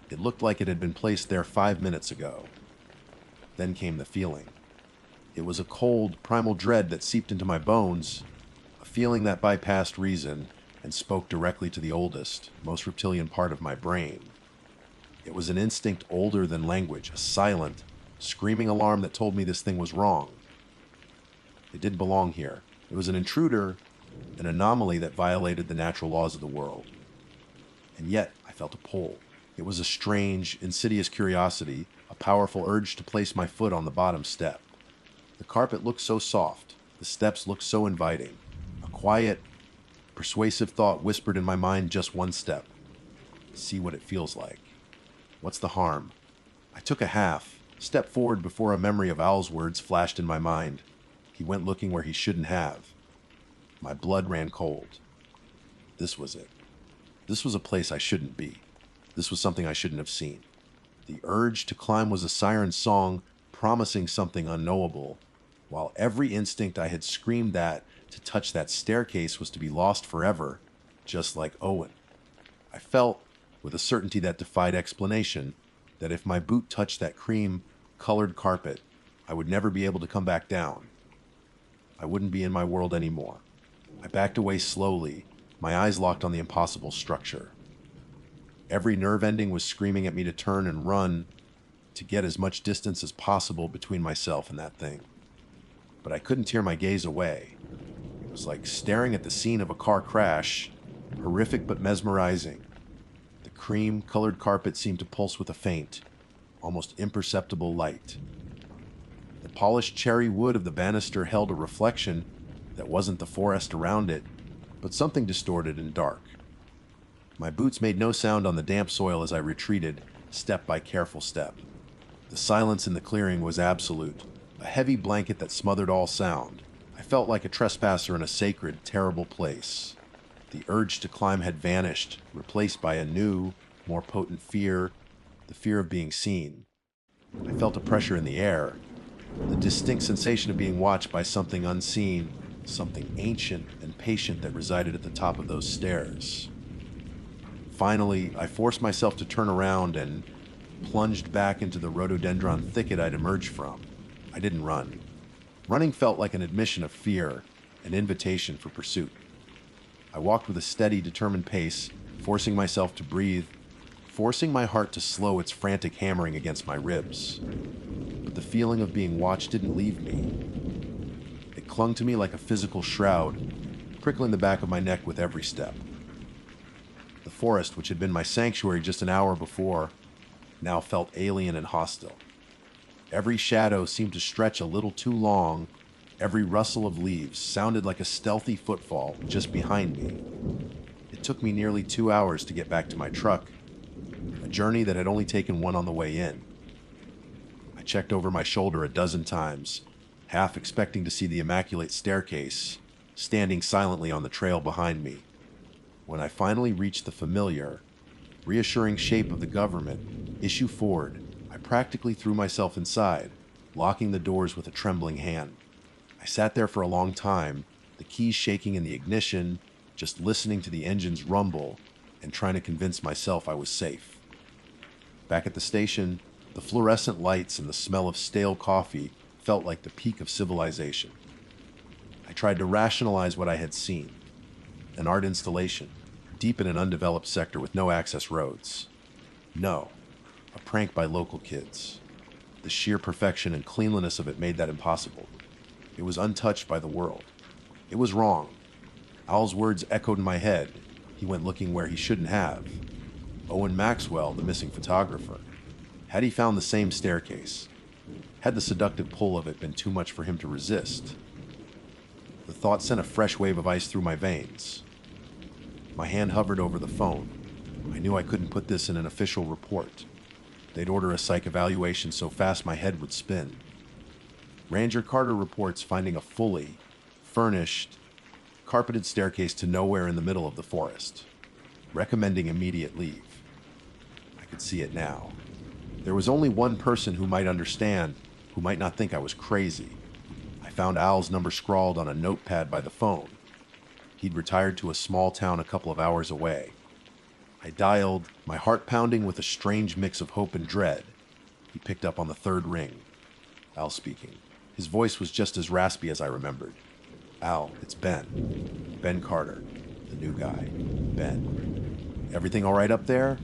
It looked like it had been placed there 5 minutes ago. Then came the feeling. It was a cold, primal dread that seeped into my bones, a feeling that bypassed reason and spoke directly to the oldest, most reptilian part of my brain. It was an instinct older than language, a silent, screaming alarm that told me this thing was wrong. It didn't belong here. It was an intruder, an anomaly that violated the natural laws of the world. And yet, I felt a pull. It was a strange, insidious curiosity, a powerful urge to place my foot on the bottom step. The carpet looked so soft, the steps looked so inviting. A quiet, persuasive thought whispered in my mind just one step. See what it feels like. What's the harm? I took a half, stepped forward before a memory of Al's words flashed in my mind. He went looking where he shouldn't have. My blood ran cold. This was it. This was a place I shouldn't be. This was something I shouldn't have seen. The urge to climb was a siren song promising something unknowable, while every instinct I had screamed at to touch that staircase was to be lost forever, just like Owen. I felt, with a certainty that defied explanation, that if my boot touched that cream-colored carpet, I would never be able to come back down. I wouldn't be in my world anymore. I backed away slowly, my eyes locked on the impossible structure. Every nerve ending was screaming at me to turn and run, to get as much distance as possible between myself and that thing. But I couldn't tear my gaze away. It was like staring at the scene of a car crash, horrific but mesmerizing. The cream-colored carpet seemed to pulse with a faint, almost imperceptible light. The polished cherry wood of the banister held a reflection that wasn't the forest around it, but something distorted and dark. My boots made no sound on the damp soil as I retreated, step by careful step. The silence in the clearing was absolute, a heavy blanket that smothered all sound. I felt like a trespasser in a sacred, terrible place. The urge to climb had vanished, replaced by a new, more potent fear, the fear of being seen. I felt a pressure in the air, the distinct sensation of being watched by something unseen, something ancient and patient that resided at the top of those stairs. Finally, I forced myself to turn around and plunged back into the rhododendron thicket I'd emerged from. I didn't run. Running felt like an admission of fear, an invitation for pursuit. I walked with a steady, determined pace, forcing myself to breathe, forcing my heart to slow its frantic hammering against my ribs. But the feeling of being watched didn't leave me. It clung to me like a physical shroud, prickling the back of my neck with every step. The forest, which had been my sanctuary just an hour before, now felt alien and hostile. Every shadow seemed to stretch a little too long. Every rustle of leaves sounded like a stealthy footfall just behind me. It took me nearly 2 hours to get back to my truck, a journey that had only taken one on the way in. I checked over my shoulder a dozen times, half expecting to see the immaculate staircase standing silently on the trail behind me. When I finally reached the familiar, reassuring shape of the government, issue Ford, I practically threw myself inside, locking the doors with a trembling hand. I sat there for a long time, the keys shaking in the ignition, just listening to the engines rumble and trying to convince myself I was safe. Back at the station, the fluorescent lights and the smell of stale coffee felt like the peak of civilization. I tried to rationalize what I had seen. An art installation, deep in an undeveloped sector with no access roads. No, a prank by local kids. The sheer perfection and cleanliness of it made that impossible. It was untouched by the world. It was wrong. Al's words echoed in my head. He went looking where he shouldn't have. Owen Maxwell, the missing photographer. Had he found the same staircase? Had the seductive pull of it been too much for him to resist? The thought sent a fresh wave of ice through my veins. My hand hovered over the phone. I knew I couldn't put this in an official report. They'd order a psych evaluation so fast my head would spin. Ranger Carter reports finding a fully furnished, carpeted staircase to nowhere in the middle of the forest, recommending immediate leave. I could see it now. There was only one person who might understand, who might not think I was crazy. I found Al's number scrawled on a notepad by the phone. He'd retired to a small town a couple of hours away. I dialed, my heart pounding with a strange mix of hope and dread. He picked up on the third ring. Al speaking. His voice was just as raspy as I remembered. Al, it's Ben. Ben Carter. The new guy. Ben. Everything all right up there?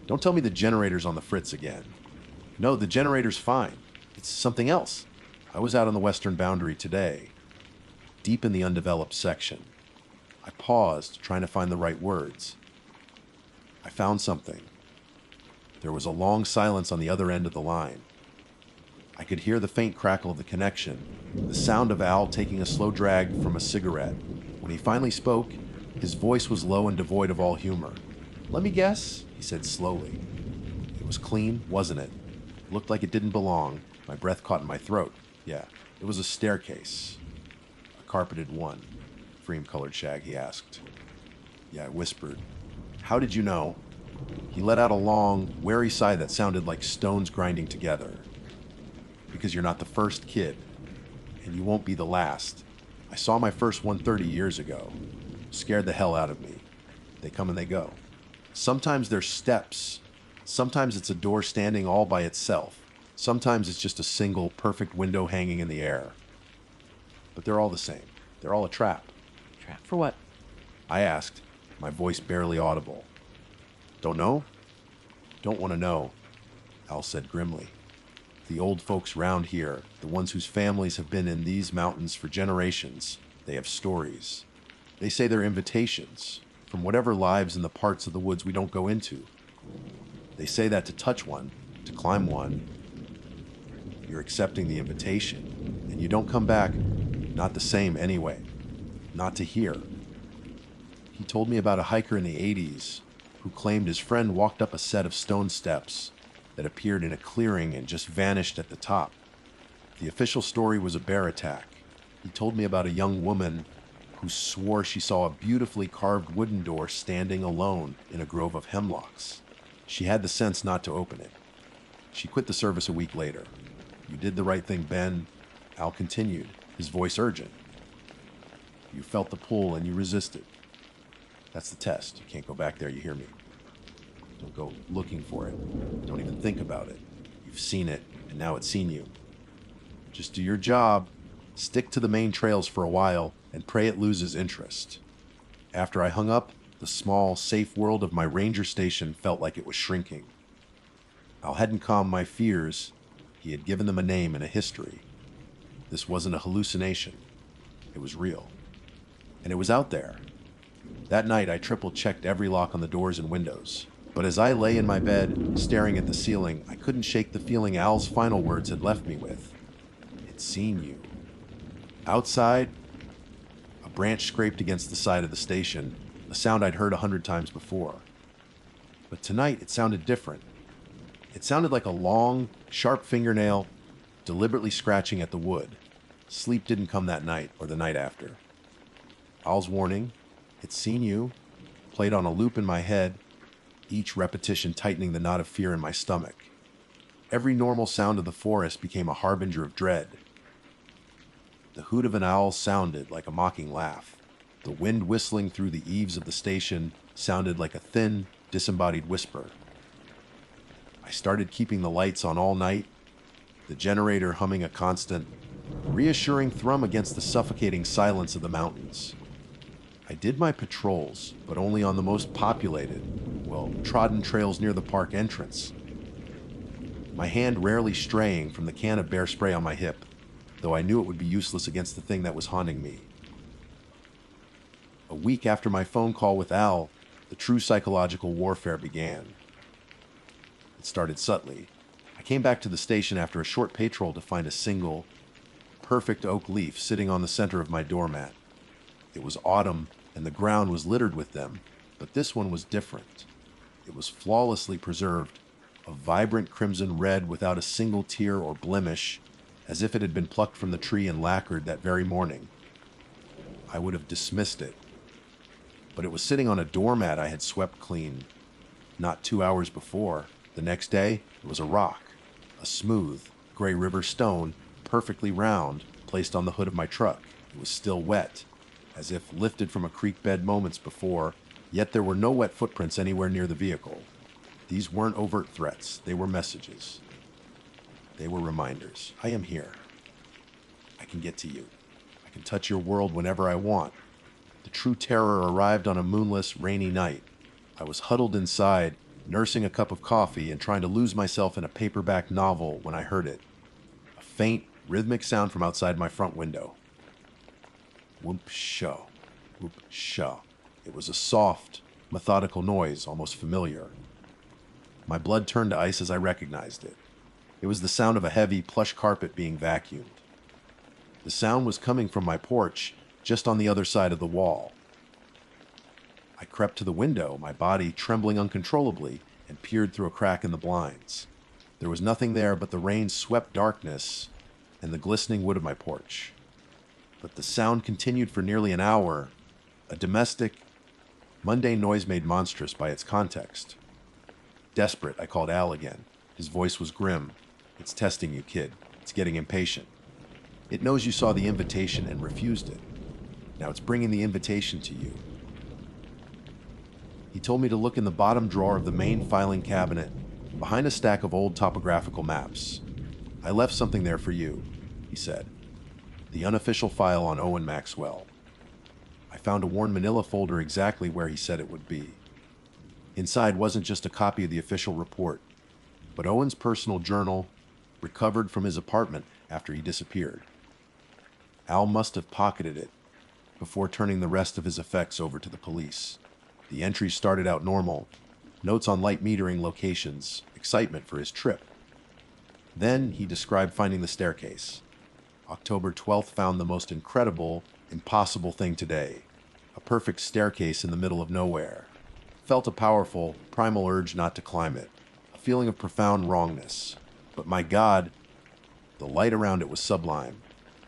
Don't tell me the generator's on the fritz again. No, the generator's fine. It's something else. I was out on the western boundary today, deep in the undeveloped section. I paused, trying to find the right words. I found something. There was a long silence on the other end of the line. I could hear the faint crackle of the connection, the sound of Al taking a slow drag from a cigarette. When he finally spoke, his voice was low and devoid of all humor. Let me guess, he said slowly. It was clean, wasn't it? Looked like it didn't belong. My breath caught in my throat. Yeah, it was a staircase. A carpeted one. Cream-colored shag, he asked. Yeah, I whispered. How did you know? He let out a long, wary sigh that sounded like stones grinding together. Because you're not the first kid, and you won't be the last. I saw my first one 30 years ago. Scared the hell out of me. They come and they go. Sometimes they're steps. Sometimes it's a door standing all by itself. Sometimes it's just a single, perfect window hanging in the air. But they're all the same. They're all a trap. Trap for what? I asked, my voice barely audible. Don't know? Don't want to know. Al said grimly. The old folks round here, the ones whose families have been in these mountains for generations, they have stories. They say they're invitations from whatever lives in the parts of the woods we don't go into. They say that to touch one, to climb one, you're accepting the invitation, and you don't come back, not the same anyway, not to hear. He told me about a hiker in the 80s who claimed his friend walked up a set of stone steps that appeared in a clearing and just vanished at the top. The official story was a bear attack. He told me about a young woman who swore she saw a beautifully carved wooden door standing alone in a grove of hemlocks. She had the sense not to open it. She quit the service a week later. You did the right thing, Ben. Al continued, his voice urgent. You felt the pull and you resisted. That's the test. You can't go back there, you hear me? Don't go looking for it. Don't even think about it. You've seen it, and now it's seen you. Just do your job, stick to the main trails for a while, and pray it loses interest. After I hung up, the small, safe world of my ranger station felt like it was shrinking. Al hadn't calmed my fears. He had given them a name and a history. This wasn't a hallucination. It was real. And it was out there. That night, I triple-checked every lock on the doors and windows. But as I lay in my bed, staring at the ceiling, I couldn't shake the feeling Al's final words had left me with. It's seen you. Outside, a branch scraped against the side of the station, a sound I'd heard 100 times before. But tonight, it sounded different. It sounded like a long, sharp fingernail deliberately scratching at the wood. Sleep didn't come that night or the night after. Al's warning, it's seen you, played on a loop in my head, each repetition tightening the knot of fear in my stomach. Every normal sound of the forest became a harbinger of dread. The hoot of an owl sounded like a mocking laugh. The wind whistling through the eaves of the station sounded like a thin, disembodied whisper. I started keeping the lights on all night, the generator humming a constant, reassuring thrum against the suffocating silence of the mountains. I did my patrols, but only on the most populated, trodden trails near the park entrance. My hand rarely straying from the can of bear spray on my hip, though I knew it would be useless against the thing that was haunting me. A week after my phone call with Al, the true psychological warfare began. It started subtly. I came back to the station after a short patrol to find a single, perfect oak leaf sitting on the center of my doormat. It was autumn, and the ground was littered with them, but this one was different. It was flawlessly preserved, a vibrant crimson red without a single tear or blemish, as if it had been plucked from the tree and lacquered that very morning. I would have dismissed it, but it was sitting on a doormat I had swept clean. Not 2 hours before, the next day, it was a rock, a smooth, gray river stone, perfectly round, placed on the hood of my truck. It was still wet, as if lifted from a creek bed moments before, yet there were no wet footprints anywhere near the vehicle. These weren't overt threats, they were messages. They were reminders. I am here. I can get to you. I can touch your world whenever I want. The true terror arrived on a moonless, rainy night. I was huddled inside, nursing a cup of coffee and trying to lose myself in a paperback novel when I heard it. A faint, rhythmic sound from outside my front window. Whoop-shaw, whoop-shaw. It was a soft, methodical noise, almost familiar. My blood turned to ice as I recognized it. It was the sound of a heavy, plush carpet being vacuumed. The sound was coming from my porch, just on the other side of the wall. I crept to the window, my body trembling uncontrollably, and peered through a crack in the blinds. There was nothing there but the rain-swept darkness and the glistening wood of my porch. But the sound continued for nearly an hour, a domestic, mundane noise made monstrous by its context. Desperate, I called Al again. His voice was grim. It's testing you, kid. It's getting impatient. It knows you saw the invitation and refused it. Now it's bringing the invitation to you. He told me to look in the bottom drawer of the main filing cabinet, behind a stack of old topographical maps. I left something there for you, he said. The unofficial file on Owen Maxwell. I found a worn manila folder exactly where he said it would be. Inside wasn't just a copy of the official report. but Owen's personal journal, recovered from his apartment after he disappeared. Al must have pocketed it before turning the rest of his effects over to the police. The entries started out normal, notes on light metering locations, excitement for his trip. Then he described finding the staircase. October 12th found the most incredible, impossible thing today. A perfect staircase in the middle of nowhere. Felt a powerful, primal urge not to climb it. A feeling of profound wrongness. But my God, the light around it was sublime.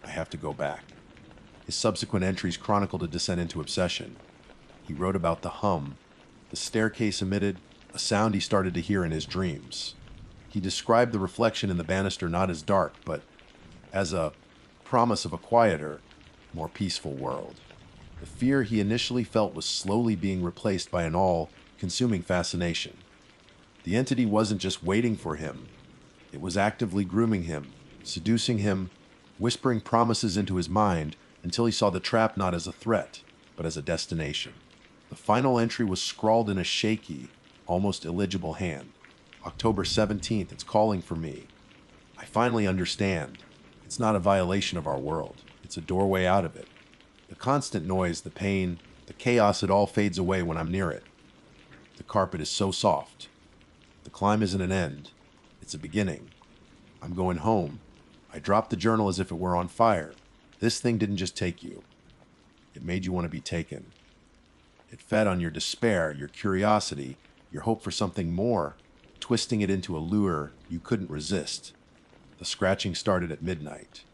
I have to go back. His subsequent entries chronicled a descent into obsession. He wrote about the hum the staircase emitted, a sound he started to hear in his dreams. He described the reflection in the banister not as dark, but as a promise of a quieter, more peaceful world. The fear he initially felt was slowly being replaced by an all-consuming fascination. The entity wasn't just waiting for him. It was actively grooming him, seducing him, whispering promises into his mind until he saw the trap not as a threat, but as a destination. The final entry was scrawled in a shaky, almost illegible hand. October 17th, it's calling for me. I finally understand. It's not a violation of our world. It's a doorway out of it. The constant noise, the pain, the chaos, it all fades away when I'm near it. The carpet is so soft. The climb isn't an end. It's a beginning. I'm going home. I dropped the journal as if it were on fire. This thing didn't just take you. It made you want to be taken. It fed on your despair, your curiosity, your hope for something more, twisting it into a lure you couldn't resist. The scratching started at midnight.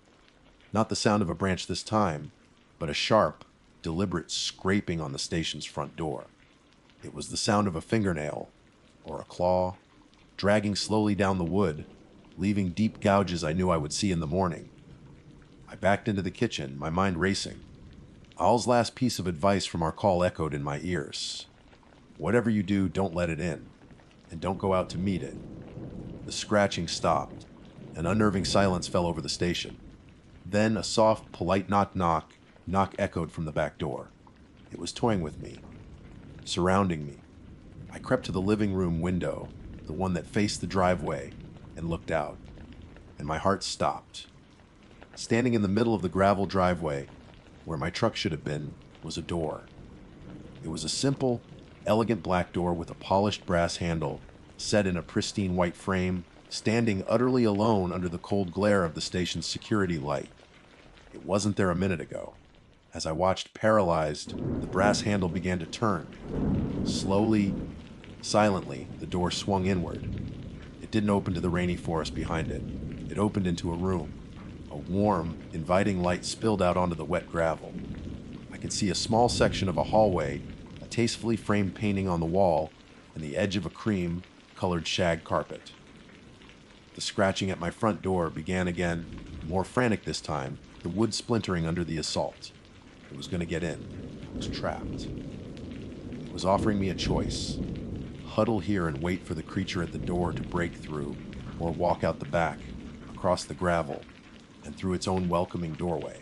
Not the sound of a branch this time, but a sharp, deliberate scraping on the station's front door. It was the sound of a fingernail, or a claw, dragging slowly down the wood, leaving deep gouges I knew I would see in the morning. I backed into the kitchen, my mind racing. Al's last piece of advice from our call echoed in my ears. Whatever you do, don't let it in, and don't go out to meet it. The scratching stopped. An unnerving silence fell over the station. Then a soft, polite knock echoed from the back door. It was toying with me, surrounding me. I crept to the living room window, the one that faced the driveway, and looked out, and my heart stopped. Standing in the middle of the gravel driveway, where my truck should have been, was a door. It was a simple, elegant black door with a polished brass handle, set in a pristine white frame, standing utterly alone under the cold glare of the station's security light. It wasn't there a minute ago. As I watched paralyzed, the brass handle began to turn. Slowly, silently, the door swung inward. It didn't open to the rainy forest behind it. It opened into a room. A warm, inviting light spilled out onto the wet gravel. I could see a small section of a hallway, a tastefully framed painting on the wall, and the edge of a cream-colored shag carpet. The scratching at my front door began again, more frantic this time, the wood splintering under the assault. It was going to get in. It was trapped. It was offering me a choice. Huddle here and wait for the creature at the door to break through, or walk out the back, across the gravel, and through its own welcoming doorway.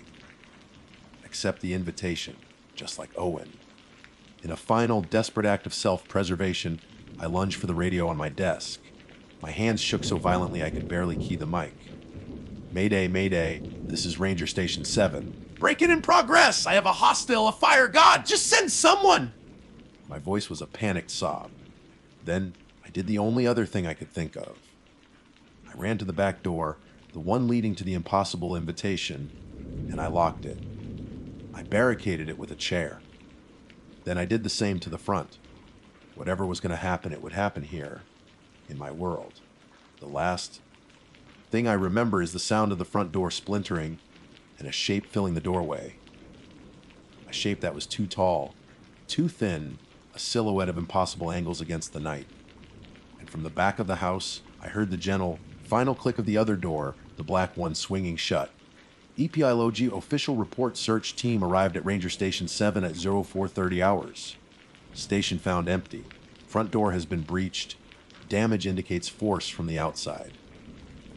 Accept the invitation, just like Owen. In a final, desperate act of self-preservation, I lunged for the radio on my desk. My hands shook so violently I could barely key the mic. Mayday, Mayday, this is Ranger Station 7. Break-in in progress! I have a hostile, a fire god! Just send someone! My voice was a panicked sob. Then I did the only other thing I could think of. I ran to the back door, the one leading to the impossible invitation, and I locked it. I barricaded it with a chair. Then I did the same to the front. Whatever was going to happen, it would happen here, in my world. The last thing I remember is the sound of the front door splintering and a shape filling the doorway. A shape that was too tall, too thin, a silhouette of impossible angles against the night. And from the back of the house, I heard the gentle, final click of the other door, the black one swinging shut. EPILOG official report search team arrived at Ranger Station 7 at 0430 hours. Station found empty. Front door has been breached. Damage indicates force from the outside.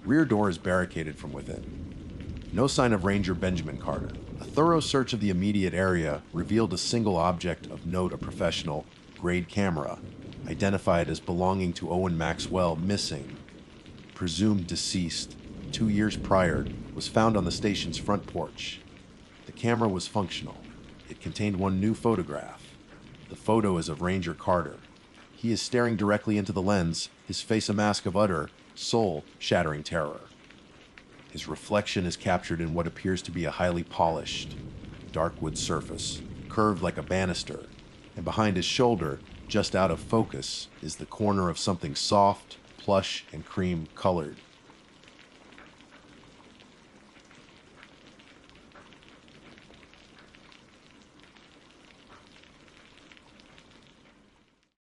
Rear door is barricaded from within. No sign of Ranger Benjamin Carter. A thorough search of the immediate area revealed a single object of note, a professional grade camera, identified as belonging to Owen Maxwell, missing. presumed deceased 2 years prior, was found on the station's front porch. The camera was functional. It contained one new photograph. The photo is of Ranger Carter. He is staring directly into the lens, his face a mask of utter, soul-shattering terror. His reflection is captured in what appears to be a highly polished, dark wood surface, curved like a banister, and behind his shoulder, just out of focus, is the corner of something soft, plush, and cream-colored.